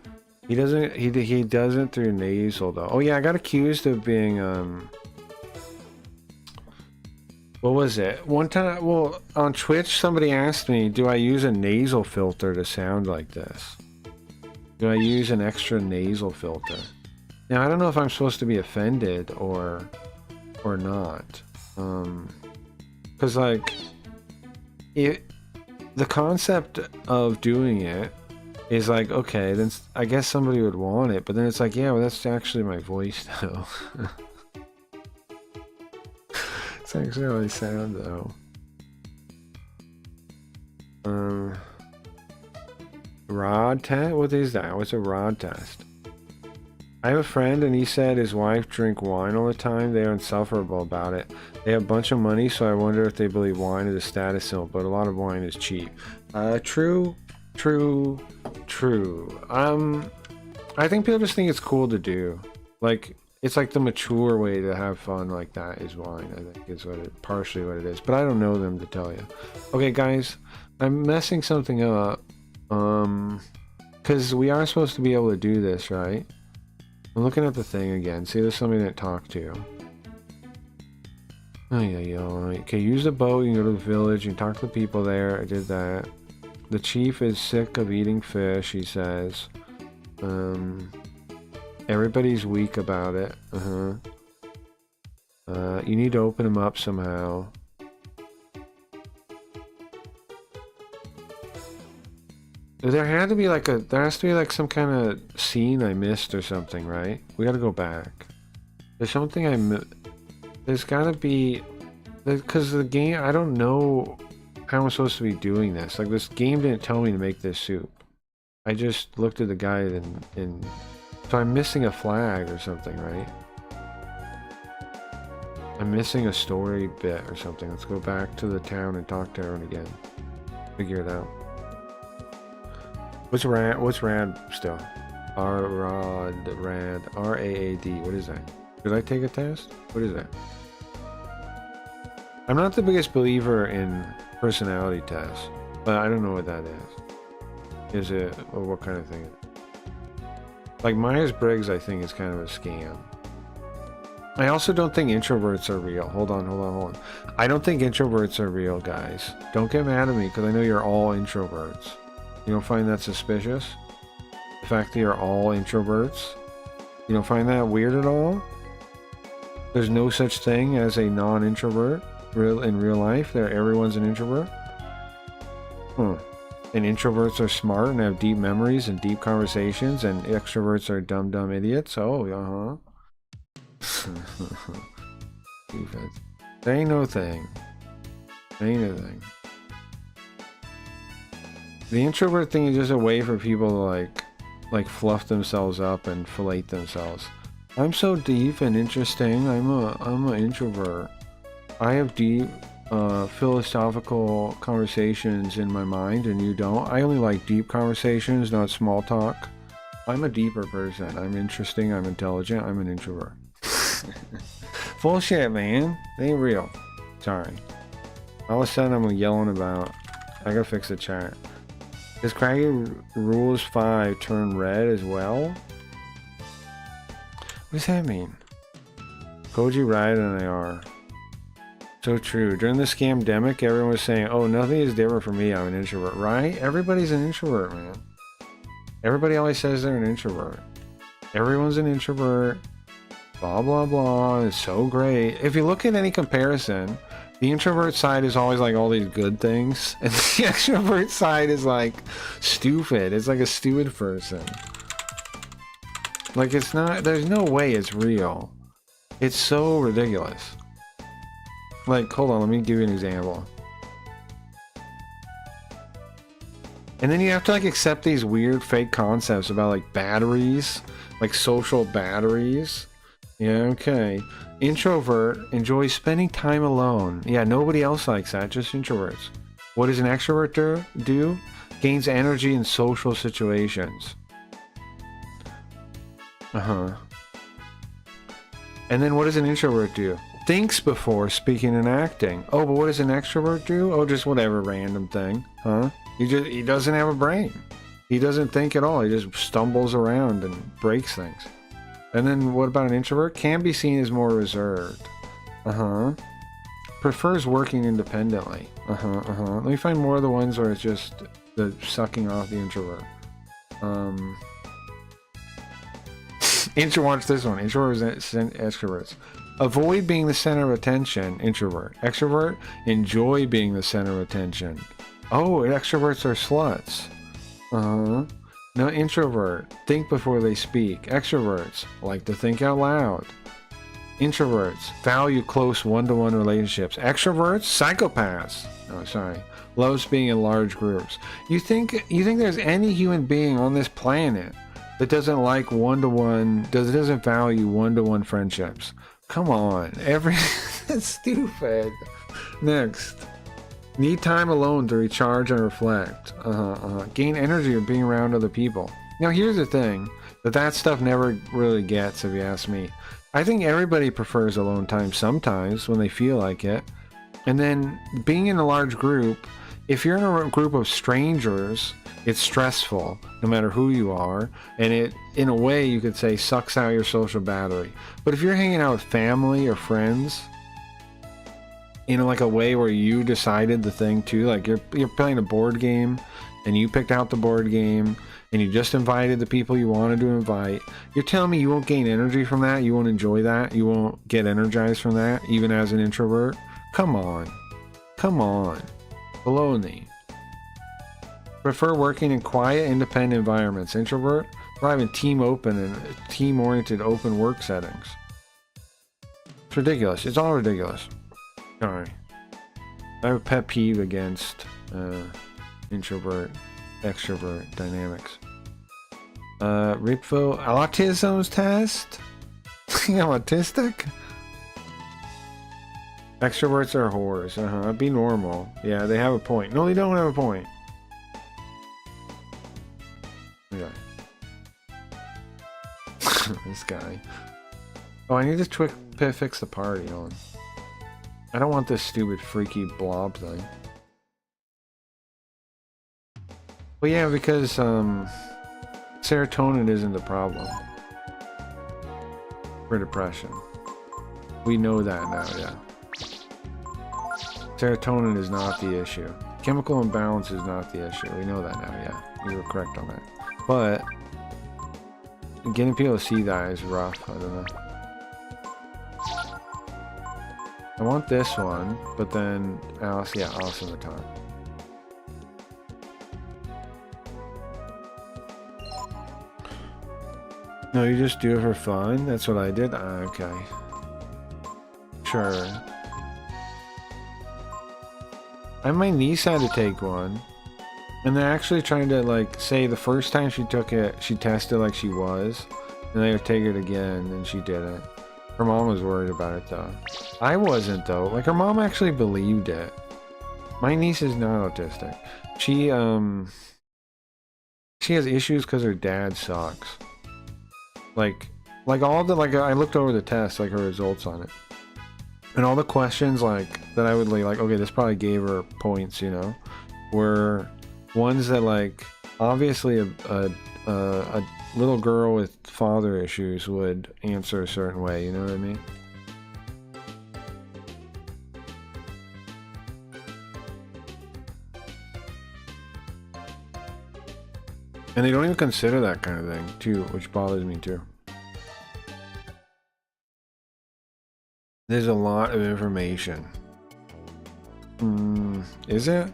S1: He doesn't. He doesn't through nasal though. Oh yeah, I got accused of being What was it? One time, well, on Twitch, somebody asked me, do I use a nasal filter to sound like this? Do I use an extra nasal filter? Now, I don't know if I'm supposed to be offended or not. Because, like, the concept of doing it is like, okay, then I guess somebody would want it, but then it's like, yeah, well, that's actually my voice, though. It's actually how I sound, though. Rod test? What is that? What's a rod test? I have a friend and he said his wife drink wine all the time. They are insufferable about it. They have a bunch of money, so I wonder if they believe wine is a status symbol, but a lot of wine is cheap. True. I think people just think it's cool to do. Like, it's like the mature way to have fun like that is wine, I think is partially what it is. But I don't know them to tell you. Okay, guys, I'm messing something up. Because we are supposed to be able to do this, right? I'm looking at the thing again. See, there's somebody that talked to. Oh, yeah. Okay, use the boat. You can go to the village. You can talk to the people there. I did that. The chief is sick of eating fish, he says. Everybody's weak about it. You need to open him up somehow. There has to be like some kind of scene I missed or something, right? We gotta go back. There's something there's gotta be, because the game, I don't know how I'm supposed to be doing this. Like, this game didn't tell me to make this soup. I just looked at the guide and so I'm missing a flag or something, right? I'm missing a story bit or something. Let's go back to the town and talk to everyone again. Figure it out. What's rad still? Rad. R-A-A-D. What is that? Did I take a test? What is that? I'm not the biggest believer in personality tests, but I don't know what that is. Is it, or what kind of thing? Like Myers-Briggs, I think, is kind of a scam. I also don't think introverts are real. Hold on. I don't think introverts are real, guys. Don't get mad at me, because I know you're all introverts. You don't find that suspicious? The fact that you're all introverts? You don't find that weird at all? There's no such thing as a non-introvert in real life? Everyone's an introvert? And introverts are smart and have deep memories and deep conversations, and extroverts are dumb idiots? Oh, There ain't no thing. The introvert thing is just a way for people to like fluff themselves up and fillet themselves. I'm so deep and interesting. I'm an introvert. I have deep philosophical conversations in my mind, and you don't. I only like deep conversations, not small talk. I'm a deeper person. I'm interesting. I'm intelligent. I'm an introvert. Bullshit, man. It ain't real. Sorry. All of a sudden, I'm yelling about. I gotta fix the chat. Does Craggy Rules 5 turn red as well? What does that mean? Koji Ride and AR. So true. During the scamdemic, everyone was saying, oh, nothing is different for me. I'm an introvert. Right? Everybody's an introvert, man. Everybody always says they're an introvert. Everyone's an introvert. Blah, blah, blah. It's so great. If you look at any comparison, the introvert side is always like all these good things, and the extrovert side is like stupid. It's like a stupid person. Like, it's not, there's no way it's real. It's so ridiculous. Like, hold on, let me give you an example. And then you have to like accept these weird fake concepts about like batteries, like social batteries. Yeah, okay. Introvert enjoys spending time alone. Yeah, nobody else likes that, just introverts. What does an extrovert do? Gains energy in social situations. And then what does an introvert do? Thinks before speaking and acting. Oh, but what does an extrovert do? Oh, just whatever random thing. He doesn't have a brain. He doesn't think at all. He just stumbles around and breaks things. And then what about an introvert? Can be seen as more reserved. prefers working independently. Let me find more of the ones where it's just the sucking off the introvert. Watch this one. Introverts and extroverts. Avoid being the center of attention. Introvert. Extrovert. Enjoy being the center of attention. Oh, extroverts are sluts. No, introvert. Think before they speak. Extroverts like to think out loud. Introverts value close one-to-one relationships. Extroverts, psychopaths. Oh, sorry. Loves being in large groups. You think there's any human being on this planet that doesn't like one-to-one, doesn't value one-to-one friendships? Come on, that's stupid. Next, need time alone to recharge and reflect. Gain energy of being around other people. Now, here's the thing that stuff never really gets, if you ask me. I think everybody prefers alone time sometimes when they feel like it. And then being in a large group, if you're in a group of strangers, it's stressful no matter who you are, and it, in a way, you could say sucks out your social battery. But if you're hanging out with family or friends in like a way where you decided the thing too, like you're playing a board game and you picked out the board game and you just invited the people you wanted to invite, you're telling me you won't gain energy from that? You won't enjoy that? You won't get energized from that, even as an introvert? Come on. Baloney. Prefer working in quiet, independent environments. Introvert. Thrive in team-open and team-oriented open work settings. It's ridiculous. It's all ridiculous. Sorry. I have a pet peeve against introvert, extrovert dynamics. Ripfo, autism's test? I'm autistic? Extroverts are whores. Be normal. Yeah, they have a point. No, they don't have a point. Okay. This guy. Oh, I need to fix the party on. I don't want this stupid freaky blob thing. Well, yeah, because serotonin isn't the problem for depression. We know that now, yeah. Serotonin is not the issue. Chemical imbalance is not the issue. We know that now, yeah. You were correct on that. But getting people to see that is rough. I don't know. I want this one, but then Alice in the Time. No, you just do it for fun? That's what I did? Okay. Sure. My niece had to take one. And they're actually trying to, like, say the first time she took it, she tested like she was. And they would take it again, and she didn't. Her mom was worried about it, though. I wasn't, though. Like, her mom actually believed it. My niece is not autistic. She has issues because her dad sucks. Like I looked over the test, like her results on it. And all the questions, like, that I would like, okay, this probably gave her points, you know, were ones that, like, obviously a little girl with father issues would answer a certain way, you know what I mean? And they don't even consider that kind of thing, too, which bothers me, too. There's a lot of information. Is it?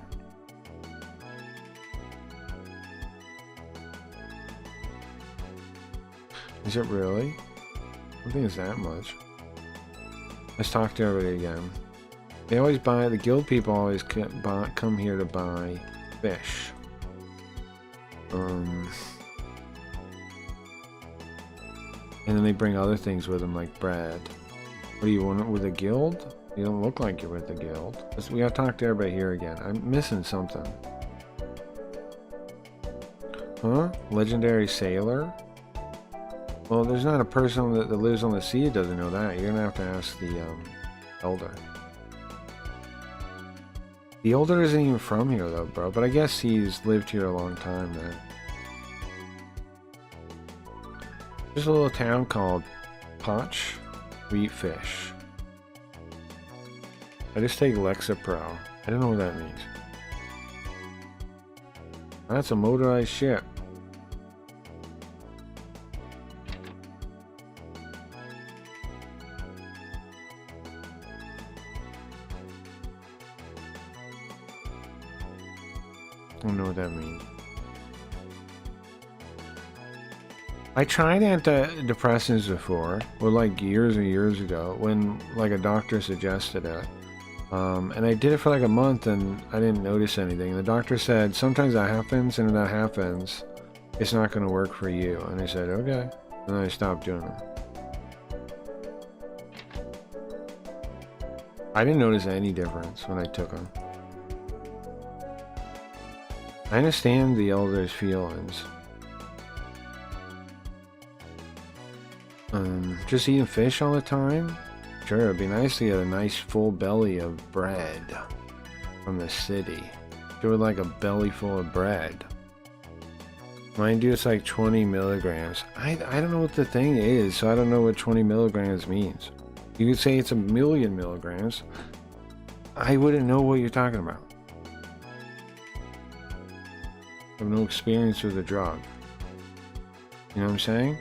S1: Is it really? I don't think it's that much. Let's talk to everybody again. They always buy, the guild people always come here to buy fish. And then they bring other things with them, like bread. What do you want with a guild? You don't look like you're with the guild. We gotta talk to everybody here again. I'm missing something. Huh? Legendary sailor? Well, there's not a person that lives on the sea that doesn't know that. You're gonna have to ask the elder. The elder isn't even from here though, bro. But I guess he's lived here a long time, man. There's a little town called Potch. We eat fish. I just take Lexapro. I don't know what that means. That's a motorized ship. I don't know what that means. I tried antidepressants before, well, like years and years ago, when like a doctor suggested it. And I did it for like a month and I didn't notice anything. The doctor said, sometimes that happens, and if that happens, it's not going to work for you. And I said, okay. And then I stopped doing it. I didn't notice any difference when I took them. I understand the elder's feelings. Just eating fish all the time? Sure, it'd be nice to get a nice full belly of bread from the city. Do it like a belly full of bread. Mind you, it's like 20 milligrams. I don't know what the thing is, so I don't know what 20 milligrams means. You could say it's 1,000,000 milligrams. I wouldn't know what you're talking about. I have no experience with the drug. You know what I'm saying?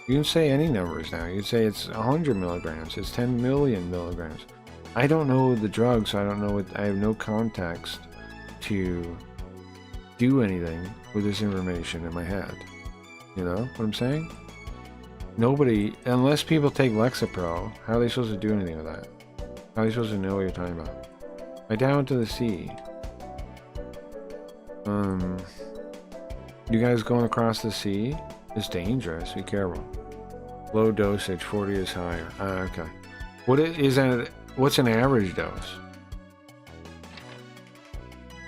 S1: You can say any numbers now. You can say it's 100 milligrams. It's 10 million milligrams. I don't know the drug, so I don't know what. I have no context to do anything with this information in my head. You know what I'm saying? Nobody, unless people take Lexapro, how are they supposed to do anything with that? How are they supposed to know what you're talking about? I down to the sea. You guys going across the sea? It's dangerous. Be careful. Low dosage, 40 is higher. Okay. What is that? What's an average dose?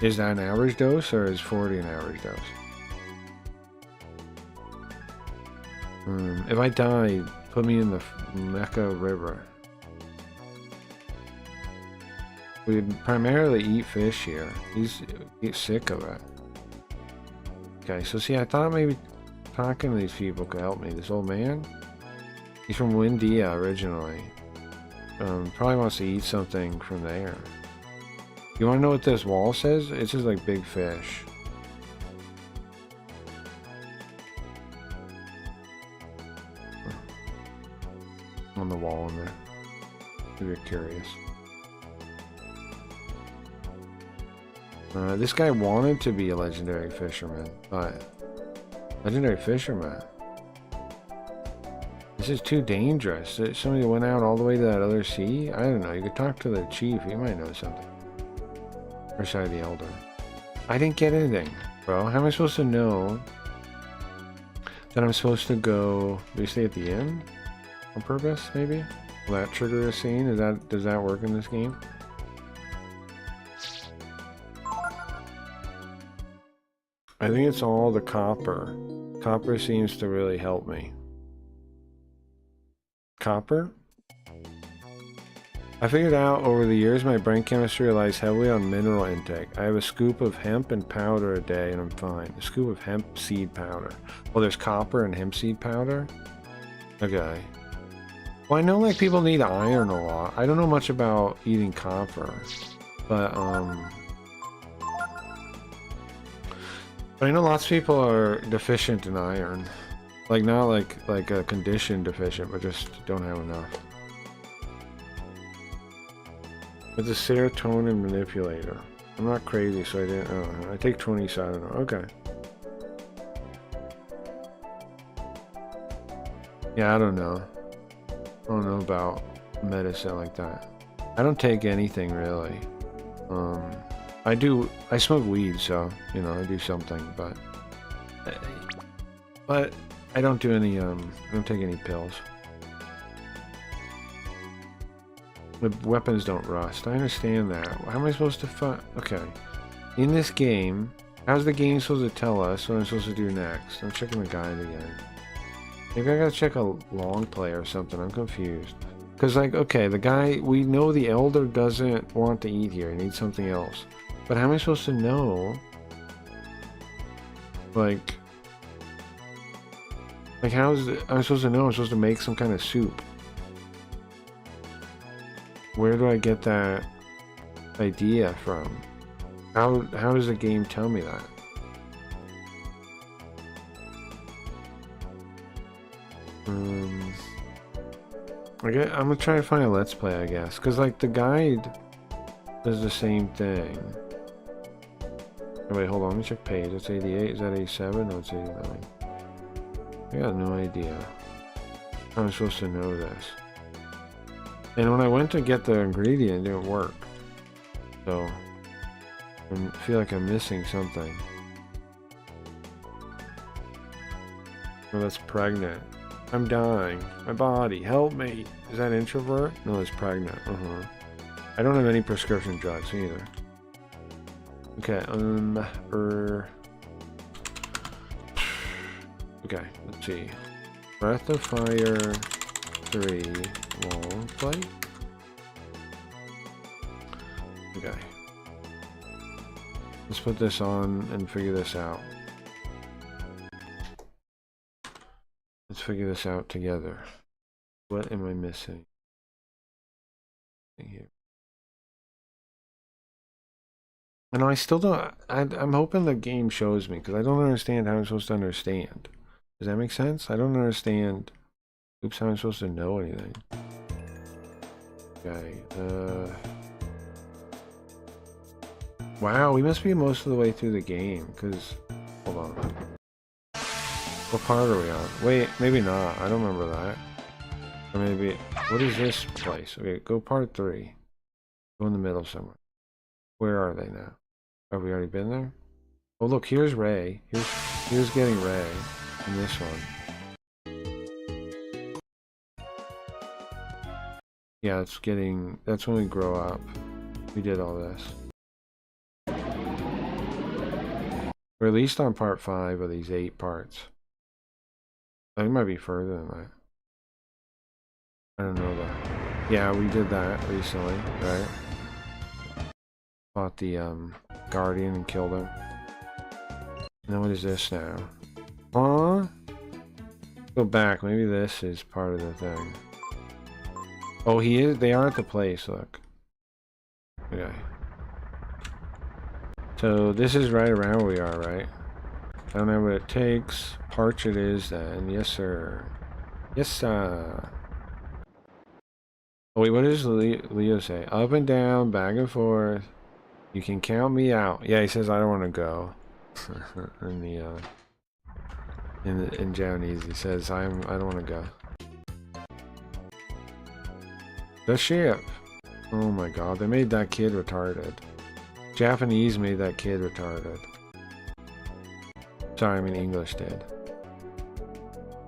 S1: Is that an average dose, or is 40 an average dose? If I die, put me in the Mecca River. We primarily eat fish here. He's sick of it. Okay, so see, I thought maybe talking to these people could help me. This old man, he's from Windia originally. Probably wants to eat something from there. You want to know what this wall says? It's just like big fish. On the wall in there. If you're curious. This guy wanted to be a legendary fisherman, but legendary fisherman. This is too dangerous. Somebody went out all the way to that other sea? I don't know. You could talk to the chief. He might know something. Or sorry, the elder. I didn't get anything, bro. How am I supposed to know that I'm supposed to go? Do you stay at the inn on purpose? Maybe. Will that trigger a scene? Does that work in this game? I think it's all the copper. Copper seems to really help me. Copper? I figured out over the years my brain chemistry relies heavily on mineral intake. I have a scoop of hemp and powder a day and I'm fine. A scoop of hemp seed powder. Well, there's copper and hemp seed powder? Okay. Well, I know like people need iron a lot. I don't know much about eating copper. But I know lots of people are deficient in iron. Like not like a condition deficient, but just don't have enough. It's a serotonin manipulator. I'm not crazy, so I didn't. Oh, I take 20, so I don't know. Okay. Yeah, I don't know. I don't know about medicine like that. I don't take anything really. I smoke weed, so you know I do something, but I don't do any. I don't take any pills. The weapons don't rust. I understand that. How am I supposed to find? Okay. In this game, how's the game supposed to tell us what I'm supposed to do next? I'm checking the guide again. Maybe I gotta check a long play or something. I'm confused. Because, like, okay, the guy, we know the elder doesn't want to eat here. He needs something else. But how am I supposed to know? Like how is it, I'm supposed to know I'm supposed to make some kind of soup? Where do I get that idea from? How does the game tell me that? I'm gonna try to find a let's play, I guess, because like the guide does the same thing. Oh, wait, hold on, let me check page. It's 88. Is that 87? No, it's 89. I got no idea how I'm supposed to know this. And when I went to get the ingredient, it didn't work. So I feel like I'm missing something. Oh, that's pregnant. I'm dying. My body, help me. Is that introvert? No, it's pregnant. I don't have any prescription drugs either. Okay, okay, let's see. Breath of Fire 3 long play. Okay. Let's put this on and figure this out. Let's figure this out together. What am I missing here? And I still don't. I'm hoping the game shows me because I don't understand how I'm supposed to understand. Does that make sense? I don't understand. Oops, how I'm supposed to know anything. Okay. Wow, we must be most of the way through the game. Cause, hold on. What part are we on? Wait, maybe not. I don't remember that. Or maybe. What is this place? Okay, go part 3. Go in the middle somewhere. Where are they now? Have we already been there? Oh look, here's Ray. Here's getting Ray in this one. Yeah, it's getting. That's when we grow up. We did all this. We're at least on part 5 of these 8 parts. I think it might be further than that. I don't know that. Yeah, we did that recently, right? Fought the Guardian and killed him. Now what is this now? Huh? Go back. Maybe this is part of the thing. Oh, he is. They are at the place. Look. Okay. So this is right around where we are, right? I don't know what it takes. Parch it is then. Yes, sir. Yes, sir. Oh, wait, what does Leo say? Up and down, back and forth. You can count me out. Yeah, he says I don't want to go. in Japanese, he says I don't want to go. The ship. Oh my god, they made that kid retarded. Japanese made that kid retarded. Sorry, I mean English did.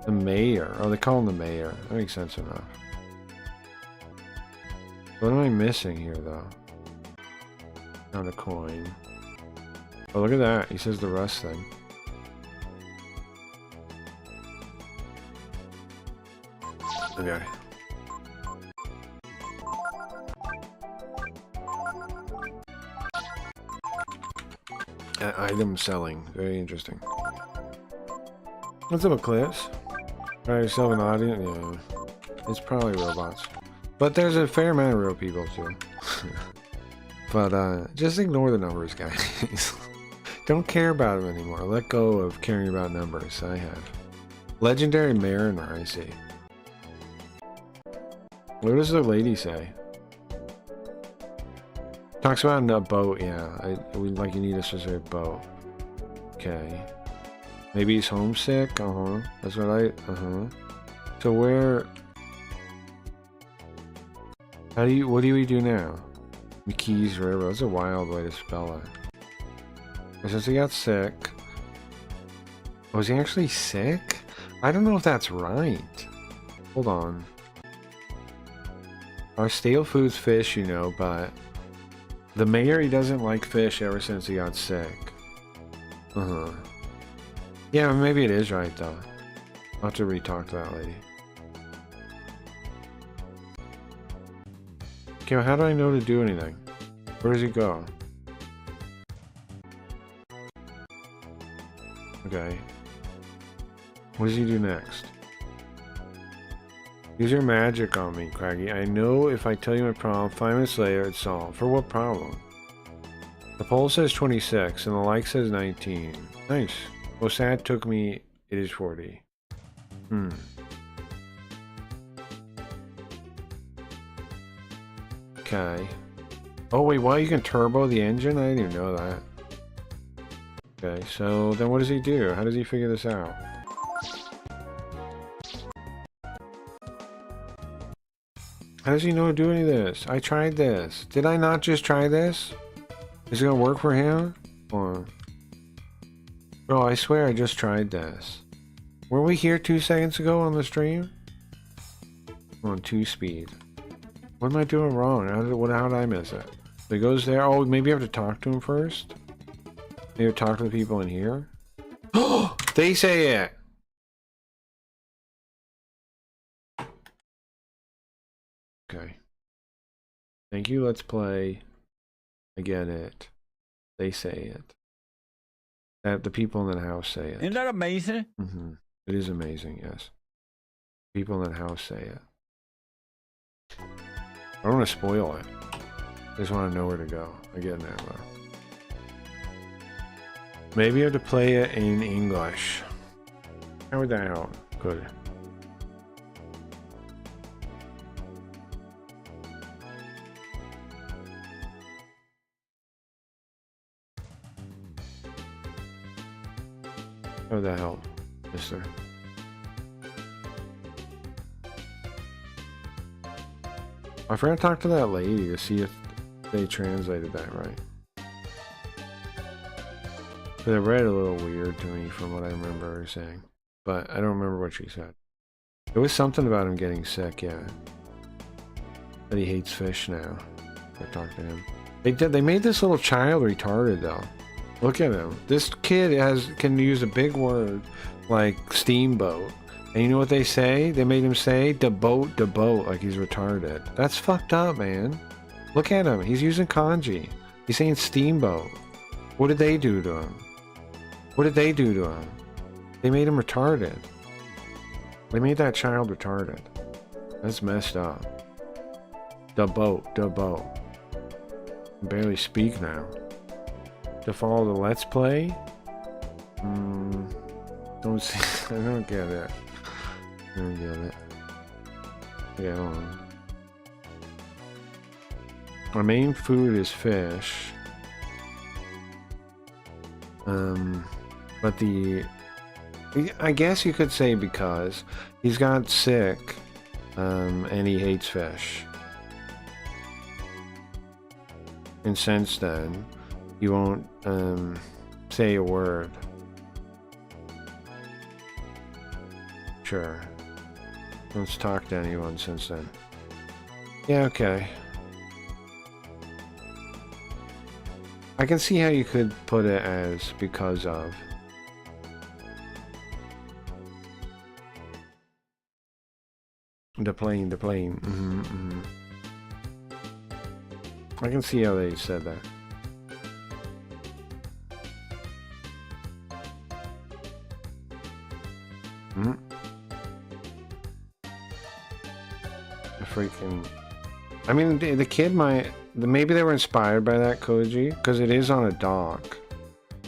S1: The mayor. Oh, they call him the mayor. That makes sense enough. What am I missing here, though? Not a coin. Oh, look at that. He says the rust thing. Okay. Item selling. Very interesting. What's up, Eclipse? Right, selling an audience? Yeah. It's probably robots. But there's a fair amount of real people, too. But, just ignore the numbers, guys. Don't care about them anymore. Let go of caring about numbers. I have. Legendary Mariner, I see. What does the lady say? Talks about a boat, yeah. Like you need a specific boat. Okay. Maybe he's homesick? That's what So where... what do we do now? McKee's River. That's a wild way to spell it. It says he got sick. Was he actually sick? I don't know if that's right. Hold on. Our stale food's fish, you know, but... The mayor, he doesn't like fish ever since he got sick. Yeah, maybe it is right, though. I'll have to re-talk to that lady. Okay, well, how do I know to do anything? Where does he go? Okay. What does he do next? Use your magic on me, Craggy. I know if I tell you my problem, 5 minutes later it's solved. For what problem? The poll says 26 and the like says 19. Nice. Well, sad took me, it is 40. Okay. Oh wait, what? You can turbo the engine? I didn't even know that. Okay, so then what does he do? How does he figure this out? How does he know to do any of this? I tried this. Did I not just try this? Is it gonna work for him? Or... Bro, I swear I just tried this. Were we here 2 seconds ago on the stream? On 2 speed. What am I doing wrong? How did I miss it? So he goes there. Oh, maybe I have to talk to him first? Maybe talk to the people in here? Oh, they say it! Okay. Thank you, let's play. I get it. They say it. That the people in the house say it.
S9: Isn't that amazing?
S1: Mm-hmm. It is amazing, yes. People in the house say it. I don't want to spoil it. I just want to know where to go. I get it now, though. Maybe I have to play it in English. How would that help? Good. How would that help, mister? I forgot to talk to that lady to see if they translated that right. But it read a little weird to me from what I remember her saying. But I don't remember what she said. There was something about him getting sick, yeah. That he hates fish now. I talked to him. They made this little child retarded though. Look at him. This kid can use a big word like steamboat. And you know what they say? They made him say the boat, like he's retarded. That's fucked up, man. Look at him. He's using kanji. He's saying steamboat. What did they do to him? What did they do to him? They made him retarded. They made that child retarded. That's messed up. The boat. I can barely speak now. To follow the Let's Play? Don't see. I don't get it. I don't get it. Yeah, hold on. Our main food is fish. But I guess you could say because he's got sick, and he hates fish. And since then, he won't, say a word. Sure. Let's talk to anyone since then. Yeah, okay. I can see how you could put it as because of. The plane. I can see how they said that. Freaking, I mean, the kid might, maybe they were inspired by that Koji, because it is on a dock,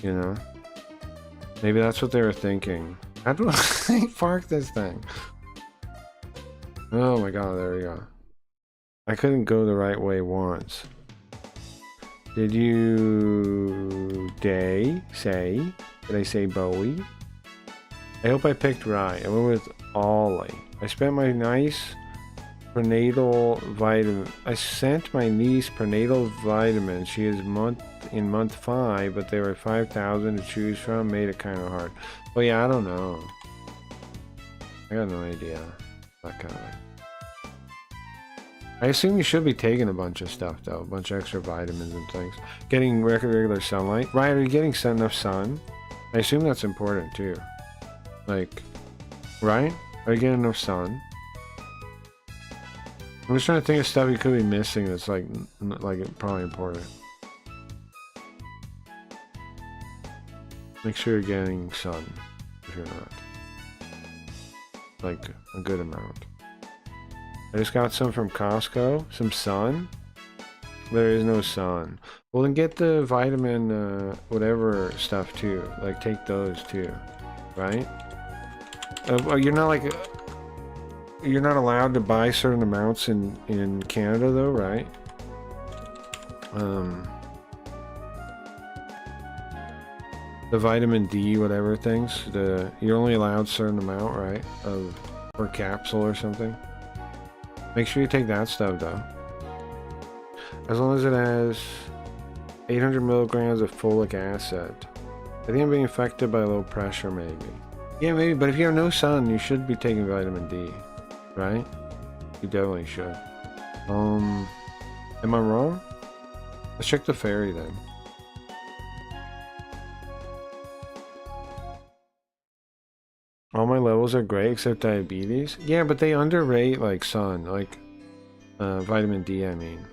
S1: you know? Maybe that's what they were thinking. How do I park this thing? Oh my god, there we go. I couldn't go the right way once. Did I say Bowie? I hope I picked right. I went with Ollie. I spent my nice prenatal vitamin. I sent my niece prenatal vitamins. She is in month 5, but there were 5,000 to choose from. Made it kind of hard. Well, yeah, I don't know. I got no idea. That kind of thing. I assume you should be taking a bunch of stuff though, a bunch of extra vitamins and things. Getting regular sunlight. Right? Are you getting enough sun? I assume that's important too. Like, right? Are you getting enough sun? I'm just trying to think of stuff you could be missing that's like probably important. Make sure you're getting sun if you're not. Like a good amount. I just got some from Costco. Some sun. There is no sun. Well, then get the vitamin, whatever stuff too. Like, take those too, right? You're not like, you're not allowed to buy certain amounts in Canada though, right? The vitamin D, whatever things, you're only allowed certain amount, right? Per capsule or something. Make sure you take that stuff though. As long as it has 800 milligrams of folic acid. I think I'm being affected by low pressure, maybe. Yeah, maybe, but if you have no sun, you should be taking vitamin D, right? You definitely should. Am I wrong? Let's check the ferry then. All my levels are great except diabetes. Yeah, but they underrate like sun, like vitamin D, I mean.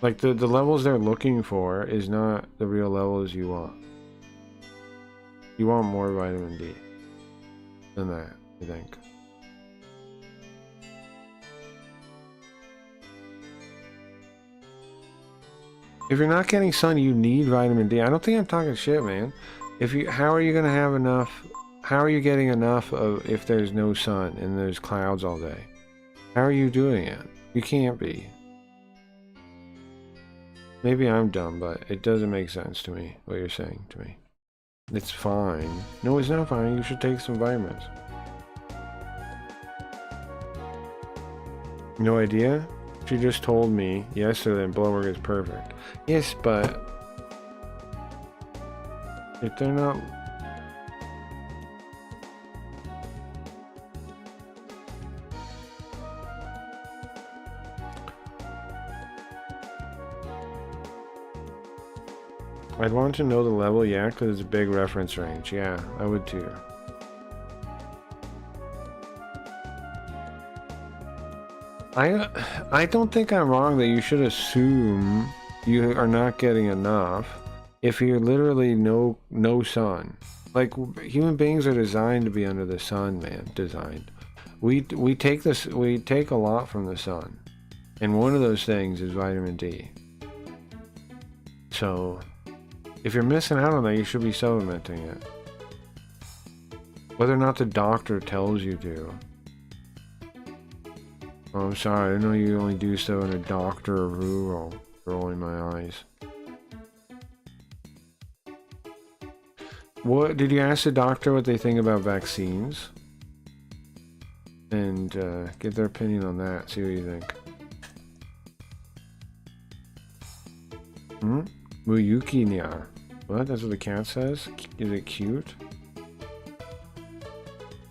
S1: Like the levels they're looking for is not the real levels you want. You want more vitamin D than that, I think. If you're not getting sun, you need vitamin D. I don't think I'm talking shit, man. How are you gonna have enough? How are you getting enough of if there's no sun and there's clouds all day? How are you doing it? You can't be. Maybe I'm dumb, but it doesn't make sense to me, what you're saying to me. It's fine. No, it's not fine. You should take some vitamins. No idea? She just told me yesterday that blood work is perfect. Yes, but if they're not... I'd want to know the level, yeah, because it's a big reference range. Yeah, I would too. I don't think I'm wrong that you should assume you are not getting enough if you're literally no sun. Like, human beings are designed to be under the sun, man. Designed. We take a lot from the sun, and one of those things is vitamin D. So if you're missing out on that, you should be supplementing it. Whether or not the doctor tells you to. Oh, I'm sorry, I know you only do so in a doctor approval. Rolling my eyes. What did you ask the doctor what they think about vaccines? And get their opinion on that. See what you think. Muyuki nya. What? That's what the cat says? Is it cute?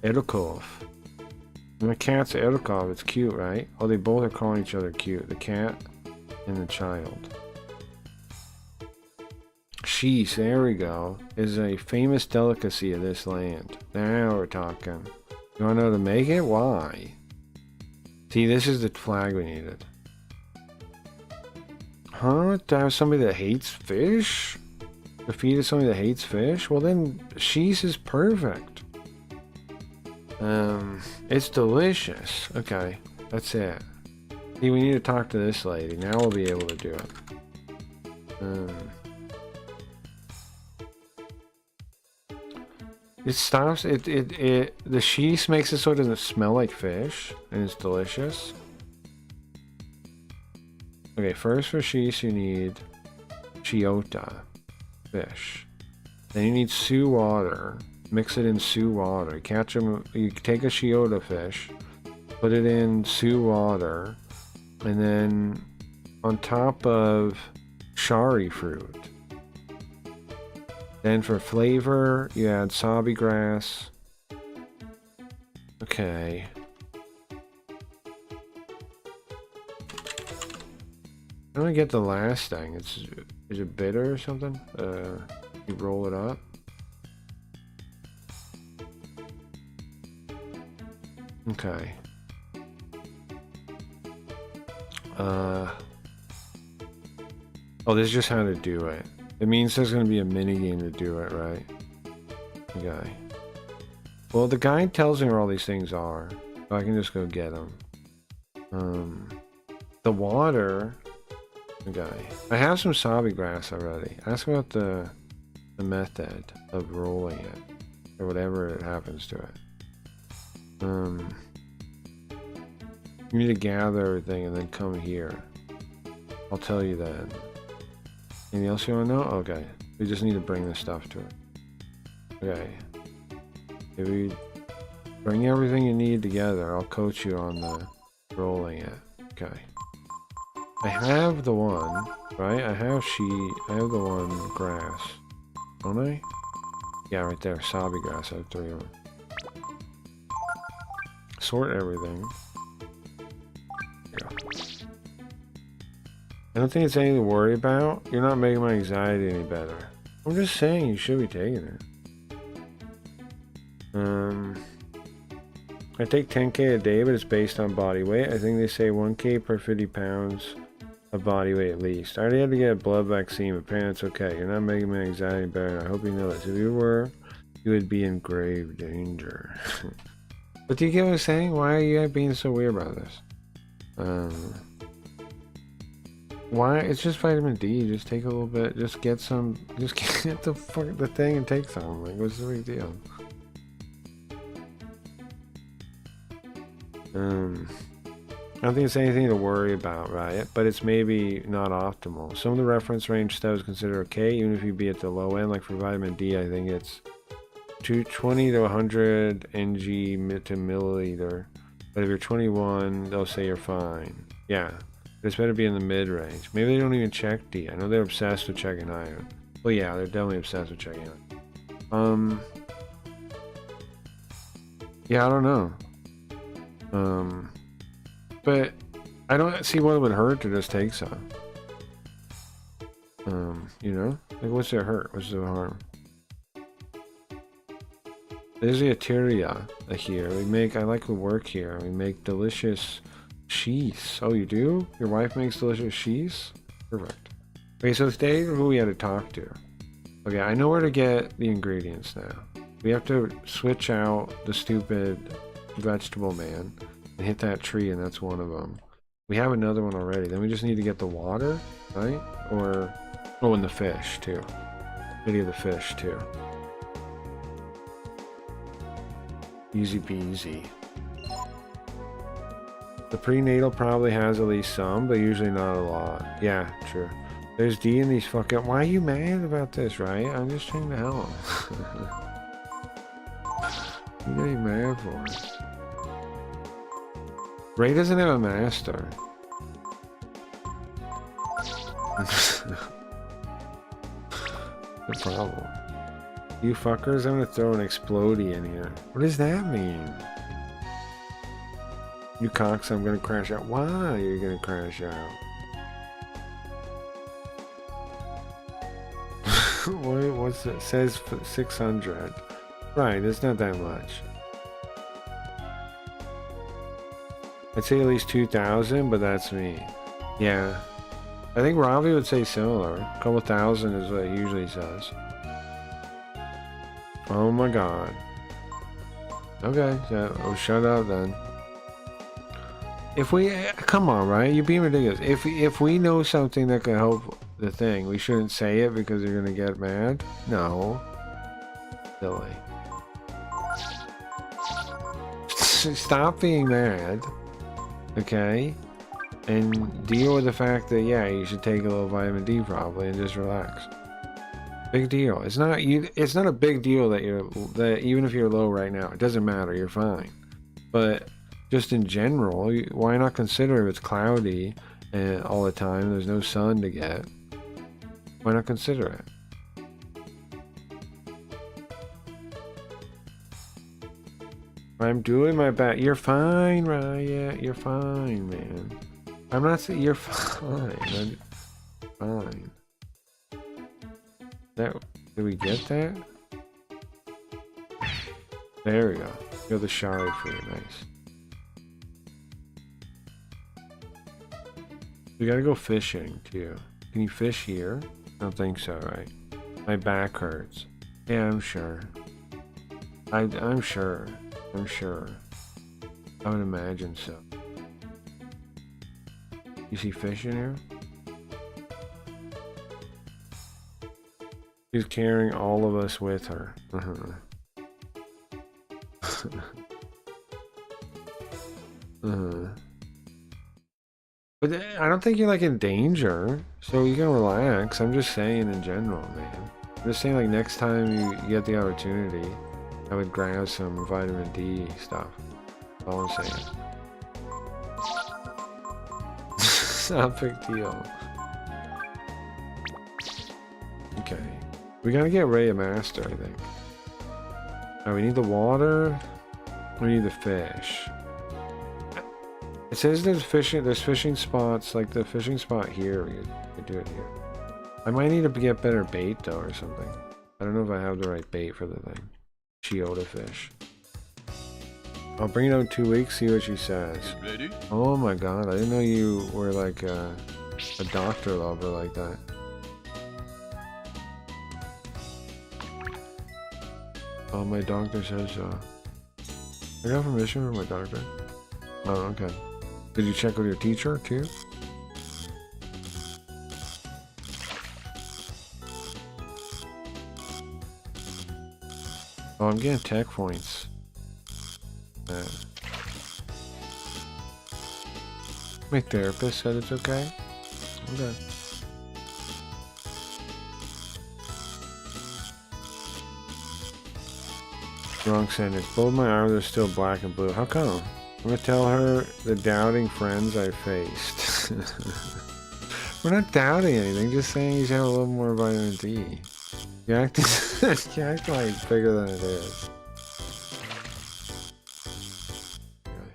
S1: Edukov. My cat's Edukov. It's cute, right? Oh, they both are calling each other cute. The cat and the child. Sheesh, there we go. Is a famous delicacy of this land. Now we're talking. You wanna know how to make it? Why? See, this is the flag we needed. Huh? To have somebody that hates fish? To feed somebody that hates fish? Well then, sheesh is perfect. It's delicious. Okay, that's it. See, we need to talk to this lady. Now we'll be able to do it. It stops, the sheesh makes it so it doesn't smell like fish, and it's delicious. Okay, first for sheesh you need chiota, fish. Then you need sue water. Mix it in sue water. Catch them. You take a chiota fish, put it in sue water, and then on top of shari fruit. Then for flavor, you add sabi grass. Okay. I don't get the last thing. Is it bitter or something? You roll it up. Okay. Oh, this is just how to do it. It means there's going to be a mini game to do it, right? Okay. Well, the guide tells me where all these things are. So I can just go get them. The water... Okay. I have some sabi grass already. Ask about the method of rolling it. Or whatever it happens to it. You need to gather everything and then come here. I'll tell you then. Anything else you want to know? Okay. We just need to bring this stuff to it. Okay. If we bring everything you need together, I'll coach you on the rolling it. Okay. I have the one, right? I have the one grass. Don't I? Yeah, right there. Sabi grass. I have 3 of them. Sort everything. Here. I don't think it's anything to worry about. You're not making my anxiety any better. I'm just saying you should be taking it. I take 10k a day, but it's based on body weight. I think they say 1k per 50 pounds of body weight at least. I already had to get a blood vaccine, but apparently it's okay. You're not making my anxiety better. I hope you know this. If you were, you would be in grave danger. But do you get what I'm saying? Why are you being so weird about this? Why? It's just vitamin D. Just take a little bit. Just get some. Just get the thing and take some. Like, what's the big deal? I don't think it's anything to worry about, right? But it's maybe not optimal. Some of the reference range stuff is considered okay, even if you be at the low end. Like for vitamin D, I think it's 220 to 100 ng to milliliter. But if you're 21, they'll say you're fine. Yeah, but it's better be in the mid range. Maybe they don't even check D. I know they're obsessed with checking iron. Well, yeah, they're definitely obsessed with checking iron. Yeah, I don't know. But I don't see what it would hurt to just take some. You know? Like, what's it hurt? What's the harm? There's the Ateria here. I like to work here. We make delicious cheese. Oh, you do? Your wife makes delicious cheese? Perfect. Okay, so today who we had to talk to. Okay, I know where to get the ingredients now. We have to switch out the stupid vegetable man and hit that tree, and that's one of them. We have another one already. Then we just need to get the water, right? Or, oh, and the fish too. Maybe the fish too. Easy peasy. The prenatal probably has at least some, but usually not a lot. Yeah, true. There's D in these fucking... Why are you mad about this, right? I'm just trying to help. What are you mad for? Ray doesn't have a master. No problem. You fuckers, I'm gonna throw an explodey in here. What does that mean? You cocks, I'm gonna crash out. Why are you gonna crash out? What's it? It says 600. Right, it's not that much. I'd say at least 2,000, but that's me. Yeah. I think Ravi would say similar. A couple thousand is what he usually says. Oh my god. Okay, so shut up then. If we come on, right? You're being ridiculous. If we know something that can help the thing, we shouldn't say it because you're gonna get mad. No. Silly. Stop being mad. Okay? And deal with the fact that, yeah, you should take a little vitamin D probably and just relax. Big deal. It's not a big deal that even if you're low right now, it doesn't matter. You're fine. But just in general, why not consider if it's cloudy and all the time, there's no sun to get. Why not consider it? I'm doing my best. You're fine, Riot. You're fine, man. I'm not saying you're fine. I'm fine. Did we get that? There we go. You're the shari fruit. Nice. We gotta go fishing too. Can you fish here? I don't think so, right? My back hurts. Yeah, I'm sure. I'm sure. I'm sure. I would imagine so. You see fish in here? She's carrying all of us with her. But I don't think you're like in danger, so you can relax. I'm just saying in general, man. I'm just saying like next time you get the opportunity, I would grab some vitamin D stuff. That's all I'm saying. It's not a big deal. Okay. We gotta get Ray a master, I think. Now we need the water. We need the fish. It says there's fishing spots, like the fishing spot here. We could do it here. I might need to get better bait though or something. I don't know if I have the right bait for the thing. Chiota fish. I'll bring it out in 2 weeks, see what she says.
S7: Ready?
S1: Oh my god, I didn't know you were like a doctor lover like that. Oh, my doctor says so. I got permission from my doctor. Oh, okay. Did you check with your teacher too? Oh, I'm getting tech points. My therapist said it's okay. Okay. Wrong sentence. Both my arms are still black and blue. How come? I'm gonna tell her the doubting friends I faced. We're not doubting anything, just saying you should have a little more vitamin D. You act, you act like it's bigger than it is. Okay.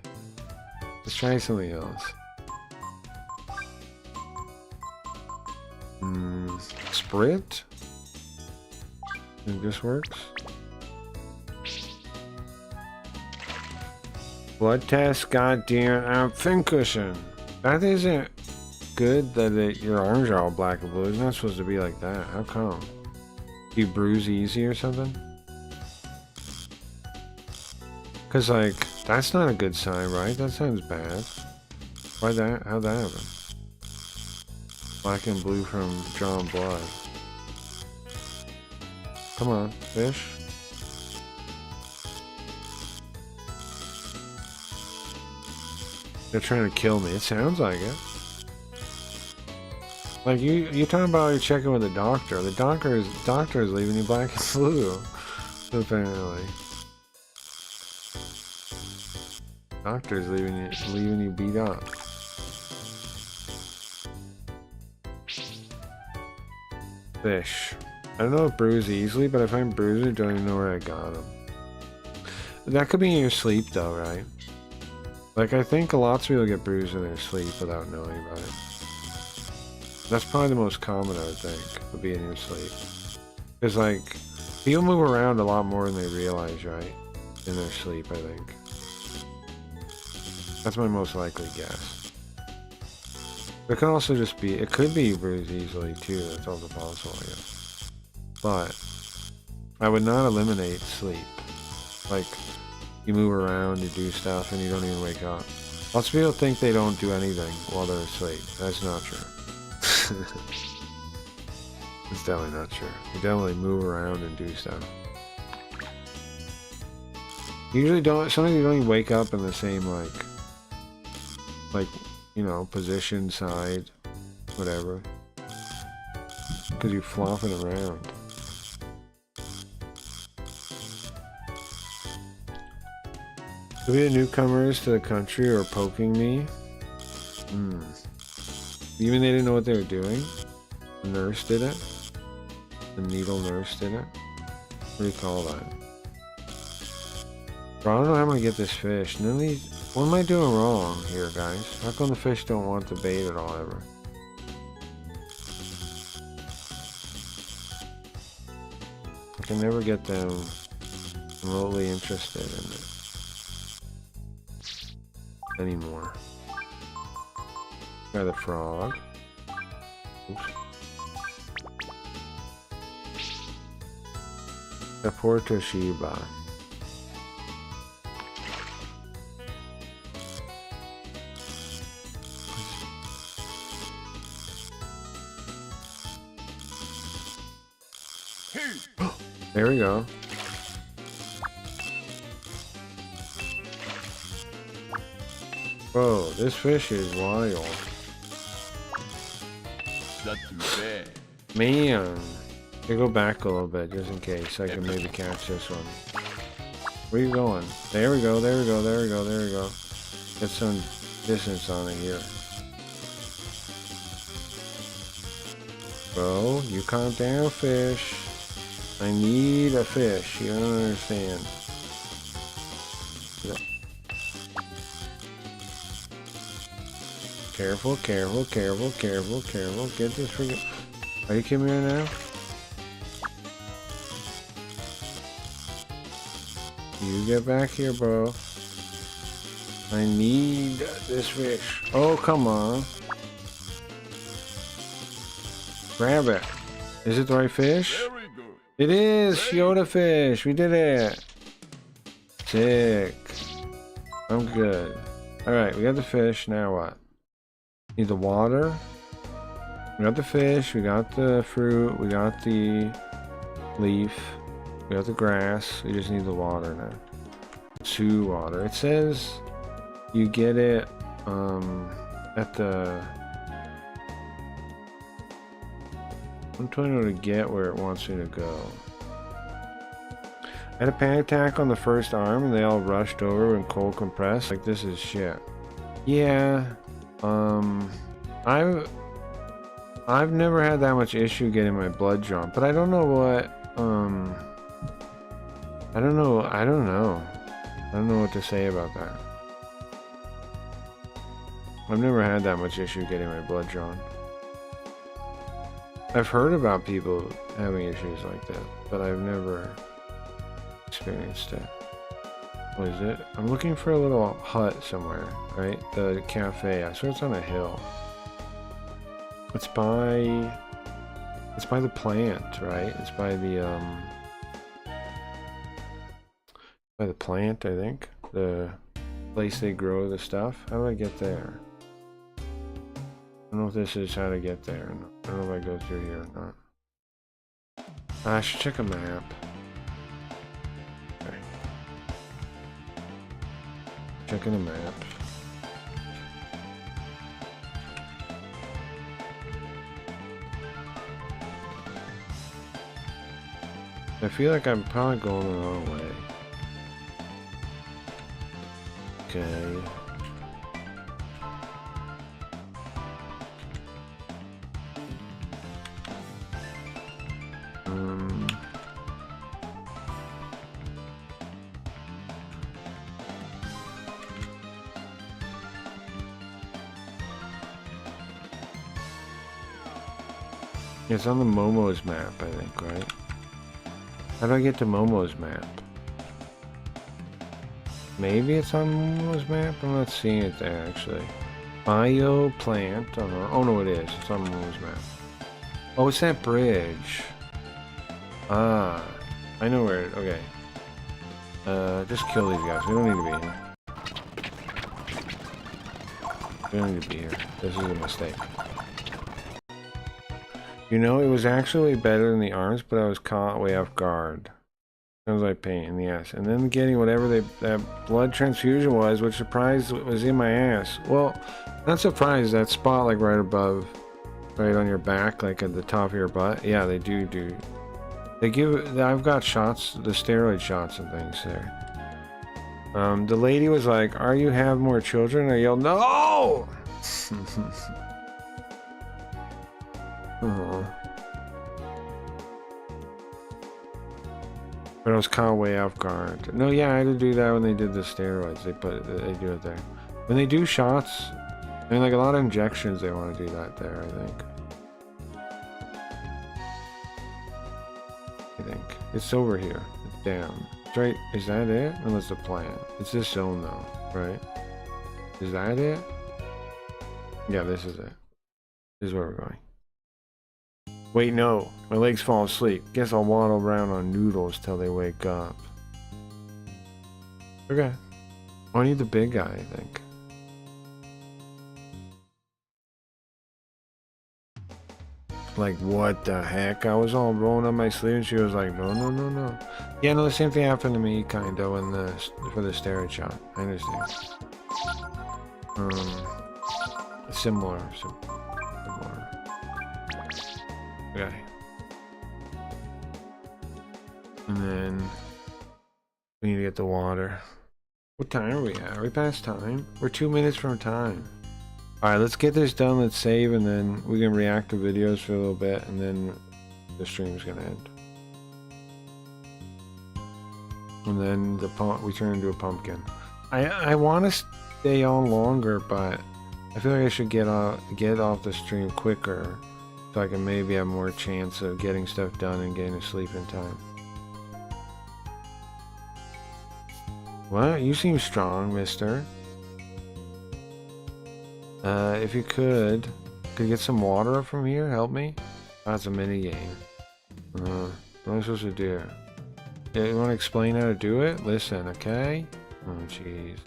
S1: Let's try something else. Sprit? Think this works? Blood test, goddamn, fin cushion. That isn't good that your arms are all black and blue. It's not supposed to be like that. How come? Do you bruise easy or something? Cause like, that's not a good sign, right? That sounds bad. How'd that happen? Black and blue from drawn blood. Come on, fish. They're trying to kill me. It sounds like it. Like you talking about you're checking with the doctor. The doctor is leaving you black and blue. Apparently. Doctor's leaving you beat up. Fish. I don't know if bruise easily, but if I'm bruised, I don't even know where I got them. That could be in your sleep though, right? Like, I think lots of people get bruised in their sleep without knowing about it. That's probably the most common, I would think, would be in your sleep. Because, like, people move around a lot more than they realize, right? In their sleep, I think. That's my most likely guess. It could also just be, it could be bruised easily, too. That's also possible, I guess. But, I would not eliminate sleep. Like, you move around, you do stuff, and you don't even wake up. Lots of people think they don't do anything while they're asleep. That's not true. It's definitely not true. You definitely move around and do stuff. You usually don't, sometimes you don't even wake up in the same, like, you know, position, side, whatever. Because you're flopping around. Could be the newcomers to the country or poking me. Even they didn't know what they were doing. The nurse did it. The needle nurse did it. What do you call that? Bro, I don't know how I'm gonna get this fish. None of these. What am I doing wrong here, guys? How come the fish don't want the bait at all ever? I can never get them remotely interested in it anymore. Try the frog. Oops. The poor Toshiba. There we go. Bro, this fish is wild.
S9: Not too bad.
S1: Man. Okay, go back a little bit just in case I can maybe catch this one. Where you going? There we go, there we go, there we go, there we go. Get some distance on it here. Bro, you calm down, fish. I need a fish. You don't understand. Careful, careful, careful, careful, careful. Get this freaking... Are you kidding me right now? You get back here, bro. I need this fish. Oh, come on. Grab it. Is it the right fish?
S9: Very good.
S1: It is! Yoda fish! We did it! Sick. I'm good. Alright, we got the fish. Now what? Need the water. We got the fish. We got the fruit. We got the leaf. We got the grass. We just need the water now. 2 water. It says you get it at the... I'm trying to get where it wants me to go. I had a panic attack on the first arm and they all rushed over and cold compressed. Like, this is shit. Yeah. I've never had that much issue getting my blood drawn, but I don't know what, I don't know what to say about that. I've never had that much issue getting my blood drawn. I've heard about people having issues like that, but I've never experienced it. What is it? I'm looking for a little hut somewhere, right? The cafe. I swear it's on a hill. It's by the plant, right? It's by the plant, I think. The place they grow the stuff. How do I get there? I don't know if this is how to get there. I don't know if I go through here or not. I should check a map. Okay. Checking a map. I feel like I'm probably going the wrong way. Okay. It's on the Momo's map, I think, right? How do I get to Momo's map? Maybe it's on Momo's map? I'm not seeing it there, actually. Bio plant. Oh no, it is. It's on Momo's map. Oh, it's that bridge. Ah. I know where it... Okay. Just kill these guys. We don't need to be here. We don't need to be here. This is a mistake. You know, it was actually better than the arms, but I was caught way off guard. Sounds like pain in the ass. And then getting whatever that blood transfusion was, which surprised was in my ass. Well, not surprised, that spot like right above, right on your back, like at the top of your butt. Yeah, they do. They give, I've got shots, the steroid shots and things there. The lady was like, "Are you have more children?" I yelled, "No!" But I was caught way off guard. No, yeah, I had to do that when they did the steroids. They do it there. When they do shots, I mean, like a lot of injections, they want to do that there, I think. It's over here. It's down. It's right. Is that it? Unless the plan. It's this zone though, right? Is that it? Yeah, this is it. This is where we're going. Wait, no. My legs fall asleep. Guess I'll waddle around on noodles till they wake up. Okay. Oh, I need the big guy, I think. like, what the heck? I was all rolling up my sleeve, and she was like, no, no, no, no. Yeah, no, the same thing happened to me, kind of, for the staring shot. I understand. Similar. Okay. And then we need to get the water. What time are we at? Are we past time? We're 2 minutes from time. Alright, let's get this done. Let's save, and then we can react to videos for a little bit, and then the stream's gonna end. And then we turn into a pumpkin. I want to stay on longer, but I feel like I should get off the stream quicker, so I can maybe have more chance of getting stuff done and getting to sleep in time. What? You seem strong, mister. If you could get some water up from here, help me? Oh, that's a mini game. What am I supposed to do? Yeah, you want to explain how to do it? Listen, okay? Oh, jeez.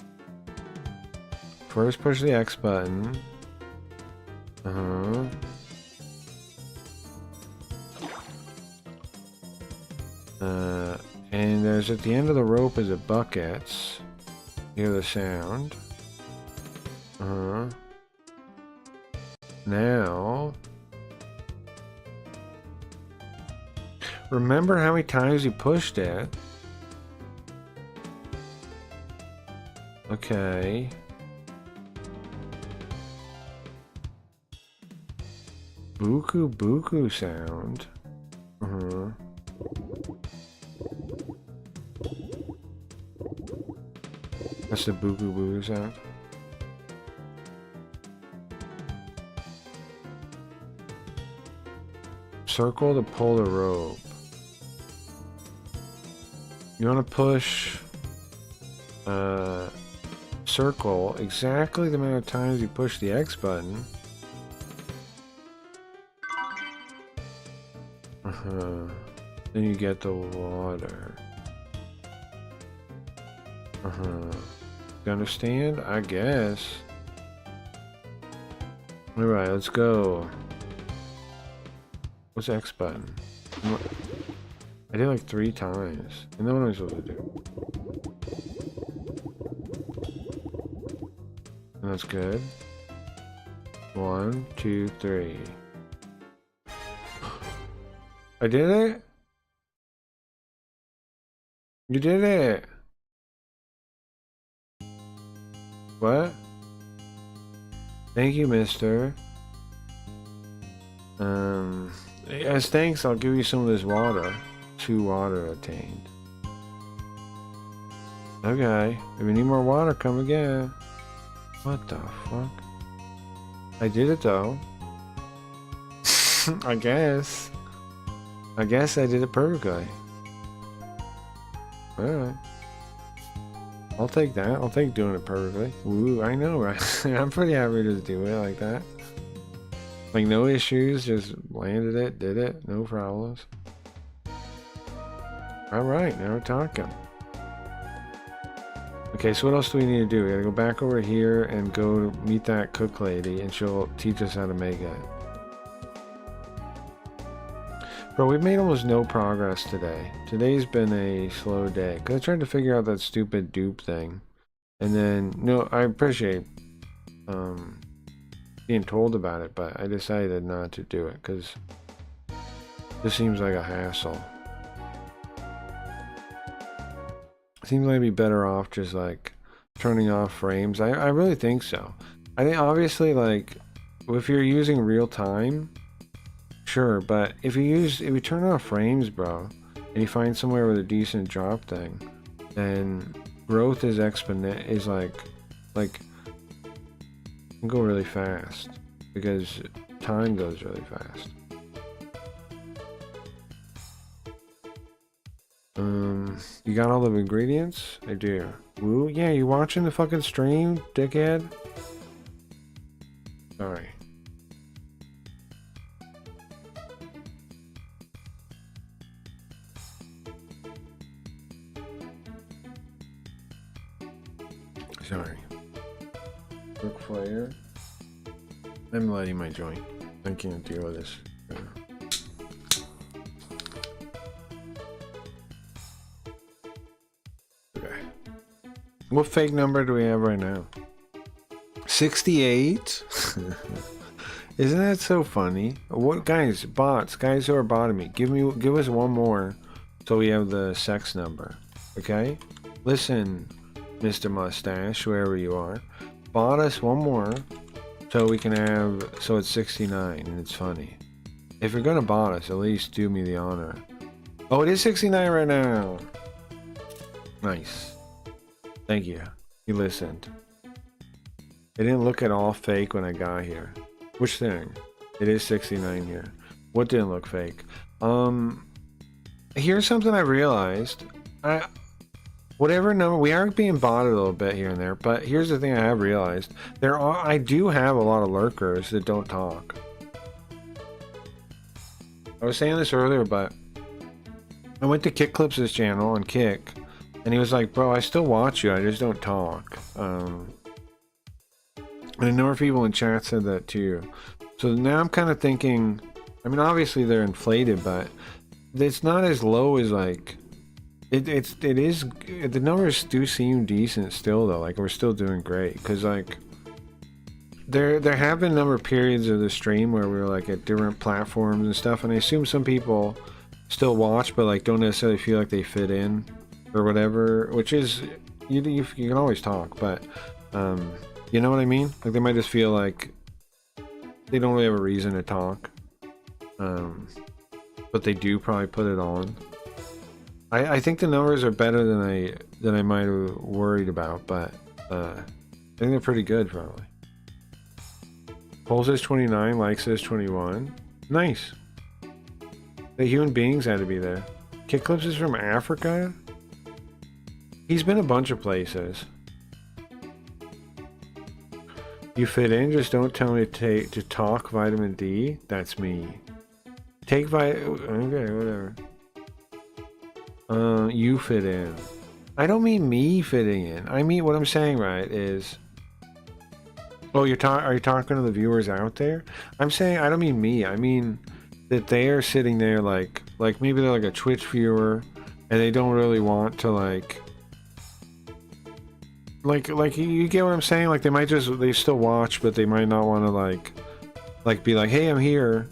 S1: First, push the X button. And there's at the end of the rope is a buckets. Hear the sound. Now, remember how many times you pushed it? Okay. Buku buku sound. That's the buku buku sound. Circle to pull the rope. You want to push circle exactly the amount of times you push the X button. Then you get the water. You understand? I guess. Alright, let's go. What's X button? I did like 3 times. And then what am I supposed to do? And that's good. 1, 2, 3. I did it? You did it! What? Thank you, mister. As thanks, I'll give you some of this water. 2 water attained. Okay, if you need more water, come again. What the fuck? I did it though. I guess I did it perfectly. Alright. I'll take that. I'll take doing it perfectly. Ooh, I know, right? I'm pretty happy to do it like that. Like, no issues, just landed it, did it, no problems. Alright, now we're talking. Okay, so what else do we need to do? We gotta go back over here and go meet that cook lady, and she'll teach us how to make it. Bro, we've made almost no progress today. Today's been a slow day, because I tried to figure out that stupid dupe thing. And then, no, I appreciate being told about it, but I decided not to do it, because this seems like a hassle. Seems like I'd be better off just like turning off frames. I really think so. I think obviously, like, if you're using real time, sure, but if you turn off frames, bro, and you find somewhere with a decent drop thing, then growth is like can go really fast because time goes really fast. You got all the ingredients? I do. Woo? Yeah, you watching the fucking stream, dickhead? Sorry. Sorry. Quick fire. I'm lighting my joint. I can't deal with this. What fake number do we have right now? 68? Isn't that so funny? What guys, bots, guys who are botting me, give us one more so we have the sex number. Okay? Listen, Mr. Mustache, wherever you are. Bot us one more so we can have, so it's 69 and it's funny. If you're gonna bot us, at least do me the honor. Oh, it is 69 right now. Nice. Thank you. You listened. It didn't look at all fake when I got here. Which thing? It is 69 here. What didn't look fake? Here's something I realized. Whatever number, we are being botted a little bit here and there, but here's the thing I have realized. I do have a lot of lurkers that don't talk. I was saying this earlier, but I went to Kick Clips' channel on Kick, and he was like, bro, I still watch you, I just don't talk. And a number of people in chat said that too. So now I'm kind of thinking, I mean, obviously they're inflated, but it's not as low as like, it is, the numbers do seem decent still though, like we're still doing great, because like, there have been a number of periods of the stream where we were like at different platforms and stuff, and I assume some people still watch but like don't necessarily feel like they fit in or whatever, which is, you can always talk, but you know what I mean? Like they might just feel like they don't really have a reason to talk, but they do probably put it on. I think the numbers are better than I might have worried about, but I think they're pretty good probably. Poll says 29, like says 21. Nice. The human beings had to be there. Kick Clips is from Africa? He's been a bunch of places. You fit in, just don't tell me to talk vitamin D. That's me. Take okay, whatever. You fit in. I don't mean me fitting in. I mean, what I'm saying, right, is... Oh, are you talking to the viewers out there? I'm saying, I don't mean me. I mean that they are sitting there like maybe they're like a Twitch viewer and they don't really want to like you get what I'm saying? Like they still watch, but they might not want to like be like, hey, I'm here.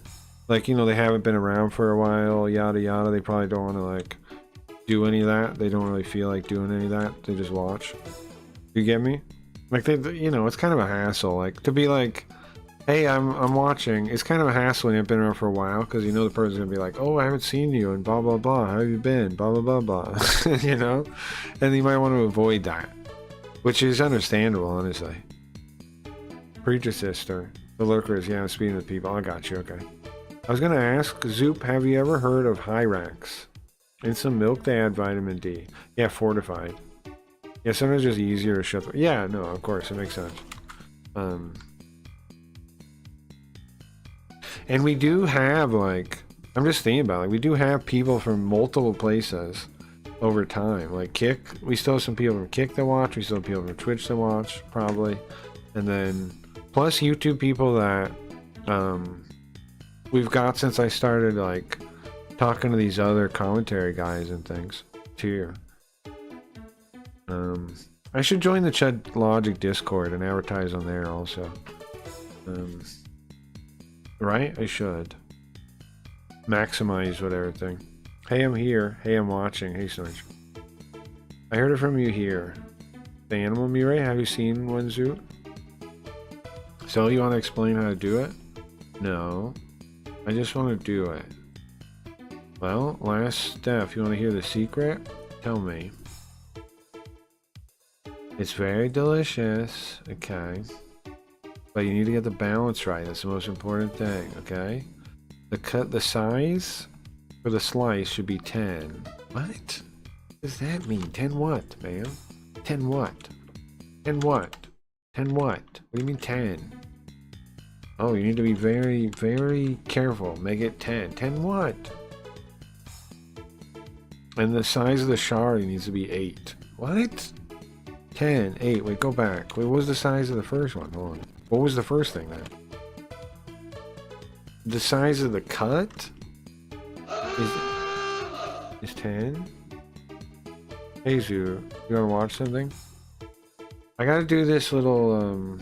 S1: Like, you know, they haven't been around for a while, yada yada. They probably don't want to like do any of that. They don't really feel like doing any of that. They just watch. You get me? Like they, you know, it's kind of a hassle. Like to be like, hey, I'm watching. It's kind of a hassle when you've been around for a while, because you know the person's gonna be like, oh, I haven't seen you and blah blah blah. How have you been? Blah blah blah blah. You know, and you might want to avoid that, which is understandable, honestly. Preacher sister, the lurkers. Yeah, I'm speaking to people. I got you. Okay. I was gonna ask Zoop, have you ever heard of Hyrax? In some milk they add vitamin D. Yeah, fortified. Yeah, sometimes it's just easier to shut the... Yeah, no, of course, it makes sense. And we do have, like... I'm just thinking about it. Like, we do have people from multiple places over time. Like, Kick. We still have some people from Kick that watch. We still have people from Twitch that watch, probably. And then... Plus YouTube people that... we've got since I started, like... talking to these other commentary guys and things, too. I should join the Chud Logic Discord and advertise on there also. Right? I should. Maximize whatever thing. Hey, I'm here. Hey, I'm watching. Hey, Snarch. I heard it from you here. The Animal Murray, have you seen one, Zoo? So you want to explain how to do it? No. I just want to do it. Well, last step. You want to hear the secret? Tell me. It's very delicious, okay? But you need to get the balance right. That's the most important thing, okay? The size for the slice should be 10. What does that mean? 10 what, man? 10 what? 10 what? 10 what? What do you mean 10? Oh, you need to be very, very careful. Make it 10. 10 what? And the size of the shard needs to be 8. What? 10, 8. Wait, go back. Wait, what was the size of the first one? Hold on. What was the first thing then? The size of the cut is 10. Hey Zoo, you wanna watch something? I gotta do this little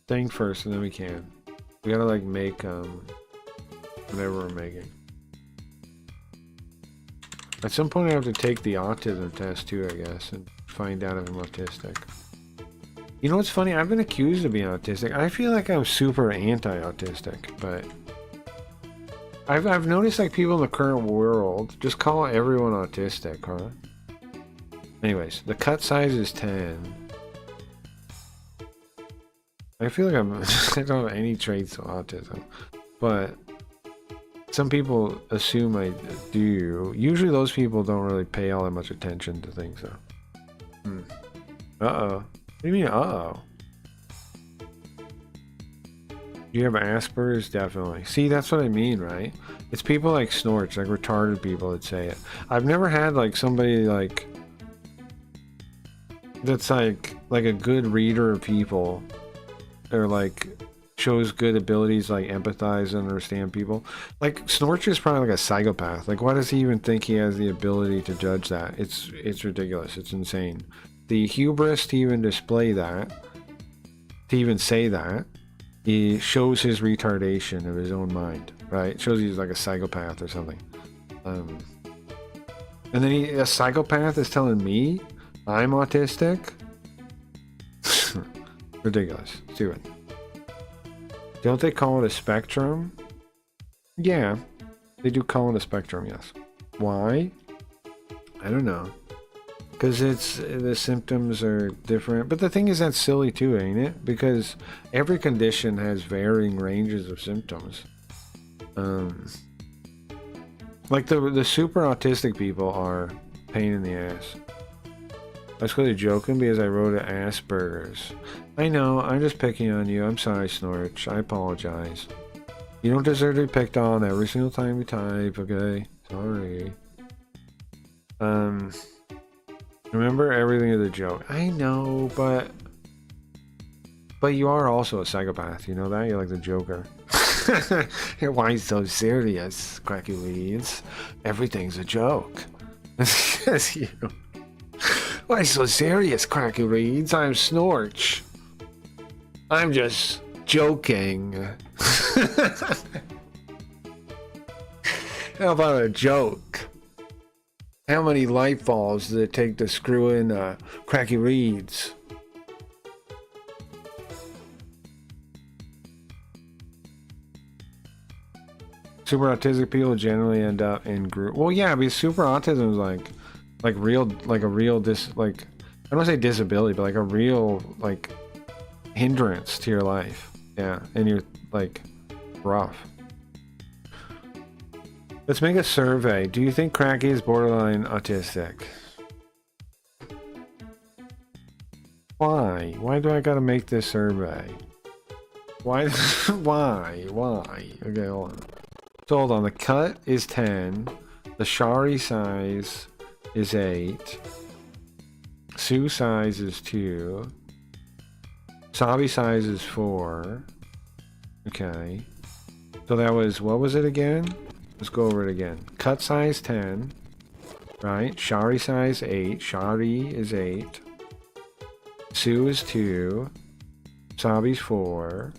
S1: thing first, and then we can. We gotta like make whatever we're making. At some point, I have to take the autism test too, I guess, and find out if I'm autistic. You know what's funny? I've been accused of being autistic. I feel like I'm super anti-autistic, but I've noticed like people in the current world just call everyone autistic, huh? Anyways, the cut size is 10. I feel like I don't have any traits of autism, but some people assume I do. Usually those people don't really pay all that much attention to things, though. Uh-oh. What do you mean, uh-oh? Do you have Asperger's? Definitely. See, that's what I mean, right? It's people like Snorch, like retarded people that say it. I've never had like somebody like that's like a good reader of people, or like shows good abilities, like empathize and understand people. Like Snorch is probably like a psychopath. Like, why does he even think he has the ability to judge that? It's ridiculous. It's insane. The hubris to even display that, to even say that, he shows his retardation of his own mind, right? It shows he's like a psychopath or something. And then a psychopath is telling me I'm autistic? Ridiculous. Stupid. Don't they call it a spectrum? Yeah, they do call it a spectrum, yes. Why? I don't know. Because the symptoms are different. But the thing is, that's silly too, ain't it? Because every condition has varying ranges of symptoms. Like the super autistic people are pain in the ass. I was clearly joking because I wrote it Asperger's. I know, I'm just picking on you. I'm sorry, Snorch. I apologize. You don't deserve to be picked on every single time you type, okay? Sorry. Remember, everything is a joke. I know, but you are also a psychopath. You know that? You're like the Joker. Why so serious, crackyreads? Everything's a joke. Yes, you. Why so serious, crackyreads? I'm Snorch. I'm just joking. How about a joke? How many light bulbs does it take to screw in crackyreads? Super autistic people generally end up in group. Well, yeah, because super autism is like a real I don't want to say disability, but like a real like hindrance to your life. Yeah, and you're like rough. Let's make a survey. Do you think Cracky is borderline autistic? Why? Why do I gotta make this survey? Why? Why? Okay, hold on. So hold on. The cut is 10. The shari size is 8. Sue size is 2. Sabi size is 4. Okay. So that was, what was it again? Let's go over it again. Cut size 10. Right? Shari size 8. Shari is 8. Sue is 2. Sabi's 4.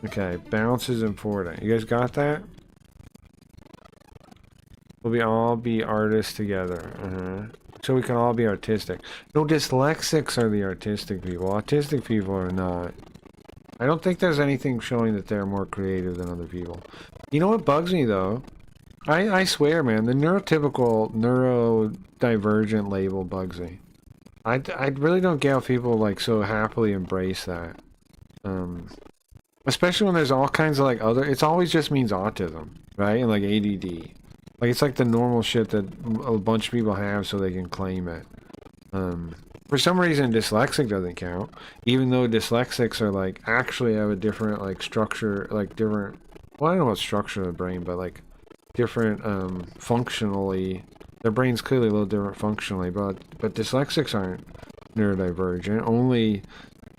S1: Okay, balance is important. You guys got that? We'll all be artists together. So we can all be artistic. No, dyslexics are the artistic people. Autistic people are not. I don't think there's anything showing that they're more creative than other people. You know what bugs me though? I swear, man, the neurotypical, neurodivergent label bugs me. I really don't get how people like so happily embrace that. Especially when there's all kinds of like other, it's always just means autism, right? And like ADD. Like it's like the normal shit that a bunch of people have so they can claim it. For some reason dyslexic doesn't count, even though dyslexics are like actually have a different like structure, like different, well I don't know what structure of the brain, but like different functionally, their brain's clearly a little different functionally, but dyslexics aren't neurodivergent. Only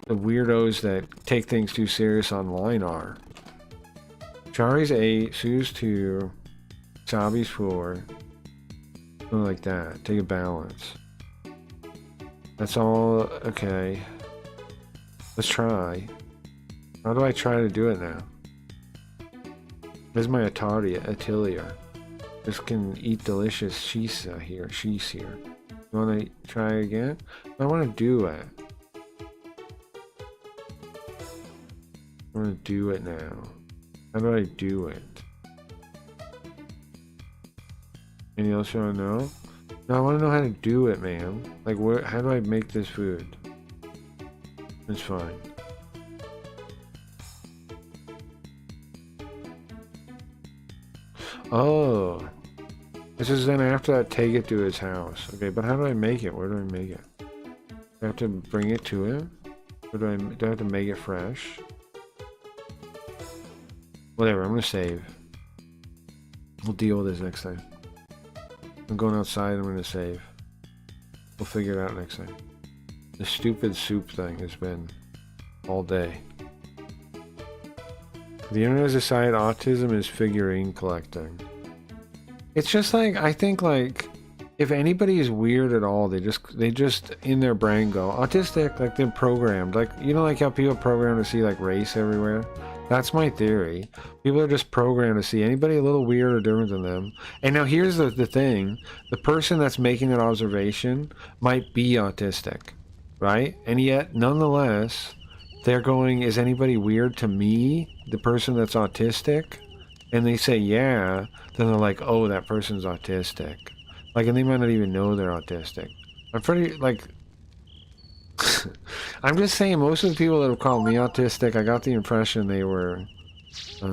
S1: the weirdos that take things too serious online are. Chari's 8, Sue's 2, Sabi's 4, something like that. Take a balance. That's all. Okay. Let's try. How do I try to do it now? There's my Atelier. This can eat delicious shisa here. She's here. You want to try again? I want to do it. I want to do it now. How do I do it? Anything else you want to know? No, I want to know how to do it, man. Like, where? How do I make this food? It's fine. Oh. This is then after that, take it to his house. Okay, but how do I make it? Where do I make it? Do I have to bring it to him? Or do I have to make it fresh? Whatever, I'm gonna save. We'll deal with this next time. I'm going outside, I'm gonna save. We'll figure it out next time. The stupid soup thing has been all day. The internet has decided autism is figurine collecting. It's just like, I think like, if anybody is weird at all, they just in their brain go, autistic, like they're programmed. Like, you know, like how people program to see like race everywhere? That's my theory. People are just programmed to see anybody a little weird or different than them. And now here's the thing. The person that's making that observation might be autistic, right? And yet, nonetheless, they're going, is anybody weird to me, the person that's autistic? And they say, yeah. Then they're like, oh, that person's autistic. Like, and they might not even know they're autistic. I'm pretty, like... I'm just saying, most of the people that have called me autistic, I got the impression they were... I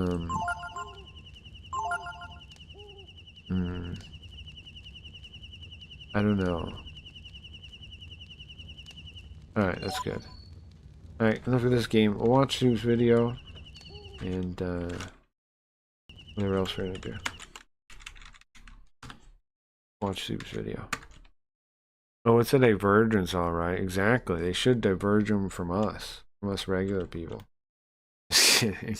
S1: don't know. Alright, that's good. Alright, enough of this game. We'll watch Soup's video. And, whatever else we're gonna do. Watch Soup's video. Oh, it's a divergence, alright. Exactly. They should diverge them from us regular people. Just kidding.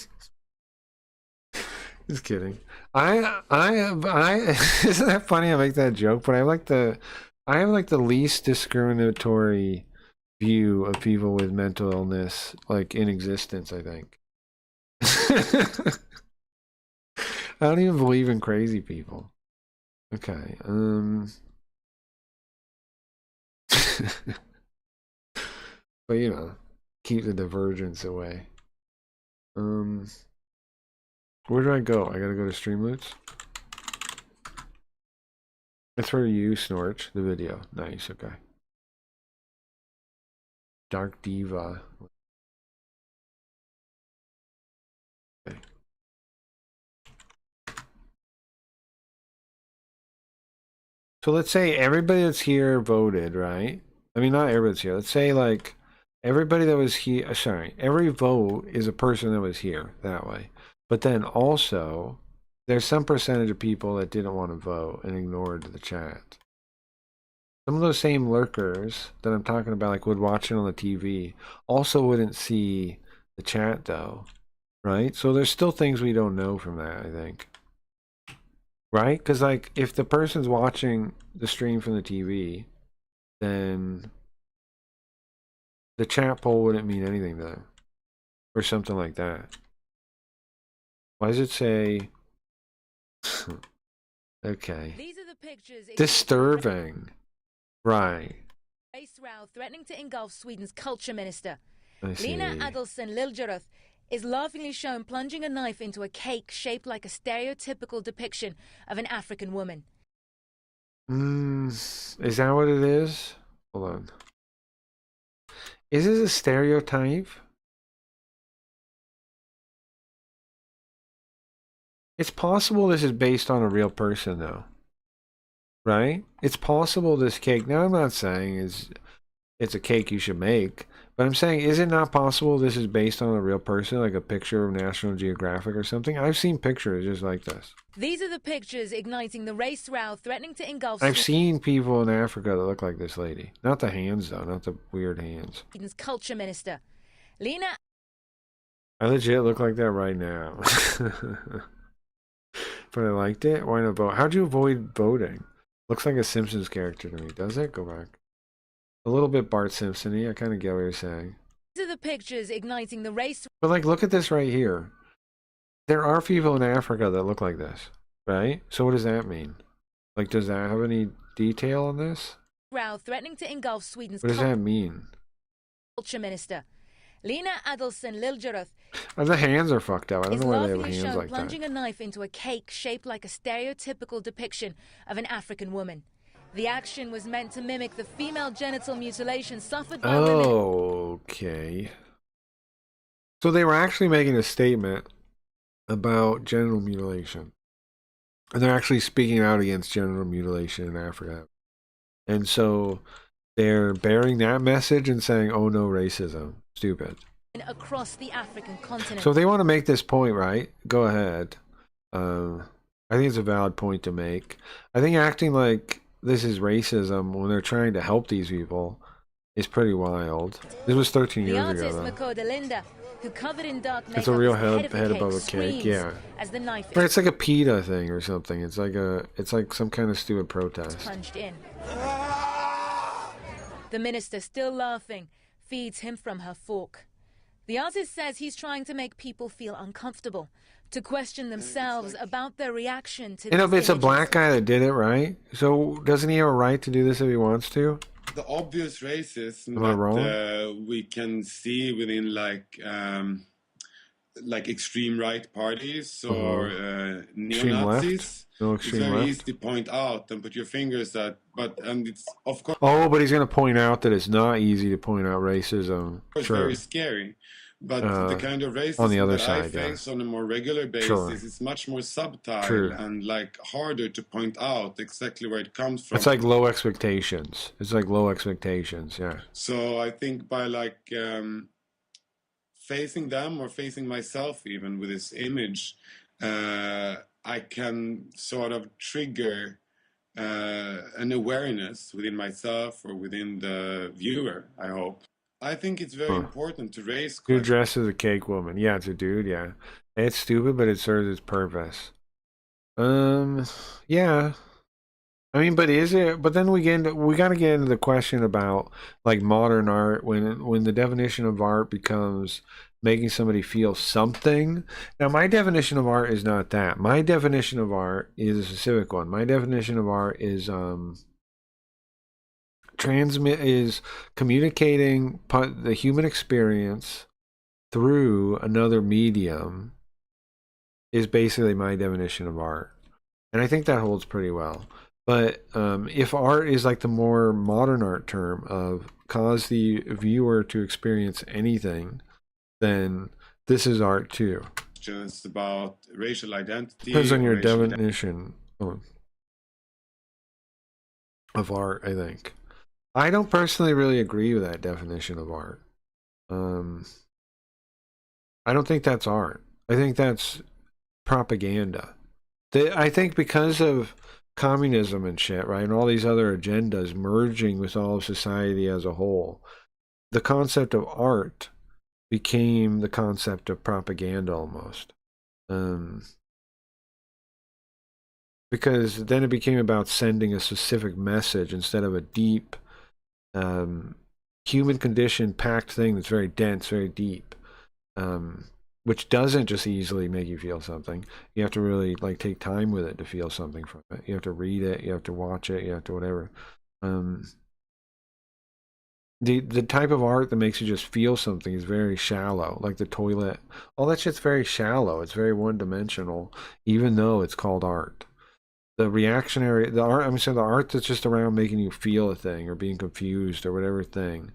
S1: Just kidding. I isn't that funny? I make that joke, but I have like the least discriminatory view of people with mental illness, like, in existence, I think. I don't even believe in crazy people. Okay, but you know, keep the divergence away. Where do I go? I gotta go to Streamloots. That's where you, Snorch, the video. Nice, okay. Dark Diva. Okay. So let's say everybody that's here voted, right? I mean, not everybody's here. Let's say like everybody that was here, sorry, every vote is a person that was here that way. But then also, there's some percentage of people that didn't want to vote and ignored the chat. Some of those same lurkers that I'm talking about, like would watch it on the TV, also wouldn't see the chat though, right? So there's still things we don't know from that, I think. Right? Because like if the person's watching the stream from the TV, then the chat poll wouldn't mean anything to them. Or something like that. Why does it say... Okay.
S9: These are the pictures
S1: Disturbing. Right.
S9: Race row threatening to engulf Sweden's culture minister.
S1: I see.
S9: Lena Adelsohn Liljeroth is laughingly shown plunging a knife into a cake shaped like a stereotypical depiction of an African woman.
S1: Is that what it is? Hold on. Is this a stereotype? It's possible this is based on a real person, though. Right? It's possible this cake... Now, I'm not saying it's a cake you should make, but I'm saying, is it not possible this is based on a real person, like a picture of National Geographic or something? I've seen pictures just like this.
S9: These are the pictures igniting the race row threatening to engulf...
S1: I've seen people in Africa that look like this lady. Not the hands, though. Not the weird hands.
S9: Sweden's culture minister. Lena...
S1: I legit look like that right now. But I liked it. Why not vote? How'd you avoid voting? Looks like a Simpsons character to me. Does it? Go back. A little bit Bart Simpson-y. I kind of get what you're saying.
S9: These are the pictures igniting the race.
S1: But like, look at this right here. There are people in Africa that look like this, right? So what does that mean? Like, does that have any detail on this?
S9: Row threatening to engulf Sweden's
S1: What does that mean?
S9: culture minister. Lena Adelsohn Liljeroth
S1: The hands are fucked up. I don't
S9: is
S1: know why they have
S9: laughingly
S1: hands
S9: shown
S1: like
S9: plunging
S1: that.
S9: a knife into a cake shaped like a stereotypical depiction of an African woman. The action was meant to mimic the female genital mutilation suffered by women.
S1: Okay. So they were actually making a statement about genital mutilation. And they're actually speaking out against genital mutilation in Africa. And so they're bearing that message and saying, oh no, racism. Stupid.
S9: Across the African continent.
S1: So if they want to make this point, right? Go ahead. I think it's a valid point to make. I think acting like this is racism when they're trying to help these people is pretty wild. This was 13
S9: the
S1: years
S9: artist
S1: ago, though.
S9: Makoda Linda, who covered in dark makeup,
S1: It's a real
S9: is
S1: head above a cake,
S9: screams
S1: yeah.
S9: as the knife
S1: Or it's like a PETA thing or something. It's like some kind of stupid protest.
S9: plunged in. The minister, still laughing, feeds him from her fork. The artist says he's trying to make people feel uncomfortable, to question themselves about their reaction to
S1: You know,
S9: these
S1: but it's a
S9: images.
S1: black guy that did it, right? So doesn't he have a right to do this if he wants to?
S10: The obvious racism
S1: Am I wrong?
S10: that we can see within like extreme right parties or
S1: Extreme
S10: neo-Nazis.
S1: left? No
S10: It's
S1: extreme
S10: very
S1: left?
S10: easy to point out and put your fingers at, and it's of course
S1: Oh, but he's going to point out that it's not easy to point out racism. Sure.
S10: very scary. But the kind of racism
S1: on the other
S10: that I
S1: side, yeah.
S10: face on a more regular basis
S1: Sure.
S10: is much more subtle
S1: True.
S10: and like harder to point out exactly where it comes from.
S1: It's like low expectations. It's like low expectations, yeah.
S10: So I think by like facing them or facing myself even with this image, I can sort of trigger an awareness within myself or within the viewer, I hope. I think it's very important to raise
S1: Dude dressed as a cake woman. Yeah, it's a dude, yeah. It's stupid, but it serves its purpose. Yeah. I mean, but is it? But then we got to get into the question about like modern art when the definition of art becomes making somebody feel something. Now, my definition of art is not that. My definition of art is a specific one. My definition of art is communicating the human experience through another medium is basically my definition of art, and I think that holds pretty well. But if art is like the more modern art term of cause the viewer to experience anything, then this is art too.
S10: just about racial identity.
S1: Depends on
S10: or
S1: your
S10: racial
S1: definition of art, I think. I don't personally really agree with that definition of art. I don't think that's art. I think that's propaganda. I think because of communism and shit, right, and all these other agendas merging with all of society as a whole, the concept of art became the concept of propaganda almost. Because then it became about sending a specific message instead of a deep human condition packed thing that's very dense, very deep, which doesn't just easily make you feel something. You have to really like take time with it to feel something from it. You have to read it, you have to watch it, you have to whatever. The type of art that makes you just feel something is very shallow, like the toilet. All that shit's very shallow. It's very one-dimensional, even though it's called art. The art that's just around making you feel a thing or being confused or whatever thing.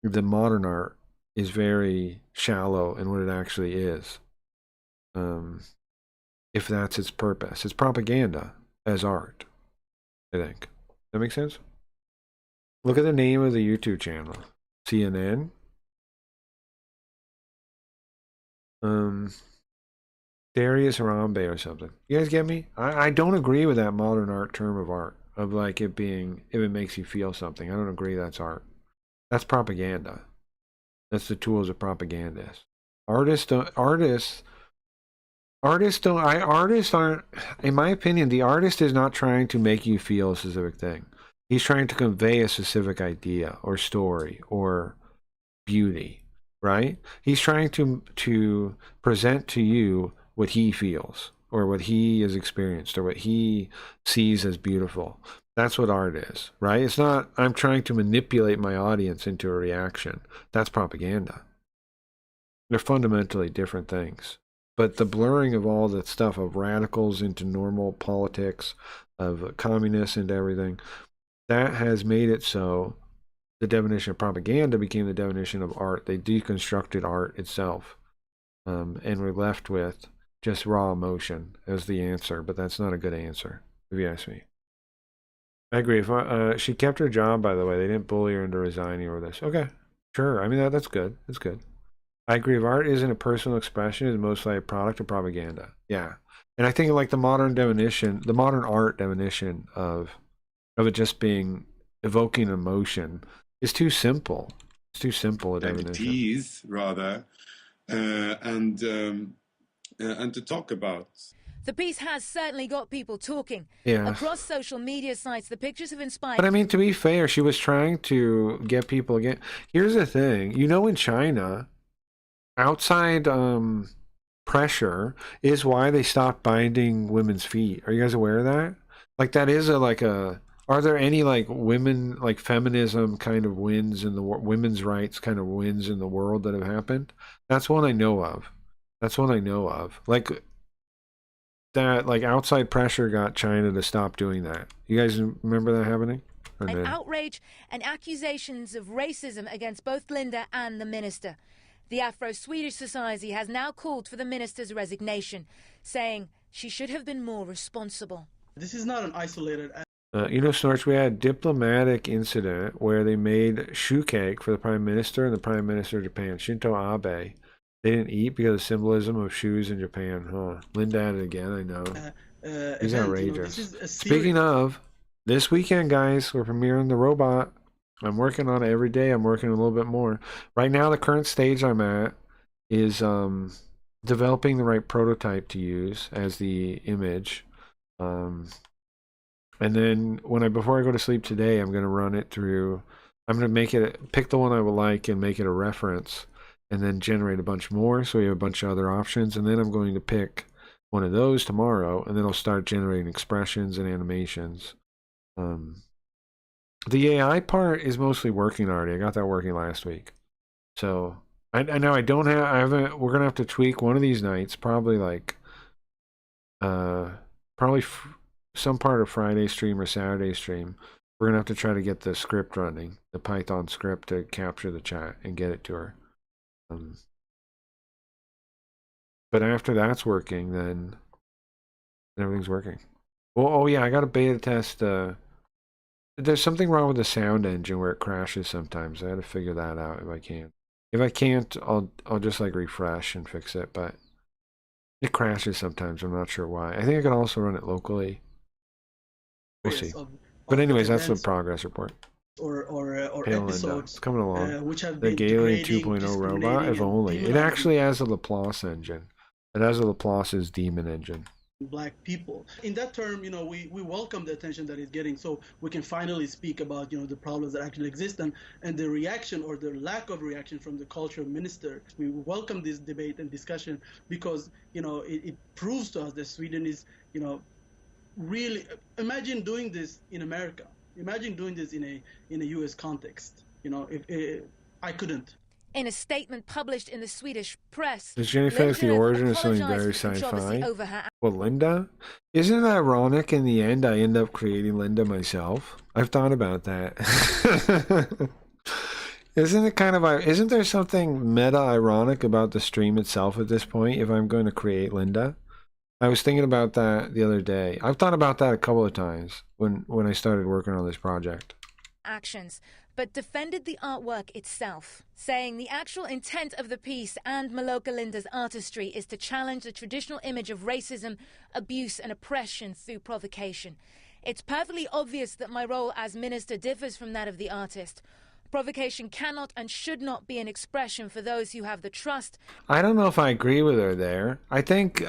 S1: The modern art is very shallow in what it actually is. If that's its purpose. It's propaganda as art, I think. That makes sense? Look at the name of the YouTube channel. CNN. Darius Harambe or something. You guys get me? I don't agree with that modern art term of art. Of like it being, if it makes you feel something. I don't agree that's art. That's propaganda. That's the tools of propagandists. Artists aren't, in my opinion, the artist is not trying to make you feel a specific thing. He's trying to convey a specific idea or story or beauty, right? He's trying to present to you what he feels or what he has experienced or what he sees as beautiful. That's what art is, right? It's not, I'm trying to manipulate my audience into a reaction. That's propaganda. They're fundamentally different things. But the blurring of all that stuff of radicals into normal politics, of communists into everything, that has made it so the definition of propaganda became the definition of art. They deconstructed art itself. And we're left with just raw emotion as the answer, but that's not a good answer, if you ask me. I agree. If she kept her job, by the way, they didn't bully her into resigning over this. Okay, sure. I mean, that's good. That's good. I agree. If art isn't a personal expression, it's mostly a product of propaganda. Yeah. And I think like the modern definition, the modern art definition of it just being evoking emotion is too simple. It's too simple a definition.
S10: Tease, rather, and to talk about.
S9: The piece has certainly got people talking.
S1: Yeah.
S9: Across social media sites, the pictures have inspired...
S1: But I mean, to be fair, she was trying to get people again. Here's the thing. You know, in China, outside pressure is why they stopped binding women's feet. Are you guys aware of that? Like, that is are there any like women, like feminism kind of wins in the women's rights kind of wins in the world that have happened? That's one I know of. That's one I know of. Like that, like outside pressure got China to stop doing that. You guys remember that happening?
S9: An outrage and accusations of racism against both Linda and the minister. The Afro-Swedish Society has now called for the minister's resignation, saying she should have been more responsible.
S11: This is not an isolated...
S1: You know, Snorch, we had a diplomatic incident where they made shoe cake for the Prime Minister and the Prime Minister of Japan, Shinzo Abe. They didn't eat because of symbolism of shoes in Japan, huh? Linda had it again, I know. He's outrageous. You know, speaking of, this weekend, guys, we're premiering The Robot. I'm working on it every day. I'm working a little bit more. Right now, the current stage I'm at is developing the right prototype to use as the image. And then before I go to sleep today, I'm going to run it through. I'm going to pick the one I would like and make it a reference, and then generate a bunch more. So we have a bunch of other options. And then I'm going to pick one of those tomorrow, and then I'll start generating expressions and animations. The AI part is mostly working already. I got that working last week. So I know we're going to have to tweak one of these nights, probably like, some part of Friday stream or Saturday stream. We're going to have to try to get the script running, the Python script to capture the chat and get it to her. But after that's working, then everything's working. Well, oh yeah, I got to beta test. There's something wrong with the sound engine where it crashes sometimes. I had to figure that out if I can. If I can't, I'll just like refresh and fix it. But it crashes sometimes. I'm not sure why. I think I can also run it locally. We'll see. But anyways, that's the progress report.
S11: Or
S1: episodes. It's coming along.
S11: Which have
S1: the
S11: been
S1: Gaily 2.0 robot, if only. It actually has a Laplace engine. It has a Laplace's Demon engine.
S11: Black people. In that term, you know, we welcome the attention that it's getting, so we can finally speak about, you know, the problems that actually exist and the reaction or the lack of reaction from the culture minister. We welcome this debate and discussion because, you know, it proves to us that Sweden is, you know, really, imagine doing this in America. Imagine doing this in a U.S. context. You know, if I couldn't.
S9: In a statement published in the Swedish press,
S1: does Jenny think the origin is something very sci-fi? Well, Linda? Isn't it ironic in the end I end up creating Linda myself? I've thought about that. Isn't there something meta-ironic about the stream itself at this point if I'm going to create Linda? I was thinking about that the other day. I've thought about that a couple of times when I started working on this project.
S9: Actions, but defended the artwork itself, saying the actual intent of the piece and Maloka Linda's artistry is to challenge the traditional image of racism, abuse and oppression through provocation. It's perfectly obvious that my role as minister differs from that of the artist. Provocation cannot and should not be an expression for those who have the trust.
S1: I don't know if I agree with her there. I think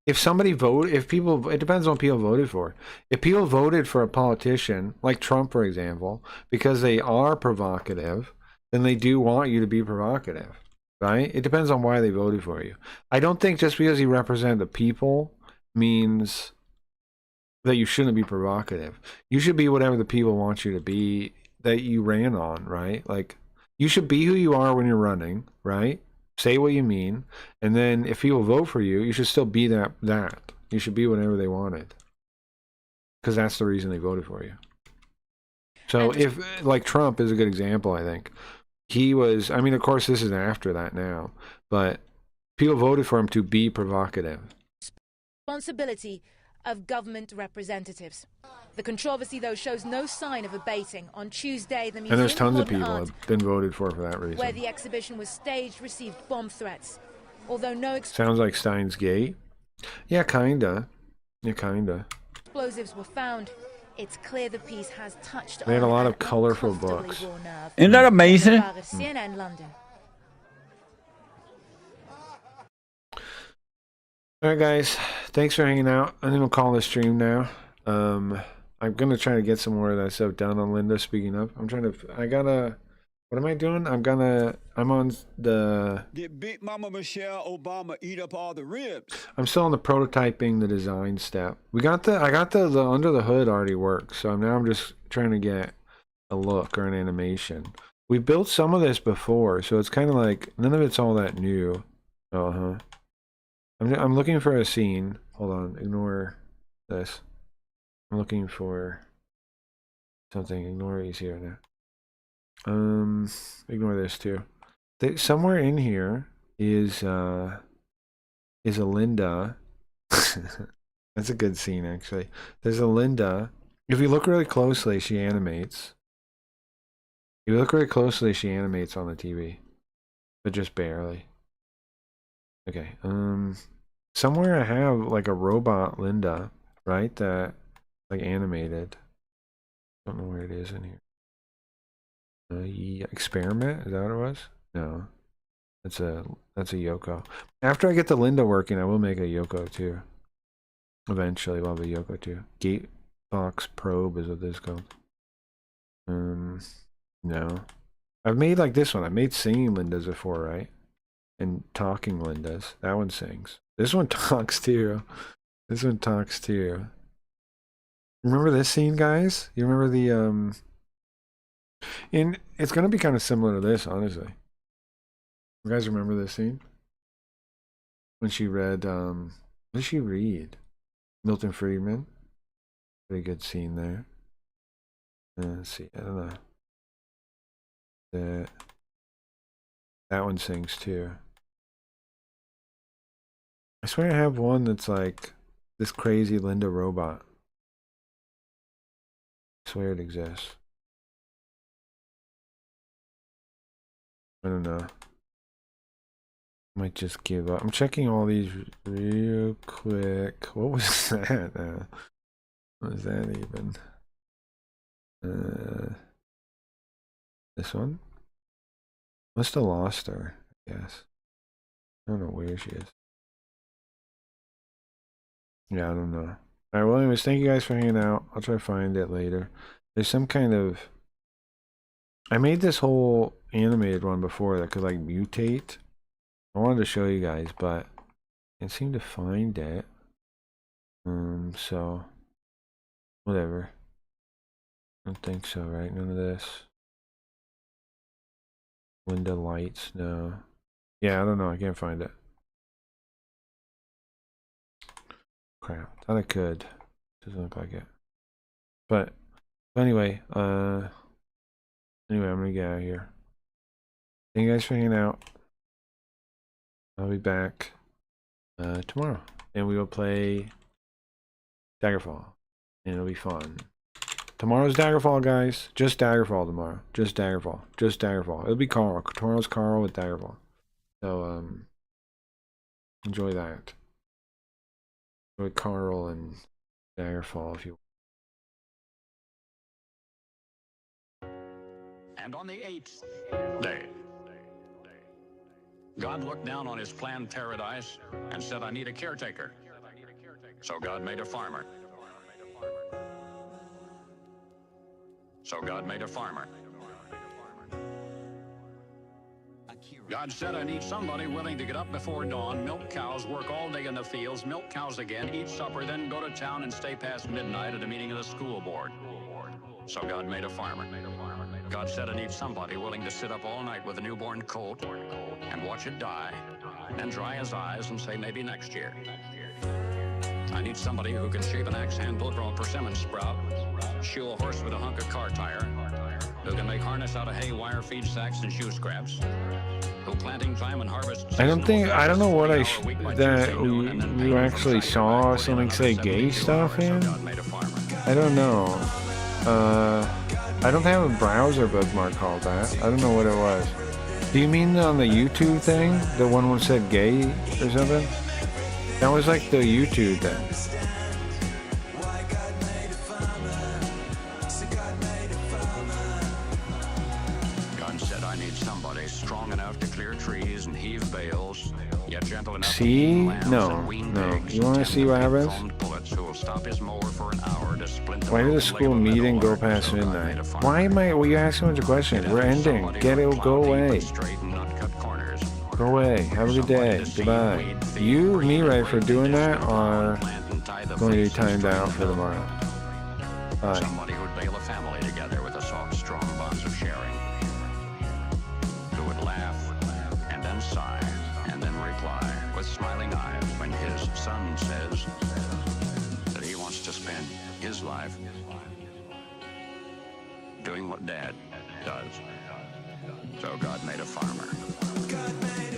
S1: if somebody if people, it depends on what people voted for. If people voted for a politician, like Trump, for example, because they are provocative, then they do want you to be provocative, right? It depends on why they voted for you. I don't think just because you represent the people means that you shouldn't be provocative. You should be whatever the people want you to be that you ran on, right? Like, you should be who you are when you're running, right? Say what you mean, and then if people vote for you, you should still be that. You should be whatever they wanted, because that's the reason they voted for you. So if, like, Trump is a good example, I think. He was, I mean, of course, this is after that now, but people voted for him to be provocative.
S9: Responsibility of government representatives. The controversy, though, shows no sign of abating. On Tuesday, the Museum
S1: And there's tons of
S9: of Modern
S1: people
S9: Art,
S1: have been voted for that reason.
S9: where the exhibition was staged, received bomb threats. Although no
S1: Sounds like Steins Gate. Yeah, kinda. Yeah, kinda.
S9: explosives were found, it's clear the piece has touched
S1: They had a
S9: on
S1: lot
S9: an
S1: of colorful
S9: uncomfortably
S1: books.
S9: raw nerve.
S12: Isn't that amazing?
S9: CNN London.
S1: Alright guys, thanks for hanging out. I think we'll call this stream now. I'm gonna try to get some more of that stuff done on Linda. Speaking of, what am I doing? I'm on the...
S13: Did Big Mama Michelle Obama eat up all the ribs?
S1: I'm still on the prototyping, the design step. I got the under the hood already works, so now I'm just trying to get a look or an animation. We built some of this before, so it's kind of like, none of it's all that new. I'm looking for a scene. Hold on, ignore this. I'm looking for something. Ignore these here now. Ignore this too. Somewhere in here is a Linda. That's a good scene actually. There's a Linda. If you look really closely, she animates. If you look really closely, she animates on the TV, but just barely. Okay. Somewhere I have like a robot Linda, right? That like animated. Don't know where it is in here. Experiment? Is that what it was? No. That's a Yoko. After I get the Linda working, I will make a Yoko too. Eventually we'll have a Yoko too. Gatebox probe is what this is called. No. I've made like this one. I've made singing Lindas before, right? And talking Lindas. That one sings. This one talks too. This one talks too. Remember this scene, guys? You remember the it's gonna be kind of similar to this, honestly. You guys remember this scene? When she read what did she read? Milton Friedman. Pretty good scene there. Let's see, I don't know. That one sings too. I swear I have one that's like this crazy Linda robot. I swear it exists. I don't know. I might just give up. I'm checking all these real quick. What was that? What was that even? This one? Must have lost her, I guess. I don't know where she is. Yeah, I don't know. Alright, well anyways, thank you guys for hanging out. I'll try to find it later. There's some kind of... I made this whole animated one before that could like mutate. I wanted to show you guys, but I can't seem to find it. So... whatever. I don't think so, right? None of this. Linda lights, no. Yeah, I don't know. I can't find it. Crap. Thought I could. Doesn't look like it. But anyway, I'm gonna get out of here. Thank you guys for hanging out. I'll be back tomorrow, and we will play Daggerfall, and it'll be fun. Tomorrow's Daggerfall, guys. Just Daggerfall tomorrow. Just Daggerfall. Just Daggerfall. It'll be Carl. Tomorrow's Carl with Daggerfall. So enjoy that. Enjoy Carl and Daggerfall if you.
S14: And on the 8th day, God looked down on his planned paradise and said, I need a caretaker. So God made a farmer. So God made a farmer. God said, I need somebody willing to get up before dawn, milk cows, work all day in the fields, milk cows again, eat supper, then go to town and stay past midnight at a meeting of the school board. So God made a farmer. God said, I need somebody willing to sit up all night with a newborn colt and watch it die, and dry his eyes and say maybe next year. I need somebody who can shape an axe handle from a persimmon sprout, shoe a horse with a hunk of car tire, who can make harness out of hay, wire, feed sacks, and shoe scraps, who planting time and harvest.
S1: I don't know what that you actually saw something say gay stuff in. I don't know. I don't have a browser bookmark called that. I don't know what it was. Do you mean on the YouTube thing? The one that said gay or something? That was like the YouTube thing.
S14: God said, I need somebody strong enough to clear trees and heave bales, yet gentle enough
S1: See?
S14: to
S1: No. You want to see what happens? Why did the school meeting go past midnight? Why were you asking me the question? We're ending. Go away. Go away. Have a good day. Goodbye. You, me, right, for doing that are going to be timed out for tomorrow. Bye.
S14: Somebody who'd bail a family together with a soft, strong bonds of sharing. Who would laugh and then sigh and then reply with smiling eyes when his son says that he wants to spend his life doing what Dad does. So God made a farmer. God made